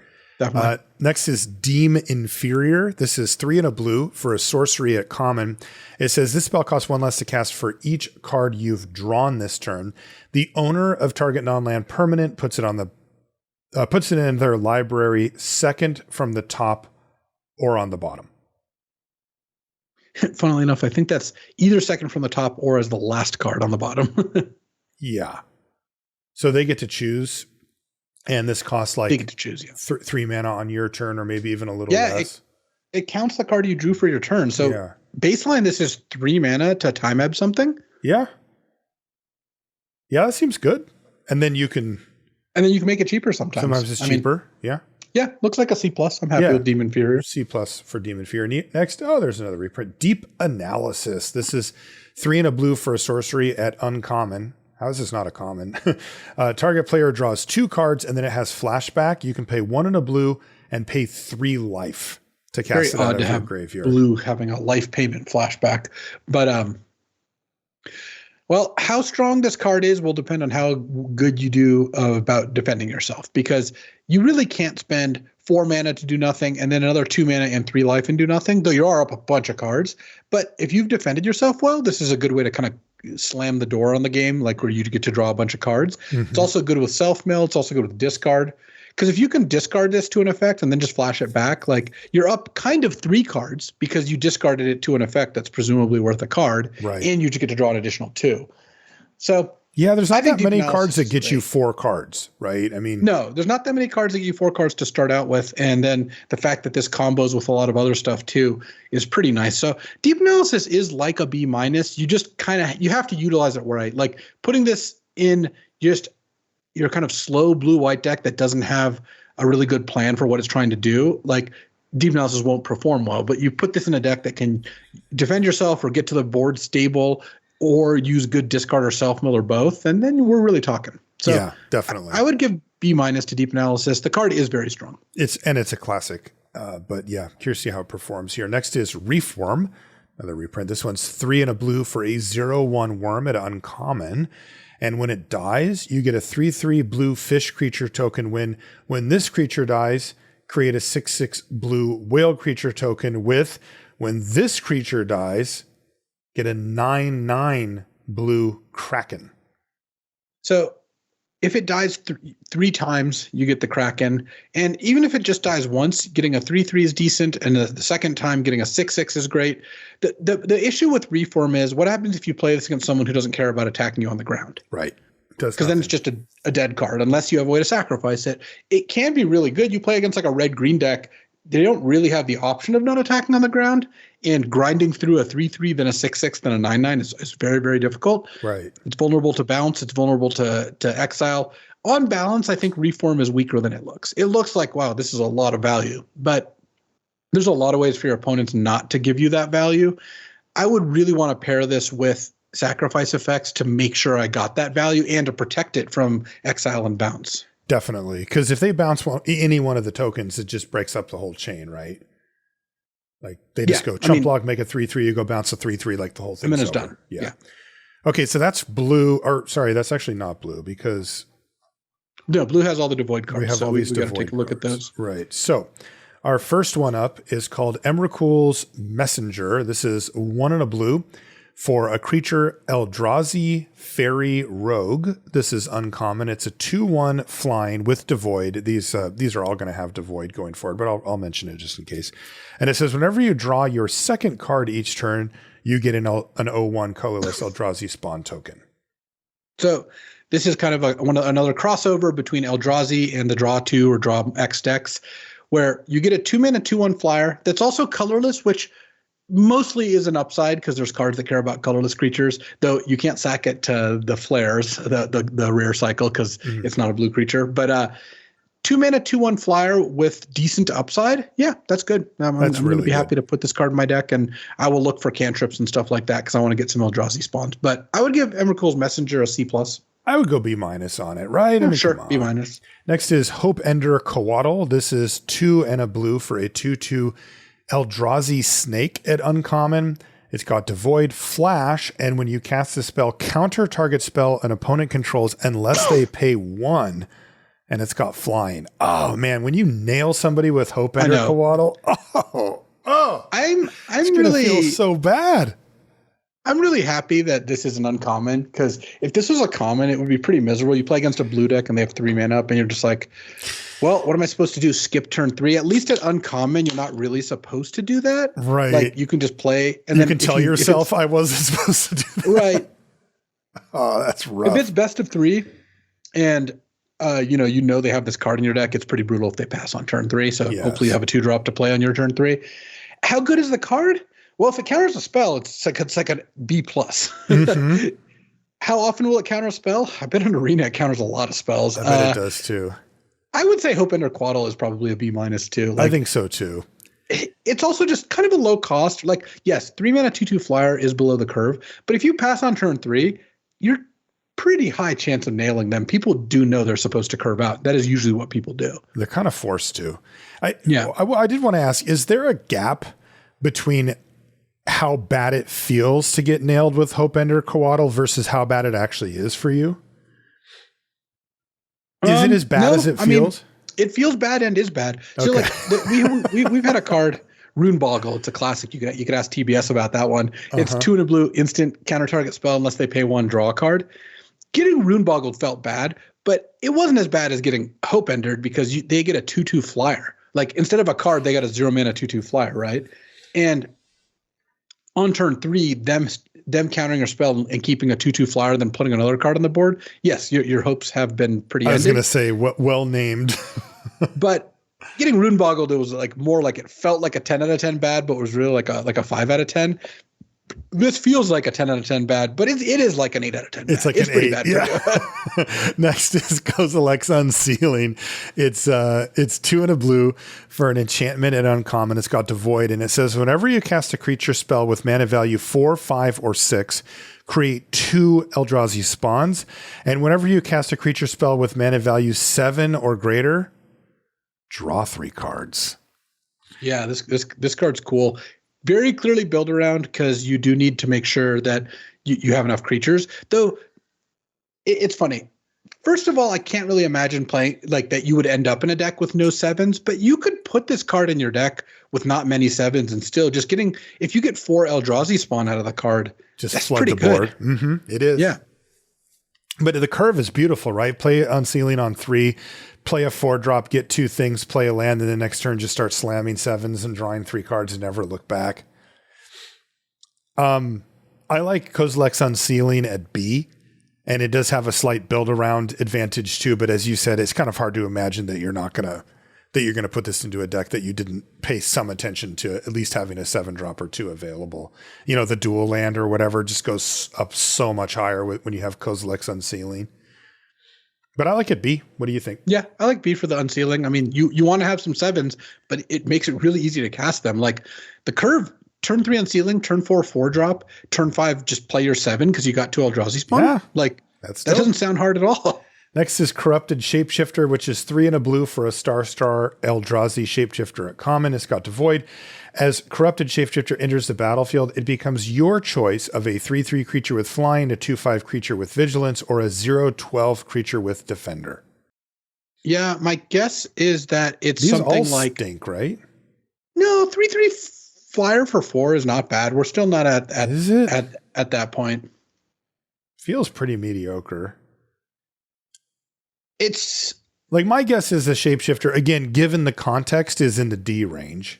Speaker 1: Next is Deem Inferior. This is 3 and a blue for a sorcery at common. It says this spell costs 1 less to cast for each card you've drawn this turn. The owner of target non-land permanent puts it in their library second from the top or on the bottom.
Speaker 2: Funnily enough, I think that's either second from the top or as the last card on the bottom.
Speaker 1: Yeah. So they get to choose. And this costs like 3 mana on your turn, or maybe even a little less.
Speaker 2: It counts the card you drew for your turn. So baseline, this is 3 mana to time ebb something.
Speaker 1: Yeah. Yeah, that seems good. And then you can
Speaker 2: make it cheaper sometimes.
Speaker 1: Sometimes it's cheaper. Yeah.
Speaker 2: Yeah, looks like a C+. I'm happy with Demon Inferior.
Speaker 1: C+ for Demon Inferior. Next, there's another reprint. Deep Analysis. This is 3 and a blue for a sorcery at uncommon. How is this not a common? Target player draws 2 cards, and then it has flashback. You can pay 1 and a blue and pay 3 life to cast it out of your graveyard.
Speaker 2: Blue having a life payment flashback. But well, how strong this card is will depend on how good you do about defending yourself, because you really can't spend 4 mana to do nothing and then another 2 mana and 3 life and do nothing, though you are up a bunch of cards. But if you've defended yourself well, this is a good way to kind of slam the door on the game, like where you get to draw a bunch of cards. Mm-hmm. It's also good with self-mill. It's also good with discard. Because if you can discard this to an effect and then just flash it back, like you're up kind of 3 cards because you discarded it to an effect that's presumably worth a card,
Speaker 1: right? And
Speaker 2: you just get to draw an additional 2. So
Speaker 1: yeah, there's not that many cards that get you 4 cards, right? I mean,
Speaker 2: no, there's not that many cards that get you 4 cards to start out with, and then the fact that this combos with a lot of other stuff too is pretty nice. So Deep Analysis is like a B-. You just you have to utilize it right. Like putting this in just your kind of slow blue-white deck that doesn't have a really good plan for what it's trying to do, like Deep Analysis won't perform well. But you put this in a deck that can defend yourself or get to the board stable or use good discard or self-mill or both, and then we're really talking. So
Speaker 1: yeah, definitely.
Speaker 2: I would give B- to Deep Analysis. The card is very strong.
Speaker 1: It's a classic. But yeah, curious to see how it performs here. Next is Reform, another reprint. This one's 3 and a blue for a 0/1 worm at uncommon. And when it dies, you get a 3/3 blue fish creature token. When this creature dies, create a 6/6 blue whale creature token with, when this creature dies, get a 9/9 blue kraken.
Speaker 2: So if it dies 3 times, you get the kraken. And even if it just dies once, getting a 3/3 is decent. And the second time, getting a 6/6 is great. The issue with Reform is what happens if you play this against someone who doesn't care about attacking you on the ground?
Speaker 1: Right.
Speaker 2: Because then it's just a dead card, unless you have a way to sacrifice it. It can be really good. You play against like a red-green deck. They don't really have the option of not attacking on the ground, and grinding through a 3/3, then a 6/6, then a 9/9 is very, very difficult.
Speaker 1: Right.
Speaker 2: It's vulnerable to bounce. It's vulnerable to exile. On balance, I think Reform is weaker than it looks. It looks like, wow, this is a lot of value, but there's a lot of ways for your opponents not to give you that value. I would really want to pair this with sacrifice effects to make sure I got that value and to protect it from exile and bounce.
Speaker 1: Definitely. Because if they bounce any one of the tokens, it just breaks up the whole chain, right? Like they just go chump block, make a 3/3, you go bounce a 3/3, like the whole thing.
Speaker 2: And then it's done. Yeah.
Speaker 1: Okay, so that's blue, or sorry, that's actually not blue because
Speaker 2: no, blue has all the devoid cards.
Speaker 1: We have all these
Speaker 2: we got
Speaker 1: devoid
Speaker 2: to take a look
Speaker 1: cards.
Speaker 2: at those.
Speaker 1: Right. So our first one up is called Emrakul's Messenger. This is 1 and a blue for a creature Eldrazi Fairy Rogue. This is uncommon. It's a 2/1 flying with devoid. These are all going to have devoid going forward, but I'll mention it just in case. And it says whenever you draw your second card each turn, you get an 0/1 colorless Eldrazi spawn token.
Speaker 2: So this is kind of another crossover between Eldrazi and the Draw 2 or Draw X decks, where you get a 2-mana 2/1 flyer that's also colorless, which mostly is an upside because there's cards that care about colorless creatures, though you can't sack it to the flares, the rare cycle, because it's not a blue creature. But 2-mana 2/1 flyer with decent upside. Yeah, that's good. I'm really going to be happy to put this card in my deck, and I will look for cantrips and stuff like that because I want to get some Eldrazi spawns. But I would give Emrakul's Messenger a C+.
Speaker 1: I would go B- on it, right?
Speaker 2: Sure, B-.
Speaker 1: Next is Hope Ender Coatl. This is 2 and a blue for a 2/2 Eldrazi Snake at uncommon. It's got devoid, flash, and when you cast the spell, counter target spell an opponent controls unless they pay 1. And it's got flying. Oh man, when you nail somebody with Hope Ender Coatl,
Speaker 2: I'm
Speaker 1: really feel so bad.
Speaker 2: I'm really happy that this is an uncommon, because if this was a common, it would be pretty miserable. You play against a blue deck and they have 3 mana up, and you're just like, well, what am I supposed to do? Skip turn 3? At least at uncommon, you're not really supposed to do that.
Speaker 1: Right.
Speaker 2: Like you can just play, and
Speaker 1: you
Speaker 2: then
Speaker 1: can tell yourself I wasn't supposed to do that.
Speaker 2: Right.
Speaker 1: Oh, that's rough.
Speaker 2: If it's best of 3, and you know they have this card in your deck, it's pretty brutal if they pass on turn 3. So hopefully you have a 2-drop to play on your turn 3. How good is the card? Well, if it counters a spell, it's like a B+. Mm-hmm. How often will it counter a spell? I bet in Arena it counters a lot of spells.
Speaker 1: I bet it does too.
Speaker 2: I would say Hope Ender Coatl is probably a B- too.
Speaker 1: I think so too.
Speaker 2: It's also just kind of a low cost. Like, yes, 3-mana 2/2 flyer is below the curve, but if you pass on turn 3, you're pretty high chance of nailing them. People do know they're supposed to curve out. That is usually what people do.
Speaker 1: They're kind of forced to. I did want to ask, is there a gap between how bad it feels to get nailed with Hope Ender Coatl versus how bad it actually is for you? Is it as bad as it feels?
Speaker 2: It feels bad and is bad. So we've had a card, Rune Boggle. It's a classic. You could ask TBS about that one. It's 2 and a blue, instant counter target spell unless they pay 1, draw a card. Getting Rune Boggled felt bad, but it wasn't as bad as getting Hope Endered because they get a 2/2 flyer. Like instead of a card, they got a 0-mana 2/2 flyer, right? And on turn 3, them countering a spell and keeping a 2/2 flyer, then putting another card on the board. Yes, your hopes have been pretty.
Speaker 1: I was going to say well named,
Speaker 2: but getting Rune Boggled, it was like more like it felt like a 10 out of 10 bad, but was really like a 5 out of 10. This feels like a 10 out of 10 bad, but it is like an 8 out of 10 bad.
Speaker 1: It's like it's an pretty 8. Bad. Yeah. Next is Kozilek's Unsealing. It's 2 and a blue for an enchantment at uncommon. It's got devoid, and it says whenever you cast a creature spell with mana value 4, 5, or 6, create 2 Eldrazi spawns. And whenever you cast a creature spell with mana value 7 or greater, draw 3 cards.
Speaker 2: Yeah, this card's cool. Very clearly build around because you do need to make sure that you have enough creatures. Though it's funny. First of all, I can't really imagine playing like that. You would end up in a deck with no 7s, but you could put this card in your deck with not many 7s and still just getting. If you get 4 Eldrazi spawn out of the card,
Speaker 1: just flood the board. Mm-hmm. It is.
Speaker 2: Yeah.
Speaker 1: But the curve is beautiful, right? Play Unsealing on 3. Play a 4-drop, get 2 things, play a land, and the next turn just start slamming 7s and drawing 3 cards and never look back. I like Kozilek's Unsealing at B, and it does have a slight build around advantage too. But as you said, it's kind of hard to imagine that you're gonna put this into a deck that you didn't pay some attention to at least having a 7-drop or 2 available. You know, the dual land or whatever just goes up so much higher when you have Kozilek's Unsealing. But I like it B. What do you think?
Speaker 2: Yeah, I like B for the unsealing. I mean, you want to have some 7s, but it makes it really easy to cast them. Like the curve, turn 3 unsealing, turn 4 4-drop, turn 5 just play your 7 because you got 2 Eldrazi spawn.
Speaker 1: Yeah,
Speaker 2: like
Speaker 1: that
Speaker 2: doesn't sound hard at all.
Speaker 1: Next is Corrupted Shapeshifter, which is 3 and a blue for a star Eldrazi Shapeshifter at common. It's got Devoid. As Corrupted Shapeshifter enters the battlefield, it becomes your choice of a 3/3 creature with flying, a 2/5 creature with vigilance, or a 0/12 creature with defender.
Speaker 2: Yeah, my guess is that it's
Speaker 1: These
Speaker 2: something
Speaker 1: all
Speaker 2: like
Speaker 1: stink, right?
Speaker 2: No, 3/3 flyer for 4 is not bad. We're still not at that point.
Speaker 1: Feels pretty mediocre.
Speaker 2: It's
Speaker 1: like my guess is a Shapeshifter, again, given the context, is in the D range.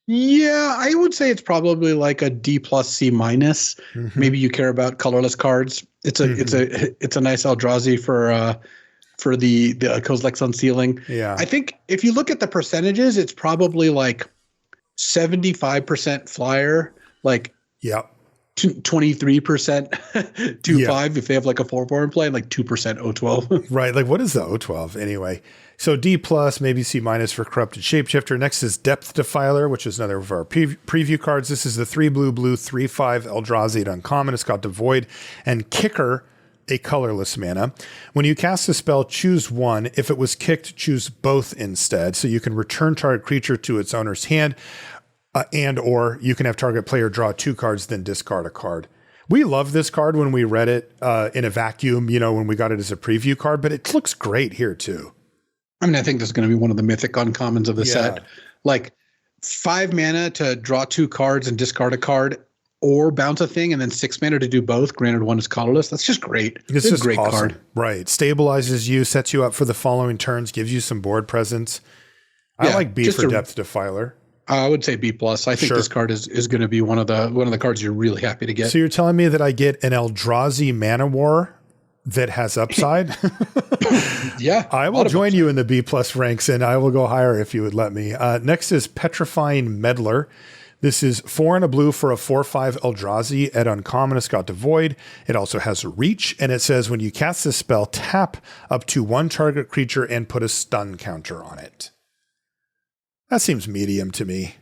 Speaker 2: Yeah, I would say it's probably like a D plus C minus. Mm-hmm. Maybe you care about colorless cards. It's a nice Eldrazi for the Kozilek's unsealing.
Speaker 1: Yeah,
Speaker 2: I think if you look at the percentages, it's probably like 75% flyer, like 23% 2/5 if they have like a 4/4 in play, and like 2% O12.
Speaker 1: Right. Like what is the O12 anyway? So D plus, maybe C minus for Corrupted Shapeshifter. Next is Depth Defiler, which is another of our preview cards. This is the 3 blue 3/5 Eldrazi at uncommon. It's got Devoid and Kicker, a colorless mana. When you cast a spell, choose one. If it was kicked, choose both instead. So you can return target creature to its owner's hand. Or you can have target player draw 2 cards, then discard a card. We love this card when we read it in a vacuum, when we got it as a preview card, but it looks great here too.
Speaker 2: I mean, I think this is going to be one of the mythic uncommons of the set. Like 5 mana to draw 2 cards and discard a card, or bounce a thing, and then 6 mana to do both. Granted, one is colorless. That's just great.
Speaker 1: This is a great
Speaker 2: awesome
Speaker 1: card. Right. Stabilizes you, sets you up for the following turns, gives you some board presence. I like B for Depth Defiler.
Speaker 2: I would say B plus. I think this card is going to be one of the cards you're really happy to get.
Speaker 1: So you're telling me that I get an Eldrazi Mana War that has upside?
Speaker 2: Yeah.
Speaker 1: I will join you in the B plus ranks, and I will go higher if you would let me. Next is Petrifying Meddler. This is 4 and a blue for a 4/5 Eldrazi at uncommon. It's got Devoid. It also has Reach, and it says when you cast this spell, tap up to 1 target creature and put a stun counter on it. That seems medium to me.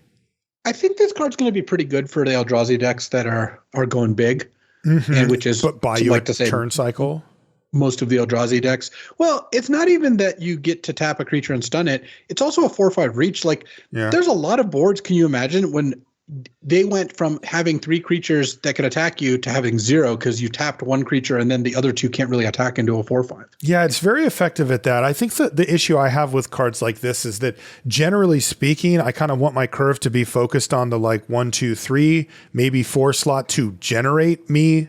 Speaker 2: I think this card's going to be pretty good for the Eldrazi decks that are going big, and which is
Speaker 1: buy you like to say turn cycle.
Speaker 2: Most of the Eldrazi decks. Well, it's not even that you get to tap a creature and stun it. It's also a 4/5 reach. Like there's a lot of boards. Can you imagine when they went from having 3 creatures that could attack you to having 0 because you tapped 1 creature and then the other 2 can't really attack into a 4/5.
Speaker 1: Yeah, it's very effective at that. I think that the issue I have with cards like this is that generally speaking, I kind of want my curve to be focused on the 1, 2, 3, maybe 4 slot to generate me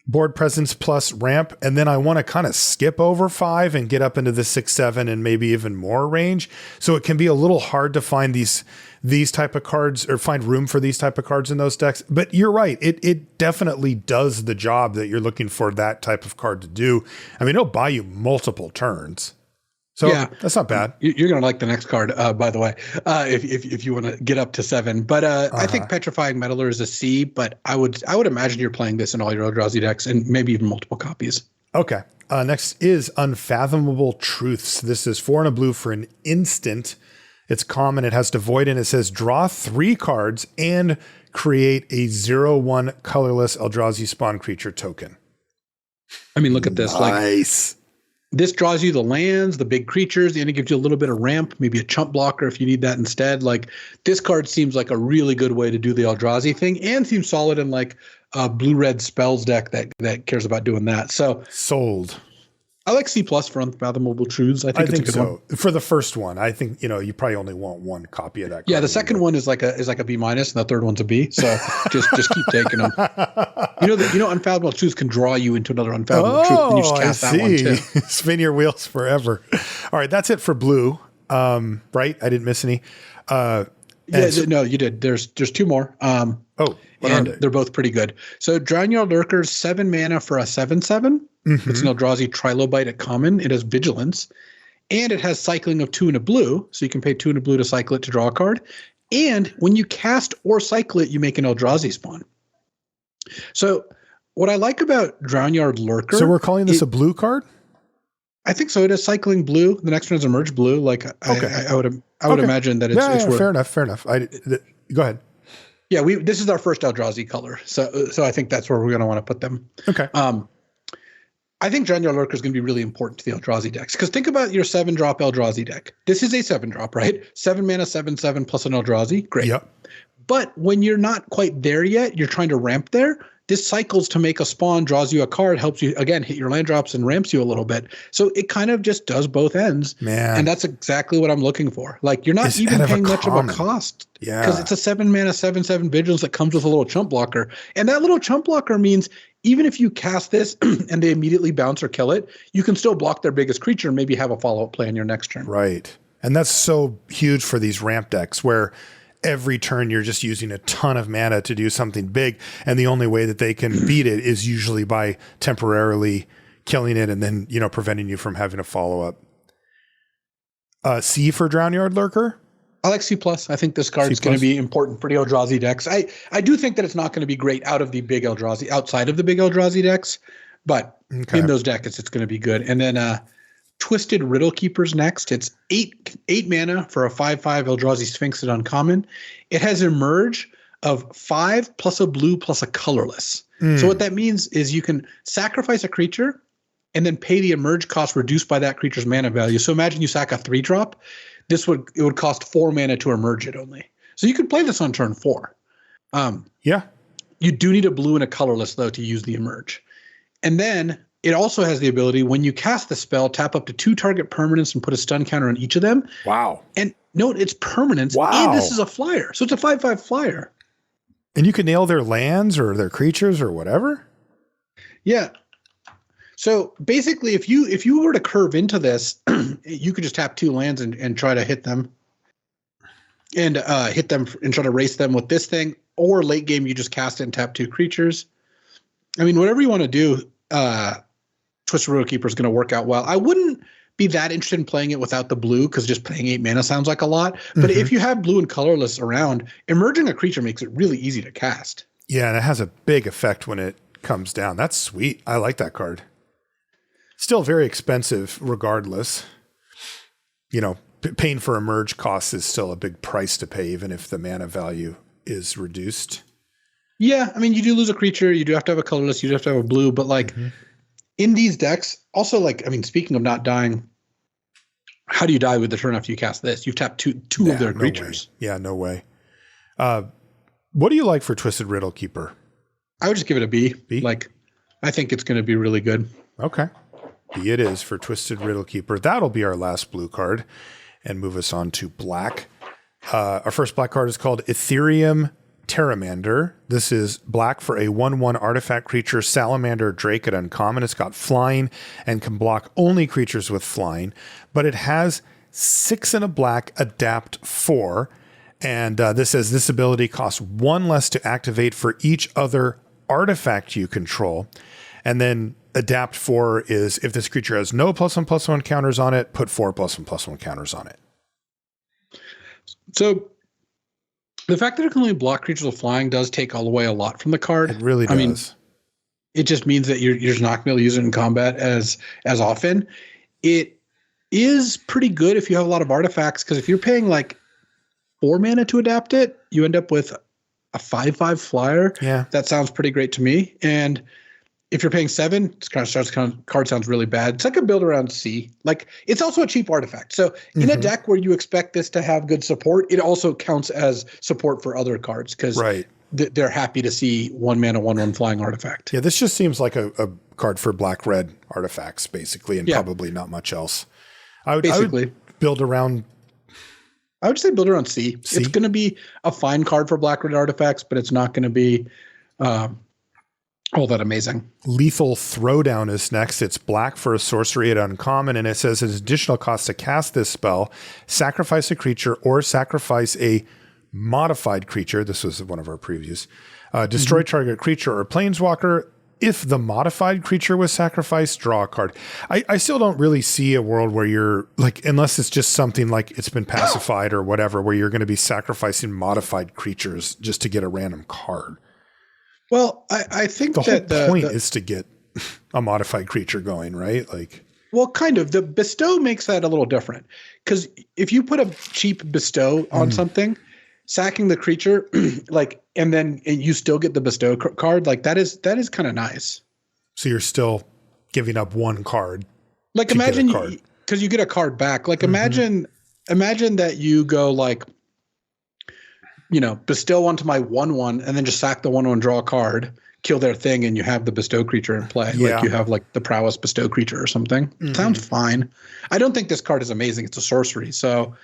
Speaker 1: board presence plus ramp. And then I want to kind of skip over 5 and get up into the 6, 7, and maybe even more range. So it can be a little hard to find these type of cards or find room for these type of cards in those decks. But you're right. It definitely does the job that you're looking for that type of card to do. I mean, it'll buy you multiple turns. So that's not bad.
Speaker 2: You're going to like the next card, by the way, if you want to get up to 7. But I think Petrifying Meddler is a C, but I would imagine you're playing this in all your Eldrazi decks and maybe even multiple copies.
Speaker 1: Okay. Next is Unfathomable Truths. This is 4 and a blue for an instant. It's common. It has Devoid, and it says draw 3 cards and create a 0/1 colorless Eldrazi spawn creature token.
Speaker 2: I mean, look at this.
Speaker 1: Nice.
Speaker 2: This draws you the lands, the big creatures, and it gives you a little bit of ramp, maybe a chump blocker if you need that instead. This card seems like a really good way to do the Eldrazi thing, and seems solid in a blue-red spells deck that cares about doing that. So
Speaker 1: sold.
Speaker 2: I like C plus for Unfathomable Truths. I think it's a good one.
Speaker 1: For the first one, I think you probably only want 1 copy of that card.
Speaker 2: Yeah, the second one is like a B minus, and the third one's a B. So just keep taking them. Unfathomable Truths can draw you into another Unfathomable Truth, and you just cast that one too.
Speaker 1: Spin your wheels forever. All right, that's it for blue. Right? I didn't miss any.
Speaker 2: No, you did. There's 2 more. They're both pretty good. So Drownyard Lurker's 7 mana for a 7/7. It's an Eldrazi Trilobite at common. It has Vigilance, and it has cycling of 2 and a blue, so you can pay 2 and a blue to cycle it to draw a card. And when you cast or cycle it, you make an Eldrazi spawn. So what I like about Drownyard Lurker...
Speaker 1: So we're calling this a blue card?
Speaker 2: I think so. It is cycling blue. The next one is emerge blue. Like
Speaker 1: Okay.
Speaker 2: I would imagine that it's worth.
Speaker 1: Fair enough. Go ahead.
Speaker 2: Yeah, this is our first Eldrazi color, so I think that's where we're going to want to put them.
Speaker 1: Okay.
Speaker 2: I think Dreadnought Lurker is going to be really important to the Eldrazi decks, because think about your 7-drop Eldrazi deck. This is a 7-drop, right? 7 mana, 7/7 plus an Eldrazi. Great.
Speaker 1: Yep.
Speaker 2: But when you're not quite there yet, you're trying to ramp there. This cycles to make a spawn, draws you a card, helps you, again, hit your land drops and ramps you a little bit. So it kind of just does both ends.
Speaker 1: Man.
Speaker 2: And that's exactly what I'm looking for. Like, you're not even paying much of a cost.
Speaker 1: Yeah.
Speaker 2: Because it's a 7 mana, 7/7 vigilance that comes with a little chump blocker. And that little chump blocker means even if you cast this and they immediately bounce or kill it, you can still block their biggest creature and maybe have a follow-up play on your next turn.
Speaker 1: Right. And that's so huge for these ramp decks where every turn you're just using a ton of mana to do something big, and the only way that they can beat it is usually by temporarily killing it and then, preventing you from having a follow-up. C for Drownyard Lurker?
Speaker 2: I like C+. I think this card is going to be important for the Eldrazi decks. I do think that it's not going to be great outside of the big Eldrazi decks, but in those decks, it's going to be good. And then Twisted Riddle Keeper's next. It's 8 mana for a 5/5 Eldrazi Sphinx at uncommon. It has Emerge of 5 plus a blue plus a colorless. So what that means is you can sacrifice a creature and then pay the Emerge cost reduced by that creature's mana value. So imagine you sack a 3-drop. It would cost 4 mana to emerge it only. So you could play this on turn 4.
Speaker 1: Yeah.
Speaker 2: You do need a blue and a colorless, though, to use the emerge. And then it also has the ability, when you cast the spell, tap up to 2 target permanents and put a stun counter on each of them.
Speaker 1: Wow.
Speaker 2: And note, it's permanents.
Speaker 1: Wow.
Speaker 2: And this is a flyer. So it's a 5/5 flyer.
Speaker 1: And you can nail their lands or their creatures or whatever?
Speaker 2: Yeah. So basically, if you were to curve into this, you could just tap 2 lands and try to hit them. And hit them and try to race them with this thing. Or late game, you just cast it and tap 2 creatures. I mean, whatever you want to do, Twisted Riddle Keeper is going to work out well. I wouldn't be that interested in playing it without the blue, because just paying 8 mana sounds like a lot. But if you have blue and colorless around, emerging a creature makes it really easy to cast.
Speaker 1: Yeah, and it has a big effect when it comes down. That's sweet. I like that card. Still very expensive regardless. Paying for emerge costs is still a big price to pay, even if the mana value is reduced.
Speaker 2: Yeah, I mean, you do lose a creature. You do have to have a colorless. You do have to have a blue. But in these decks, also speaking of not dying, how do you die with the turn after you cast this? You've tapped two of their creatures.
Speaker 1: Way. Yeah, no way. What do you like for Twisted Riddle Keeper?
Speaker 2: I would just give it a B.
Speaker 1: B?
Speaker 2: I think it's going to be really good.
Speaker 1: Okay. B it is for Twisted Riddle Keeper. That'll be our last blue card and move us on to black. Our first black card is called Ethereum Terramander. This is black for a 1/1 artifact creature, Salamander Drake at uncommon. It's got flying and can block only creatures with flying, but it has 6 and a black, adapt 4. And this says this ability costs 1 less to activate for each other artifact you control. And then adapt 4 is if this creature has no +1/+1 counters on it, put 4 +1/+1 counters on it.
Speaker 2: So the fact that it can only block creatures with flying does take away a lot from the card.
Speaker 1: It really does.
Speaker 2: I mean, it just means that you're just not going to be able to use it in combat as often. It is pretty good if you have a lot of artifacts, because if you're paying 4 mana to adapt it, you end up with a 5/5 flyer.
Speaker 1: Yeah.
Speaker 2: That sounds pretty great to me. And if you're paying 7, card sounds really bad. It's like a build around C. It's also a cheap artifact. So in a deck where you expect this to have good support, it also counts as support for other cards, because they're happy to see 1 mana, 1/1 flying artifact.
Speaker 1: Yeah, this just seems like a card for black-red artifacts, basically, and probably not much else. I would build around...
Speaker 2: I would say build around C. It's going to be a fine card for black-red artifacts, but it's not going to be... all that amazing.
Speaker 1: Lethal Throwdown is next. It's black for a sorcery at uncommon, and it says an additional cost to cast this spell, sacrifice a creature or sacrifice a modified creature. This was one of our previews. Destroy target creature or planeswalker. If the modified creature was sacrificed, draw a card. I still don't really see a world where you're unless it's just something like it's been pacified or whatever, where you're going to be sacrificing modified creatures just to get a random card.
Speaker 2: Well, I think
Speaker 1: the whole point is to get a modified creature going, right?
Speaker 2: Well, kind of. The bestow makes that a little different because if you put a cheap bestow on something, sacking the creature, and then you still get the bestow card, like that is kind of nice.
Speaker 1: So you're still giving up one card.
Speaker 2: Like imagine because you get a card back. Like imagine that you go like, bestow onto my 1/1 and then just sack the 1/1, draw a card, kill their thing, and you have the bestow creature in play.
Speaker 1: Yeah.
Speaker 2: Like you have like the prowess bestow creature or something. Sounds fine. I don't think this card is amazing. It's a sorcery, so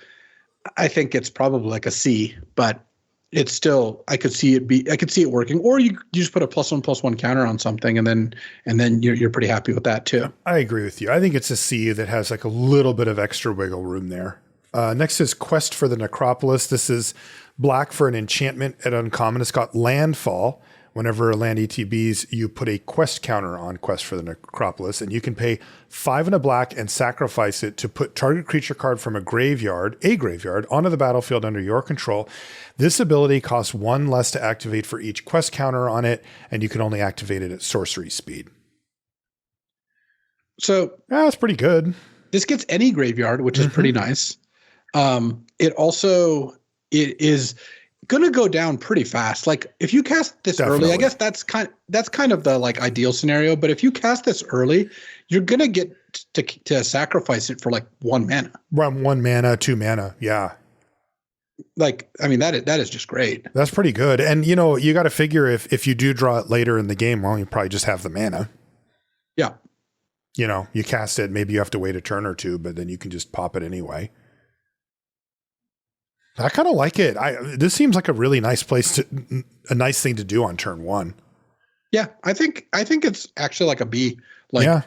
Speaker 2: I think it's probably like a C. But it's still, I could see it working. Or you just put a +1/+1 counter on something, and then you're pretty happy with that too.
Speaker 1: I agree with you. I think it's a C that has like a little bit of extra wiggle room there. Next is Quest for the Necropolis. This is black for an enchantment at uncommon. It's got landfall. Whenever a land ETBs, you put a quest counter on Quest for the Necropolis, and you can pay 5 and a black and sacrifice it to put target creature card from a graveyard, onto the battlefield under your control. This ability costs 1 less to activate for each quest counter on it, and you can only activate it at sorcery speed.
Speaker 2: So
Speaker 1: that's pretty good.
Speaker 2: This gets any graveyard, which is pretty nice. It is going to go down pretty fast. Like if you cast this early, I guess that's kind of the like ideal scenario. But if you cast this early, you're going to get to sacrifice it for like 1 mana.
Speaker 1: 1 mana, 2 mana. Yeah.
Speaker 2: Like, I mean, that is just great.
Speaker 1: That's pretty good. And you got to figure if you do draw it later in the game, well, you probably just have the mana.
Speaker 2: Yeah.
Speaker 1: You cast it, maybe you have to wait a turn or two, but then you can just pop it anyway. I kind of like it. This seems like a really nice a nice thing to do on turn 1.
Speaker 2: Yeah, I think it's actually like a B. Like,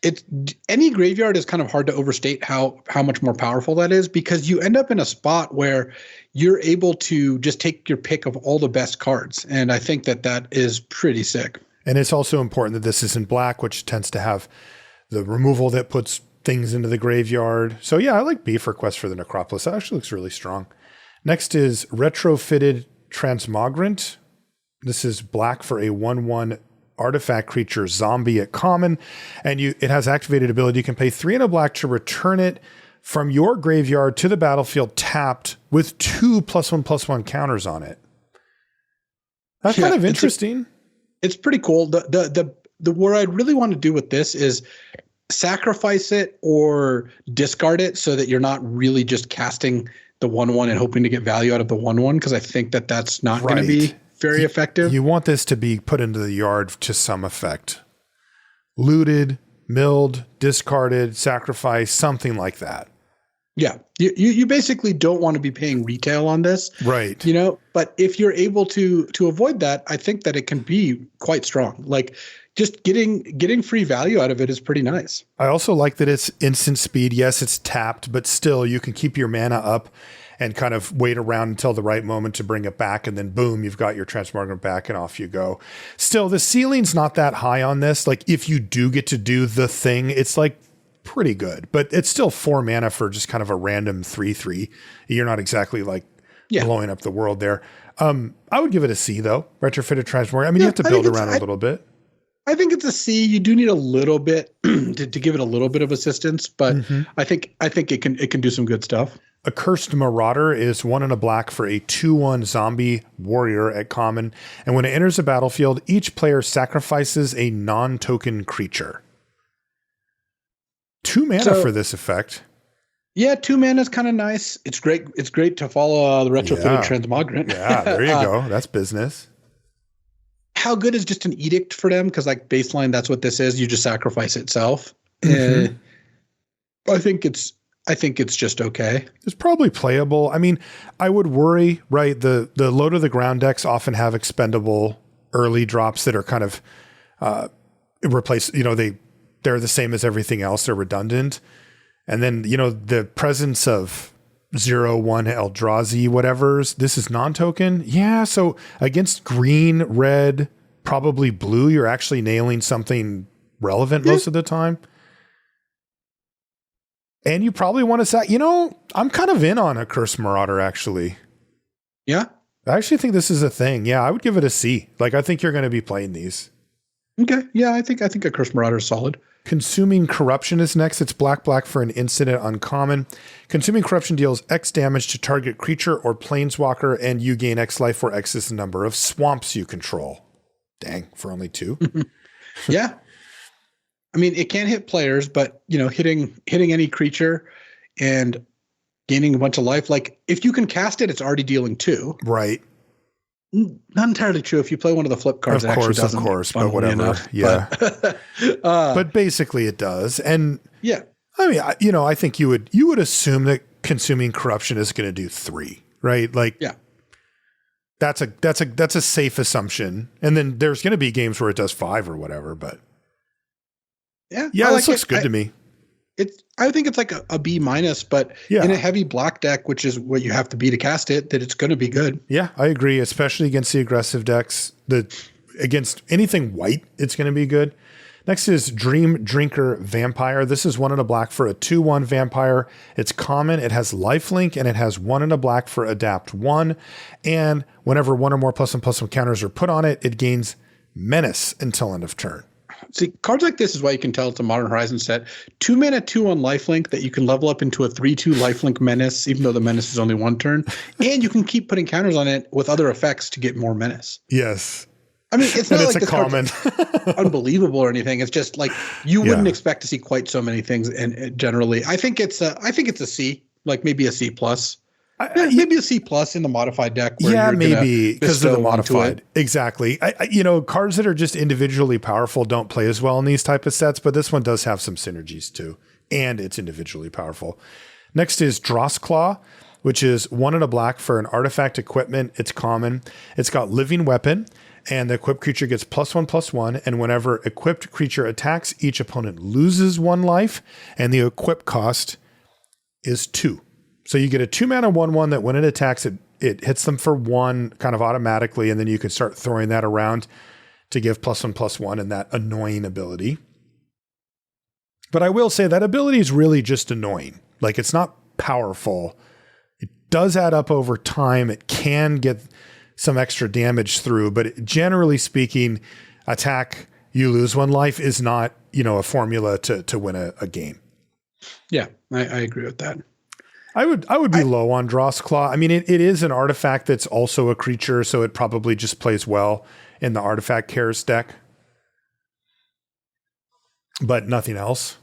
Speaker 2: it's any graveyard is kind of hard to overstate how much more powerful that is, because you end up in a spot where you're able to just take your pick of all the best cards, and I think that is pretty sick. And
Speaker 1: it's also important that this is in black, which tends to have the removal that puts things into the graveyard. So yeah, I like B for Quest for the Necropolis. That actually looks really strong. Next is Retrofitted Transmogrant. This is black for a 1/1 artifact creature zombie at common, and it has activated ability. You can pay 3 and a black to return it from your graveyard to the battlefield tapped with 2 +1/+1 counters on it. That's kind of interesting.
Speaker 2: It's pretty cool. The what I'd really want to do with this is sacrifice it or discard it so that you're not really just casting the 1/1 and hoping to get value out of the 1/1, because I think that's not going to be very effective.
Speaker 1: You want this to be put into the yard to some effect. Looted, milled, discarded, sacrificed, something like that.
Speaker 2: Yeah. You basically don't want to be paying retail on this.
Speaker 1: Right.
Speaker 2: But if you're able to avoid that, I think that it can be quite strong. Like just getting free value out of it is pretty nice.
Speaker 1: I also like that it's instant speed. Yes, it's tapped, but still you can keep your mana up and kind of wait around until the right moment to bring it back. And then boom, you've got your Transmogrant back and off you go. Still, the ceiling's not that high on this. Like if you do get to do the thing, it's like pretty good, but it's still 4 mana for just kind of a random 3/3. You're not exactly like blowing up the world there. I would give it a C though. Retrofitted Transmogrant. I mean, you have to build around a little bit.
Speaker 2: I think it's a C. You do need a little bit to give it a little bit of assistance, but I think it can do some good stuff.
Speaker 1: Accursed Marauder is 1 and a black for a 2/1 zombie warrior at common, and when it enters the battlefield, each player sacrifices a non-token creature. 2 mana for this effect.
Speaker 2: Yeah, 2 mana is kind of nice. It's great. It's great to follow the Retrofitted Transmogrant.
Speaker 1: Yeah, there you go. That's business.
Speaker 2: How good is just an edict for them? Because like baseline, that's what this is. You just sacrifice itself. I think it's just okay.
Speaker 1: It's probably playable. I mean, I would worry, right? The low to the ground decks often have expendable early drops that are kind of replaced. They're the same as everything else. They're redundant. And then, the presence of 0/1 Eldrazi, whatever's, this is non-token. Yeah. So against green, red, probably blue, you're actually nailing something relevant most of the time. And you probably want to say, I'm kind of in on Accursed Marauder, actually.
Speaker 2: Yeah.
Speaker 1: I actually think this is a thing. Yeah. I would give it a C. Like, I think you're going to be playing these.
Speaker 2: Okay. Yeah. I think Accursed Marauder is solid.
Speaker 1: Consuming Corruption is next. It's black for an instant at uncommon. Consuming Corruption deals X damage to target creature or planeswalker, and you gain X life, where X is the number of swamps you control. Dang, for only 2.
Speaker 2: Yeah. I mean, it can hit players, but hitting any creature and gaining a bunch of life, like if you can cast it, it's already dealing 2.
Speaker 1: Right.
Speaker 2: Not entirely true. If you play one of the flip cards,
Speaker 1: of course, but whatever.
Speaker 2: Enough,
Speaker 1: yeah. But basically it does. And
Speaker 2: yeah,
Speaker 1: I mean, I think you would assume that Consuming Corruption is going to do 3, right? Like,
Speaker 2: yeah,
Speaker 1: that's a safe assumption. And then there's going to be games where it does 5 or whatever, but yeah, this looks good to me.
Speaker 2: I think it's like a B-, but in a heavy black deck, which is what you have to be to cast it, that it's going to be good.
Speaker 1: Yeah, I agree. Especially against the aggressive decks, against anything white, it's going to be good. Next is Dream Drinker Vampire. This is 1 and a black for a 2/1 vampire. It's common. It has lifelink, and it has 1 and a black for adapt 1. And whenever 1 or more +1/+1 counters are put on it, it gains menace until end of turn.
Speaker 2: See, cards like this is why you can tell it's a Modern Horizon set. 2 mana, 2/1 lifelink that you can level up into a 3/2 lifelink menace, even though the menace is only 1 turn. And you can keep putting counters on it with other effects to get more menace.
Speaker 1: Yes.
Speaker 2: I mean, it's not like
Speaker 1: it's a common
Speaker 2: unbelievable or anything. It's just like you wouldn't expect to see quite so many things. And generally, I think it's a C, like maybe a C plus. Maybe a C plus in the modified deck.
Speaker 1: Where maybe because of the modified. Exactly. Cards that are just individually powerful don't play as well in these type of sets, but this one does have some synergies too, and it's individually powerful. Next is Drossclaw, which is 1 and a black for an artifact equipment. It's common. It's got Living Weapon, and the equipped creature gets +1/+1. And whenever equipped creature attacks, each opponent loses 1 life, and the equip cost is 2. So you get a 2 mana 1/1 that when it attacks, it hits them for 1 kind of automatically, and then you can start throwing that around to give +1/+1 and that annoying ability. But I will say that ability is really just annoying. Like, it's not powerful. It does add up over time. It can get some extra damage through, but generally speaking, attack, you lose 1 life is not, a formula to win a game.
Speaker 2: Yeah, I agree with that.
Speaker 1: I would be low on Drossclaw. I mean, it is an artifact that's also a creature, so it probably just plays well in the Artifact Cares deck. But nothing else.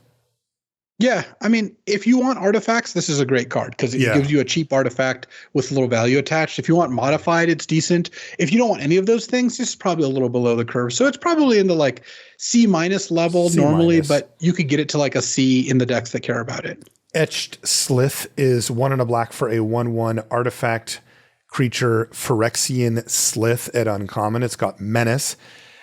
Speaker 2: Yeah, I mean, if you want artifacts, this is a great card because it gives you a cheap artifact with little value attached. If you want modified, it's decent. If you don't want any of those things, this is probably a little below the curve. So it's probably in the like C- level normally, but you could get it to like a C in the decks that care about it.
Speaker 1: Etched Slith is 1 and a black for a 1/1 artifact creature, Phyrexian Slith at uncommon. It's got menace.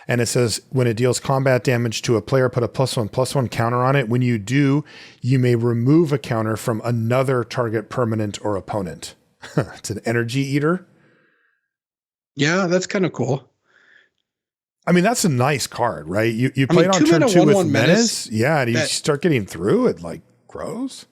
Speaker 1: And it says, when it deals combat damage to a player, put a +1/+1 counter on it. When you do, you may remove a counter from another target permanent or opponent. It's an energy eater.
Speaker 2: Yeah, that's kind of cool.
Speaker 1: I mean, that's a nice card, right? You play it on turn 2 with menace. Yeah, and you start getting through it, like, grows.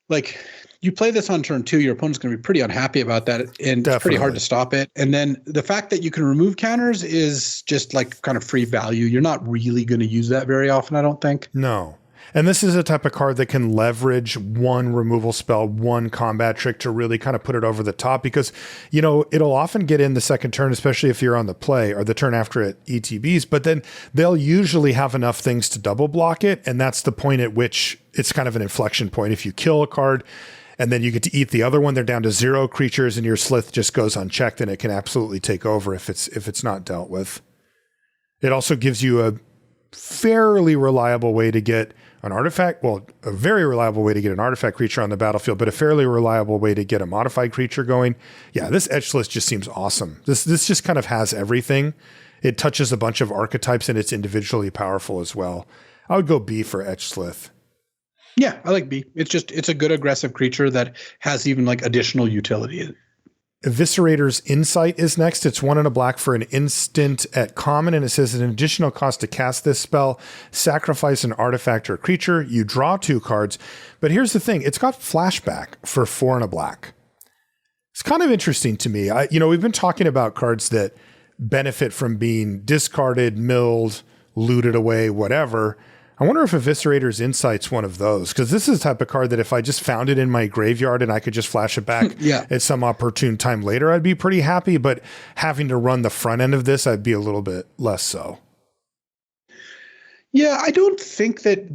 Speaker 2: Like, you play this on turn 2, your opponent's going to be pretty unhappy about that, and it's pretty hard to stop it. And then the fact that you can remove counters is just like kind of free value. You're not really going to use that very often, I don't think.
Speaker 1: No. And this is a type of card that can leverage 1 removal spell, 1 combat trick to really kind of put it over the top because, it'll often get in the second turn, especially if you're on the play or the turn after it ETBs, but then they'll usually have enough things to double block it. And that's the point at which it's kind of an inflection point. If you kill a card and then you get to eat the other one, they're down to 0 creatures and your Slith just goes unchecked, and it can absolutely take over if it's not dealt with. It also gives you a fairly reliable way to get an artifact, a very reliable way to get an artifact creature on the battlefield, but a fairly reliable way to get a modified creature going. Yeah, this Etched List just seems awesome. This just kind of has everything. It touches a bunch of archetypes, and it's individually powerful as well. I would go B for Etched Slith.
Speaker 2: Yeah, I like B. It's a good aggressive creature that has even like additional utility.
Speaker 1: Eviscerator's Insight is next. It's 1 and a black for an instant at common, and it says an additional cost to cast this spell, sacrifice an artifact or creature. You draw 2 cards, but here's the thing. It's got flashback for 4 and a black. It's kind of interesting to me. We've been talking about cards that benefit from being discarded, milled, looted away, whatever. I wonder if Eviscerator's Insight's one of those, because this is the type of card that if I just found it in my graveyard and I could just flash it back at some opportune time later, I'd be pretty happy. But having to run the front end of this, I'd be a little bit less so.
Speaker 2: Yeah, I don't think that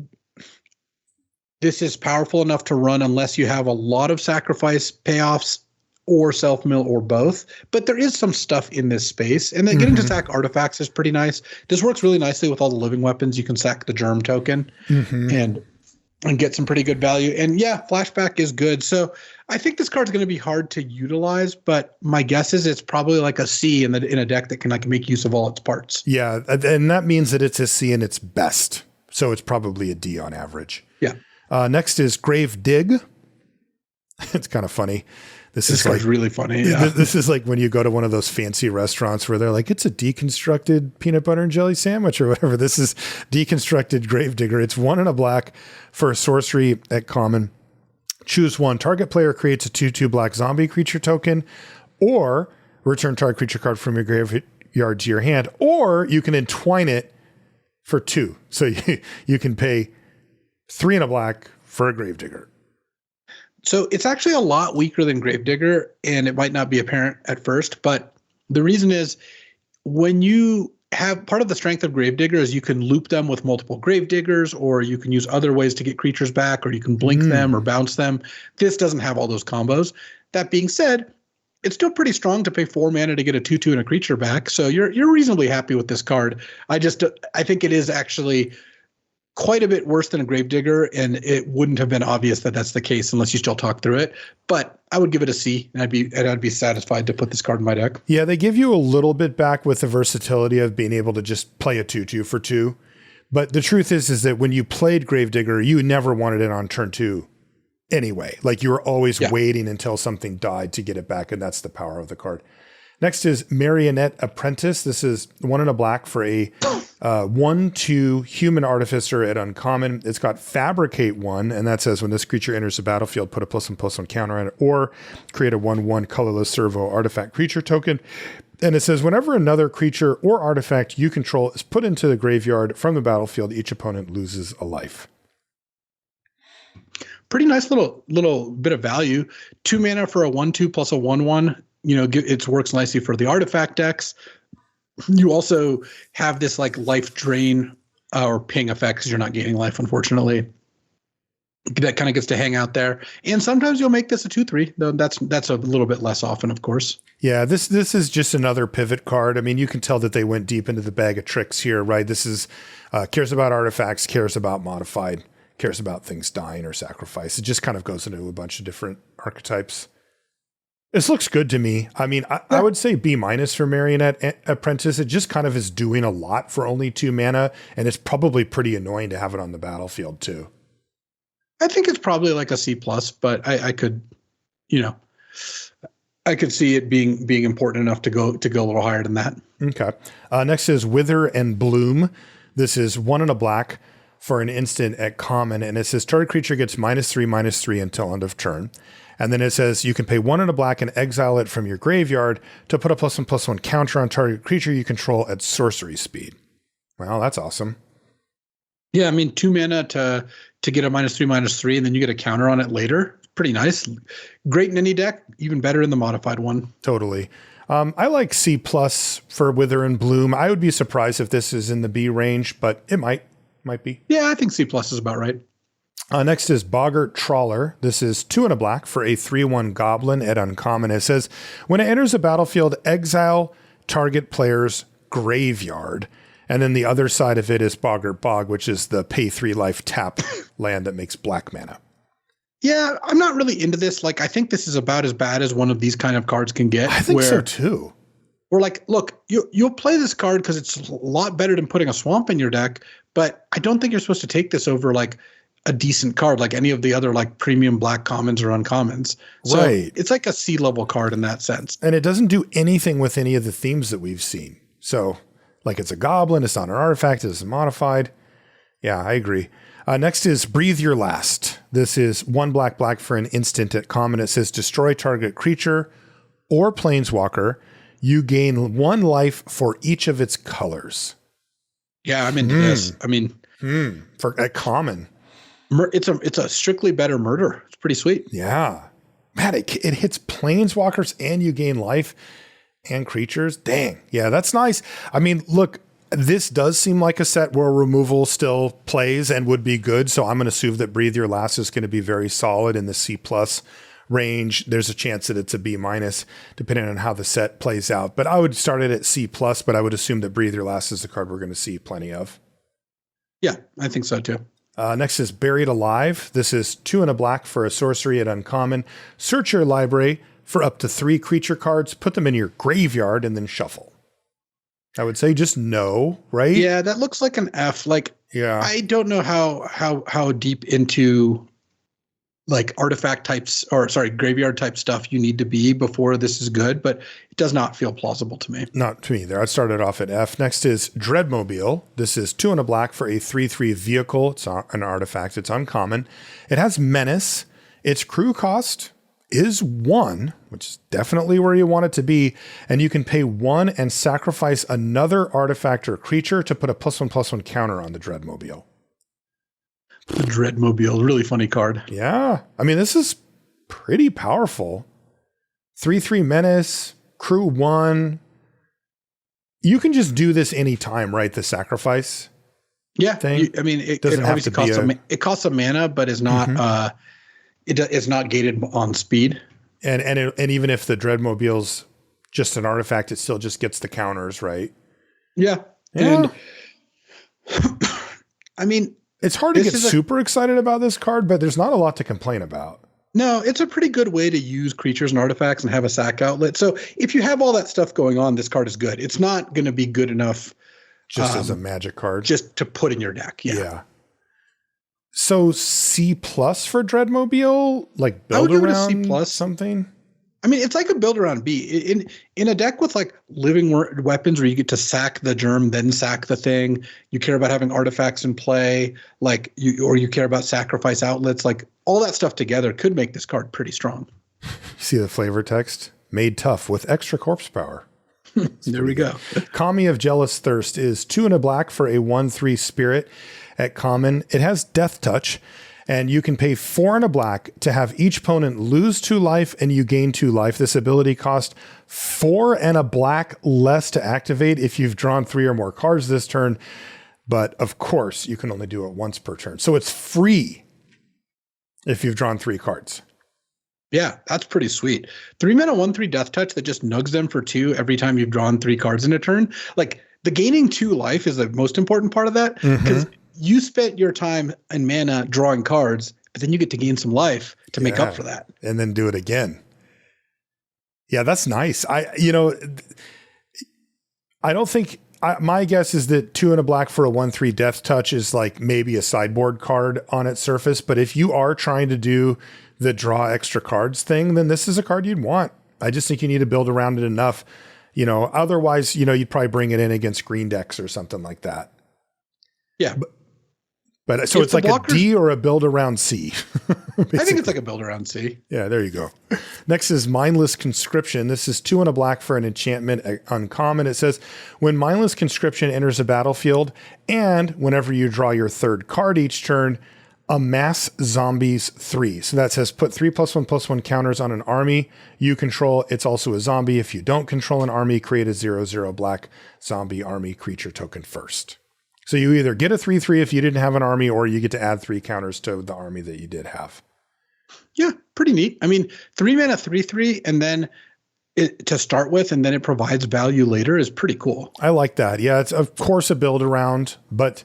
Speaker 2: this is powerful enough to run unless you have a lot of sacrifice payoffs or self-mill or both. But there is some stuff in this space. And then getting to sack artifacts is pretty nice. This works really nicely with all the living weapons. You can sack the germ token and get some pretty good value. And yeah, flashback is good. So I think this card's going to be hard to utilize, but my guess is it's probably like a C in a deck that can like make use of all its parts.
Speaker 1: Yeah, and that means that it's a C in its best. So it's probably a D on average.
Speaker 2: Yeah.
Speaker 1: Next is Grave Dig. It's kind of funny. This is like
Speaker 2: really funny. Yeah.
Speaker 1: This is like when you go to one of those fancy restaurants where they're like, it's a deconstructed peanut butter and jelly sandwich or whatever. This is deconstructed Gravedigger. It's 1 and a black for a sorcery at common. Choose one. Target player creates a 2/2 black zombie creature token, or return target creature card from your graveyard to your hand, or you can entwine it for 2. So you can pay 3 and a black for a Gravedigger.
Speaker 2: So it's actually a lot weaker than Gravedigger, and it might not be apparent at first, but the reason is when you have part of the strength of Gravedigger is you can loop them with multiple Gravediggers, or you can use other ways to get creatures back, or you can blink them or bounce them. This doesn't have all those combos. That being said, it's still pretty strong to pay 4 mana to get a 2/2 and a creature back. So you're reasonably happy with this card. I think it is actually quite a bit worse than a Gravedigger, and it wouldn't have been obvious that that's the case unless you still talk through it. But I would give it a C, and I'd be satisfied to put this card in my deck.
Speaker 1: Yeah, they give you a little bit back with the versatility of being able to just play a 2/2 for 2. But the truth is that when you played Gravedigger, you never wanted it on turn 2 anyway. Like you were always waiting until something died to get it back, and that's the power of the card. Next is Marionette Apprentice. This is 1 and a black for a 1/2 human artificer at uncommon. It's got Fabricate 1, and that says when this creature enters the battlefield, put a +1/+1 counter on it, or create a 1/1 colorless servo artifact creature token. And it says whenever another creature or artifact you control is put into the graveyard from the battlefield, each opponent loses a life.
Speaker 2: Pretty nice little bit of value. 2 mana for a 1/2 plus a 1/1. It works nicely for the artifact decks. You also have this like life drain or ping effect because you're not gaining life, unfortunately. That kind of gets to hang out there. And sometimes you'll make this a 2/3, though that's a little bit less often, of course.
Speaker 1: Yeah, this is just another pivot card. I mean, you can tell that they went deep into the bag of tricks here, right? This is cares about artifacts, cares about modified, cares about things dying or sacrifice. It just kind of goes into a bunch of different archetypes. This looks good to me. I mean, I would say B- for Marionette Apprentice. It just kind of is doing a lot for only 2 mana, and it's probably pretty annoying to have it on the battlefield too.
Speaker 2: I think it's probably like a C+, but I could, I could see it being important enough to go a little higher than that.
Speaker 1: Okay. Next is Wither and Bloom. This is 1 and a black for an instant at common, and it says target creature gets -3/-3 until end of turn. And then it says you can pay 1 and a black and exile it from your graveyard to put a +1/+1 counter on target creature you control at sorcery speed. Well, that's awesome.
Speaker 2: Yeah, I mean 2 mana to get a -3/-3, and then you get a counter on it later. Pretty nice. Great in any deck, even better in the modified one.
Speaker 1: Totally. I like C+ for Wither and Bloom. I would be surprised if this is in the B range, but it might be.
Speaker 2: Yeah, I think C+ is about right.
Speaker 1: Next is Boggart Trawler. This is 2 and a black for a 3/1 goblin at uncommon. It says when it enters the battlefield, exile target player's graveyard. And then the other side of it is Boggart Bog, which is the pay 3 life tap land that makes black mana.
Speaker 2: Yeah, I'm not really into this. Like, I think this is about as bad as one of these kind of cards can get.
Speaker 1: I think so too.
Speaker 2: We're like, look, you'll play this card because it's a lot better than putting a swamp in your deck, but I don't think you're supposed to take this over like a decent card like any of the other like premium black commons or uncommons. So
Speaker 1: right.
Speaker 2: It's like a C-level card in that sense.
Speaker 1: And it doesn't do anything with any of the themes that we've seen. So like it's a goblin, it's not an artifact, it's modified. Yeah, I agree. Next is Breathe Your Last. This is 1 black for an instant at common. It says destroy target creature or planeswalker. You gain 1 life for each of its colors.
Speaker 2: Yeah, I'm into this. I mean,
Speaker 1: For a common.
Speaker 2: it's a strictly better murder. It's pretty sweet.
Speaker 1: Yeah. Man, it hits planeswalkers and you gain life and creatures. Dang. Yeah, that's nice. I mean, look, this does seem like a set where removal still plays and would be good. So I'm going to assume that Breathe Your Last is going to be very solid in the C+ range. There's a chance that it's a B-, depending on how the set plays out. But I would start it at C+, but I would assume that Breathe Your Last is the card we're going to see plenty of.
Speaker 2: Yeah, I think so too.
Speaker 1: Next is Buried Alive. This is 2 and a black for a sorcery at uncommon. Search your library for up to 3 creature cards, put them in your graveyard, and then shuffle. I would say just no, right?
Speaker 2: Yeah, that looks like an F. Like,
Speaker 1: yeah,
Speaker 2: I don't know how deep into like artifact types or graveyard type stuff you need to be before this is good, but it does not feel plausible to me.
Speaker 1: Not to me either. I'd started off at F. Next is Dreadmobile. This is 2 and a black for a 3/3 vehicle. It's an artifact. It's uncommon. It has menace. Its crew cost is 1, which is definitely where you want it to be. And you can pay 1 and sacrifice another artifact or creature to put a +1/+1 counter on the Dreadmobile.
Speaker 2: The Dreadmobile, really funny card.
Speaker 1: Yeah. I mean, this is pretty powerful. 3/3 menace, crew 1. You can just do this anytime, right? The sacrifice.
Speaker 2: Yeah.
Speaker 1: Thing.
Speaker 2: I mean, it
Speaker 1: Doesn't have
Speaker 2: obviously
Speaker 1: to
Speaker 2: it costs a mana, but is not, it's not gated on speed.
Speaker 1: And even if the Dreadmobile's just an artifact, it still just gets the counters, right?
Speaker 2: Yeah.
Speaker 1: Yeah.
Speaker 2: And I mean,
Speaker 1: it's hard to get super excited about this card, but there's not a lot to complain about.
Speaker 2: No, it's a pretty good way to use creatures and artifacts and have a sack outlet. So if you have all that stuff going on, this card is good. It's not going to be good enough
Speaker 1: just as a magic card,
Speaker 2: just to put in your deck. Yeah.
Speaker 1: So C+ for Dreadmobile, like build around C+ something.
Speaker 2: I mean, it's like a build around B. In a deck with like living weapons where you get to sack the germ, then sack the thing. You care about having artifacts in play, like you care about sacrifice outlets. Like all that stuff together could make this card pretty strong.
Speaker 1: See the flavor text? Made tough with extra corpse power.
Speaker 2: There we go.
Speaker 1: Kami of Jealous Thirst is 2 and a black for a 1/3 spirit at common. It has Death Touch. And you can pay 4 and a black to have each opponent lose 2 life and you gain 2 life. This ability costs 4 and a black less to activate if you've drawn 3 or more cards this turn. But of course, you can only do it once per turn. So it's free if you've drawn 3 cards.
Speaker 2: Yeah, that's pretty sweet. 3 mana, 1/3 Death Touch that just nugs them for 2 every time you've drawn 3 cards in a turn. Like the gaining 2 life is the most important part of that because you spent your time and mana drawing cards, but then you get to gain some life to make up for that.
Speaker 1: And then do it again. Yeah, that's nice. I don't think, my guess is that 2 and a black for a 1/3 Death Touch is like maybe a sideboard card on its surface. But if you are trying to do the draw extra cards thing, then this is a card you'd want. I just think you need to build around it enough. Otherwise, you'd probably bring it in against green decks or something like that.
Speaker 2: Yeah.
Speaker 1: But so it's like a D or a build around C.
Speaker 2: I think it's like a build around C.
Speaker 1: Yeah, there you go. Next is Mindless Conscription. This is 2 and a black for an enchantment uncommon. It says when Mindless Conscription enters a battlefield and whenever you draw your 3rd card each turn, amass zombies 3. So that says put 3+1/+1 counters on an army you control. It's also a zombie. If you don't control an army, create a 0/0 black zombie army creature token first. So you either get a 3/3 if you didn't have an army, or you get to add 3 counters to the army that you did have.
Speaker 2: Yeah, pretty neat. I mean, 3 mana, 3/3, and then to start with, and then it provides value later is pretty cool.
Speaker 1: I like that. Yeah, it's of course a build around, but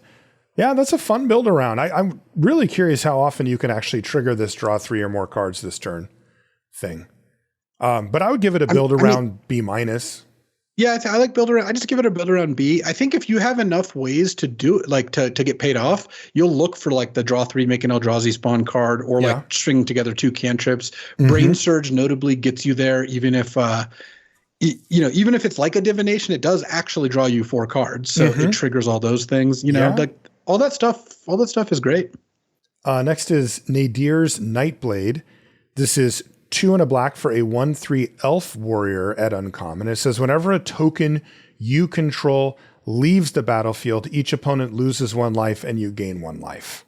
Speaker 1: yeah, that's a fun build around. I'm really curious how often you can actually trigger this draw 3 or more cards this turn thing. But I would give it a build around B-.
Speaker 2: Yeah, I like build around. I just give it a build around B. I think if you have enough ways to do it, like to get paid off, you'll look for like the draw 3, make an Eldrazi spawn card, or like string together 2 cantrips. Brain Surge notably gets you there, even if even if it's like a divination, it does actually draw you 4 cards, so it triggers all those things. Like all that stuff. All that stuff is great.
Speaker 1: Next is Nadir's Nightblade. This is 2 and a black for a 1/3 elf warrior at uncommon. It says whenever a token you control leaves the battlefield. Each opponent loses 1 life and you gain 1 life.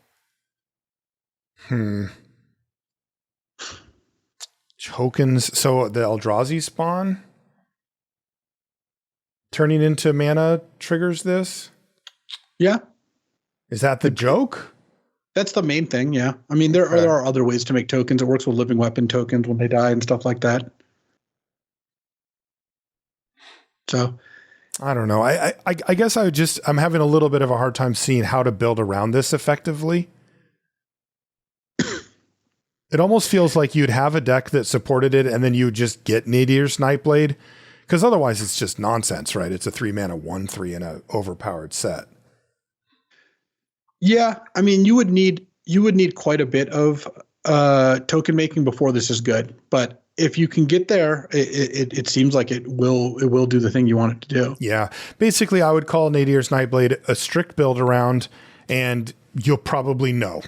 Speaker 1: Tokens. So the Eldrazi spawn turning into mana triggers this?
Speaker 2: Yeah.
Speaker 1: Is that the joke?
Speaker 2: That's the main thing, yeah. I mean, there are other ways to make tokens. It works with living weapon tokens when they die and stuff like that. So,
Speaker 1: I don't know. I guess I'm having a little bit of a hard time seeing how to build around this effectively. It almost feels like you'd have a deck that supported it and then you just get Nadir's Nightblade, because otherwise it's just nonsense, right? It's a 3-mana 1/3 in an overpowered set.
Speaker 2: Yeah, I mean, you would need quite a bit of token making before this is good. But if you can get there, it seems like it will do the thing you want it to do.
Speaker 1: Yeah, basically, I would call Nadir's Nightblade a strict build around, and you'll probably know,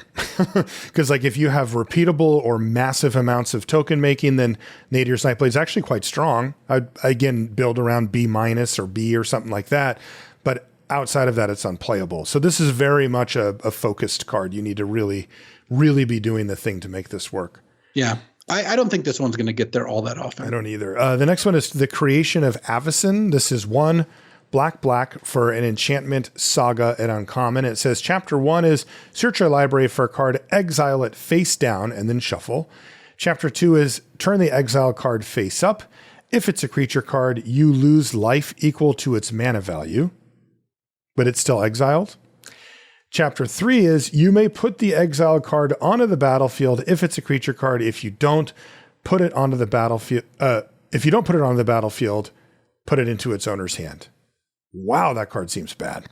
Speaker 1: because like if you have repeatable or massive amounts of token making, then Nadir's Nightblade is actually quite strong. I'd again build around B- or B or something like that, but outside of that, it's unplayable. So this is very much a focused card. You need to really, really be doing the thing to make this work.
Speaker 2: Yeah. I don't think this one's going to get there all that often.
Speaker 1: I don't either. The next one is the Creation of Avacyn. This is 1 black for an enchantment, saga, and uncommon. It says chapter 1 is search your library for a card, exile it face down, and then shuffle. Chapter 2 is turn the exile card face up. If it's a creature card, you lose life equal to its mana value, but it's still exiled. Chapter 3 is you may put the exile card onto the battlefield if it's a creature card. If you don't put it onto the battlefield, put it into its owner's hand. Wow, that card seems bad.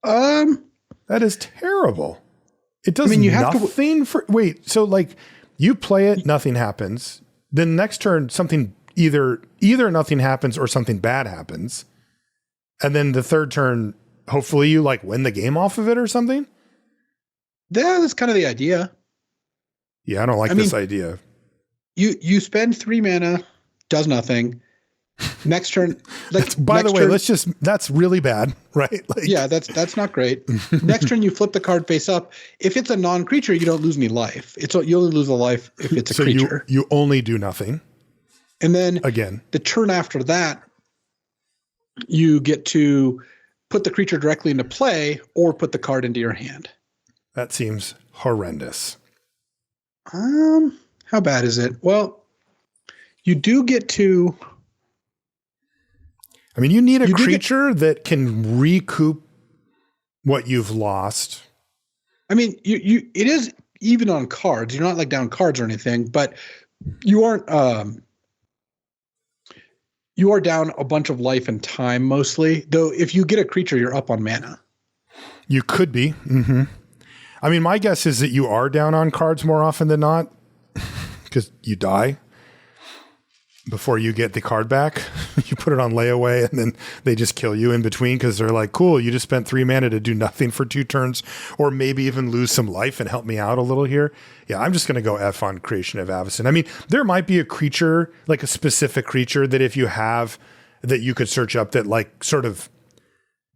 Speaker 1: That is terrible. It does nothing for. Wait, so like you play it, nothing happens. Then next turn, something either nothing happens or something bad happens, and then the third turn, hopefully you like win the game off of it or something.
Speaker 2: Yeah, that's kind of the idea.
Speaker 1: Yeah, I don't like this idea.
Speaker 2: You spend 3 mana, does nothing. Next turn,
Speaker 1: that's really bad, right? Like,
Speaker 2: yeah, that's not great. Next turn, you flip the card face up. If it's a non-creature, you don't lose any life. You only lose a life if it's a creature.
Speaker 1: You only do nothing.
Speaker 2: And then
Speaker 1: again,
Speaker 2: the turn after that, you get to put the creature directly into play or put the card into your hand.
Speaker 1: That seems horrendous.
Speaker 2: How bad is it? Well, you do get to.
Speaker 1: I mean, you need a creature that can recoup what you've lost.
Speaker 2: I mean, it is even on cards. You're not like down cards or anything, but you aren't. You are down a bunch of life and time mostly. Though, if you get a creature, you're up on mana.
Speaker 1: You could be. Mm-hmm. I mean, my guess is that you are down on cards more often than not because you die before you get the card back. You put it on layaway and then they just kill you in between because they're like, cool, you just spent 3 mana to do nothing for 2 turns or maybe even lose some life and help me out a little here. Yeah, I'm just going to go F on Creation of Avacyn. I mean, there might be a creature, like a specific creature that if you have that you could search up that like sort of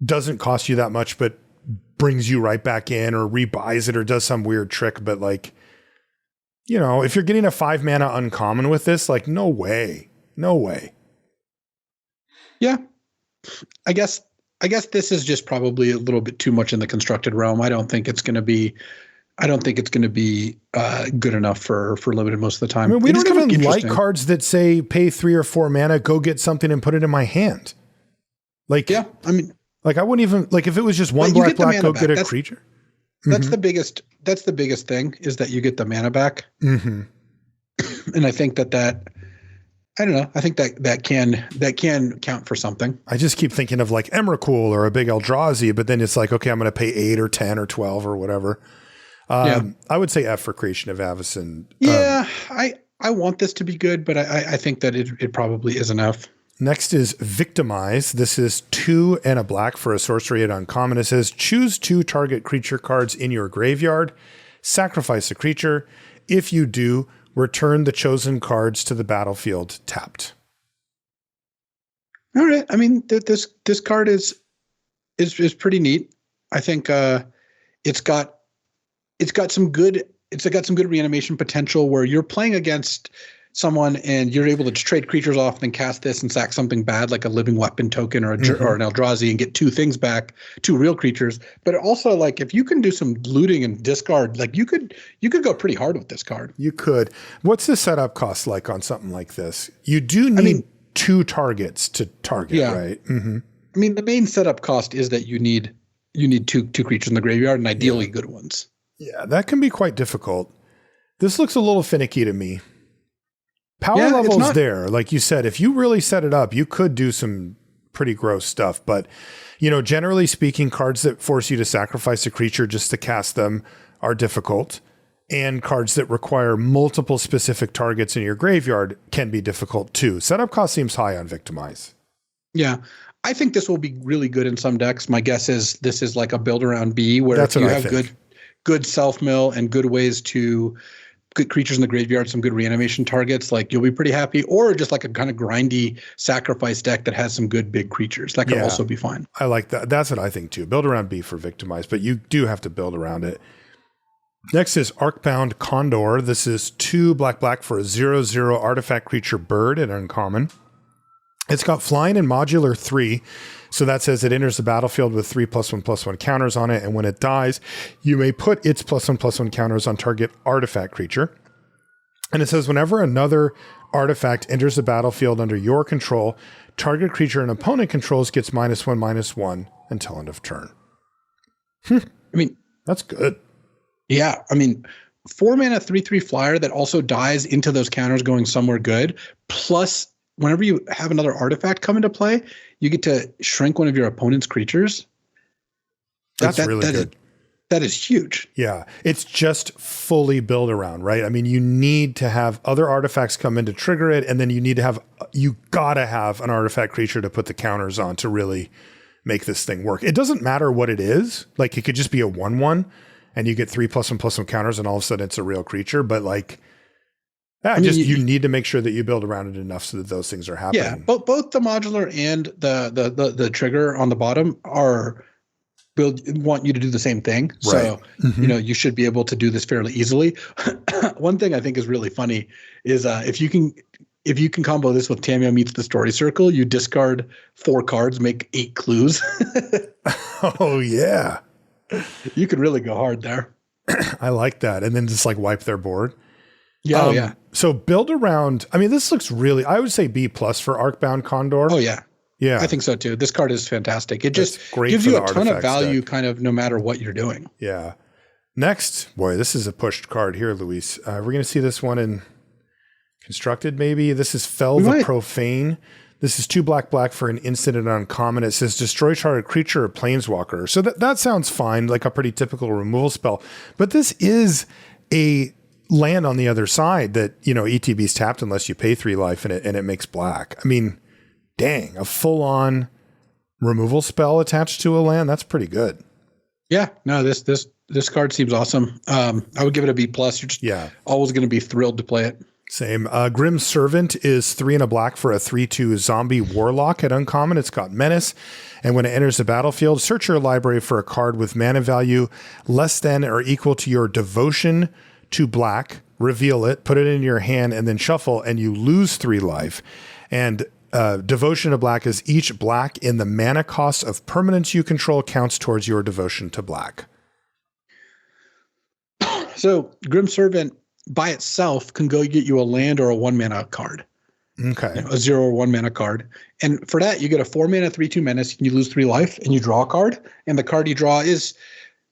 Speaker 1: doesn't cost you that much but brings you right back in or rebuys it or does some weird trick. But like, you know, if you're getting a 5 mana uncommon with this, like no way.
Speaker 2: Yeah. I guess this is just probably a little bit too much in the constructed realm. I don't think it's going to be good enough for limited most of the time.
Speaker 1: I mean, we don't even like cards that say pay 3 or 4 mana, go get something and put it in my hand. Like, yeah, I mean, like I wouldn't even like if it was just one black, go get a creature.
Speaker 2: That's the biggest thing is that you get the mana back. Mm-hmm. And I think that I don't know. I think that can count for something.
Speaker 1: I just keep thinking of like Emrakul or a big Eldrazi, but then it's like, okay, I'm going to pay 8 or 10 or 12 or whatever. I would say F for Creation of Avacyn.
Speaker 2: Yeah, I want this to be good, but I think that it probably is enough.
Speaker 1: Next is Victimize. This is 2 and a black for a sorcery at uncommon. It says choose 2 target creature cards in your graveyard, sacrifice a creature. If you do, return the chosen cards to the battlefield tapped.
Speaker 2: All right. I mean, this card is pretty neat. I think it's got some good reanimation potential where you're playing against someone and you're able to trade creatures off and then cast this and sack something bad like a living weapon token or an Eldrazi and get two things back, two real creatures. But also, like, if you can do some looting and discard, like you could go pretty hard with this card.
Speaker 1: You could. What's the setup cost like on something like this? You do need two targets to target, right? Mm-hmm.
Speaker 2: I mean, the main setup cost is that you need two creatures in the graveyard and ideally good ones.
Speaker 1: Yeah, that can be quite difficult. This looks a little finicky to me. Power level's there. Like you said, if you really set it up, you could do some pretty gross stuff. But, generally speaking, cards that force you to sacrifice a creature just to cast them are difficult. And cards that require multiple specific targets in your graveyard can be difficult too. Setup cost seems high on Victimize.
Speaker 2: Yeah. I think this will be really good in some decks. My guess is this is like a build around B where if you have good self-mill and good ways to good creatures in the graveyard, some good reanimation targets, like you'll be pretty happy, or just like a kind of grindy sacrifice deck that has some good big creatures. That could also be fine.
Speaker 1: I like that. That's what I think too. Build around B for Victimize, but you do have to build around it. Next is Arcbound Condor. This is 2 black for a 0/0 artifact creature bird at uncommon. It's got flying and modular 3. So that says it enters the battlefield with 3+1/+1 counters on it. And when it dies, you may put its +1/+1 counters on target artifact creature. And it says whenever another artifact enters the battlefield under your control, target creature an opponent controls gets -1/-1 until end of turn.
Speaker 2: I mean,
Speaker 1: that's good.
Speaker 2: Yeah. I mean, 4 mana, 3/3 flyer that also dies into those counters going somewhere good. Plus, whenever you have another artifact come into play, you get to shrink one of your opponent's creatures.
Speaker 1: That's really good.
Speaker 2: That is huge.
Speaker 1: Yeah. It's just fully build around, right? I mean, you need to have other artifacts come in to trigger it. And then you gotta have an artifact creature to put the counters on to really make this thing work. It doesn't matter what it is. Like, it could just be a 1/1 and you get 3+1/+1 counters and all of a sudden it's a real creature. But like, you need to make sure that you build around it enough so that those things are happening.
Speaker 2: Yeah, both the modular and the trigger on the bottom want you to do the same thing. Right. So, you should be able to do this fairly easily. One thing I think is really funny is if you can combo this with Tamiyo Meets the Story Circle, you discard 4 cards, make 8 clues.
Speaker 1: Oh yeah.
Speaker 2: You could really go hard there.
Speaker 1: I like that. And then just like wipe their board.
Speaker 2: Yeah. Yeah.
Speaker 1: So build around, I mean, this looks really, I would say B+ for Arcbound Condor.
Speaker 2: Oh yeah.
Speaker 1: Yeah.
Speaker 2: I think so too. This card is fantastic. It just gives you a ton of value kind of no matter what you're doing.
Speaker 1: Yeah. Next, boy, this is a pushed card here, Luis. We're going to see this one in Constructed maybe. This is Fell the Profane. This is 2 black for an instant and uncommon. It says destroy target creature or planeswalker. So that sounds fine, like a pretty typical removal spell. But this is a land on the other side that, ETB's tapped unless you pay 3 life and it makes black. I mean, dang, a full-on removal spell attached to a land, that's pretty good. Yeah,
Speaker 2: no, this card seems awesome. I would give it a B+. You're just always going to be thrilled to play it.
Speaker 1: Same. Grim Servant is 3 and a black for a 3/2 zombie warlock at uncommon. It's got menace. And when it enters the battlefield, search your library for a card with mana value less than or equal to your devotion to black, reveal it, put it in your hand, and then shuffle, and you lose 3 life. And devotion to black is each black in the mana cost of permanents you control counts towards your devotion to black.
Speaker 2: So Grim Servant by itself can go get you a land or a 1 mana card.
Speaker 1: Okay.
Speaker 2: A 0 or 1 mana card. And for that, you get a 4 mana, 3/2 menace, and you lose 3 life, and you draw a card. And the card you draw is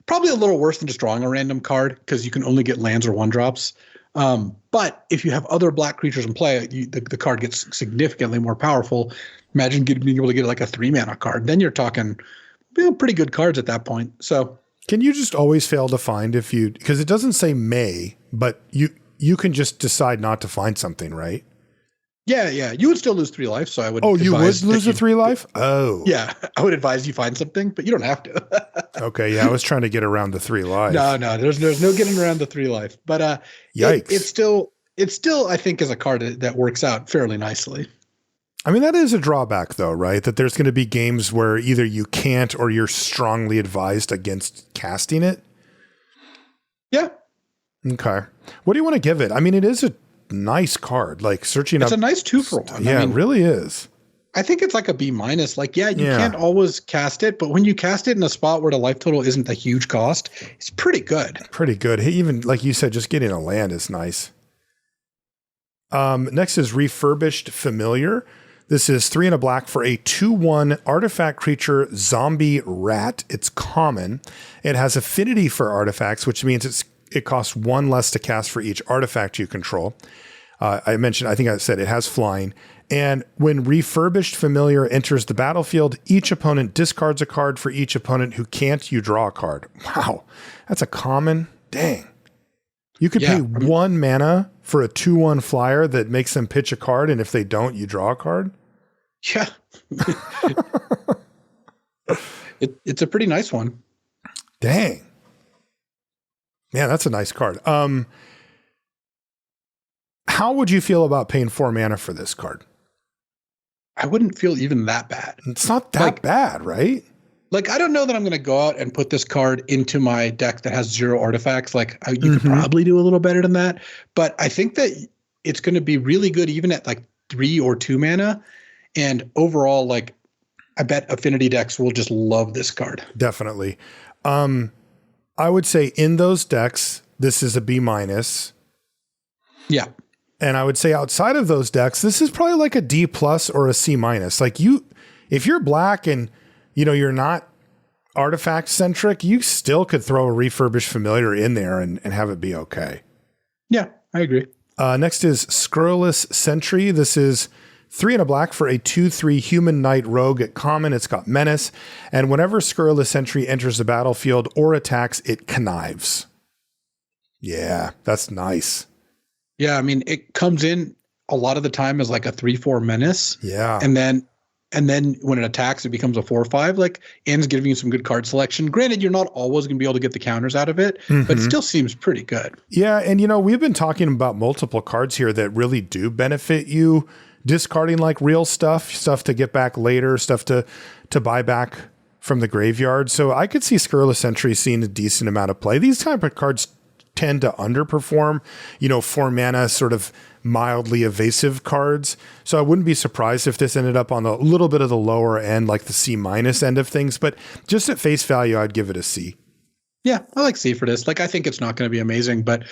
Speaker 2: probably a little worse than just drawing a random card because you can only get lands or 1-drops. But if you have other black creatures in play, the card gets significantly more powerful. Imagine being able to get like a 3 mana card. Then you're talking pretty good cards at that point. So
Speaker 1: can you just always fail to find because it doesn't say may, but you can just decide not to find something, right?
Speaker 2: Yeah. You would still lose 3 life. So I would.
Speaker 1: Oh, you would lose a 3 life? Oh.
Speaker 2: Yeah. I would advise you find something, but you don't have to.
Speaker 1: Okay. Yeah. I was trying to get around the 3 life.
Speaker 2: No. There's no getting around the 3 life. But
Speaker 1: yikes.
Speaker 2: It still, I think, is a card that works out fairly nicely.
Speaker 1: I mean, that is a drawback, though, right? That there's going to be games where either you can't or you're strongly advised against casting it.
Speaker 2: Yeah.
Speaker 1: Okay. What do you want to give it? I mean, it is a nice card. Like searching
Speaker 2: It's
Speaker 1: up.
Speaker 2: a nice 2-for-1.
Speaker 1: Yeah, it really is.
Speaker 2: I think it's like a B-. Like, you can't always cast it, but when you cast it in a spot where the life total isn't a huge cost, it's pretty good.
Speaker 1: Pretty good. Hey, even like you said, just getting a land is nice. Next is Refurbished Familiar. This is 3 and a black for a 2/1 artifact creature zombie rat. It's common. It has affinity for artifacts, which means it costs 1 less to cast for each artifact you control. I think I said it has flying. And when Refurbished Familiar enters the battlefield, each opponent discards a card. For each opponent who can't, you draw a card. Wow. That's a common. Dang. You could pay 1 mana for a 2/1 flyer that makes them pitch a card, and if they don't, you draw a card?
Speaker 2: Yeah. It's a pretty nice one.
Speaker 1: Dang. Man, that's a nice card. How would you feel about paying 4 mana for this card?
Speaker 2: I wouldn't feel even that bad.
Speaker 1: It's not that bad, right?
Speaker 2: Like, I don't know that I'm going to go out and put this card into my deck that has 0 artifacts. Like, you could probably do a little better than that. But I think that it's going to be really good even at like 3 or 2 mana. And overall, like, I bet affinity decks will just love this card.
Speaker 1: Definitely. I would say in those decks, this is a B-.
Speaker 2: Yeah.
Speaker 1: And I would say outside of those decks, this is probably like a D+ or a C-. Like if you're black and you're not artifact centric, you still could throw a Refurbished Familiar in there and have it be okay.
Speaker 2: Yeah, I agree.
Speaker 1: Next is Scurrilous Sentry. This is 3 and a black for a 2/3 human knight rogue at common. It's got menace. And whenever Scurrilous Sentry enters the battlefield or attacks, it connives. Yeah, that's nice.
Speaker 2: Yeah, I mean, it comes in a lot of the time as like a 3/4 menace.
Speaker 1: Yeah.
Speaker 2: And then when it attacks, it becomes a 4/5. Like, ends giving you some good card selection. Granted, you're not always going to be able to get the counters out of it, but it still seems pretty good.
Speaker 1: Yeah, and we've been talking about multiple cards here that really do benefit you discarding like real stuff to get back later, stuff to buy back from the graveyard. So I could see Scurrilous Sentry seeing a decent amount of play. These type of cards tend to underperform, 4 mana sort of mildly evasive cards. So I wouldn't be surprised if this ended up on a little bit of the lower end, like the C- end of things. But just at face value, I'd give it a C.
Speaker 2: Yeah, I like C for this. Like, I think it's not going to be amazing, but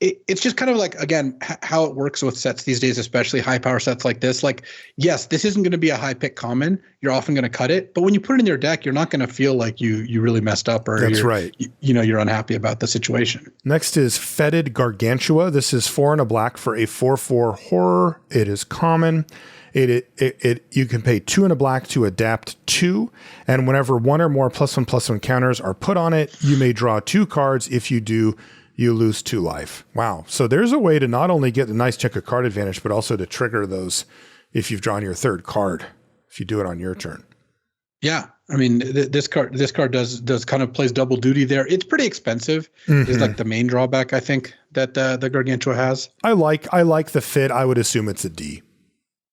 Speaker 2: it's just kind of like, again, how it works with sets these days, especially high power sets like this. Like, yes, this isn't going to be a high pick common. You're often going to cut it, but when you put it in your deck, you're not going to feel like you really messed up or
Speaker 1: That's right.
Speaker 2: You're unhappy about the situation.
Speaker 1: Next is Fetid Gargantua. This is 4 and a black for a 4/4 horror. It is common. You can pay 2 and a black to adapt 2, and whenever 1 or more +1/+1 counters are put on it, you may draw 2 cards. If you do, you lose 2 life. Wow. So there's a way to not only get a nice chunk of card advantage, but also to trigger those if you've drawn your 3rd card, if you do it on your turn.
Speaker 2: Yeah. I mean, this card does kind of plays double duty there. It's pretty expensive is like the main drawback, I think, that the Gargantua has.
Speaker 1: I like the fit. I would assume it's a D.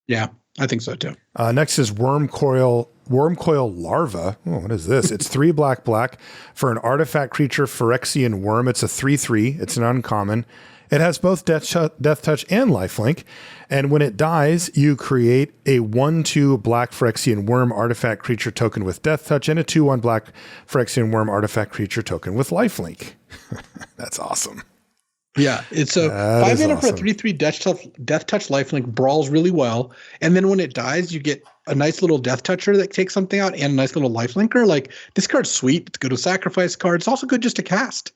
Speaker 2: Yeah, I think so too.
Speaker 1: Next is Wormcoil Larva. Oh, what is this? It's 3 black for an artifact creature, Phyrexian Worm. It's a 3/3. It's an uncommon. It has both Death Touch and Lifelink. And when it dies, you create a 1/2 black Phyrexian Worm artifact creature token with Death Touch and a 2/1 black Phyrexian Worm artifact creature token with Lifelink. That's awesome.
Speaker 2: Yeah, it's a 5 mana for a 3/3 Death Touch Lifelink, brawls really well, and then when it dies, you get a nice little Death Toucher that takes something out and a nice little Lifelinker. Like, this card's sweet. It's good to sacrifice card. It's also good just to cast.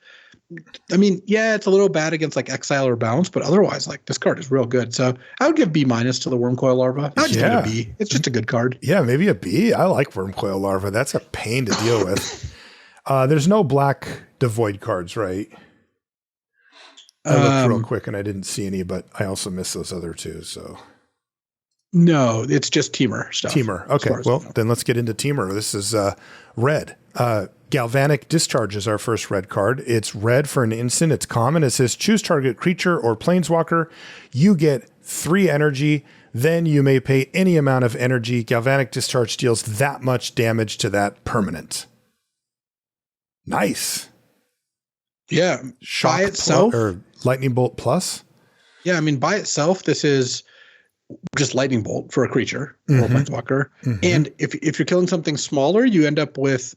Speaker 2: I mean, yeah, it's a little bad against like Exile or Bounce, but otherwise, like, this card is real good. So I would give B- to the Wormcoil Larva. I would just give it a B. It's just a good card.
Speaker 1: Yeah, maybe a B. I like Wormcoil Larva. That's a pain to deal with. There's no black Devoid cards, right? I looked real quick and I didn't see any, but I also missed those other 2. So
Speaker 2: no, it's just Teamer stuff.
Speaker 1: Teamer. Okay. Well, then let's get into Teamer. This is red. Galvanic Discharge is our first red card. It's red for an instant. It's common. It says choose target creature or planeswalker. You get 3 energy. Then you may pay any amount of energy. Galvanic Discharge deals that much damage to that permanent. Nice.
Speaker 2: Yeah.
Speaker 1: Shock
Speaker 2: by itself.
Speaker 1: or Lightning Bolt Plus.
Speaker 2: Yeah. I mean, by itself, this is just Lightning Bolt for a creature or a planeswalker. And if you're killing something smaller, you end up with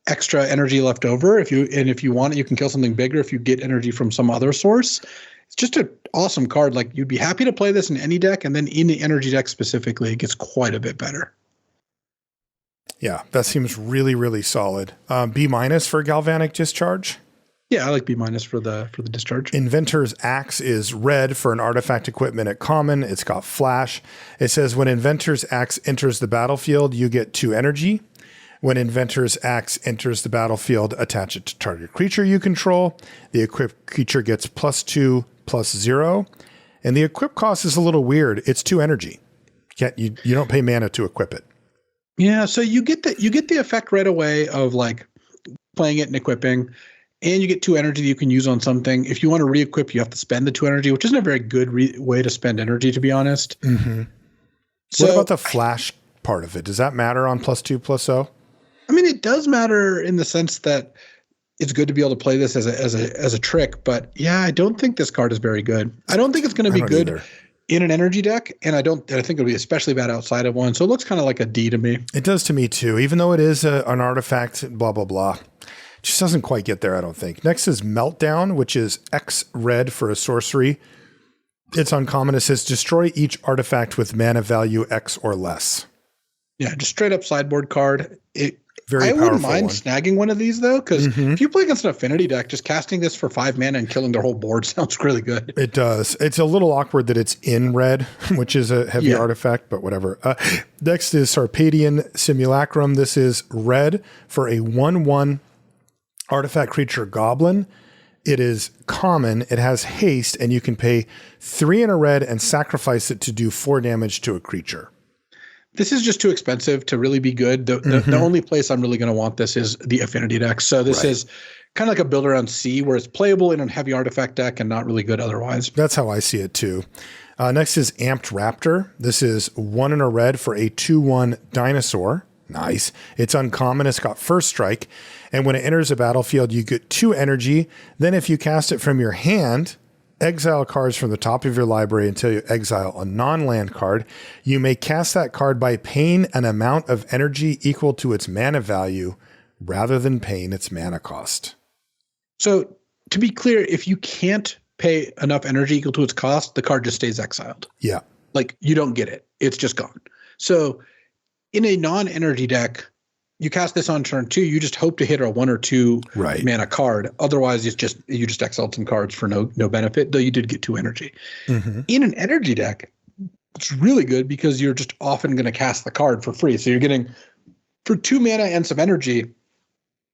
Speaker 2: extra energy left over. If you want it, you can kill something bigger if you get energy from some other source. It's just an awesome card. Like, you'd be happy to play this in any deck, and then in the energy deck specifically, it gets quite a bit better.
Speaker 1: Yeah, that seems really, really solid. B- for Galvanic Discharge.
Speaker 2: Yeah, I like B- for the discharge.
Speaker 1: Inventor's Axe is red for an artifact equipment at common. It's got flash. It says when Inventor's Axe enters the battlefield, you get 2 energy. When Inventor's Axe enters the battlefield, attach it to target creature you control. The equipped creature gets +2/+0. And the equip cost is a little weird. It's 2 energy. You don't pay mana to equip it.
Speaker 2: Yeah, so you get the effect right away of like playing it and equipping, and you get 2 energy that you can use on something. If you want to re-equip, you have to spend the 2 energy, which isn't a very good way to spend energy, to be honest. So,
Speaker 1: what about the flash part of it? Does that matter on +2/+0?
Speaker 2: I mean, it does matter in the sense that it's good to be able to play this as a trick, but yeah, I don't think this card is very good. I don't think it's going to be good either in an energy deck, and I think it'll be especially bad outside of one. So it looks kind of like a D to me.
Speaker 1: It does to me too, even though it is an artifact, blah, blah, blah. It just doesn't quite get there, I don't think. Next is Meltdown, which is X red for a sorcery. It's uncommon. It says destroy each artifact with mana value X or less.
Speaker 2: Yeah, just straight up sideboard card.
Speaker 1: Very
Speaker 2: I
Speaker 1: powerful
Speaker 2: wouldn't mind
Speaker 1: one.
Speaker 2: snagging one of these, though, because if you play against an affinity deck, just casting this for 5 mana and killing their whole board sounds really good.
Speaker 1: It does. It's a little awkward that it's in red, which is a heavy artifact, but whatever. Next is Sarpedian Simulacrum. This is red for a 1/1 artifact creature goblin. It is common. It has haste, and you can pay 3 in a red and sacrifice it to do 4 damage to a creature.
Speaker 2: This is just too expensive to really be good. The only place I'm really going to want this is the affinity deck. So this is kind of like a build around C, where it's playable in a heavy artifact deck and not really good otherwise.
Speaker 1: That's how I see it too. Next is Amped Raptor. This is 1 in a red for a 2/1 dinosaur. Nice. It's uncommon. It's got first strike. And when it enters a battlefield, you get 2 energy. Then if you cast it from your hand, exile cards from the top of your library until you exile a non-land card. You may cast that card by paying an amount of energy equal to its mana value rather than paying its mana cost.
Speaker 2: So to be clear, if you can't pay enough energy equal to its cost, the card just stays exiled.
Speaker 1: Yeah.
Speaker 2: Like, you don't get it. It's just gone. So in a non-energy deck, you cast this on turn 2, you just hope to hit a 1 or 2 mana card. Otherwise, you just exiled some cards for no benefit, though you did get 2 energy. In an energy deck, it's really good because you're just often going to cast the card for free. So you're getting, for 2 mana and some energy,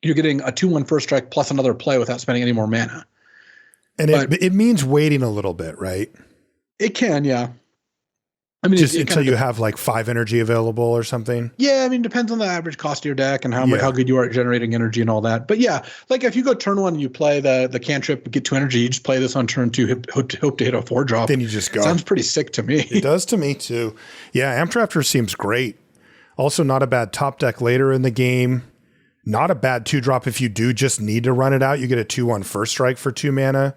Speaker 2: you're getting a 2/1 first strike plus another play without spending any more mana.
Speaker 1: And it means waiting a little bit, right?
Speaker 2: It can, yeah. I mean,
Speaker 1: just until you have like 5 energy available or something.
Speaker 2: Yeah, I mean, it depends on the average cost of your deck and how good you are at generating energy and all that. But yeah, like if you go turn 1 and you play the cantrip, get 2 energy, you just play this on turn 2, hope to hit a 4 drop.
Speaker 1: Then you just go.
Speaker 2: Sounds pretty sick to me.
Speaker 1: It does to me too. Yeah, Amped Raptor seems great. Also not a bad top deck later in the game. Not a bad 2-drop if you do just need to run it out. You get a 2/1 first strike for 2 mana.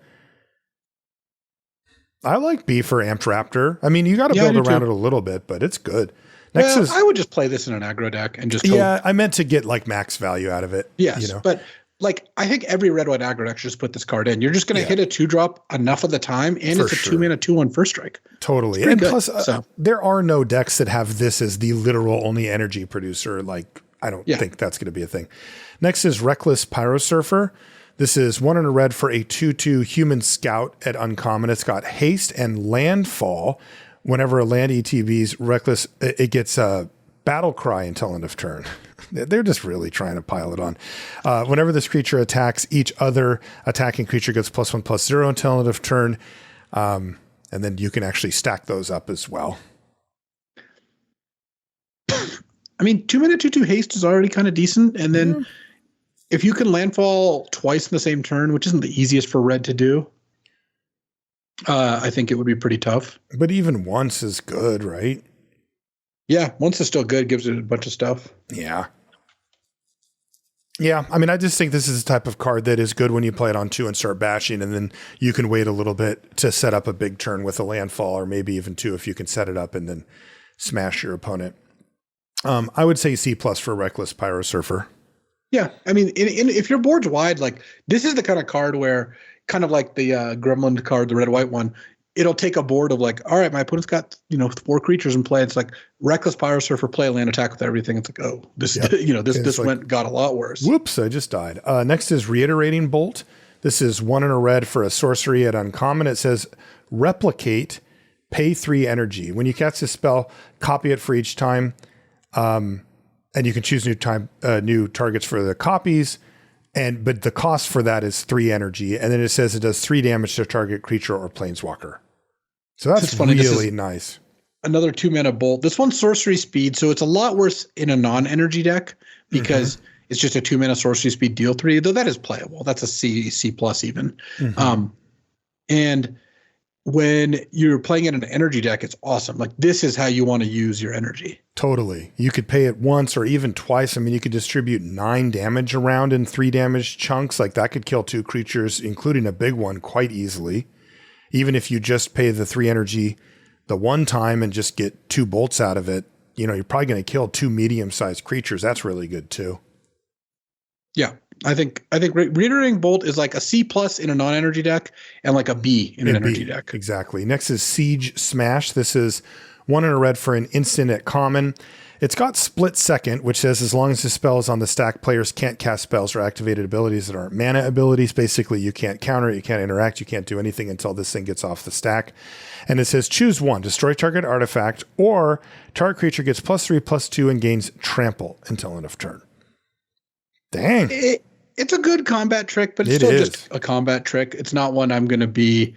Speaker 1: I like B for Amped Raptor. I mean, you got to build around it a little bit, but it's good. Next
Speaker 2: I would just play this in an aggro deck and just
Speaker 1: I meant to get like max value out of it.
Speaker 2: Yes, but like I think every red-white aggro deck should just put this card in. You're just going to hit a 2-drop enough of the time, and it's a 2-mana 2/1 first strike.
Speaker 1: Totally. And plus, there are no decks that have this as the literal only energy producer. Like, I don't think that's going to be a thing. Next is Reckless Pyrosurfer. This is 1 in a red for a 2/2 human scout at uncommon. It's got haste and landfall. Whenever a land ETB's reckless, it gets a battle cry until end of turn. They're just really trying to pile it on. Whenever this creature attacks, each other attacking creature gets +1/+0 until end of turn. And then you can actually stack those up as well.
Speaker 2: I mean, 2-mana 2/2 haste is already kind of decent. And then if you can landfall twice in the same turn, which isn't the easiest for red to do. I think it would be pretty tough.
Speaker 1: But even once is good, right?
Speaker 2: Yeah, once is still good, gives it a bunch of stuff.
Speaker 1: Yeah. Yeah, I mean, I just think this is the type of card that is good when you play it on 2 and start bashing, and then you can wait a little bit to set up a big turn with a landfall, or maybe even 2 if you can set it up and then smash your opponent. I would say C+ for Reckless Pyro Surfer.
Speaker 2: Yeah, I mean, if your board's wide, like this is the kind of card where, kind of like the Gremlin card, the red-white one, it'll take a board of like, all right, my opponent's got 4 creatures in play. It's like Reckless Pyro Surfer, play land, attack with everything. It's like, oh, this this like, got a lot worse.
Speaker 1: Whoops, I just died. Next is Reiterating Bolt. This is 1 and a red for a sorcery at uncommon. It says Replicate, pay 3 energy. When you cast a spell, copy it for each time. And you can choose new targets for the copies, but the cost for that is 3 energy. And then it says it does 3 damage to target creature or planeswalker. So that's really nice. Another
Speaker 2: 2-mana bolt. This one's sorcery speed, so it's a lot worse in a non-energy deck because it's just a 2-mana sorcery speed, deal 3. Though that is playable. That's a C+ even. And when you're playing in an energy deck, it's awesome. Like this is how you want to use your energy.
Speaker 1: Totally. You could pay it once or even twice. I mean, you could distribute 9 damage around in 3 damage chunks. Like that could kill 2 creatures, including a big one, quite easily. Even if you just pay the 3 energy the one time and just get 2 bolts out of it, you're probably going to kill 2 medium-sized creatures. That's really good too.
Speaker 2: Yeah. I think Reiterating Bolt is like a C+ in a non-energy deck and like a B in an energy deck.
Speaker 1: Exactly. Next is Siege Smash. This is 1 and a red for an instant at common. It's got Split Second, which says as long as the spell is on the stack, players can't cast spells or activated abilities that aren't mana abilities. Basically, you can't counter it, you can't interact, you can't do anything until this thing gets off the stack. And it says choose 1, destroy target artifact, or target creature gets +3/+2 and gains trample until end of turn. Dang.
Speaker 2: It's a good combat trick, but it's still just a combat trick. It's not one I'm going to be,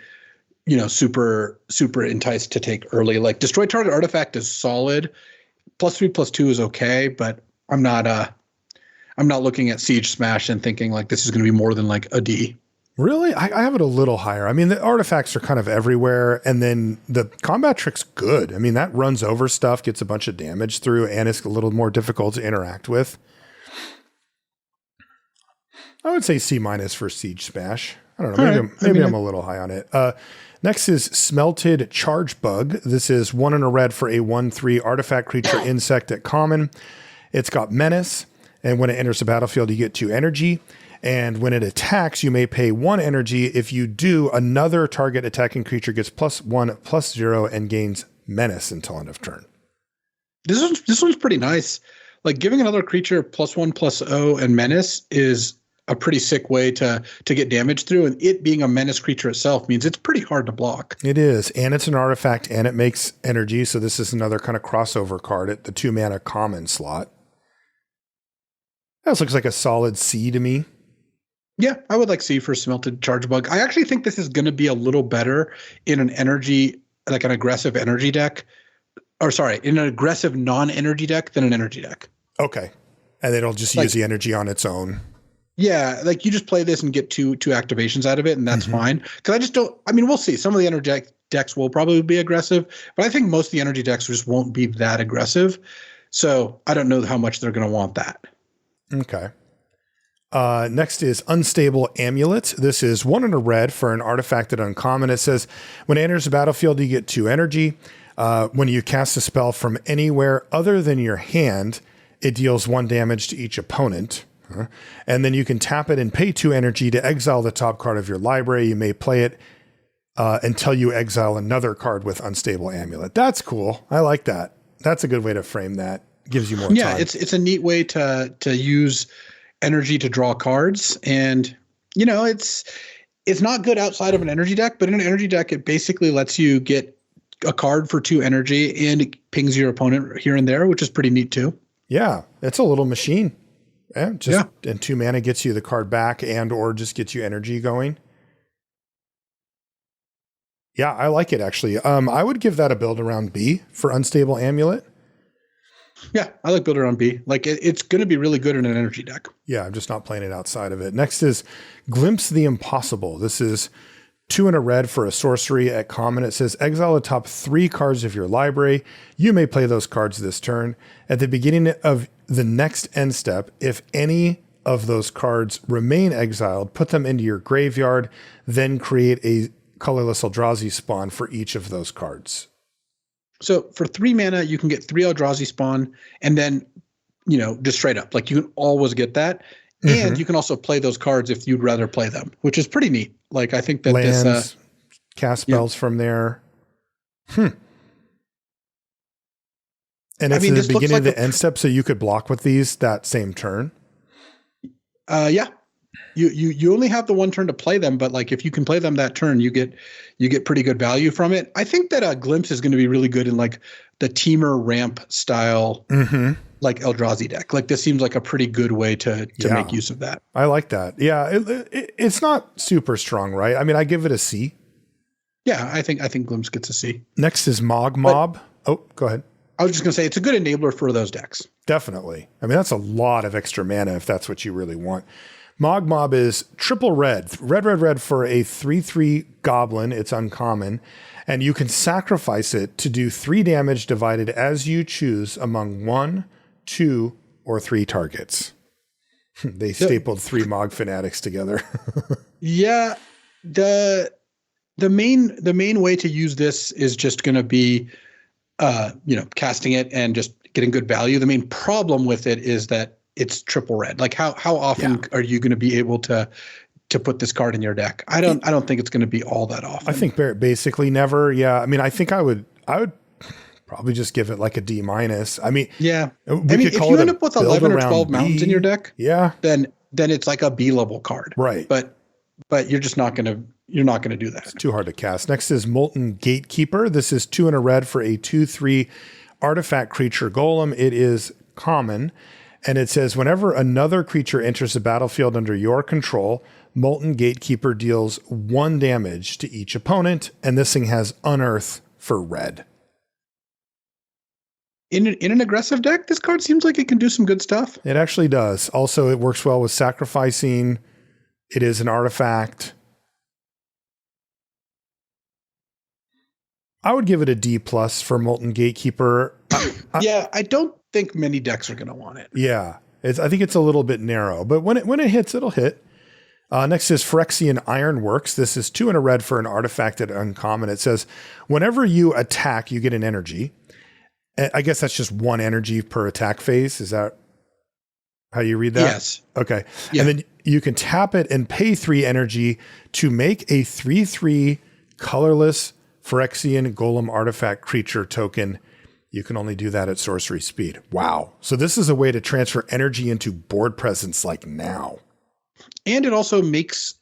Speaker 2: super, super enticed to take early. Like destroy target artifact is solid. +3/+2 is okay, but I'm not looking at Siege Smash and thinking like this is going to be more than like a D.
Speaker 1: Really? I have it a little higher. I mean, the artifacts are kind of everywhere, and then the combat trick's good. I mean, that runs over stuff, gets a bunch of damage through, and it's a little more difficult to interact with. I would say C- for Siege Smash. I don't know. Maybe I'm a little high on it. Next is Smelted Charge Bug. This is 1 and a red for a 1/3 artifact creature insect at common. It's got Menace, and when it enters the battlefield, you get 2 energy. And when it attacks, you may pay 1 energy. If you do, another target attacking creature gets +1/+0 and gains Menace until end of turn.
Speaker 2: This one's pretty nice. Like giving another creature +1/+0 and Menace is a pretty sick way to get damage through, and it being a menace creature itself means it's pretty hard to block.
Speaker 1: It is, and it's an artifact, and it makes energy, so this is another kind of crossover card at the 2-mana common slot. That looks like a solid C to me.
Speaker 2: Yeah, I would like C for Smelted Charge Bug. I actually think this is going to be a little better in an energy, like an aggressive energy deck, in an aggressive non-energy deck than an energy deck.
Speaker 1: Okay, and it'll just use the energy on its own.
Speaker 2: Yeah, like you just play this and get two activations out of it, and that's fine. Because I just don't. I mean, we'll see. Some of the energy decks will probably be aggressive, but I think most of the energy decks just won't be that aggressive. So I don't know how much they're going to want that.
Speaker 1: Okay. Next is Unstable Amulet. This is 1 and a red for an artifact at uncommon. It says when it enters the battlefield, you get 2 energy. When you cast a spell from anywhere other than your hand, it deals 1 damage to each opponent. And then you can tap it and pay 2 energy to exile the top card of your library. You may play it until you exile another card with Unstable Amulet. That's cool. I like that. That's a good way to frame that. Gives you more time.
Speaker 2: Yeah, it's a neat way to use energy to draw cards. And, it's not good outside of an energy deck, but in an energy deck, it basically lets you get a card for 2 energy and it pings your opponent here and there, which is pretty neat too.
Speaker 1: Yeah, it's a little machine. And 2 mana gets you the card back and or just gets you energy going. Yeah, I like it actually. I would give that a build around B for Unstable Amulet.
Speaker 2: Yeah, I like build around B. Like it's going to be really good in an energy deck.
Speaker 1: Yeah, I'm just not playing it outside of it. Next is Glimpse the Impossible. This is 2 and a red for a sorcery at common. It says exile the top 3 cards of your library. You may play those cards this turn. At the beginning of the next end step, if any of those cards remain exiled, put them into your graveyard, then create a colorless Eldrazi spawn for each of those cards.
Speaker 2: So for 3 mana, you can get 3 Eldrazi spawn, and then, just straight up, like you can always get that. And you can also play those cards if you'd rather play them, which is pretty neat. Like, I think that
Speaker 1: lands, cast spells from there. And it's the beginning of the end step, so you could block with these that same turn.
Speaker 2: Yeah. You only have the 1 turn to play them, but like if you can play them that turn, you get pretty good value from it. I think that Glimpse is going to be really good in like the Teamer ramp style, like Eldrazi deck. Like this seems like a pretty good way to make use of that.
Speaker 1: I like that. Yeah, it's not super strong, right? I mean, I give it a C.
Speaker 2: Yeah, I think Glimpse gets a C.
Speaker 1: Next is Mog Mob. Go ahead.
Speaker 2: I was just going to say it's a good enabler for those decks.
Speaker 1: Definitely. I mean, that's a lot of extra mana if that's what you really want. Mog Mob is triple red for a 3/3 goblin. It's uncommon. And you can sacrifice it to do 3 damage divided as you choose among 1, 2, or 3 targets. They stapled 3 Mog fanatics together.
Speaker 2: Yeah. The main way to use this is just going to be, casting it and just getting good value. The main problem with it is that it's triple red. Like how often are you going to be able to put this card in your deck? I don't think it's going to be all that often.
Speaker 1: I think basically never. Yeah. I mean, I think I would probably just give it like a D-. I mean,
Speaker 2: yeah. If you end up with 11 or 12 mountains in your deck, then it's like a B level card.
Speaker 1: Right.
Speaker 2: But you're just not going to do that.
Speaker 1: It's too hard to cast. Next is Molten Gatekeeper. This is 2 and a red for a 2/3 artifact creature golem. It is common. And it says, whenever another creature enters the battlefield under your control, Molten Gatekeeper deals 1 damage to each opponent. And this thing has Unearth for red.
Speaker 2: In an aggressive deck, this card seems like it can do some good stuff.
Speaker 1: It actually does. Also, it works well with sacrificing. It is an artifact. I would give it a D+ for Molten Gatekeeper.
Speaker 2: I don't think many decks are going to want it.
Speaker 1: Yeah, I think it's a little bit narrow, but when it hits, it'll hit. Next is Phyrexian Ironworks. This is 2 and a red for an artifact at uncommon. It says, whenever you attack, you get an energy. I guess that's just 1 energy per attack phase. Is that how you read that?
Speaker 2: Yes.
Speaker 1: Okay.
Speaker 2: Yeah.
Speaker 1: And then you can tap it and pay 3 energy to make a 3/3 colorless Phyrexian Golem artifact creature token. You can only do that at sorcery speed. Wow. So this is a way to transfer energy into board presence like now.
Speaker 2: And it also makes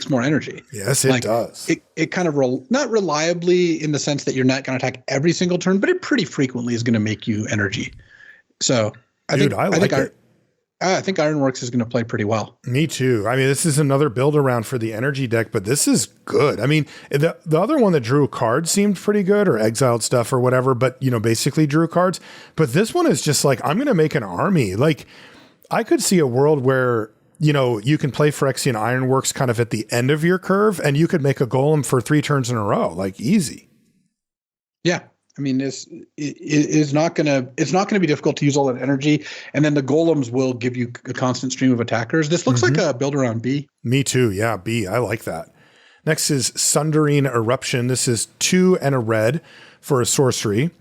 Speaker 2: more energy.
Speaker 1: Yes, it does.
Speaker 2: It kind of not reliably in the sense that you're not going to attack every single turn, but it pretty frequently is going to make you energy. So I think Ironworks is going to play pretty well.
Speaker 1: Me too. I mean, this is another build around for the energy deck, but this is good. I mean, the other one that drew cards seemed pretty good, or exiled stuff or whatever, but basically drew cards. But this one is just like, I'm going to make an army. Like, I could see a world where, you can play Phyrexian Ironworks kind of at the end of your curve, and you could make a golem for 3 turns in a row, like easy.
Speaker 2: Yeah. I mean, it's not gonna be difficult to use all that energy, and then the golems will give you a constant stream of attackers. This looks like a build around B.
Speaker 1: Me too. Yeah, B. I like that. Next is Sundering Eruption. This is 2 and a red for a sorcery.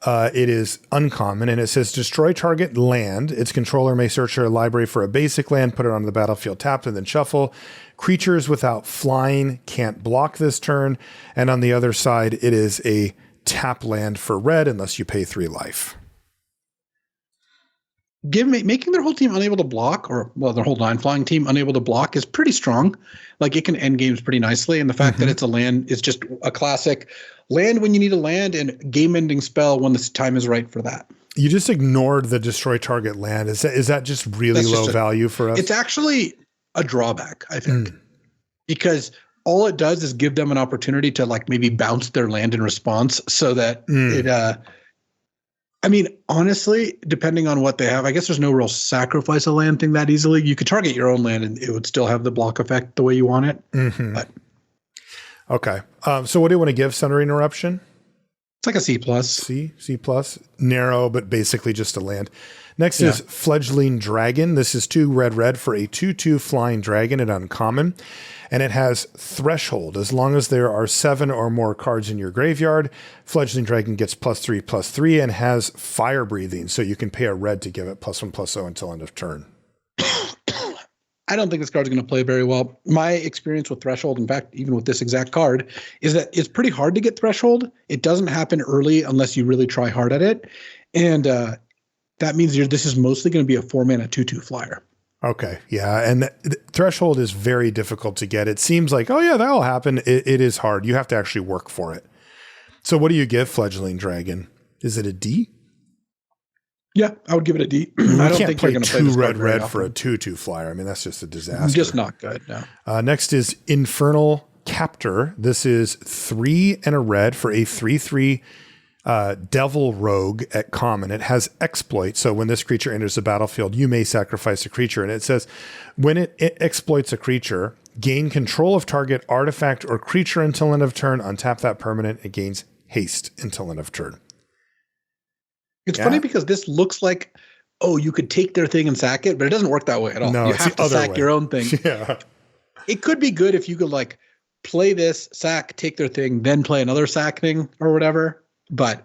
Speaker 1: It is uncommon, and it says destroy target land. Its controller may search their library for a basic land, put it on the battlefield tapped, and then shuffle. Creatures without flying can't block this turn. And on the other side, it is a tap land for red unless you pay 3 life.
Speaker 2: Making their whole team unable to block, or their whole 9-flying team unable to block, is pretty strong. Like, it can end games pretty nicely, and the fact that it's a land is just a classic land when you need a land, and game-ending spell when the time is right for that.
Speaker 1: You just ignored the destroy target land. Is that just really low value for us?
Speaker 2: It's actually a drawback, I think, because all it does is give them an opportunity to like maybe bounce their land in response, so that I mean, honestly, depending on what they have, I guess there's no real sacrifice a land thing that easily. You could target your own land and it would still have the block effect the way you want it. But
Speaker 1: Okay. So what do you want to give Sundering Eruption?
Speaker 2: It's like a C+.
Speaker 1: C plus. Narrow, but basically just a land. Next is Fledgling Dragon. This is 2 red for a 2/2 flying dragon at uncommon. And it has Threshold. As long as there are 7 or more cards in your graveyard, Fledgling Dragon gets +3/+3 and has fire breathing. So you can pay a red to give it +1/+0 until end of turn.
Speaker 2: I don't think this card's going to play very well. My experience with Threshold, in fact, even with this exact card, is that it's pretty hard to get Threshold. It doesn't happen early unless you really try hard at it. And that means this is mostly going to be a 4-mana 2/2 flyer.
Speaker 1: Okay. Yeah. And Threshold is very difficult to get. It seems like, oh yeah, that'll happen. It is hard. You have to actually work for it. So what do you give Fledgling Dragon? Is it a D?
Speaker 2: Yeah, I would give it a D.
Speaker 1: I don't think you're going to play 2 red for a 2/2 flyer. I mean, that's just a disaster.
Speaker 2: Just not good. No.
Speaker 1: Next is Infernal Captor. This is 3 and a red for a 3/3 Devil Rogue at common. It has exploit. So when this creature enters the battlefield, you may sacrifice a creature. And it says when it exploits a creature, gain control of target artifact or creature until end of turn. Untap that permanent. It gains haste until end of turn.
Speaker 2: It's funny because this looks like, you could take their thing and sack it, but it doesn't work that way at all.
Speaker 1: No,
Speaker 2: you have to sack your own thing.
Speaker 1: Yeah.
Speaker 2: It could be good if you could like play this, sack, take their thing, then play another sack thing or whatever. But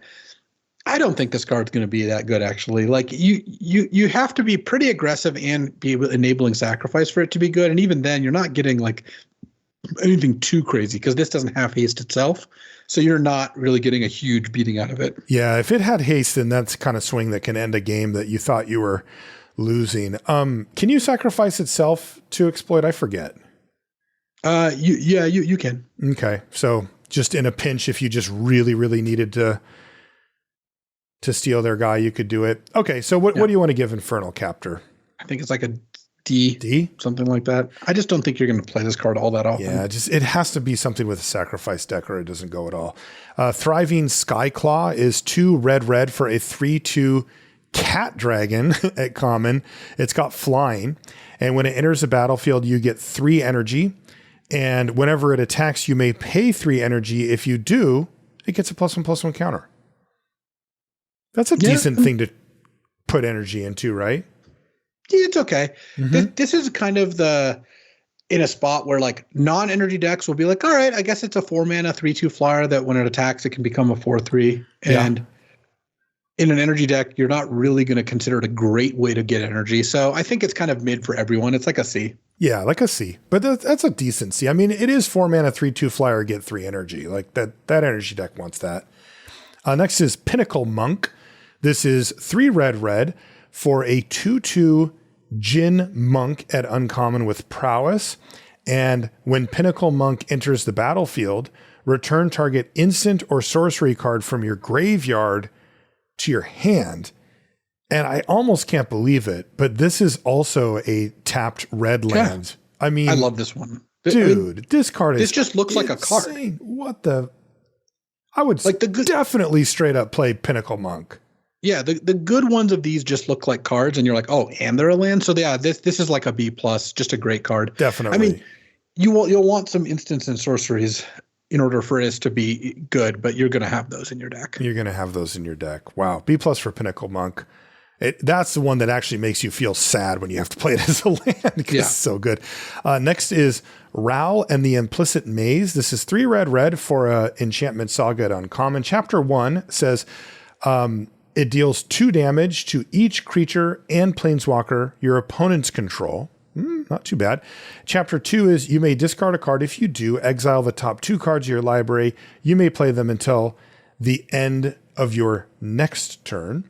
Speaker 2: I don't think this card's going to be that good, actually. Like you have to be pretty aggressive and be enabling sacrifice for it to be good. And even then, you're not getting like anything too crazy because this doesn't have haste itself. So you're not really getting a huge beating out of it. Yeah, if it had haste, then that's kind of swing that can end a game that you thought you were losing. Can you sacrifice itself to exploit? I forget. You can. Okay, so just in a pinch, if you just really, really needed to steal their guy, you could do it. Okay, so what do you want to give Infernal Captor? I think it's like a D, something like that. I just don't think you're going to play this card all that often. Yeah, it has to be something with a sacrifice deck or it doesn't go at all. Thriving Skyclaw is 2 red for a 3/2 cat dragon at common. It's got flying. And when it enters the battlefield, you get 3 energy. And whenever it attacks, you may pay 3 energy. If you do, it gets a +1/+1 counter. That's a decent thing to put energy into, right? Yeah, it's okay. Mm-hmm. This is kind of in a spot where like non-energy decks will be like, all right, I guess it's a 4-mana 3/2 flyer that when it attacks, it can become a 4/3. And in an energy deck, you're not really going to consider it a great way to get energy. So I think it's kind of mid for everyone. It's like a C. Yeah, like a C. But that's a decent C. I mean, it is 4-mana 3/2 flyer, get 3 energy. Like that energy deck wants that. Next is Pinnacle Monk. This is 3 red for a 2/2 Djinn Monk at uncommon with prowess. And when Pinnacle Monk enters the battlefield, return target instant or sorcery card from your graveyard to your hand. And I almost can't believe it, but this is also a tapped red land. I mean, I love this one. Dude, this card this just looks insane. Like a card. What the? I would like definitely straight up play Pinnacle Monk. Yeah, the good ones of these just look like cards, and you're like, oh, and they're a land. So yeah, this is like a B+, just a great card. Definitely. I mean, you'll want some instants and sorceries in order for this to be good, but you're going to have those in your deck. You're going to have those in your deck. Wow, B+ for Pinnacle Monk. That's the one that actually makes you feel sad when you have to play it as a land because it's so good. Next is Ral and the Implicit Maze. This is 3 red for Enchantment Saga at uncommon. Chapter 1 says, it deals 2 damage to each creature and planeswalker your opponent's control. Not too bad. Chapter 2 is you may discard a card. If you do, exile the top 2 cards of your library. You may play them until the end of your next turn.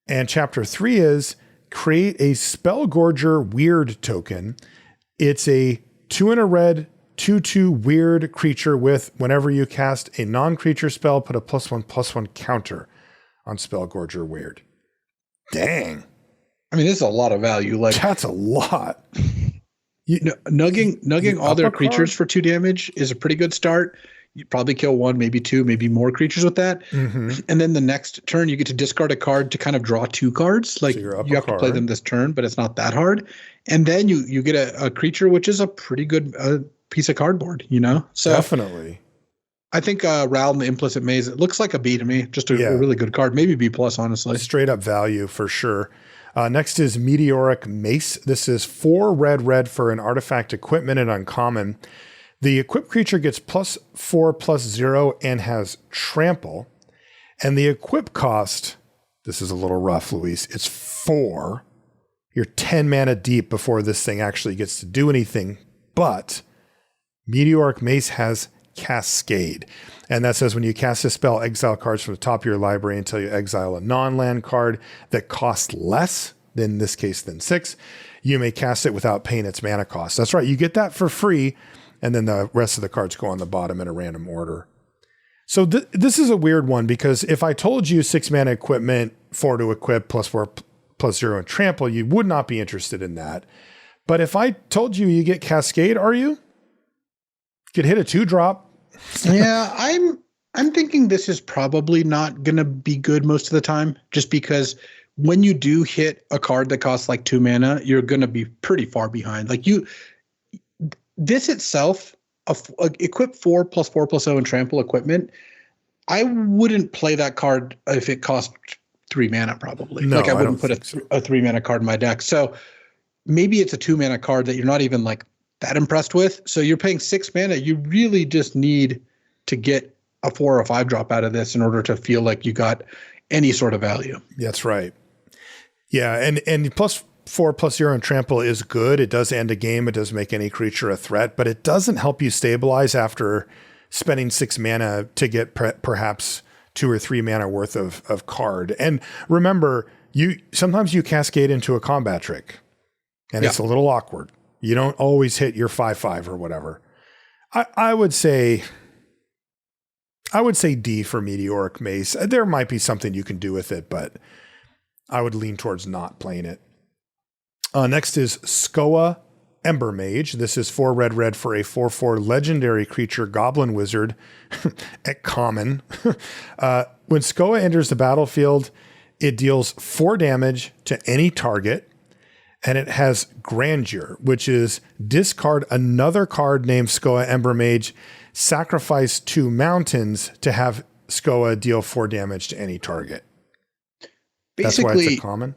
Speaker 2: And chapter 3 is create a Spellgorger Weird token. It's a 2 and a red 2/2 weird creature with whenever you cast a non-creature spell, put a +1/+1 counter on Spellgorger Weird. Dang. I mean, this is a lot of value. Like that's a lot. Nugging all their creatures for 2 damage is a pretty good start. You'd probably kill 1, maybe 2, maybe more creatures with that. Mm-hmm. And then the next turn, you get to discard a card to kind of draw 2 cards. Like you have to play them this turn, but it's not that hard. And then you get a creature, which is a pretty good piece of cardboard, you know? So
Speaker 1: Definitely.
Speaker 2: I think Ral and the Implicit Maze, it looks like a B to me. Just a really good card. Maybe B plus, honestly.
Speaker 1: Straight up value for sure. Next is Meteoric Mace. This is 4 red for an artifact, equipment, and uncommon. The equipped creature gets +4/+0 and has trample. And the equip cost, this is a little rough, Luis, it's 4. You're 10 mana deep before this thing actually gets to do anything. But Meteoric Mace has Cascade. And that says when you cast a spell, exile cards from the top of your library until you exile a non-land card that costs less, in this case than 6. You may cast it without paying its mana cost. That's right. You get that for free. And then the rest of the cards go on the bottom in a random order. So this is a weird one because if I told you 6 mana equipment, 4 to equip, +4/+0 and trample, you would not be interested in that. But if I told you you get Cascade, are you? Could hit a 2-drop.
Speaker 2: Yeah, I'm thinking this is probably not going to be good most of the time, just because when you do hit a card that costs like 2 mana, you're going to be pretty far behind. Like this itself, equip 4 +4/+0 and trample equipment, I wouldn't play that card if it cost 3 mana, probably.
Speaker 1: No,
Speaker 2: like I wouldn't put
Speaker 1: so.
Speaker 2: a 3 mana card in my deck. So maybe it's a 2 mana card that you're not even like that impressed with. So you're paying 6 mana. You really just need to get a 4 or 5 drop out of this in order to feel like you got any sort of value.
Speaker 1: That's right. Yeah. And +4/+0 and trample is good. It does end a game. It does make any creature a threat, but it doesn't help you stabilize after spending 6 mana to get perhaps 2 or 3 mana worth of card. And remember, sometimes you cascade into a combat trick and it's a little awkward. You don't always hit your 5/5 or whatever. I would say D for Meteoric Mace. There might be something you can do with it, but I would lean towards not playing it. Next is Skoa Ember Mage. This is 4 red for a 4/4 legendary creature, Goblin Wizard at common. When Skoa enters the battlefield, it deals 4 damage to any target. And it has Grandeur, which is discard another card named Skoa Ember Mage, sacrifice 2 mountains to have Skoa deal 4 damage to any target. That's why it's a common.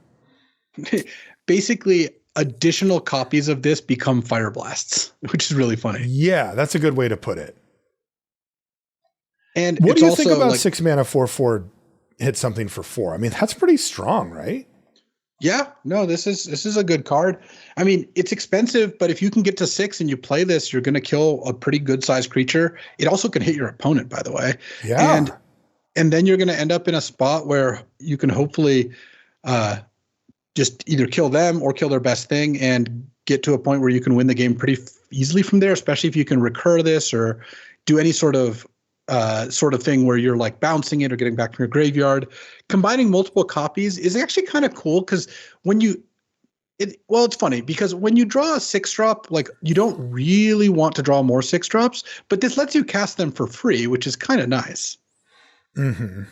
Speaker 2: Basically, additional copies of this become Fire Blasts, which is really funny.
Speaker 1: Yeah, that's a good way to put it.
Speaker 2: And
Speaker 1: what do you think about 6 mana 4/4 hit something for 4? I mean, that's pretty strong, right?
Speaker 2: Yeah, no, this is a good card. I mean, it's expensive, but if you can get to 6 and you play this, you're going to kill a pretty good sized creature. It also can hit your opponent, by the way.
Speaker 1: Yeah.
Speaker 2: And then you're going to end up in a spot where you can hopefully just either kill them or kill their best thing and get to a point where you can win the game pretty easily from there, especially if you can recur this or do any sort of thing where you're like bouncing it or getting back from your graveyard. Combining multiple copies is actually kind of cool because it's funny because when you draw a 6-drop, like you don't really want to draw more 6-drops, but this lets you cast them for free, which is kind of nice.
Speaker 1: Mm-hmm.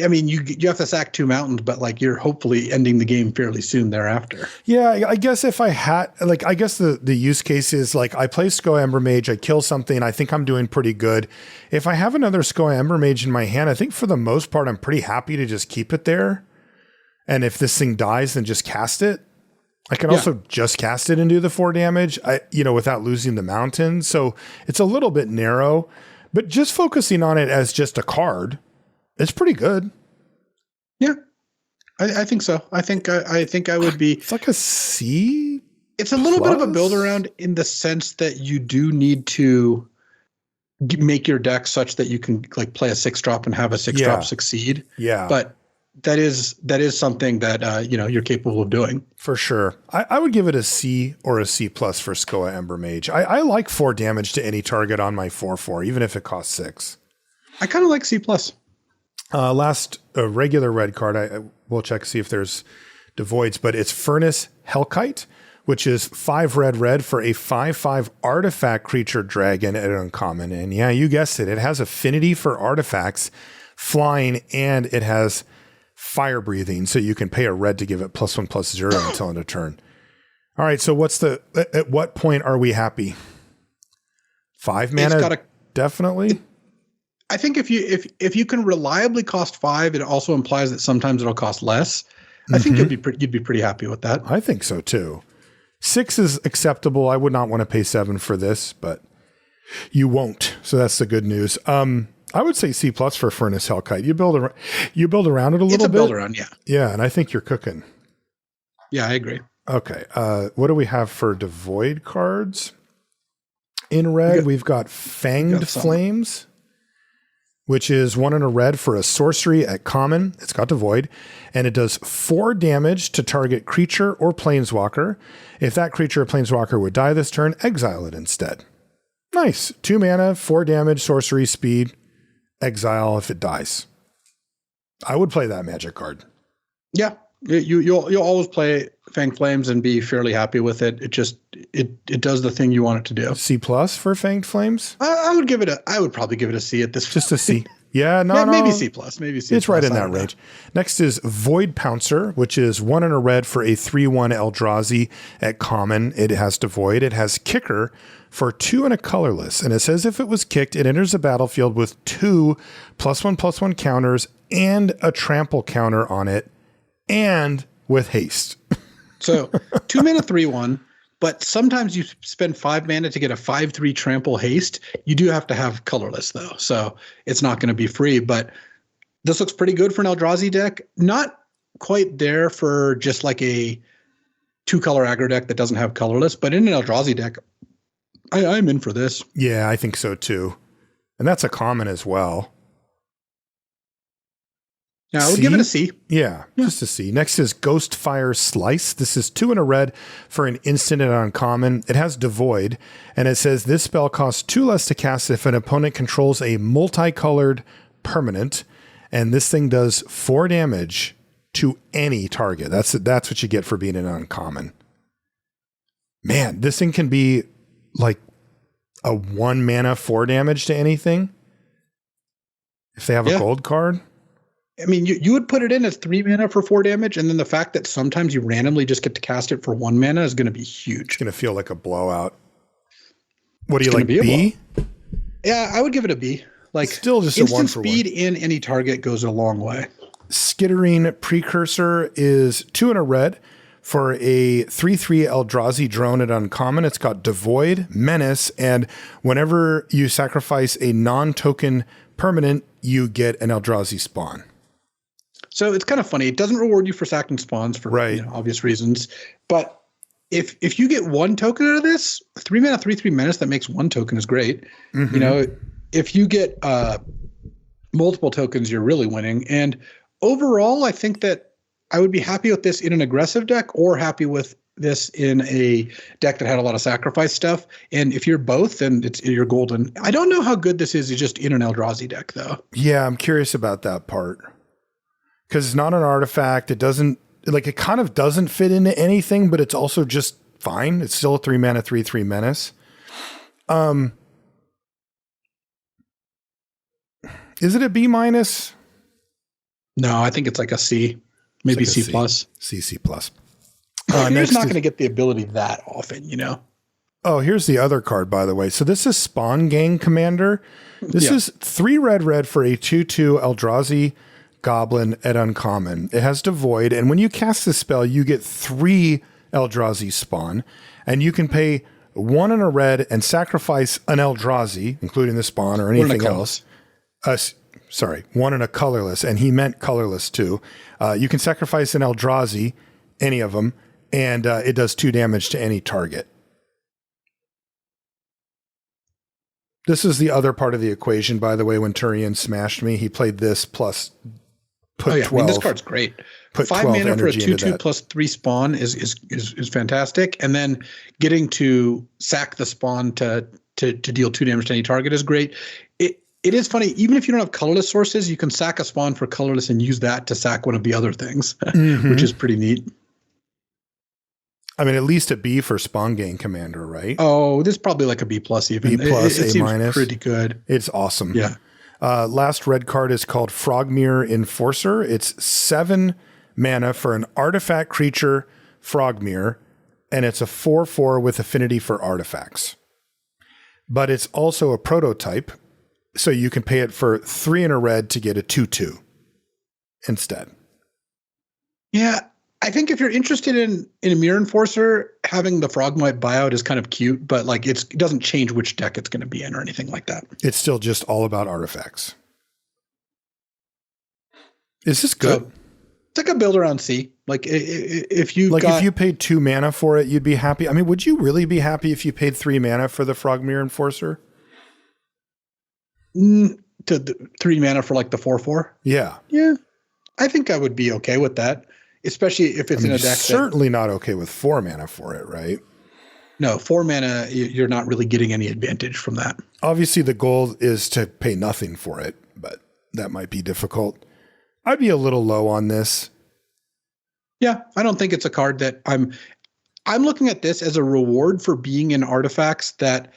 Speaker 2: I mean, you have to sack 2 mountains, but like you're hopefully ending the game fairly soon thereafter.
Speaker 1: Yeah, I guess if I had, like, I guess the use case is like I play Skoa Ember Mage, I kill something, I think I'm doing pretty good. If I have another Skoa Ember Mage in my hand, I think for the most part, I'm pretty happy to just keep it there. And if this thing dies, then just cast it. I can also just cast it and do the 4 damage, without losing the mountain. So it's a little bit narrow, but just focusing on it as just a card, it's pretty good.
Speaker 2: Yeah, I think so. I think I would be.
Speaker 1: It's like a C.
Speaker 2: It's a little bit of a build around in the sense that you do need to make your deck such that you can like play a 6-drop and have a 6-drop succeed.
Speaker 1: Yeah,
Speaker 2: but that is something that you're capable of doing
Speaker 1: for sure. I would give it a C or a C+ for Skoa Ember Mage. I like 4 damage to any target on my 4/4, even if it costs 6.
Speaker 2: I kind of like C+.
Speaker 1: Last regular red card, we'll check see if there's devoids, but it's Furnace Hellkite, which is 5 red for a 5/5 artifact creature dragon at uncommon. And yeah, you guessed it. It has affinity for artifacts, flying, and it has fire breathing. So you can pay a red to give it +1/+0 until end of turn. All right. So at what point are we happy? 5 mana, definitely.
Speaker 2: I think if you can reliably cost 5, it also implies that sometimes it'll cost less. I think you'd be pretty happy with that.
Speaker 1: I think so too. 6 is acceptable. I would not want to pay 7 for this, but you won't. So that's the good news. I would say C+ for Furnace Hellkite. You build around it a little bit.
Speaker 2: It's a build around, yeah.
Speaker 1: Yeah, and I think you're cooking.
Speaker 2: Yeah, I agree.
Speaker 1: Okay. What do we have for Devoid cards? In red, we've got Fanged Flames, which is 1 and a red for a sorcery at common. It's got Devoid, and it does 4 damage to target creature or planeswalker. If that creature or planeswalker would die this turn, exile it instead. Nice. 2 mana, 4 damage, sorcery, speed, exile if it dies. I would play that Magic card.
Speaker 2: Yeah, you'll always play Fanged Flames and be fairly happy with it. It just it does the thing you want it to do.
Speaker 1: C+ for Fanged Flames?
Speaker 2: I would probably give it a C at this point.
Speaker 1: Just a C. Yeah, no.
Speaker 2: Maybe C+. Maybe C+.
Speaker 1: It's right in that range. Next is Void Pouncer, which is 1 and a red for a 3/1 Eldrazi at common. It has Devoid. It has Kicker for 2 and a colorless. And it says if it was kicked, it enters the battlefield with 2 +1/+1 counters and a trample counter on it, and with haste.
Speaker 2: So 2 mana 3/1, but sometimes you spend 5 mana to get a 5/3 trample haste. You do have to have colorless though, so it's not going to be free. But this looks pretty good for an Eldrazi deck. Not quite there for just like a 2-color aggro deck that doesn't have colorless, but in an Eldrazi deck, I'm in for this.
Speaker 1: Yeah, I think so too. And that's a common as well.
Speaker 2: Yeah, I would give it a C.
Speaker 1: Yeah, just a C. Next is Ghostfire Slice. This is 2 and a red for an instant and uncommon. It has Devoid, and it says this spell costs 2 less to cast if an opponent controls a multicolored permanent, and this thing does 4 damage to any target. That's what you get for being an uncommon. Man, this thing can be like a 1 mana 4 damage to anything if they have a gold card.
Speaker 2: I mean, you would put it in as 3 mana for 4 damage, and then the fact that sometimes you randomly just get to cast it for 1 mana is going to be huge.
Speaker 1: It's going to feel like a blowout. What do you like, B?
Speaker 2: Yeah, I would give it a B. Like,
Speaker 1: still just
Speaker 2: instant
Speaker 1: a 1 for
Speaker 2: speed
Speaker 1: 1.
Speaker 2: in any target goes a long way.
Speaker 1: Skittering Precursor is 2 and a red for a 3/3 Eldrazi drone at uncommon. It's got Devoid, Menace, and whenever you sacrifice a non-token permanent, you get an Eldrazi spawn.
Speaker 2: So it's kind of funny. It doesn't reward you for sacking spawns for obvious reasons. But if you get 1 token out of this, 3 mana, 3/3 Menace that makes 1 token is great. Mm-hmm. You know, if you get multiple tokens, you're really winning. And overall, I think that I would be happy with this in an aggressive deck or happy with this in a deck that had a lot of sacrifice stuff. And if you're both, then you're golden. I don't know how good this is just in an Eldrazi deck, though.
Speaker 1: Yeah, I'm curious about that part. Because it's not an artifact. It doesn't, like, it kind of doesn't fit into anything, but it's also just fine. It's still a 3 mana, 3/3 Menace. Is it a B-?
Speaker 2: No, I think it's like a C. Maybe C+.
Speaker 1: C+.
Speaker 2: You're just not going to get the ability that often, you know?
Speaker 1: Oh, here's the other card, by the way. So this is Spawn Gang Commander. This is 3 red for a 2/2 Eldrazi Goblin at uncommon. It has Devoid, and when you cast this spell, you get 3 Eldrazi spawn, and you can pay 1 and a red and sacrifice an Eldrazi, including the spawn or anything else. 1 and a colorless, and he meant colorless too. You can sacrifice an Eldrazi, any of them, and it does 2 damage to any target. This is the other part of the equation, by the way. When Turian smashed me, he played this plus put 12.
Speaker 2: I mean, this card's great.
Speaker 1: Put
Speaker 2: 5 mana for a 2/2 plus 3 spawn is fantastic, and then getting to sack the spawn to deal 2 damage to any target is great. It is funny, even if you don't have colorless sources, you can sack a spawn for colorless and use that to sack one of the other things, which is pretty neat.
Speaker 1: I mean, at least a B for Spawn Gang Commander, right?
Speaker 2: Oh, this is probably like a B+ even.
Speaker 1: B+,
Speaker 2: it
Speaker 1: A-.
Speaker 2: seems pretty good.
Speaker 1: It's awesome.
Speaker 2: Yeah.
Speaker 1: Last red card is called Frogmere Enforcer. It's 7 mana for an artifact creature, Frogmere, and it's a 4/4 with affinity for artifacts. but it's also a prototype. So you can pay it for 3 and a red to get a 2/2 instead.
Speaker 2: Yeah. I think if you're interested in a Mirror Enforcer, having the Frogmite buyout is kind of cute, but like it doesn't change which deck it's going to be in or anything like that.
Speaker 1: It's still just all about artifacts. Is this good?
Speaker 2: So, it's like a build around C. Like if you
Speaker 1: if you paid 2 mana for it, you'd be happy. I mean, would you really be happy if you paid 3 mana for the Frog Mirror Enforcer?
Speaker 2: To 3 mana for like the 4/4?
Speaker 1: Yeah.
Speaker 2: Yeah. I think I would be okay with that. Especially if it's in a deck.
Speaker 1: Certainly not okay with 4 mana for it, right?
Speaker 2: No, 4 mana, you're not really getting any advantage from that.
Speaker 1: Obviously, the goal is to pay nothing for it, but that might be difficult. I'd be a little low on this.
Speaker 2: Yeah, I don't think it's a card that I'm looking at this as a reward for being in artifacts that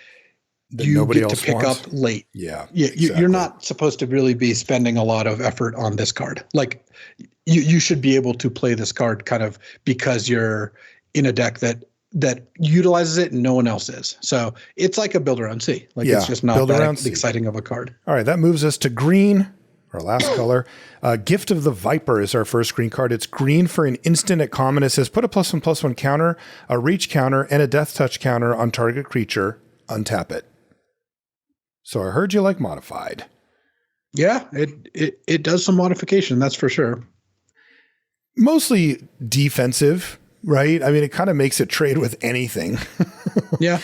Speaker 2: you
Speaker 1: nobody
Speaker 2: get
Speaker 1: else
Speaker 2: to pick
Speaker 1: wants.
Speaker 2: up late.
Speaker 1: Yeah,
Speaker 2: exactly. You're not supposed to really be spending a lot of effort on this card. Like you should be able to play this card kind of because you're in a deck that utilizes it and no one else is. So it's like a build around C. Like it's just not that exciting of a card.
Speaker 1: All right, that moves us to green, our last color. Gift of the Viper is our first green card. It's green for an instant at common. It says put a +1/+1 counter, a reach counter, and a death touch counter on target creature. Untap it. So I heard you like modified.
Speaker 2: Yeah, it does some modification, that's for sure.
Speaker 1: Mostly defensive, right? I mean, it kind of makes it trade with anything.
Speaker 2: Yeah.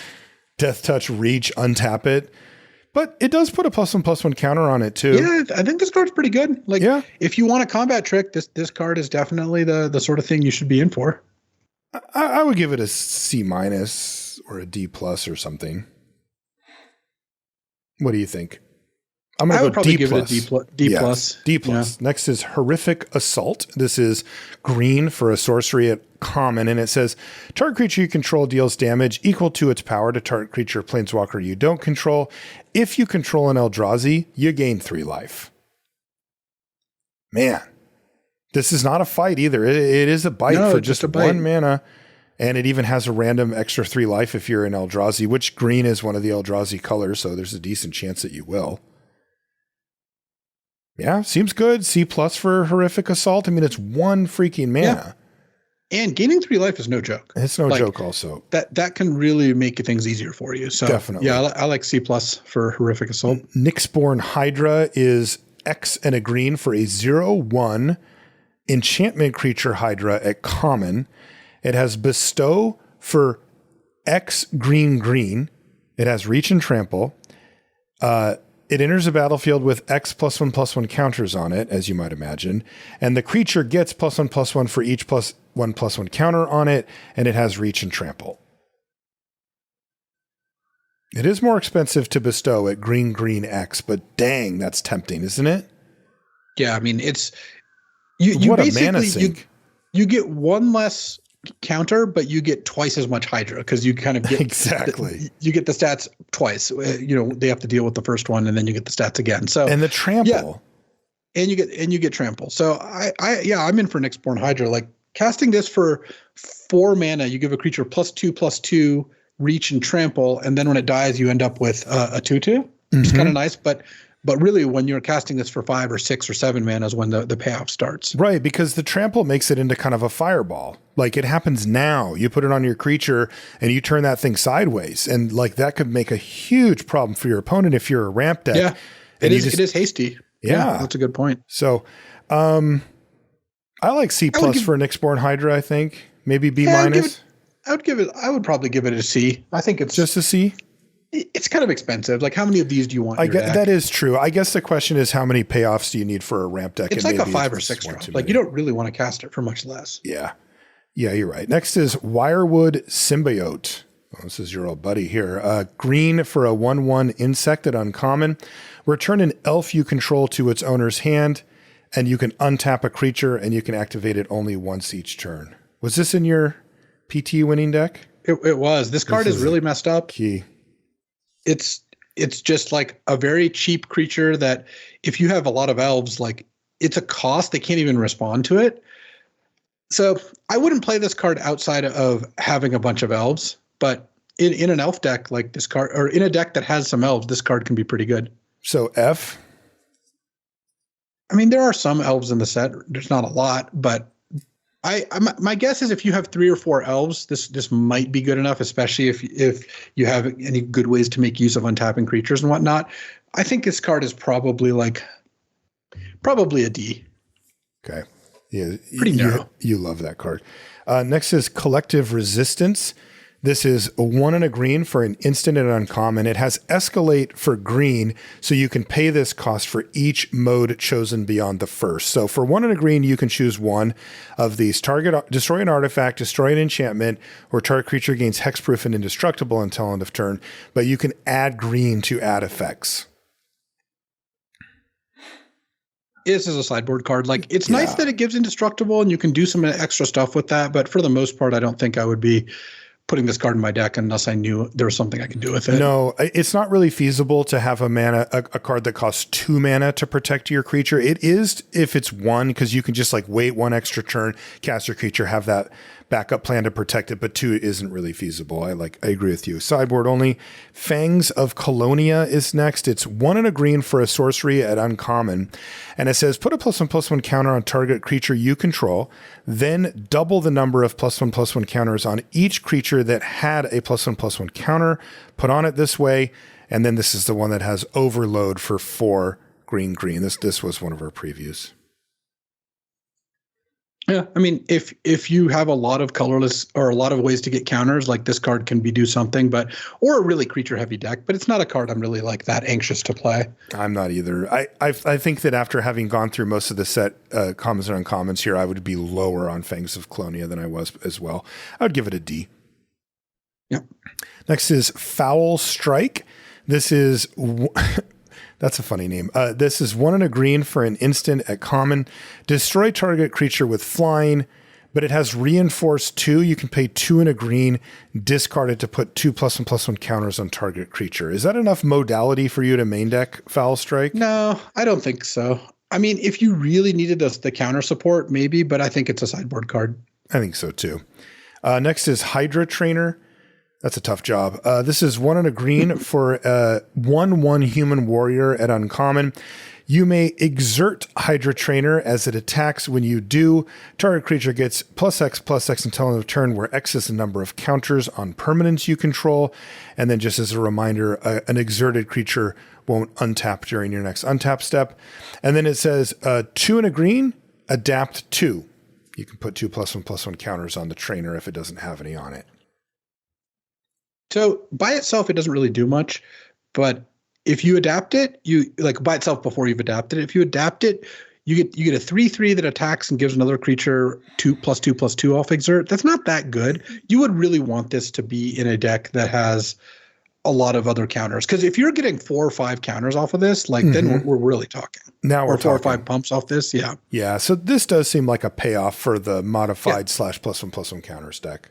Speaker 1: Death touch, reach, untap it. But it does put a +1/+1 counter on it too.
Speaker 2: Yeah, I think this card's pretty good. Like, if you want a combat trick, this card is definitely the sort of thing you should be in for.
Speaker 1: I would give it a C- or a D+ or something. What do you think? I'm going to go
Speaker 2: probably
Speaker 1: D+.
Speaker 2: give it a D+.
Speaker 1: Yes, D+. Yeah. Next is Horrific Assault. This is green for a sorcery at common, and it says target creature you control deals damage equal to its power to target creature planeswalker you don't control. If you control an Eldrazi, you gain 3 life. Man, this is not a fight either. It is a bite for just 1 mana, and it even has a random extra 3 life if you're an Eldrazi, which green is one of the Eldrazi colors, so there's a decent chance that you will. Yeah, seems good. C+ for Horrific Assault. I mean, it's 1 freaking mana.
Speaker 2: Yeah. And gaining 3 life is no joke.
Speaker 1: It's no joke also.
Speaker 2: That can really make things easier for you. So
Speaker 1: definitely.
Speaker 2: Yeah, I like C+ for Horrific Assault.
Speaker 1: Nyxborn Hydra is X and a green for a 0/1 enchantment creature Hydra at common. It has Bestow for X green. It has Reach and Trample. It enters the battlefield with X +1/+1 counters on it, as you might imagine. And the creature gets +1/+1 for each +1/+1 counter on it, and it has Reach and Trample. It is more expensive to bestow at green X, but dang, that's tempting, isn't it?
Speaker 2: Yeah, I mean, it's you
Speaker 1: what
Speaker 2: basically
Speaker 1: a mana sink.
Speaker 2: You get 1 less counter, but you get twice as much Hydra because you kind of get
Speaker 1: exactly.
Speaker 2: You get the stats twice. They have to deal with the first one, and then you get the stats again. So
Speaker 1: and the trample,
Speaker 2: and you get trample. So I'm in for Nyxborn Hydra. Like casting this for 4 mana, you give a creature +2/+2 reach and trample, and then when it dies, you end up with a 2/2. It's kind of nice, but really, when you're casting this for 5 or 6 or 7 mana is when the payoff starts.
Speaker 1: Right, because the trample makes it into kind of a fireball. Like it happens now. You put it on your creature and you turn that thing sideways. And like that could make a huge problem for your opponent if you're a ramp deck.
Speaker 2: Yeah, it is hasty.
Speaker 1: Yeah,
Speaker 2: that's a good point.
Speaker 1: So I like C+ for Nyxborn Hydra, I think. Maybe B-.
Speaker 2: I would probably give it a C. I think it's
Speaker 1: just a C.
Speaker 2: It's kind of expensive. Like, how many of these do you want?
Speaker 1: That is true. I guess the question is, how many payoffs do you need for a ramp deck?
Speaker 2: It's like a 5 or 6 drop. Like, you don't really want to cast it for much less.
Speaker 1: Yeah, you're right. Next is Wirewood Symbiote. Well, this is your old buddy here. Green for a 1/1 insect at uncommon. Return an elf you control to its owner's hand, and you can untap a creature, and you can activate it only once each turn. Was this in your PT winning deck?
Speaker 2: It was. This card is really messed up.
Speaker 1: Key.
Speaker 2: It's just like a very cheap creature that if you have a lot of elves, like it's a cost. They can't even respond to it. So I wouldn't play this card outside of having a bunch of elves, but in an elf deck like this card, or in a deck that has some elves, this card can be pretty good.
Speaker 1: So F.
Speaker 2: I mean, there are some elves in the set. There's not a lot, but my guess is if you have 3 or 4 elves, this might be good enough, especially if you have any good ways to make use of untapping creatures and whatnot. I think this card is probably a D.
Speaker 1: Okay. Yeah.
Speaker 2: Pretty narrow.
Speaker 1: You love that card. Next is Collective Resistance. This is a 1 and a green for an instant and uncommon. It has Escalate for green, so you can pay this cost for each mode chosen beyond the first. So for 1 and a green, you can choose one of these. Destroy an artifact, destroy an enchantment, or target creature gains hexproof and indestructible until end of turn. But you can add green to add effects.
Speaker 2: This is a sideboard card. Like, it's nice that it gives indestructible and you can do some extra stuff with that. But for the most part, I don't think I would be putting this card in my deck unless I knew there was something I could do with it.
Speaker 1: No, it's not really feasible to have a card that costs 2 mana to protect your creature. It is if it's 1, because you can just like wait 1 extra turn, cast your creature, have that backup plan to protect it, but 2 isn't really feasible. I agree with you. Sideboard only. Fangs of Colonia is next. It's 1 and a green for a sorcery at uncommon. And it says put a +1/+1 counter on target creature you control, then double the number of +1/+1 counters on each creature that had a +1/+1 counter. Put on it this way. And then this is the one that has Overload for 4 green. This was one of our previews.
Speaker 2: Yeah, I mean, if you have a lot of colorless or a lot of ways to get counters, like this card can do something, or a really creature heavy deck, but it's not a card I'm really like that anxious to play.
Speaker 1: I'm not either. I think that after having gone through most of the set commons and uncommons here, I would be lower on Fangs of Colonia than I was as well. I would give it a D.
Speaker 2: Yep.
Speaker 1: Next is Foul Strike. This is that's a funny name. This is 1 and a green for an instant at common. Destroy target creature with flying, but it has Reinforce 2. You can pay 2 and a green, discard it to put 2 +1/+1 counters on target creature. Is that enough modality for you to main deck Foul Strike?
Speaker 2: No, I don't think so. I mean, if you really needed the counter support, maybe, but I think it's a sideboard card.
Speaker 1: I think so too. Next is Hydra Trainer. That's a tough job. This is 1 and a green for a 1/1 human warrior at uncommon. You may exert Hydra Trainer as it attacks. When you do, target creature gets +X/+X until end of turn, where X is the number of counters on permanents you control. And then just as a reminder, an exerted creature won't untap during your next untap step. And then it says 2 and a green, adapt 2. You can put 2 +1/+1 counters on the trainer if it doesn't have any on it.
Speaker 2: So by itself, it doesn't really do much, but if you adapt it, by itself before you've adapted it, if you adapt it, you get a 3/3 that attacks and gives another creature 2+2/+2 off exert. That's not that good. You would really want this to be in a deck that has a lot of other counters. Because if you're getting 4 or 5 counters off of this, then we're really talking.
Speaker 1: Now we're
Speaker 2: talking. 4 or 5
Speaker 1: talking.
Speaker 2: pumps off this, yeah.
Speaker 1: Yeah, so this does seem like a payoff for the modified / +1/+1 counters deck.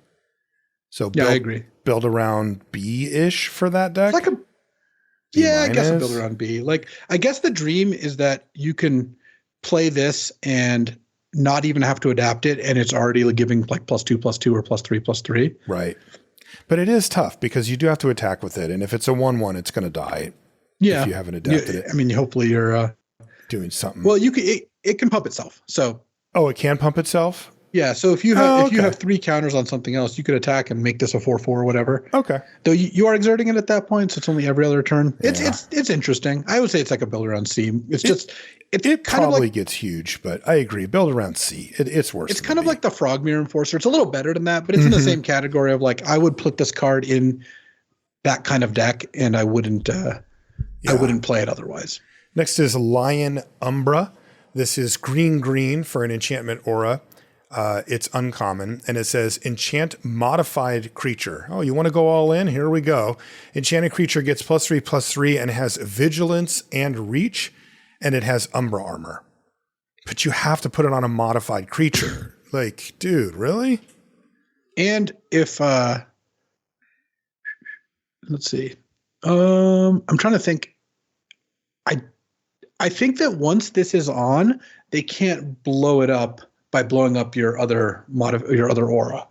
Speaker 1: So
Speaker 2: I agree.
Speaker 1: Build around B-ish for that deck?
Speaker 2: I guess a build around B. I guess the dream is that you can play this and not even have to adapt it, and it's already giving +2/+2 or +3/+3.
Speaker 1: Right. But it is tough because you do have to attack with it, and if it's a 1/1, it's going to die.
Speaker 2: Yeah.
Speaker 1: If you haven't adapted it.
Speaker 2: I mean, hopefully you're
Speaker 1: doing something.
Speaker 2: Well, it can pump itself. So.
Speaker 1: Oh, it can pump itself?
Speaker 2: Yeah, so if you have 3 counters on something else, you could attack and make this a 4/4 or whatever.
Speaker 1: Okay.
Speaker 2: Though you are exerting it at that point, so it's only every other turn. It's interesting. I would say it's like a build around C. It
Speaker 1: kind probably gets huge, but I agree. Build around C. It's worse.
Speaker 2: It's kind of like the Frogmere Enforcer. It's a little better than that, but it's in the same category of I would put this card in that kind of deck, and I wouldn't play it otherwise.
Speaker 1: Next is Lion Umbra. This is green for an enchantment aura. It's uncommon, and it says enchant modified creature. Oh, you want to go all in? Here we go. Enchanted creature gets +3/+3 and has vigilance and reach, and it has Umbra armor. But you have to put it on a modified creature. Dude, really?
Speaker 2: And if let's see. I'm trying to think. I think that once this is on, they can't blow it up by blowing up your other aura,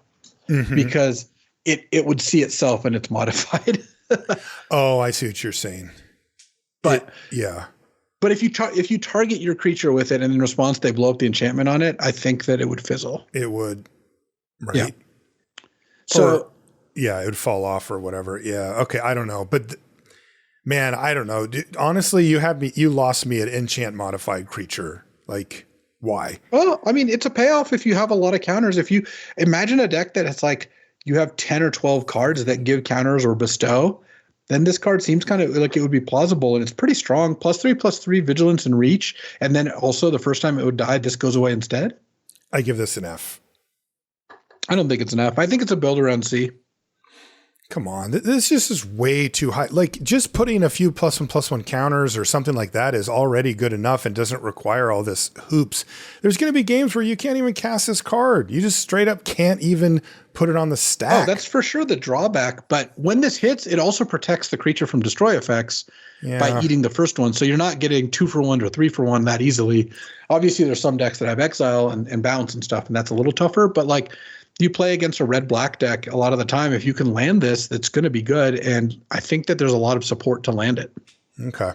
Speaker 2: because it would see itself and it's modified.
Speaker 1: Oh, I see what you're saying.
Speaker 2: But
Speaker 1: yeah.
Speaker 2: But if you target your creature with it and in response they blow up the enchantment on it, I think that it would fizzle.
Speaker 1: It would. Right.
Speaker 2: Yeah. So
Speaker 1: it would fall off or whatever. Yeah. Okay. I don't know. But man, I don't know. Honestly, you lost me at enchant modified creature. Like, why?
Speaker 2: Well, I mean, it's a payoff if you have a lot of counters. If you imagine a deck that it's like you have 10 or 12 cards that give counters or bestow, then this card seems kind of like it would be plausible, and it's pretty strong. +3/+3 vigilance and reach. And then also the first time it would die, this goes away instead.
Speaker 1: I give this an F.
Speaker 2: I don't think it's an F. I think it's a build around C.
Speaker 1: Come on. This just is way too high. Like, just putting a few +1/+1 counters or something like that is already good enough and doesn't require all this hoops. There's going to be games where you can't even cast this card. You just straight up can't even put it on the stack.
Speaker 2: Oh, that's for sure the drawback. But when this hits, it also protects the creature from destroy effects by eating the first one. So you're not getting 2-for-1 or 3-for-1 that easily. Obviously, there's some decks that have exile and bounce and stuff, and that's a little tougher. But like, you play against a red-black deck a lot of the time. If you can land this, that's going to be good. And I think that there's a lot of support to land it.
Speaker 1: Okay.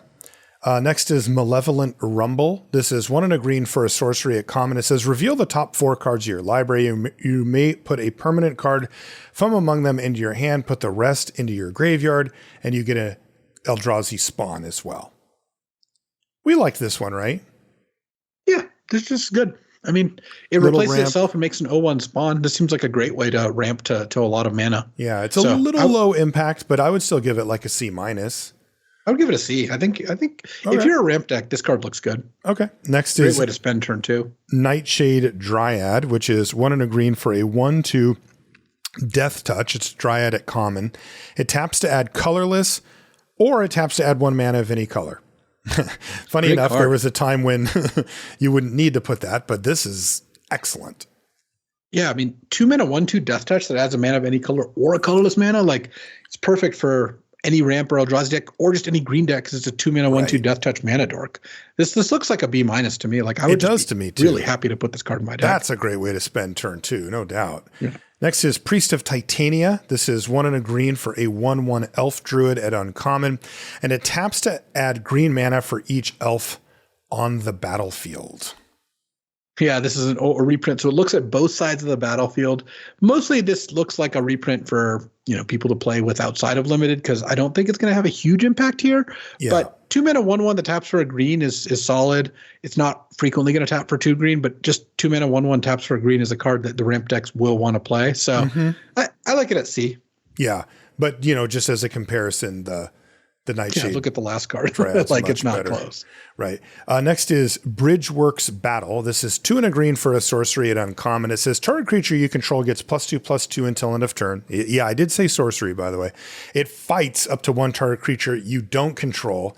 Speaker 1: Next is Malevolent Rumble. This is 1 and a green for a sorcery at common. It says, reveal the top 4 cards of your library. You may put a permanent card from among them into your hand, put the rest into your graveyard, and you get a Eldrazi spawn as well. We like this one, right?
Speaker 2: Yeah, this is good. I mean, it replaces itself and makes an 0/1 spawn. This seems like a great way to ramp to a lot of mana.
Speaker 1: Yeah, it's a little low impact, but I would still give it like a C-.
Speaker 2: I would give it a C. I think if you're a ramp deck, this card looks good.
Speaker 1: Okay. Next
Speaker 2: Great
Speaker 1: is
Speaker 2: way to spend turn 2.
Speaker 1: Nightshade Dryad, which is 1 and a green for a 1/2 Death Touch. It's Dryad at common. It taps to add colorless, or it taps to add 1 mana of any color. Funny enough, there was a time when you wouldn't need to put that, but this is excellent.
Speaker 2: Yeah, I mean, 2 mana 1/2 Death Touch that adds a mana of any color or a colorless mana, like it's perfect for any ramp or Eldrazi deck or just any green deck because it's a 2 mana 1/2 Death Touch mana dork. This looks like a B- to me. Like I would
Speaker 1: to me too.
Speaker 2: Really happy to put this card in my deck.
Speaker 1: That's a great way to spend turn 2, no doubt.
Speaker 2: Yeah.
Speaker 1: Next is Priest of Titania. This is 1 and a green for a 1/1 elf druid at uncommon, and it taps to add green mana for each elf on the battlefield.
Speaker 2: Yeah, this is a reprint. So it looks at both sides of the battlefield. Mostly this looks like a reprint for, people to play with outside of limited, because I don't think it's going to have a huge impact here. Yeah. But 2 mana 1/1 that taps for a green is solid. It's not frequently going to tap for 2 green, but just 2 mana 1/1 taps for a green is a card that the ramp decks will want to play. So I like it at C.
Speaker 1: Yeah, but just as a comparison, the Nightshade.
Speaker 2: Yeah, look at the last card. Like it's not better. Close.
Speaker 1: Right. Next is Bridgeworks Battle. This is 2 and a green for a sorcery at uncommon. It says target creature you control gets +2/+2 until end of turn. Yeah, I did say sorcery, by the way. It fights up to 1 target creature you don't control.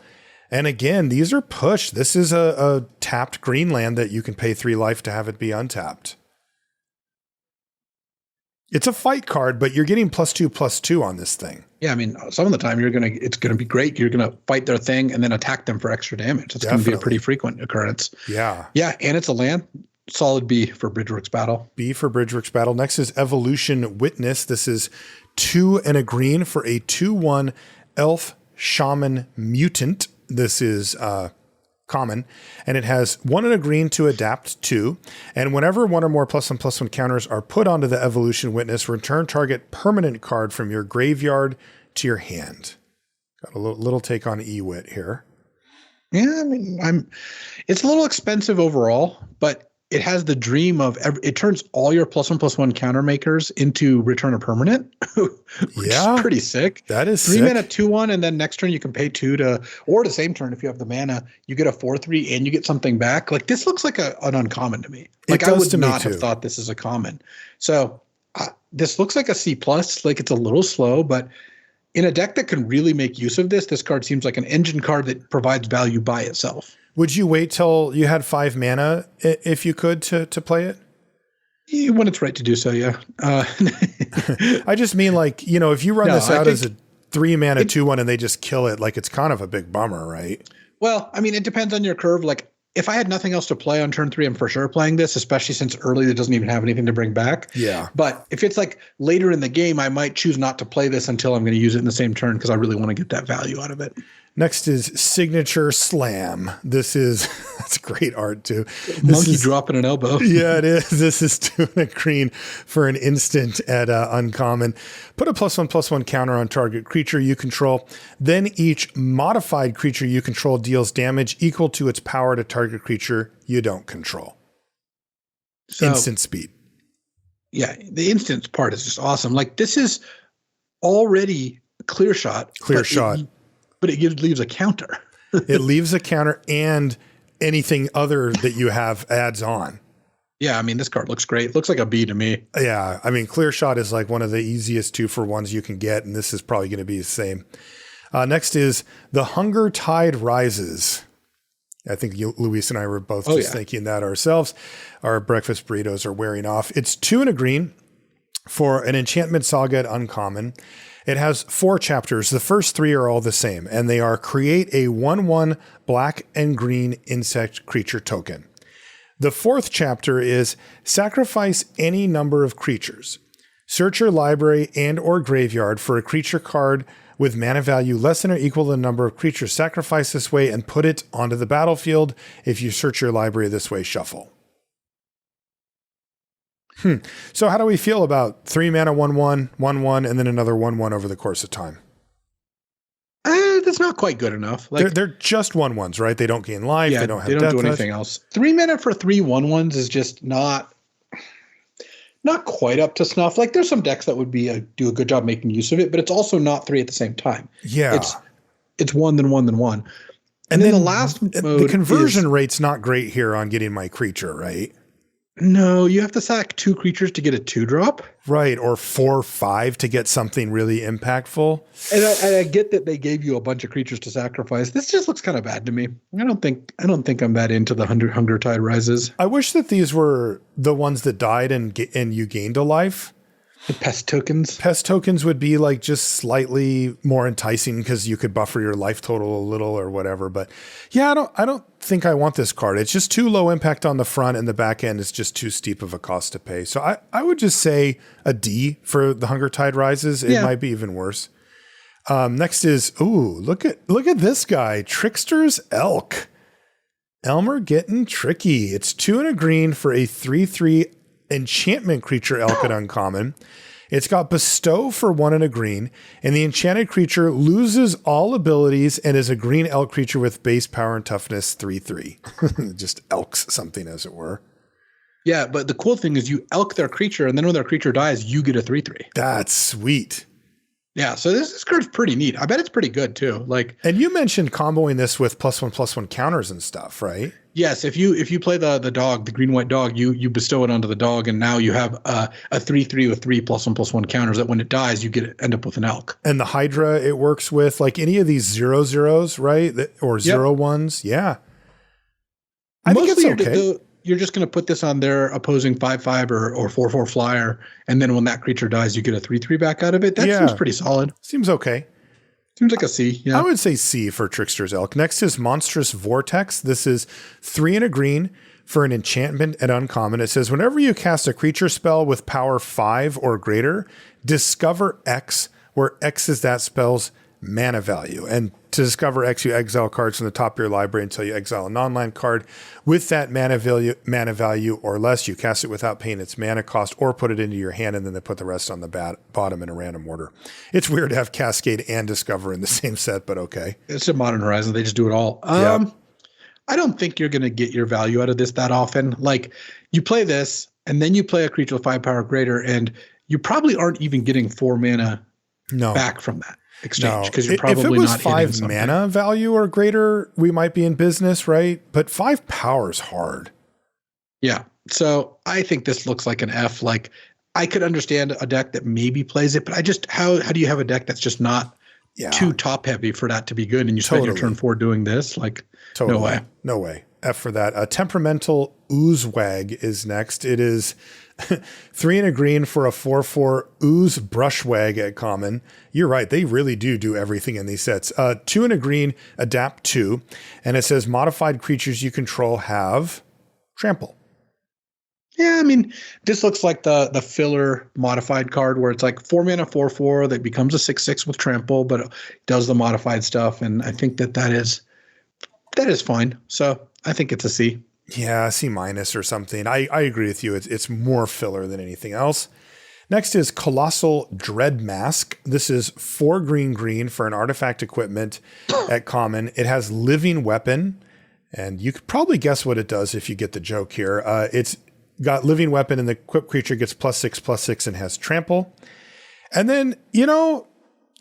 Speaker 1: And again, these are pushed. This is a tapped green land that you can pay 3 life to have it be untapped. It's a fight card, but you're getting +2/+2 on this thing.
Speaker 2: Yeah, I mean, some of the time it's gonna be great. You're gonna fight their thing and then attack them for extra damage. It's gonna be a pretty frequent occurrence.
Speaker 1: Yeah.
Speaker 2: Yeah, and it's a land. Solid B for Bridgeworks Battle.
Speaker 1: B for Bridgeworks Battle. Next is Evolution Witness. This is 2 and a green for a 2/1 elf shaman mutant. This is common, and it has 1 and a green to adapt to. And whenever 1 or more +1/+1 counters are put onto the Evolution Witness, return target permanent card from your graveyard to your hand. Got a little take on EWIT here.
Speaker 2: Yeah, I mean, it's a little expensive overall, but it has the dream of it turns all your +1/+1 counter makers into return a permanent, which is pretty sick.
Speaker 1: That is
Speaker 2: 3 mana 2/1, and then next turn you can pay 2 to, or the same turn if you have the mana, you get a 4/3 and you get something back. Like this looks like an uncommon to me. Like I would not have thought this is a common. So this looks like a C+. Like it's a little slow, but in a deck that can really make use of this card seems like an engine card that provides value by itself.
Speaker 1: Would you wait till you had 5 mana if you could to play it?
Speaker 2: When it's right to do so, yeah.
Speaker 1: I just mean like, if you run this out as a 3 mana 2/1 and they just kill it, like it's kind of a big bummer, right?
Speaker 2: Well, I mean, it depends on your curve. Like if I had nothing else to play on turn 3, I'm for sure playing this, especially since early it doesn't even have anything to bring back.
Speaker 1: Yeah.
Speaker 2: But if it's like later in the game, I might choose not to play this until I'm going to use it in the same turn because I really want to get that value out of it.
Speaker 1: Next is Signature Slam. That's great art too.
Speaker 2: Monkey dropping an elbow.
Speaker 1: Yeah, it is. This is 2 and a green for an instant at uncommon. Put a +1/+1 counter on target creature you control. Then each modified creature you control deals damage equal to its power to target creature you don't control. So, instant speed.
Speaker 2: Yeah, the instant part is just awesome. Like this is already clear shot. But it leaves a counter.
Speaker 1: It leaves a counter and anything other that you have adds on.
Speaker 2: Yeah, I mean, this card looks great. Looks like a B to me.
Speaker 1: Yeah, I mean, Clear Shot is like one of the easiest 2-for-1s you can get, and this is probably going to be the same. Next is The Hunger Tide Rises. I think Luis and I were both thinking that ourselves. Our breakfast burritos are wearing off. It's 2 and a green for an Enchantment Saga at uncommon. It has 4 chapters. The first 3 are all the same, and they are create a 1/1 black and green insect creature token. The 4th chapter is sacrifice any number of creatures. Search your library and or graveyard for a creature card with mana value less than or equal to the number of creatures sacrificed this way and put it onto the battlefield. If you search your library this way, shuffle. So how do we feel about 3 mana 1/1, 1/1, and then another 1/1 over the course of time?
Speaker 2: That's not quite good enough. Like
Speaker 1: they're just 1/1s, right? They don't gain life.
Speaker 2: Yeah,
Speaker 1: they don't
Speaker 2: do anything else. 3 mana for 3 1/1s is just not quite up to snuff. Like there's some decks that would do a good job making use of it, but it's also not 3 at the same time.
Speaker 1: Yeah,
Speaker 2: it's 1 then 1 then 1. And then the last mode,
Speaker 1: the conversion rate's not great here on getting my creature, right?
Speaker 2: No, you have to sack 2 creatures to get a 2-drop.
Speaker 1: Right, or 4 or 5 to get something really impactful.
Speaker 2: And I get that they gave you a bunch of creatures to sacrifice. This just looks kind of bad to me. I don't think I'm that into the Hunger Tide Rises.
Speaker 1: I wish that these were the ones that died and you gained a life.
Speaker 2: The pest tokens.
Speaker 1: Pest tokens would be like just slightly more enticing because you could buffer your life total a little or whatever. But yeah, I don't think I want this card. It's just too low impact on the front, and the back end is just too steep of a cost to pay. So I would just say a D for the Hunger Tide Rises. It might be even worse. Next is look at this guy, Trickster's Elk. Elmer getting tricky. It's 2 and a green for a 3/3 enchantment creature elk at uncommon. It's got bestow for 1 and a green, and the enchanted creature loses all abilities and is a green elk creature with base power and toughness 3/3. Just elks something, as it were.
Speaker 2: Yeah, but the cool thing is you elk their creature, and then when their creature dies, you get a 3/3.
Speaker 1: That's sweet.
Speaker 2: Yeah, so this card's pretty neat. I bet it's pretty good too.
Speaker 1: And you mentioned comboing this with +1/+1 counters and stuff, right?
Speaker 2: Yes, if you play the dog, the green-white dog, you bestow it onto the dog, and now you have a 3/3 with 3 +1/+1 counters that when it dies, you end up with an elk.
Speaker 1: And the Hydra it works with, like any of these 0/0s, right? Or 0/1s. Yeah. I think it's okay.
Speaker 2: You're just going to put this on their opposing 5/5 or 4/4 flyer, and then when that creature dies, you get a 3/3 back out of it. That seems pretty solid.
Speaker 1: Seems okay.
Speaker 2: Seems like a C. Yeah,
Speaker 1: I would say C for Trickster's Elk. Next is Monstrous Vortex. This is 3 and a green for an enchantment at uncommon. It says whenever you cast a creature spell with power 5 or greater, discover X, where X is that spell's mana value. And to discover X, you exile cards from the top of your library until you exile a non-land card with that mana value or less. You cast it without paying its mana cost or put it into your hand, and then they put the rest on the bottom in a random order. It's weird to have Cascade and Discover in the same set, but okay.
Speaker 2: It's a Modern Horizon. They just do it all. I don't think you're going to get your value out of this that often. Like you play this and then you play a creature with 5 power greater, and you probably aren't even getting 4 mana back from that exchange because you're probably not. If it was 5
Speaker 1: mana value or greater, we might be in business, right? But 5 power is hard.
Speaker 2: Yeah. So I think this looks like an F. Like I could understand a deck that maybe plays it, but I just how do you have a deck that's just not too top heavy for that to be good? And you spend your turn 4 doing this? Like no way.
Speaker 1: No way. F for that. Temperamental Oozewag is next. It is 3 and a green for a 4/4 Ooze Brushwag at common. You're right. They really do everything in these sets. 2 and a green, adapt 2. And it says modified creatures you control have trample.
Speaker 2: Yeah, I mean, this looks like the filler modified card where it's like 4 mana 4/4 that becomes a 6/6 with trample, but it does the modified stuff. And I think that is fine. So I think it's a C.
Speaker 1: Yeah, C- or something. I agree with you. It's more filler than anything else. Next is Colossal Dread Mask. This is 4 green for an artifact equipment at common. It has Living Weapon, and you could probably guess what it does if you get the joke here. It's got Living Weapon, and the equipped creature gets +6/+6 and has trample. And then,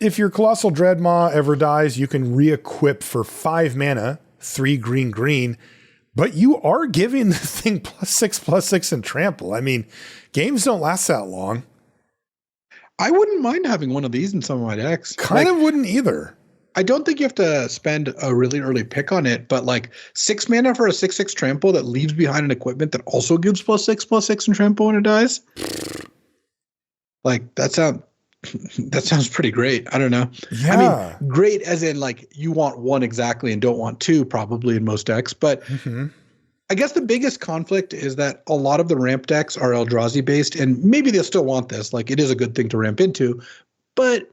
Speaker 1: if your Colossal Dreadmaw ever dies, you can re-equip for 5 mana, 3 green, but you are giving the thing +6/+6 and trample. I mean, games don't last that long.
Speaker 2: I wouldn't mind having one of these in some of my decks.
Speaker 1: Kind of wouldn't either.
Speaker 2: I don't think you have to spend a really early pick on it, but like 6 mana for a 6/6 trample that leaves behind an equipment that also gives +6/+6 and trample when it dies. Like that sounds pretty great. I don't know.
Speaker 1: Yeah.
Speaker 2: I mean, great as in like you want one exactly and don't want two probably in most decks. But I guess the biggest conflict is that a lot of the ramp decks are Eldrazi based, and maybe they'll still want this. Like it is a good thing to ramp into, but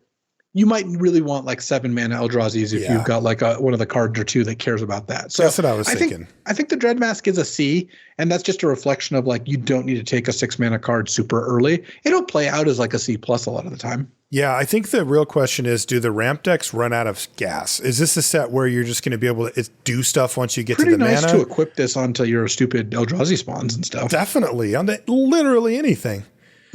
Speaker 2: you might really want like 7 mana Eldrazi's if you've got like one of the cards or two that cares about that. So
Speaker 1: that's what I was thinking.
Speaker 2: I think the Dread Mask is a C, and that's just a reflection of like you don't need to take a 6 mana card super early. It'll play out as like a C+ a lot of the time.
Speaker 1: Yeah, I think the real question is, do the ramp decks run out of gas? Is this a set where you're just going to be able to do stuff once you get to the mana?
Speaker 2: Pretty nice to equip this onto your stupid Eldrazi spawns and stuff.
Speaker 1: Definitely, on literally anything.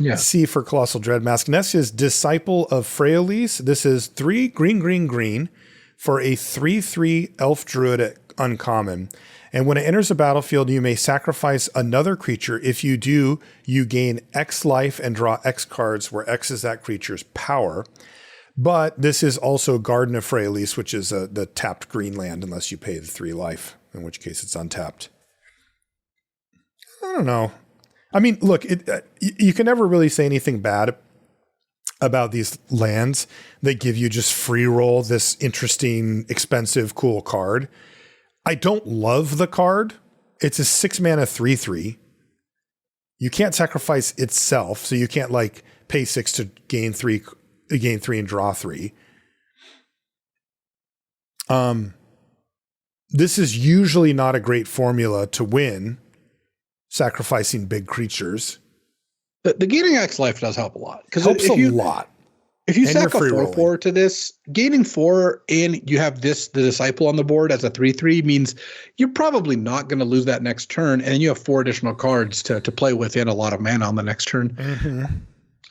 Speaker 2: Yeah.
Speaker 1: C for Colossal Dread Mask. Next is Disciple of Freyalise. This is 3 green for a 3/3 Elf Druid at uncommon. And when it enters a battlefield, you may sacrifice another creature. If you do, you gain X life and draw X cards, where X is that creature's power. But this is also Garden of Freyalise, which is the tapped green land, unless you pay the 3 life, in which case it's untapped. I don't know. I mean, look, you can never really say anything bad about these lands that give you just free roll this interesting, expensive, cool card. I don't love the card. It's a 6 mana 3/3. You can't sacrifice itself, so you can't like pay 6 to gain 3 and draw 3. This is usually not a great formula to win, sacrificing big creatures.
Speaker 2: The gaining X life does help a lot.
Speaker 1: Helps a lot.
Speaker 2: If you sack a 4/4 to this, gaining 4 and you have the Disciple on the board as a 3/3 means you're probably not going to lose that next turn, and you have 4 additional cards to play with and a lot of mana on the next turn.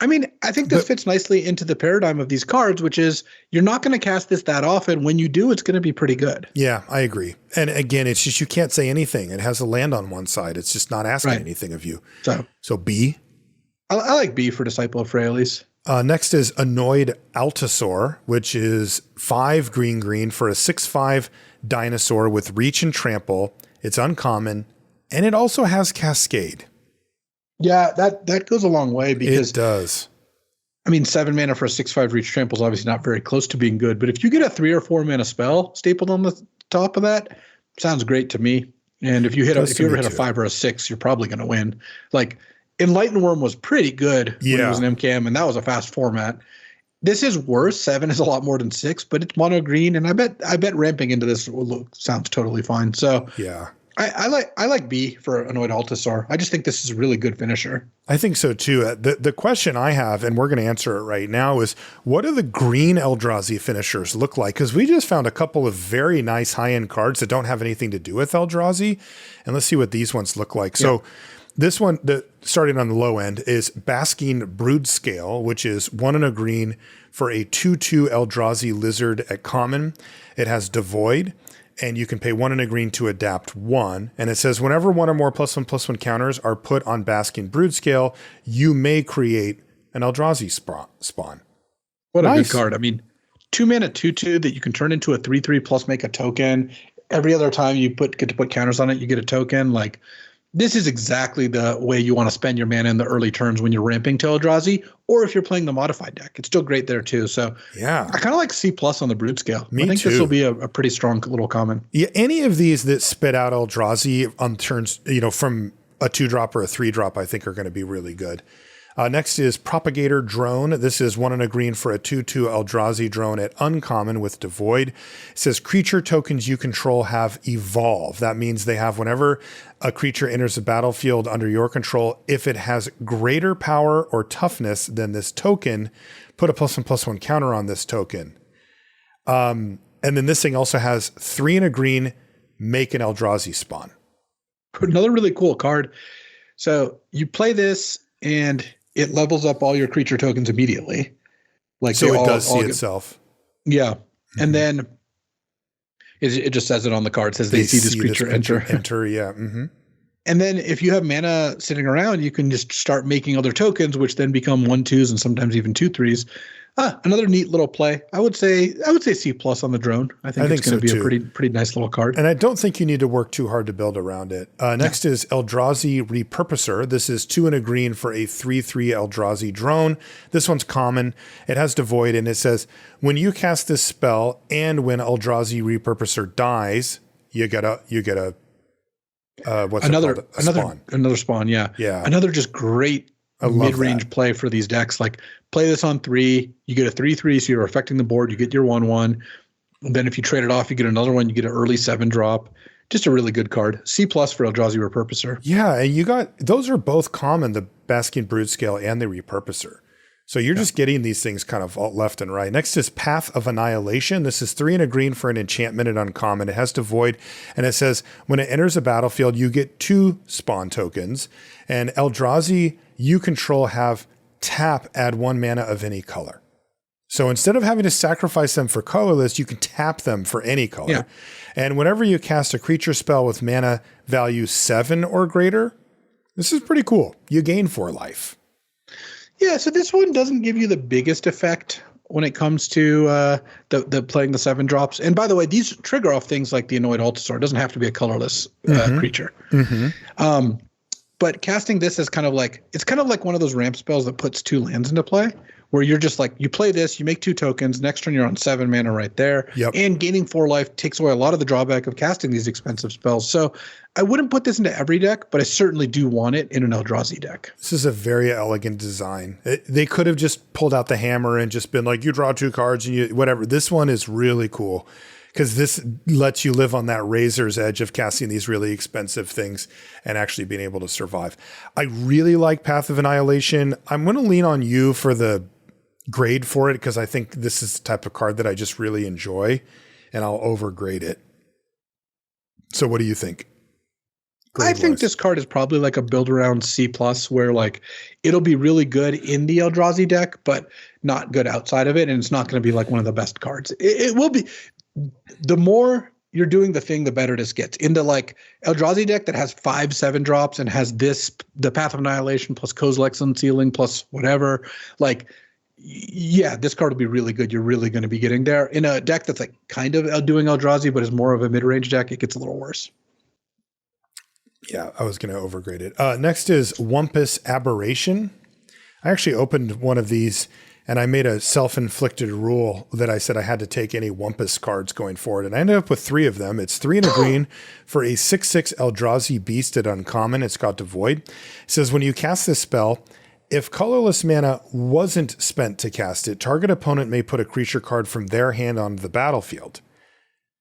Speaker 2: I mean, I think this fits nicely into the paradigm of these cards, which is you're not going to cast this that often. When you do, it's going to be pretty good.
Speaker 1: Yeah, I agree. And again, it's just you can't say anything. It has a land on one side. It's just not asking anything of you. So B?
Speaker 2: I like B for Disciple of Freyalise.
Speaker 1: Next is Annoyed Altasaur, which is 5 green for a 6/5 dinosaur with reach and trample. It's uncommon, and it also has Cascade.
Speaker 2: Yeah, that goes a long way because
Speaker 1: it does.
Speaker 2: I mean, 7 mana for a 6/5 reach trample is obviously not very close to being good, but if you get a 3 or 4 mana spell stapled on the top of that, sounds great to me. And if you ever hit a 5 or a 6, you're probably going to win. Like Enlightened Worm was pretty good when it was an MCAM, and that was a fast format. This is worse. 7 is a lot more than 6, but it's mono green, and I bet ramping into this sounds totally fine. So
Speaker 1: yeah,
Speaker 2: I like B for Annoyed Altasaur. I just think this is a really good finisher.
Speaker 1: I think so too. The question I have, and we're going to answer it right now, is what do the green Eldrazi finishers look like? Because we just found a couple of very nice high-end cards that don't have anything to do with Eldrazi, and let's see what these ones look like. So this one, starting on the low end, is Basking Broodscale, which is 1 and a green for a 2/2 Eldrazi Lizard at common. It has Devoid, and you can pay 1 and a green to adapt 1. And it says whenever 1 or more +1/+1 counters are put on Basking Broodscale, you may create an Eldrazi spawn.
Speaker 2: What a good card. I mean, 2 mana 2/2 that you can turn into a 3/3 plus make a token. every other time you get to put counters on it, you get a token. Like, this is exactly the way you want to spend your mana in the early turns when you're ramping to Eldrazi, or if you're playing the modified deck. It's still great there too. So
Speaker 1: yeah,
Speaker 2: I kind of like C+ on the Brute scale.
Speaker 1: Me
Speaker 2: I think
Speaker 1: too.
Speaker 2: this will be a pretty strong little common.
Speaker 1: Yeah, any of these that spit out Eldrazi on turns, from a 2-drop or a 3-drop, I think are going to be really good. Next is Propagator Drone. This is 1 and a green for a 2/2 Eldrazi drone at uncommon with Devoid. It says creature tokens you control have evolve. That means they have whenever a creature enters the battlefield under your control, if it has greater power or toughness than this token, put a +1/+1 counter on this token. And then this thing also has 3 and a green, make an Eldrazi spawn.
Speaker 2: Another really cool card. So you play this and it levels up all your creature tokens immediately. Like,
Speaker 1: so it does see itself.
Speaker 2: Yeah. Mm-hmm. And then it just says it on the card. It says they see this creature enter.
Speaker 1: Yeah. Mm-hmm.
Speaker 2: And then if you have mana sitting around, you can just start making other tokens, which then become 1/2s and sometimes even 2/3s. Another neat little play. I would say C+ on the drone. I think it's going to be a pretty nice little card.
Speaker 1: And I don't think you need to work too hard to build around it. Next is Eldrazi Repurposer. This is 2 and a green for a 3/3 Eldrazi drone. This one's common. It has Devoid, and it says when you cast this spell and when Eldrazi Repurposer dies, you get a
Speaker 2: another spawn. Yeah. Another just great mid-range play for these decks. Like, play this on 3, you get a 3/3, so you're affecting the board, you get your 1/1. And then if you trade it off, you get another one, you get an early 7-drop. Just a really good card. C+ for Eldrazi Repurposer.
Speaker 1: Yeah, and those are both common, the Basking Brood Scale and the Repurposer. So you're just getting these things kind of all left and right. Next is Path of Annihilation. This is 3 and a green for an enchantment at uncommon. It has Devoid, and it says when it enters a battlefield, you get 2 spawn tokens. And Eldrazi you control have tap, add 1 mana of any color. So instead of having to sacrifice them for colorless, you can tap them for any color. Yeah. And whenever you cast a creature spell with mana value 7 or greater, this is pretty cool. You gain 4 life.
Speaker 2: Yeah, so this one doesn't give you the biggest effect when it comes to the playing the 7-drops. And by the way, these trigger off things like the Annoyed Altasaur. It doesn't have to be a colorless creature. Mm-hmm. But casting this is kind of like one of those ramp spells that puts 2 lands into play, where you're just like, you play this, you make 2 tokens, next turn you're on 7 mana right there. Yep. And gaining 4 life takes away a lot of the drawback of casting these expensive spells. So I wouldn't put this into every deck, but I certainly do want it in an Eldrazi deck.
Speaker 1: This is a very elegant design. They could have just pulled out the hammer and just been like, you draw 2 cards and you whatever. This one is really cool, because this lets you live on that razor's edge of casting these really expensive things and actually being able to survive. I really like Path of Annihilation. I'm going to lean on you for the grade for it, because I think this is the type of card that I just really enjoy, and I'll overgrade it. So what do you think?
Speaker 2: I think this card is probably like a build around C+, where like it'll be really good in the Eldrazi deck, but not good outside of it. And it's not going to be like one of the best cards. It will be. The more you're doing the thing, the better this gets. Into like Eldrazi deck that has 5 7-drops and has the Path of Annihilation plus Kozilek's Unsealing plus whatever. Like, yeah, this card will be really good. You're really going to be getting there. In a deck that's like kind of doing Eldrazi, but is more of a mid-range deck, it gets a little worse.
Speaker 1: Yeah, I was going to overgrade it. Next is Wumpus Aberration. I actually opened one of these, and I made a self-inflicted rule that I said I had to take any Wumpus cards going forward. And I ended up with 3 of them. It's 3 and a green for a 6/6 Eldrazi Beast at uncommon. It's got Devoid. It says when you cast this spell, if colorless mana wasn't spent to cast it, target opponent may put a creature card from their hand onto the battlefield.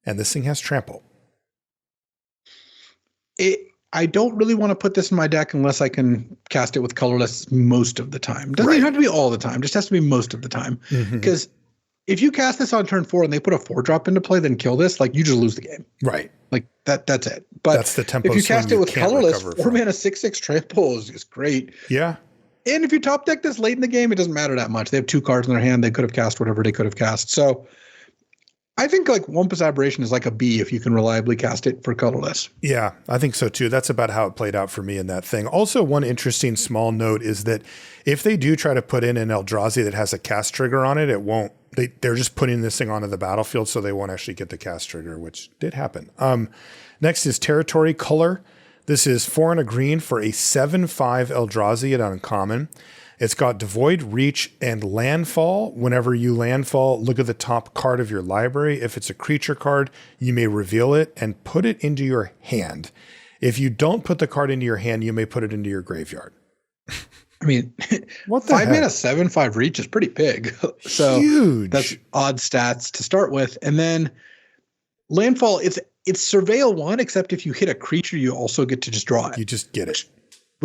Speaker 1: And this thing has trample.
Speaker 2: I don't really want to put this in my deck unless I can cast it with colorless most of the time. Doesn't even have to be all the time. Just has to be most of the time. Because if you cast this on turn 4 and they put a 4-drop into play, then kill this, like you just lose the game.
Speaker 1: Right.
Speaker 2: Like that's it. But
Speaker 1: that's the tempo
Speaker 2: if you cast it with colorless, 4 mana 6/6 trample is great.
Speaker 1: Yeah.
Speaker 2: And if you top deck this late in the game, it doesn't matter that much. They have 2 cards in their hand. They could have cast whatever they could have cast. So I think like Wumpus Aberration is like a B if you can reliably cast it for colorless.
Speaker 1: Yeah, I think so too. That's about how it played out for me in that thing. Also, one interesting small note is that if they do try to put in an Eldrazi that has a cast trigger on it, it won't. They're just putting this thing onto the battlefield, so they won't actually get the cast trigger, which did happen. Next is Territory Color. This is 4 and a green for a 7/5 Eldrazi at uncommon. It's got Devoid, Reach, and Landfall. Whenever you landfall, look at the top card of your library. If it's a creature card, you may reveal it and put it into your hand. If you don't put the card into your hand, you may put it into your graveyard.
Speaker 2: I mean,
Speaker 1: what the
Speaker 2: 5
Speaker 1: heck?
Speaker 2: mana 7/5 reach is pretty big. So
Speaker 1: huge.
Speaker 2: That's odd stats to start with. And then Landfall, it's Surveil 1, except if you hit a creature, you also get to just draw it.
Speaker 1: You just get it.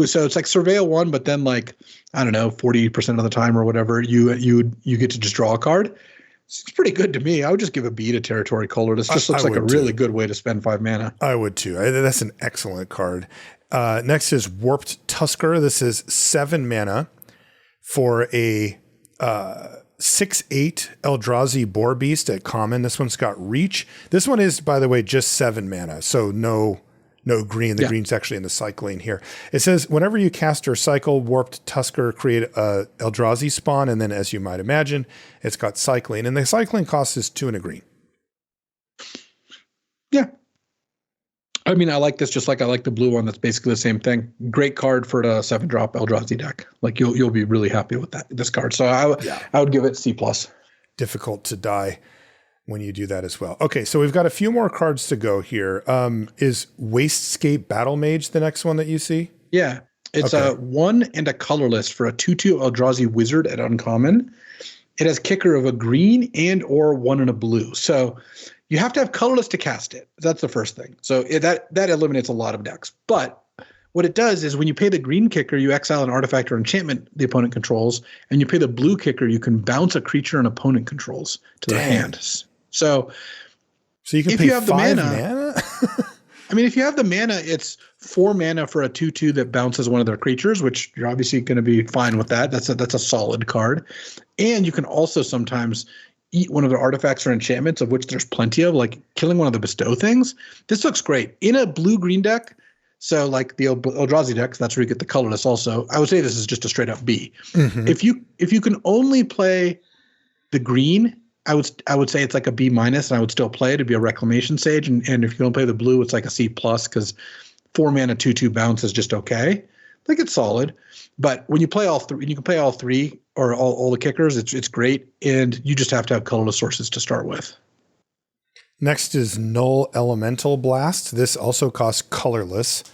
Speaker 2: So it's like Surveil 1, but then like, I don't know, 40% of the time or whatever, you get to just draw a card. It's pretty good to me. I would just give a B to Territory Color. This just looks like a really good way to spend 5 mana.
Speaker 1: I would too. That's an excellent card. Next is Warped Tusker. This is 7 mana for a 6/8 Eldrazi Boar Beast at common. This one's got Reach. This one is, by the way, just 7 mana, so no green. The green's actually in the cycling here. It says, whenever you cast or cycle Warped Tusker, create a Eldrazi spawn, and then, as you might imagine, it's got cycling. And the cycling cost is 2 and a green.
Speaker 2: Yeah. I mean, I like this just like I like the blue one. That's basically the same thing. Great card for the 7-drop Eldrazi deck. Like you'll be really happy with this card. So I would give it C+.
Speaker 1: Difficult to die when you do that as well. Okay, so we've got a few more cards to go here. Is Wastscape Battle Mage the next one that you see?
Speaker 2: Yeah. It's a 1 and a colorless for a 2/2 Eldrazi Wizard at uncommon. It has kicker of a green and or 1 and a blue. So you have to have colorless to cast it. That's the first thing. So that eliminates a lot of decks. But what it does is when you pay the green kicker, you exile an artifact or enchantment the opponent controls, and you pay the blue kicker, you can bounce a creature an opponent controls to their hand. So
Speaker 1: you can pay 5 mana?
Speaker 2: I mean, if you have the mana, it's 4 mana for a 2/2 that bounces one of their creatures, which you're obviously going to be fine with that. That's a solid card. And you can also sometimes eat one of their artifacts or enchantments, of which there's plenty of, like killing one of the bestow things. This looks great. In a blue-green deck, so like the Eldrazi decks, that's where you get the colorless also. I would say this is just a straight-up B. Mm-hmm. If you can only play the green, I would say it's like a B-, and I would still play it. It'd be a Reclamation Sage. And if you don't play the blue, it's like a C+, because 4 mana 2/2 bounce is just okay. Like it's solid. But when you play all three, you can play all three or all the kickers, it's great. And you just have to have colorless sources to start with.
Speaker 1: Next is Null Elemental Blast. This also costs colorless.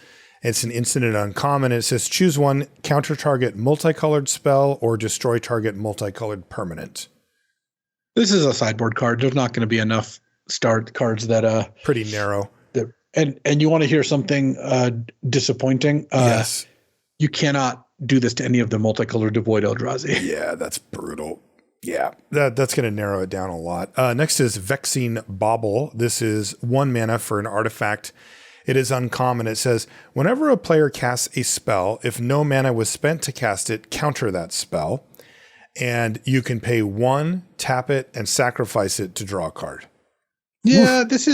Speaker 1: It's an instant and uncommon. It says choose one, counter target multicolored spell or destroy target multicolored permanent.
Speaker 2: This is a sideboard card. There's not going to be enough start cards that
Speaker 1: pretty narrow.
Speaker 2: And you want to hear something disappointing?
Speaker 1: Yes.
Speaker 2: You cannot do this to any of the multicolored Devoid Eldrazi.
Speaker 1: Yeah, that's brutal. Yeah, that's going to narrow it down a lot. Next is Vexing Bauble. This is 1 mana for an artifact. It is uncommon. It says, whenever a player casts a spell, if no mana was spent to cast it, counter that spell. And you can pay 1, tap it, and sacrifice it to draw a card.
Speaker 2: Yeah, Oof. This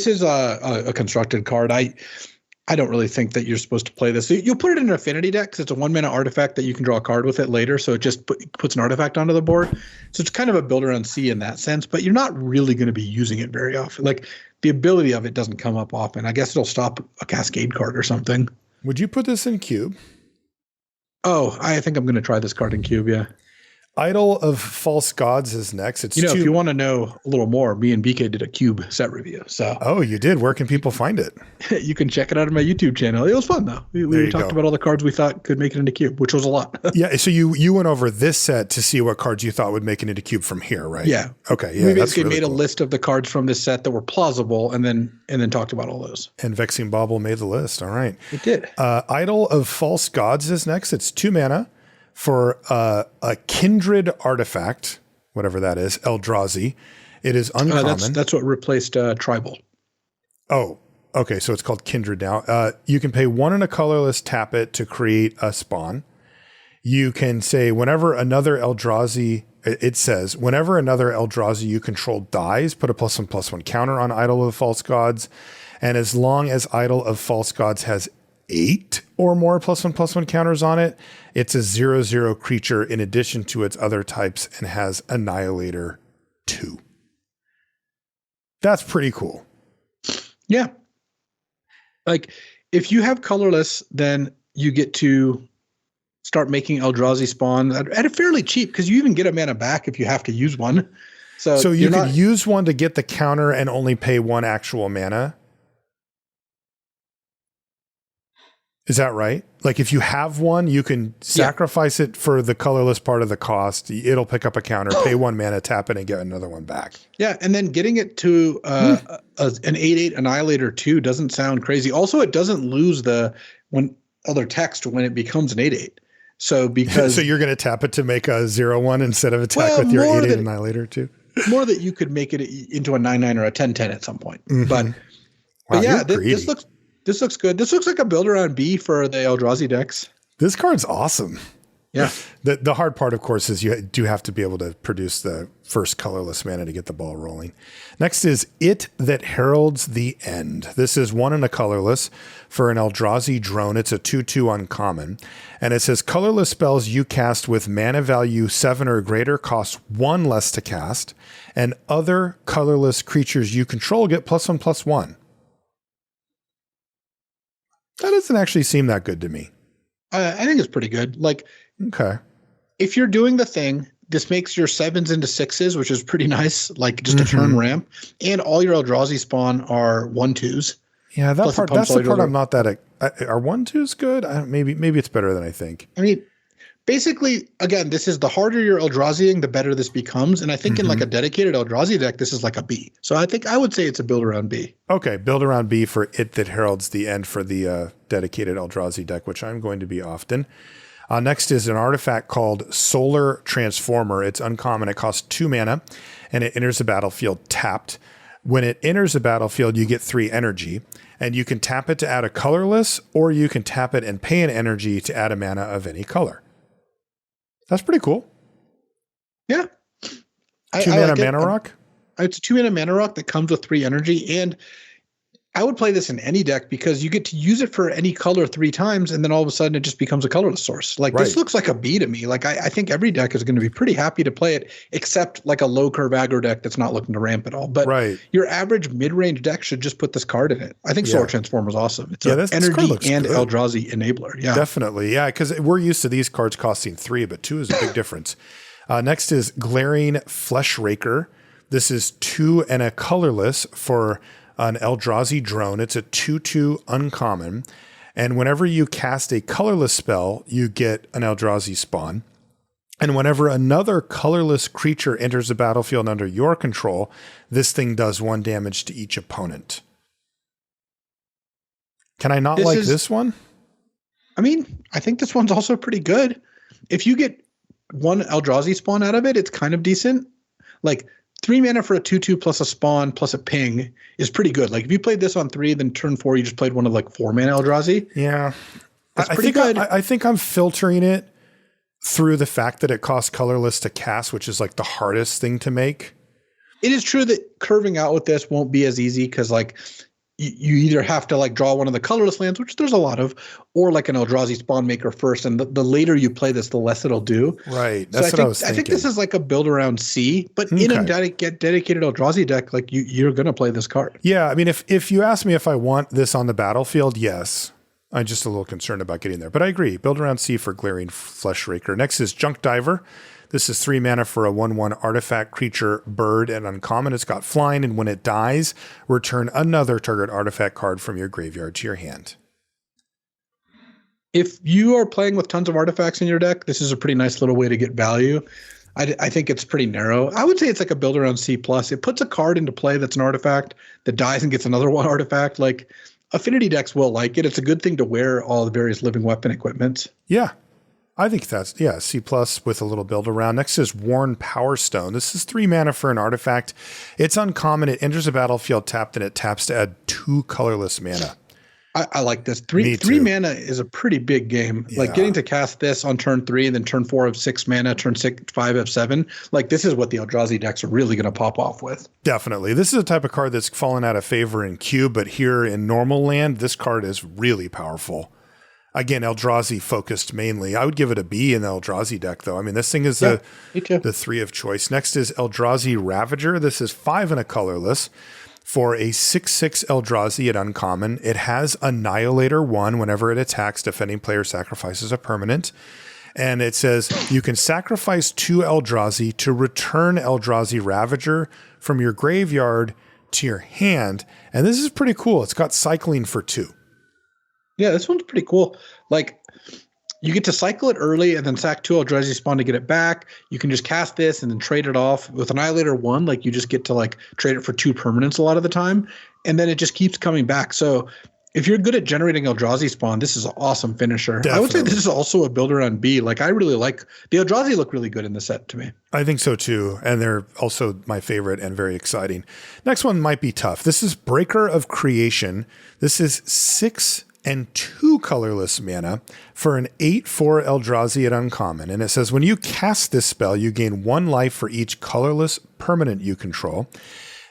Speaker 2: is a constructed card. I don't really think that you're supposed to play this. You'll put it in an affinity deck because it's a 1 mana artifact that you can draw a card with it later. So it just puts an artifact onto the board. So it's kind of a builder on C in that sense, but you're not really going to be using it very often. Like the ability of it doesn't come up often. I guess it'll stop a Cascade card or something.
Speaker 1: Would you put this in Cube?
Speaker 2: Oh, I think I'm going to try this card in Cube, yeah.
Speaker 1: Idol of False Gods is next. It's
Speaker 2: if you want to know a little more, me and BK did a Cube set review. So
Speaker 1: oh, you did? Where can people find it?
Speaker 2: You can check it out on my YouTube channel. It was fun though. We talked about all the cards we thought could make it into Cube, which was a lot.
Speaker 1: Yeah. So you went over this set to see what cards you thought would make it into Cube from here, right?
Speaker 2: Yeah.
Speaker 1: Okay. Yeah.
Speaker 2: We basically made a list of the cards from this set that were plausible, and then talked about all those.
Speaker 1: And Vexing Bauble made the list. All right.
Speaker 2: It did.
Speaker 1: Idol of False Gods is next. It's 2 mana. For a kindred artifact, whatever that is, Eldrazi. It is uncommon.
Speaker 2: That's what replaced Tribal.
Speaker 1: Oh, okay. So it's called Kindred now. You can pay 1 and a colorless, tap it to create a spawn. you can say whenever another Eldrazi, it says, whenever another Eldrazi you control dies, put a +1/+1 counter on Idol of the False Gods. And as long as Idol of False Gods has 8 or more +1/+1 counters on it, it's a 0/0 creature in addition to its other types and has Annihilator 2. That's pretty cool.
Speaker 2: Yeah. Like, if you have colorless, then you get to start making Eldrazi spawn at a fairly cheap, because you even get a mana back if you have to use one. So
Speaker 1: you can use one to get the counter and only pay 1 actual mana. Is that right? Like, if you have one, you can sacrifice it for the colorless part of the cost. It'll pick up a counter, pay 1 mana, tap it, and get another one back.
Speaker 2: Yeah, and then getting it to an 8/8 Annihilator 2 doesn't sound crazy. Also, it doesn't lose the other text when it becomes an 8/8. So because
Speaker 1: so you're going to tap it to make a 0/1 instead of attack with your 8/8 Annihilator 2?
Speaker 2: More that you could make it into a 9/9 or a 10/10 at some point.
Speaker 1: Mm-hmm.
Speaker 2: But yeah, this looks good. This looks like a build around B for the Eldrazi decks.
Speaker 1: This card's awesome.
Speaker 2: Yeah.
Speaker 1: The hard part, of course, is you do have to be able to produce the first colorless mana to get the ball rolling. Next is It That Heralds the End. This is 1 and a colorless for an Eldrazi drone. It's a 2/2 uncommon. And it says colorless spells you cast with mana value 7 or greater cost 1 less to cast, and other colorless creatures you control get +1/+1. That doesn't actually seem that good to me.
Speaker 2: I think it's pretty good. Like,
Speaker 1: okay,
Speaker 2: if you're doing the thing, this makes your 7s into 6s, which is pretty nice. Like, just a turn ramp, and all your Eldrazi spawn are 1/2s.
Speaker 1: Yeah, that's the part I'm not that. Are 1/2s good? Maybe it's better than I think.
Speaker 2: I mean, basically, again, this is the harder you're Eldraziing, the better this becomes. And I think in like a dedicated Eldrazi deck, this is like a B. So I would say it's a build around B.
Speaker 1: Okay, build around B for It That Heralds the End for the dedicated Eldrazi deck, which I'm going to be often. Next is an artifact called Solar Transformer. It's uncommon. It costs 2 mana, and it enters the battlefield tapped. When it enters the battlefield, you get 3 energy, and you can tap it to add a colorless, or you can tap it and pay an energy to add a mana of any color. That's pretty cool.
Speaker 2: Yeah.
Speaker 1: 2 mana mana rock?
Speaker 2: It's a 2 mana mana rock that comes with 3 energy. And I would play this in any deck because you get to use it for any color 3 times, and then all of a sudden it just becomes a colorless source. Like, this looks like a B to me. Like, I think every deck is going to be pretty happy to play it, except like a low curve aggro deck that's not looking to ramp at all. But your average mid-range deck should just put this card in it. I think Solar Transformer is awesome. It's an energy and Eldrazi enabler. Yeah,
Speaker 1: definitely. Yeah, because we're used to these cards costing 3, but 2 is a big difference. Next is Glaring Fleshraker. This is 2 and a colorless for an Eldrazi drone. It's a 2/2 uncommon. And whenever you cast a colorless spell, you get an Eldrazi spawn. And whenever another colorless creature enters the battlefield under your control, this thing does 1 damage to each opponent. Can I not like this one?
Speaker 2: I mean, I think this one's also pretty good. If you get 1 Eldrazi spawn out of it, it's kind of decent. Like, 3 mana for a 2/2 plus a spawn plus a ping is pretty good. Like, if you played this on 3, then turn 4, you just played one of like 4 mana Eldrazi.
Speaker 1: Yeah.
Speaker 2: That's pretty good.
Speaker 1: I think I'm filtering it through the fact that it costs colorless to cast, which is like the hardest thing to make.
Speaker 2: It is true that curving out with this won't be as easy because, like, you either have to like draw one of the colorless lands, which there's a lot of, or like an Eldrazi spawn maker first. And the later you play this, the less it'll do.
Speaker 1: Right. That's what I was thinking.
Speaker 2: I think this is like a build around C, but in a dedicated Eldrazi deck, like you're going to play this card.
Speaker 1: Yeah. I mean, if you ask me if I want this on the battlefield, yes. I'm just a little concerned about getting there, but I agree. Build around C for Glaring Fleshraker. Next is Junk Diver. This is 3 mana for a 1/1 artifact creature bird and uncommon. It's got flying, and when it dies, return another target artifact card from your graveyard to your hand.
Speaker 2: If you are playing with tons of artifacts in your deck, this is a pretty nice little way to get value. I think it's pretty narrow. I would say it's like a build around C+. It puts a card into play that's an artifact that dies and gets another one artifact. Like, affinity decks will like it. It's a good thing to wear all the various living weapon equipments.
Speaker 1: Yeah. I think that's, C+ with a little build around. Next is Worn Power Stone. This is 3 mana for an artifact. It's uncommon. It enters the battlefield tapped, and it taps to add 2 colorless mana.
Speaker 2: I like this.
Speaker 1: Me
Speaker 2: Three
Speaker 1: too.
Speaker 2: mana is a pretty big game.
Speaker 1: Yeah.
Speaker 2: Like getting to cast this on turn 3 and then turn 4 of 6 mana, turn 5 of 7. Like this is what the Eldrazi decks are really going to pop off with.
Speaker 1: Definitely. This is a type of card that's fallen out of favor in Cube, but here in normal land, this card is really powerful. Again, Eldrazi focused mainly. I would give it a B in the Eldrazi deck, though. I mean, this thing is the 3 of choice. Next is Eldrazi Ravager. This is 5 and a colorless for a 6/6 Eldrazi at uncommon. It has Annihilator 1 whenever it attacks. Defending player sacrifices a permanent. And it says you can sacrifice 2 Eldrazi to return Eldrazi Ravager from your graveyard to your hand. And this is pretty cool. It's got cycling for 2.
Speaker 2: Yeah, this one's pretty cool. Like, you get to cycle it early and then sack 2 Eldrazi spawn to get it back. You can just cast this and then trade it off. With Annihilator 1, like, you just get to, like, trade it for 2 permanents a lot of the time. And then it just keeps coming back. So if you're good at generating Eldrazi spawn, this is an awesome finisher. Definitely. I would say this is also a builder on B. Like, I really like – the Eldrazi look really good in the set to me.
Speaker 1: I think so, too. And they're also my favorite and very exciting. Next one might be tough. This is Breaker of Creation. This is 6 and 2 colorless mana for an 8/4 Eldrazi at uncommon. And it says when you cast this spell, you gain 1 life for each colorless permanent you control.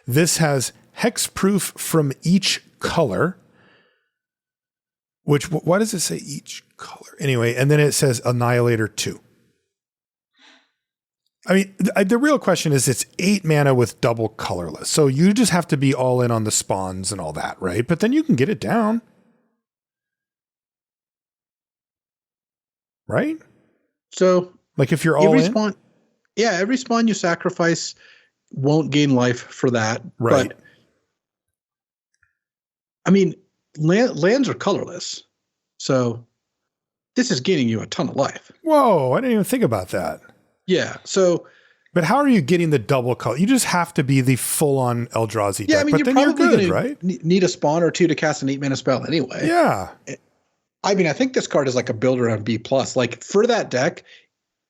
Speaker 1: This has hexproof from each color, which, why does it say each color? Anyway, and then it says Annihilator 2. I mean, the real question is it's 8 mana with double colorless. So you just have to be all in on the spawns and all that, right? But then you can get it down. Right?
Speaker 2: So,
Speaker 1: like if you're all in?
Speaker 2: Spawn, yeah, every spawn you sacrifice won't gain life for that.
Speaker 1: Right.
Speaker 2: But, I mean, lands are colorless. So, this is gaining you a ton of life.
Speaker 1: Whoa, I didn't even think about that.
Speaker 2: Yeah, so...
Speaker 1: But how are you getting the double color? You just have to be the full-on Eldrazi deck.
Speaker 2: Yeah, I mean,
Speaker 1: but then you're good, right?
Speaker 2: Need a spawn or 2 to cast an 8-mana spell anyway.
Speaker 1: Yeah.
Speaker 2: I mean, I think this card is like a builder on B+. Like, for that deck,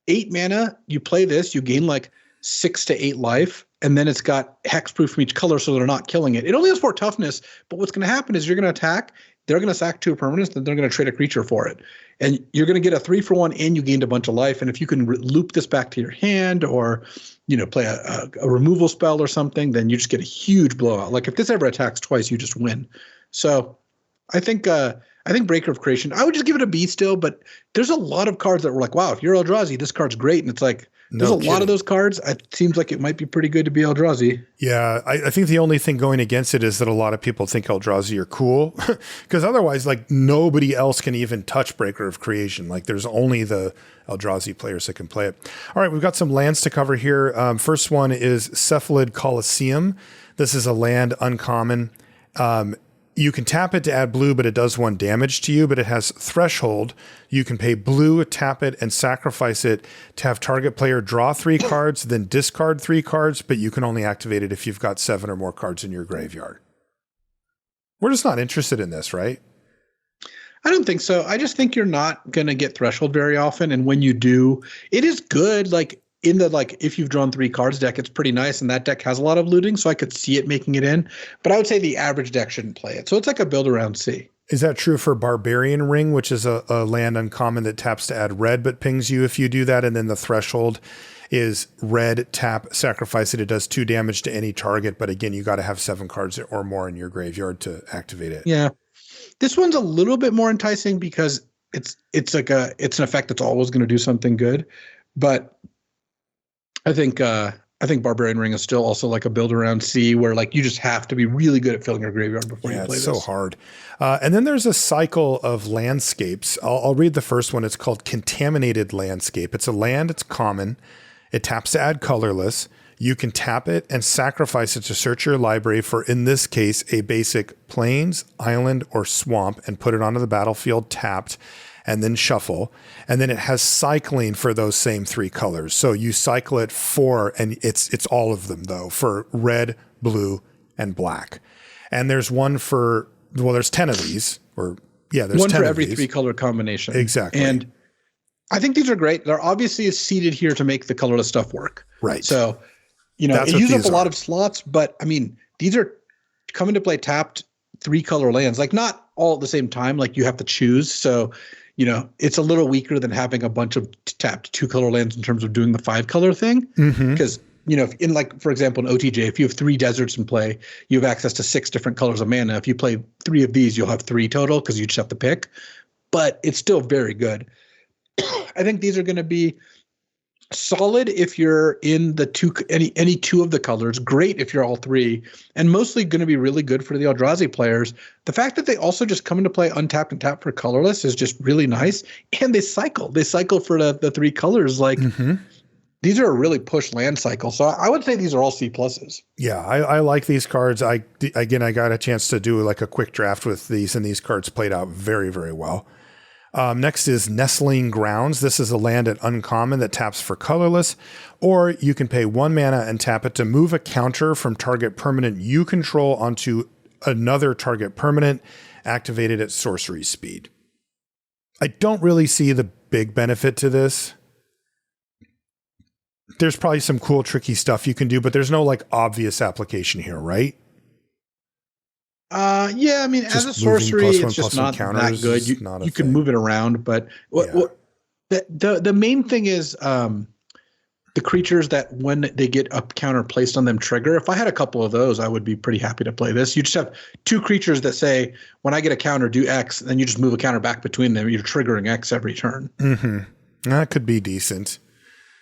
Speaker 2: 8 mana, you play this, you gain like 6 to 8 life, and then it's got hexproof from each color so they're not killing it. It only has 4 toughness, but what's going to happen is you're going to attack, they're going to sack 2 permanents, then they're going to trade a creature for it. And you're going to get a 3-for-1 and you gained a bunch of life. And if you can loop this back to your hand or, you know, play a removal spell or something, then you just get a huge blowout. Like if this ever attacks twice, you just win. So I think Breaker of Creation, I would just give it a B still, but there's a lot of cards that were like, wow, if you're Eldrazi, this card's great. And it's like, there's a lot of those cards. It seems like it might be pretty good to be Eldrazi.
Speaker 1: Yeah, I think the only thing going against it is that a lot of people think Eldrazi are cool because otherwise, like nobody else can even touch Breaker of Creation. Like there's only the Eldrazi players that can play it. All right, we've got some lands to cover here. First one is Cephalid Colosseum. This is a land uncommon. You can tap it to add blue, but it does 1 damage to you, but it has Threshold. You can pay blue, tap it, and sacrifice it to have target player draw 3 cards, then discard 3 cards, but you can only activate it if you've got 7 or more cards in your graveyard. We're just not interested in this, right?
Speaker 2: I don't think so. I just think you're not going to get Threshold very often, and when you do, it is good. Like, in the, like, if you've drawn 3 cards deck, it's pretty nice, and that deck has a lot of looting, so I could see it making it in. But I would say the average deck shouldn't play it. So it's like a build around C.
Speaker 1: Is that true for Barbarian Ring, which is a land uncommon that taps to add red, but pings you if you do that? And then the Threshold is red, tap, sacrifice it. It does 2 damage to any target, but again, you got to have 7 cards or more in your graveyard to activate it.
Speaker 2: Yeah. This one's a little bit more enticing because it's an effect that's always going to do something good. But I think Barbarian Ring is still also like a build around C where like you just have to be really good at filling your graveyard before you play this.
Speaker 1: Yeah, it's so hard. And then there's a cycle of landscapes. I'll read the first one. It's called Contaminated Landscape. It's a land. It's common. It taps to add colorless. You can tap it and sacrifice it to search your library for, in this case, a basic plains, island, or swamp and put it onto the battlefield tapped, and then shuffle. And then it has cycling for those same 3 colors. So you cycle it for, and it's all of them though, for red, blue, and black. And there's one for, well, there's 10 of these, or yeah, there's 10
Speaker 2: one for
Speaker 1: of
Speaker 2: every
Speaker 1: these.
Speaker 2: 3 color combination.
Speaker 1: Exactly.
Speaker 2: And I think these are great. They're obviously seeded here to make the colorless stuff work.
Speaker 1: Right.
Speaker 2: So, you know, it uses up a lot of slots, but I mean, these are come into play tapped 3-color lands, like not all at the same time, like you have to choose. So, it's a little weaker than having a bunch of tapped 2-color lands in terms of doing the 5-color thing. Because, if in like, for example, in OTJ, if you have 3 deserts in play, you have access to 6 different colors of mana. If you play 3 of these, you'll have 3 total because you just have to pick. But it's still very good. I think these are going to be solid if you're in the any 2 of the colors. Great if you're all 3, and mostly going to be really good for the Eldrazi players. The fact that they also just come into play untapped and tapped for colorless is just really nice. And they cycle for the 3 colors. Like these are a really push land cycle. So I would say these are all C pluses.
Speaker 1: Yeah, I like these cards. I got a chance to do like a quick draft with these, and these cards played out very, very well. Next is Nestling Grounds. This is a land at uncommon that taps for colorless, or you can pay 1 mana and tap it to move a counter from target permanent you control onto another target permanent activated at sorcery speed. I don't really see the big benefit to this. There's probably some cool, tricky stuff you can do, but there's no like obvious application here, right?
Speaker 2: Yeah, I mean, just as a sorcery, it's just not that good. You can move it around, but the main thing is the creatures that when they get a counter placed on them trigger. If I had a couple of those, I would be pretty happy to play this. You just have 2 creatures that say, when I get a counter, do X, then you just move a counter back between them. You're triggering X every turn.
Speaker 1: That could be decent.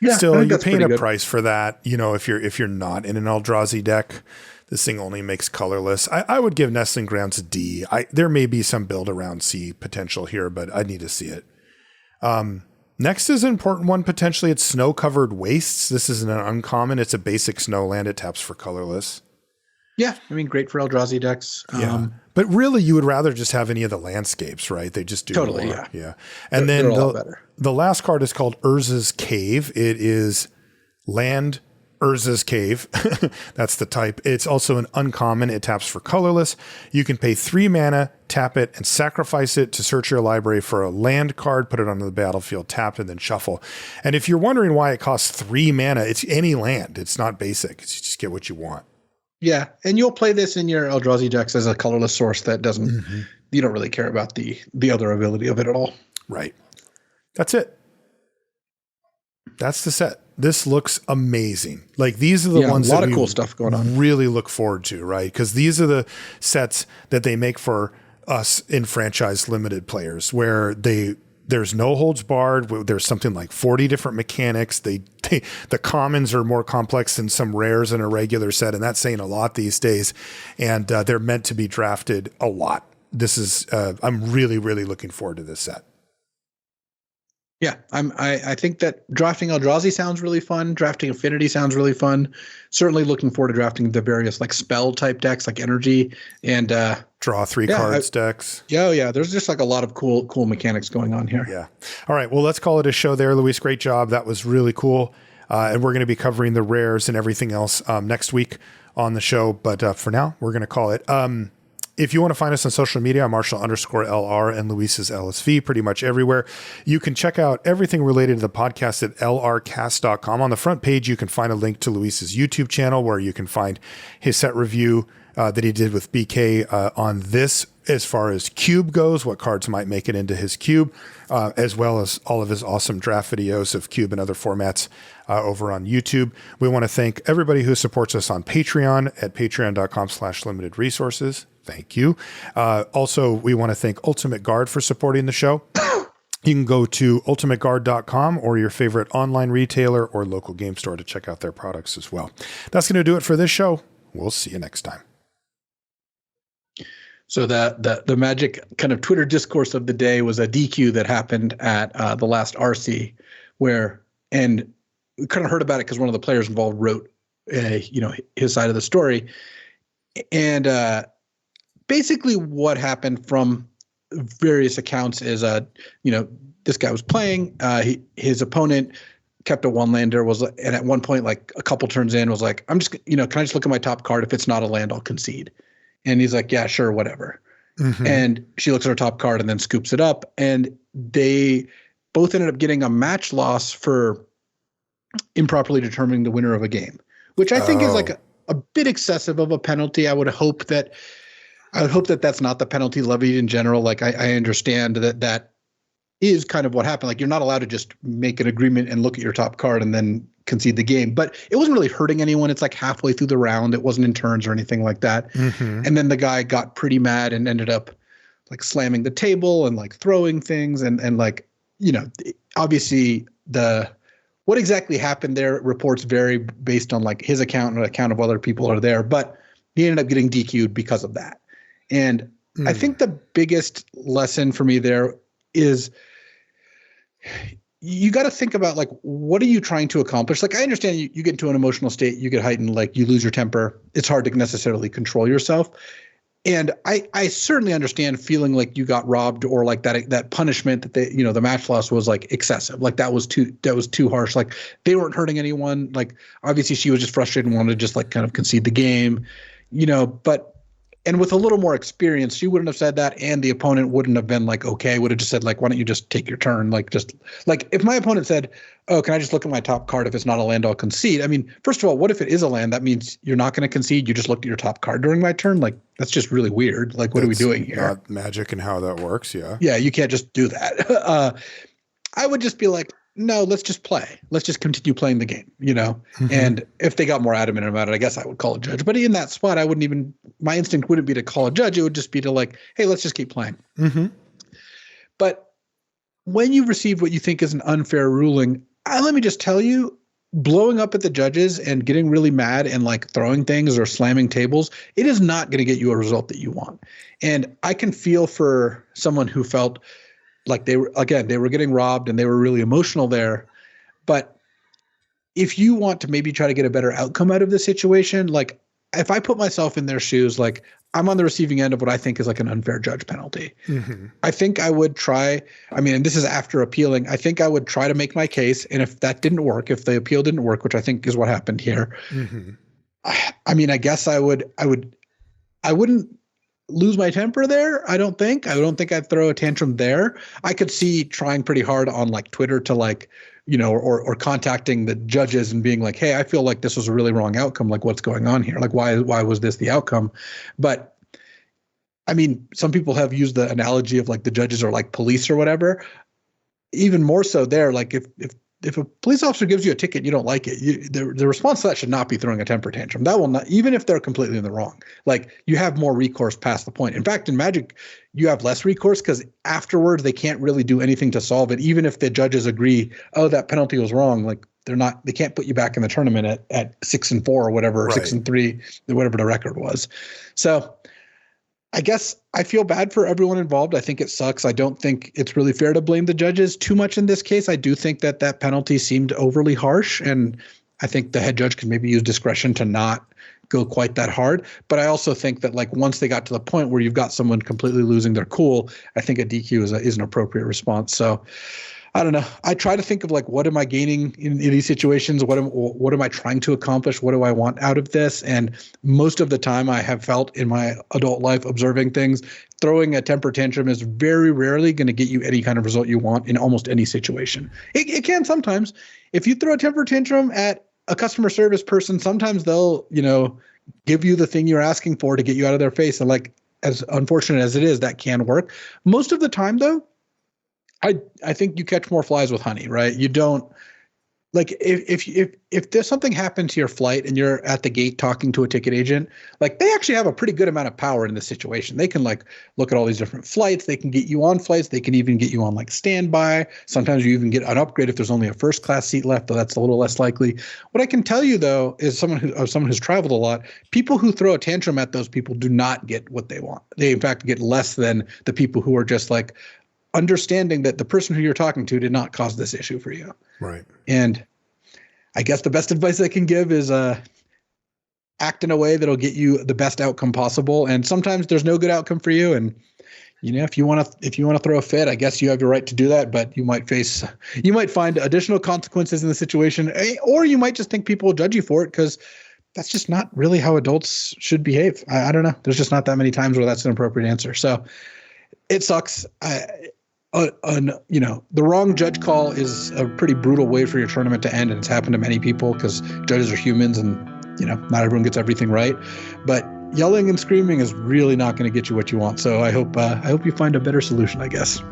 Speaker 2: Yeah,
Speaker 1: still, you're paying a price for that. If you're not in an Eldrazi deck. This thing only makes colorless. I would give Nestling Grounds a D. There may be some build around C potential here, but I need to see it. Next is an important one, potentially. It's Snow-Covered Wastes. This is an uncommon. It's a basic snow land. It taps for colorless.
Speaker 2: Yeah, I mean, great for Eldrazi decks.
Speaker 1: But really, you would rather just have any of the landscapes, right? They just do
Speaker 2: totally,
Speaker 1: more. Yeah. And then the last card is called Urza's Cave. It is land Urza's Cave. That's the type. It's also an uncommon. It taps for colorless. You can pay 3 mana, tap it, and sacrifice it to search your library for a land card, put it onto the battlefield, tap, and then shuffle. And if you're wondering why it costs 3 mana, it's any land. It's not basic. It's, you just get what you want.
Speaker 2: Yeah, and you'll play this in your Eldrazi decks as a colorless source that doesn't, you don't really care about the other ability of it at all.
Speaker 1: Right. That's it. That's the set. This looks amazing. Like these are the ones
Speaker 2: a lot
Speaker 1: that
Speaker 2: of cool stuff going on.
Speaker 1: Really look forward to, right? Because these are the sets that they make for us in franchise limited players, where there's no holds barred. There's something like 40 different mechanics. The commons are more complex than some rares in a regular set, and that's saying a lot these days. And they're meant to be drafted a lot. This is I'm really, really looking forward to this set.
Speaker 2: Yeah, I think that drafting Eldrazi sounds really fun. Drafting Affinity sounds really fun. Certainly looking forward to drafting the various like spell type decks like Energy and
Speaker 1: draw 3 cards decks.
Speaker 2: Yeah. There's just like a lot of cool mechanics going on here.
Speaker 1: Yeah. All right. Well, let's call it a show there, Luis. Great job. That was really cool. And we're going to be covering the rares and everything else next week on the show. But for now, we're going to call it. If you want to find us on social media, I'm Marshall_LR and Luis is LSV pretty much everywhere. You can check out everything related to the podcast at lrcast.com. On the front page, you can find a link to Luis's YouTube channel where you can find his set review that he did with BK on this as far as cube goes, what cards might make it into his cube, as well as all of his awesome draft videos of cube and other formats over on YouTube. We want to thank everybody who supports us on Patreon at patreon.com/limited resources. Thank you. Also, we want to thank Ultimate Guard for supporting the show. You can go to ultimateguard.com or your favorite online retailer or local game store to check out their products as well. That's going to do it for this show. We'll see you next time.
Speaker 2: So the magic kind of Twitter discourse of the day was a DQ that happened at the last RC and we kind of heard about it because one of the players involved wrote, his side of the story. And basically what happened from various accounts is, this guy was playing, his opponent kept a 1-lander, and at one point, like a couple turns in, was like, I'm just, can I just look at my top card? If it's not a land, I'll concede. And he's like, yeah, sure, whatever. And she looks at her top card and then scoops it up. And they both ended up getting a match loss for improperly determining the winner of a game, which I think is like a bit excessive of a penalty. I would hope that I would hope that that's not the penalty levied in general. Like I understand that is kind of what happened. Like you're not allowed to just make an agreement and look at your top card and then concede the game, but it wasn't really hurting anyone. It's like halfway through the round. It wasn't in turns or anything like that.
Speaker 1: Mm-hmm.
Speaker 2: And then the guy got pretty mad and ended up like slamming the table and like throwing things and like, you know, obviously what exactly happened there, reports vary based on like his account and the account of other people are there, but he ended up getting DQ'd because of that. And I think the biggest lesson for me there is you got to think about like, what are you trying to accomplish? Like, I understand you get into an emotional state, you get heightened, like you lose your temper. It's hard to necessarily control yourself. And I certainly understand feeling like you got robbed or like that punishment that the match loss was like excessive. Like that was too harsh. Like they weren't hurting anyone. Like obviously she was just frustrated and wanted to just like kind of concede the game, but and with a little more experience, she wouldn't have said that, and the opponent wouldn't have been like, okay, would have just said like, why don't you just take your turn? Like just like if my opponent said, oh, can I just look at my top card? If it's not a land, I'll concede. I mean, first of all, what if it is a land? That means you're not going to concede. You just looked at your top card during my turn. Like that's just really weird. Like what are we doing here?
Speaker 1: Not magic and how that works. Yeah.
Speaker 2: Yeah, you can't just do that. I would just be like, no, let's just play. Let's just continue playing the game,
Speaker 1: Mm-hmm.
Speaker 2: And if they got more adamant about it, I guess I would call a judge. But in that spot, my instinct wouldn't be to call a judge. It would just be to like, hey, let's just keep playing.
Speaker 1: Mm-hmm.
Speaker 2: But when you receive what you think is an unfair ruling, let me just tell you, blowing up at the judges and getting really mad and like throwing things or slamming tables, it is not going to get you a result that you want. And I can feel for someone who felt like they were getting robbed and they were really emotional there. But if you want to maybe try to get a better outcome out of the situation, like if I put myself in their shoes, like I'm on the receiving end of what I think is like an unfair judge penalty.
Speaker 1: Mm-hmm.
Speaker 2: I think I would try, and this is after appealing, I think I would try to make my case. And if that didn't work, if the appeal didn't work, which I think is what happened here,
Speaker 1: mm-hmm.
Speaker 2: I guess I wouldn't lose my temper there. I don't think I'd throw a tantrum there. I could see trying pretty hard on like Twitter to like, or contacting the judges and being like, hey, I feel like this was a really wrong outcome. Like what's going on here? Like why was this the outcome? But some people have used the analogy of like the judges are like police or whatever. Even more so there, like if a police officer gives you a ticket, you don't like it. The response to that should not be throwing a temper tantrum. That will not, even if they're completely in the wrong. Like you have more recourse past the point. In fact, in Magic, you have less recourse because afterwards they can't really do anything to solve it. Even if the judges agree, oh, that penalty was wrong. Like they can't put you back in the tournament at 6-4 or whatever,
Speaker 1: right.
Speaker 2: 6-3, whatever the record was. So I guess I feel bad for everyone involved. I think it sucks. I don't think it's really fair to blame the judges too much in this case. I do think that penalty seemed overly harsh, and I think the head judge could maybe use discretion to not go quite that hard. But I also think that like once they got to the point where you've got someone completely losing their cool, I think a DQ is an appropriate response. So I don't know. I try to think of like, what am I gaining in these situations? What am I trying to accomplish? What do I want out of this? And most of the time I have felt in my adult life observing things, throwing a temper tantrum is very rarely going to get you any kind of result you want in almost any situation. It can sometimes. If you throw a temper tantrum at a customer service person, sometimes they'll, give you the thing you're asking for to get you out of their face. And like, as unfortunate as it is, that can work. Most of the time though, I think you catch more flies with honey, right? You don't like if there's something happened to your flight and you're at the gate talking to a ticket agent, like they actually have a pretty good amount of power in this situation. They can like look at all these different flights. They can get you on flights. They can even get you on like standby. Sometimes you even get an upgrade if there's only a first class seat left, though that's a little less likely. What I can tell you though is someone who's traveled a lot, people who throw a tantrum at those people do not get what they want. They in fact get less than the people who are just like, understanding that the person who you're talking to did not cause this issue for you.
Speaker 1: Right.
Speaker 2: And I guess the best advice I can give is act in a way that'll get you the best outcome possible. And sometimes there's no good outcome for you. And if you want to throw a fit, I guess you have your right to do that, but you might find additional consequences in the situation, or you might just think people will judge you for it because that's just not really how adults should behave. I don't know. There's just not that many times where that's an appropriate answer. So it sucks. The wrong judge call is a pretty brutal way for your tournament to end. And it's happened to many people because judges are humans and, not everyone gets everything right. But yelling and screaming is really not going to get you what you want. So I hope you find a better solution, I guess.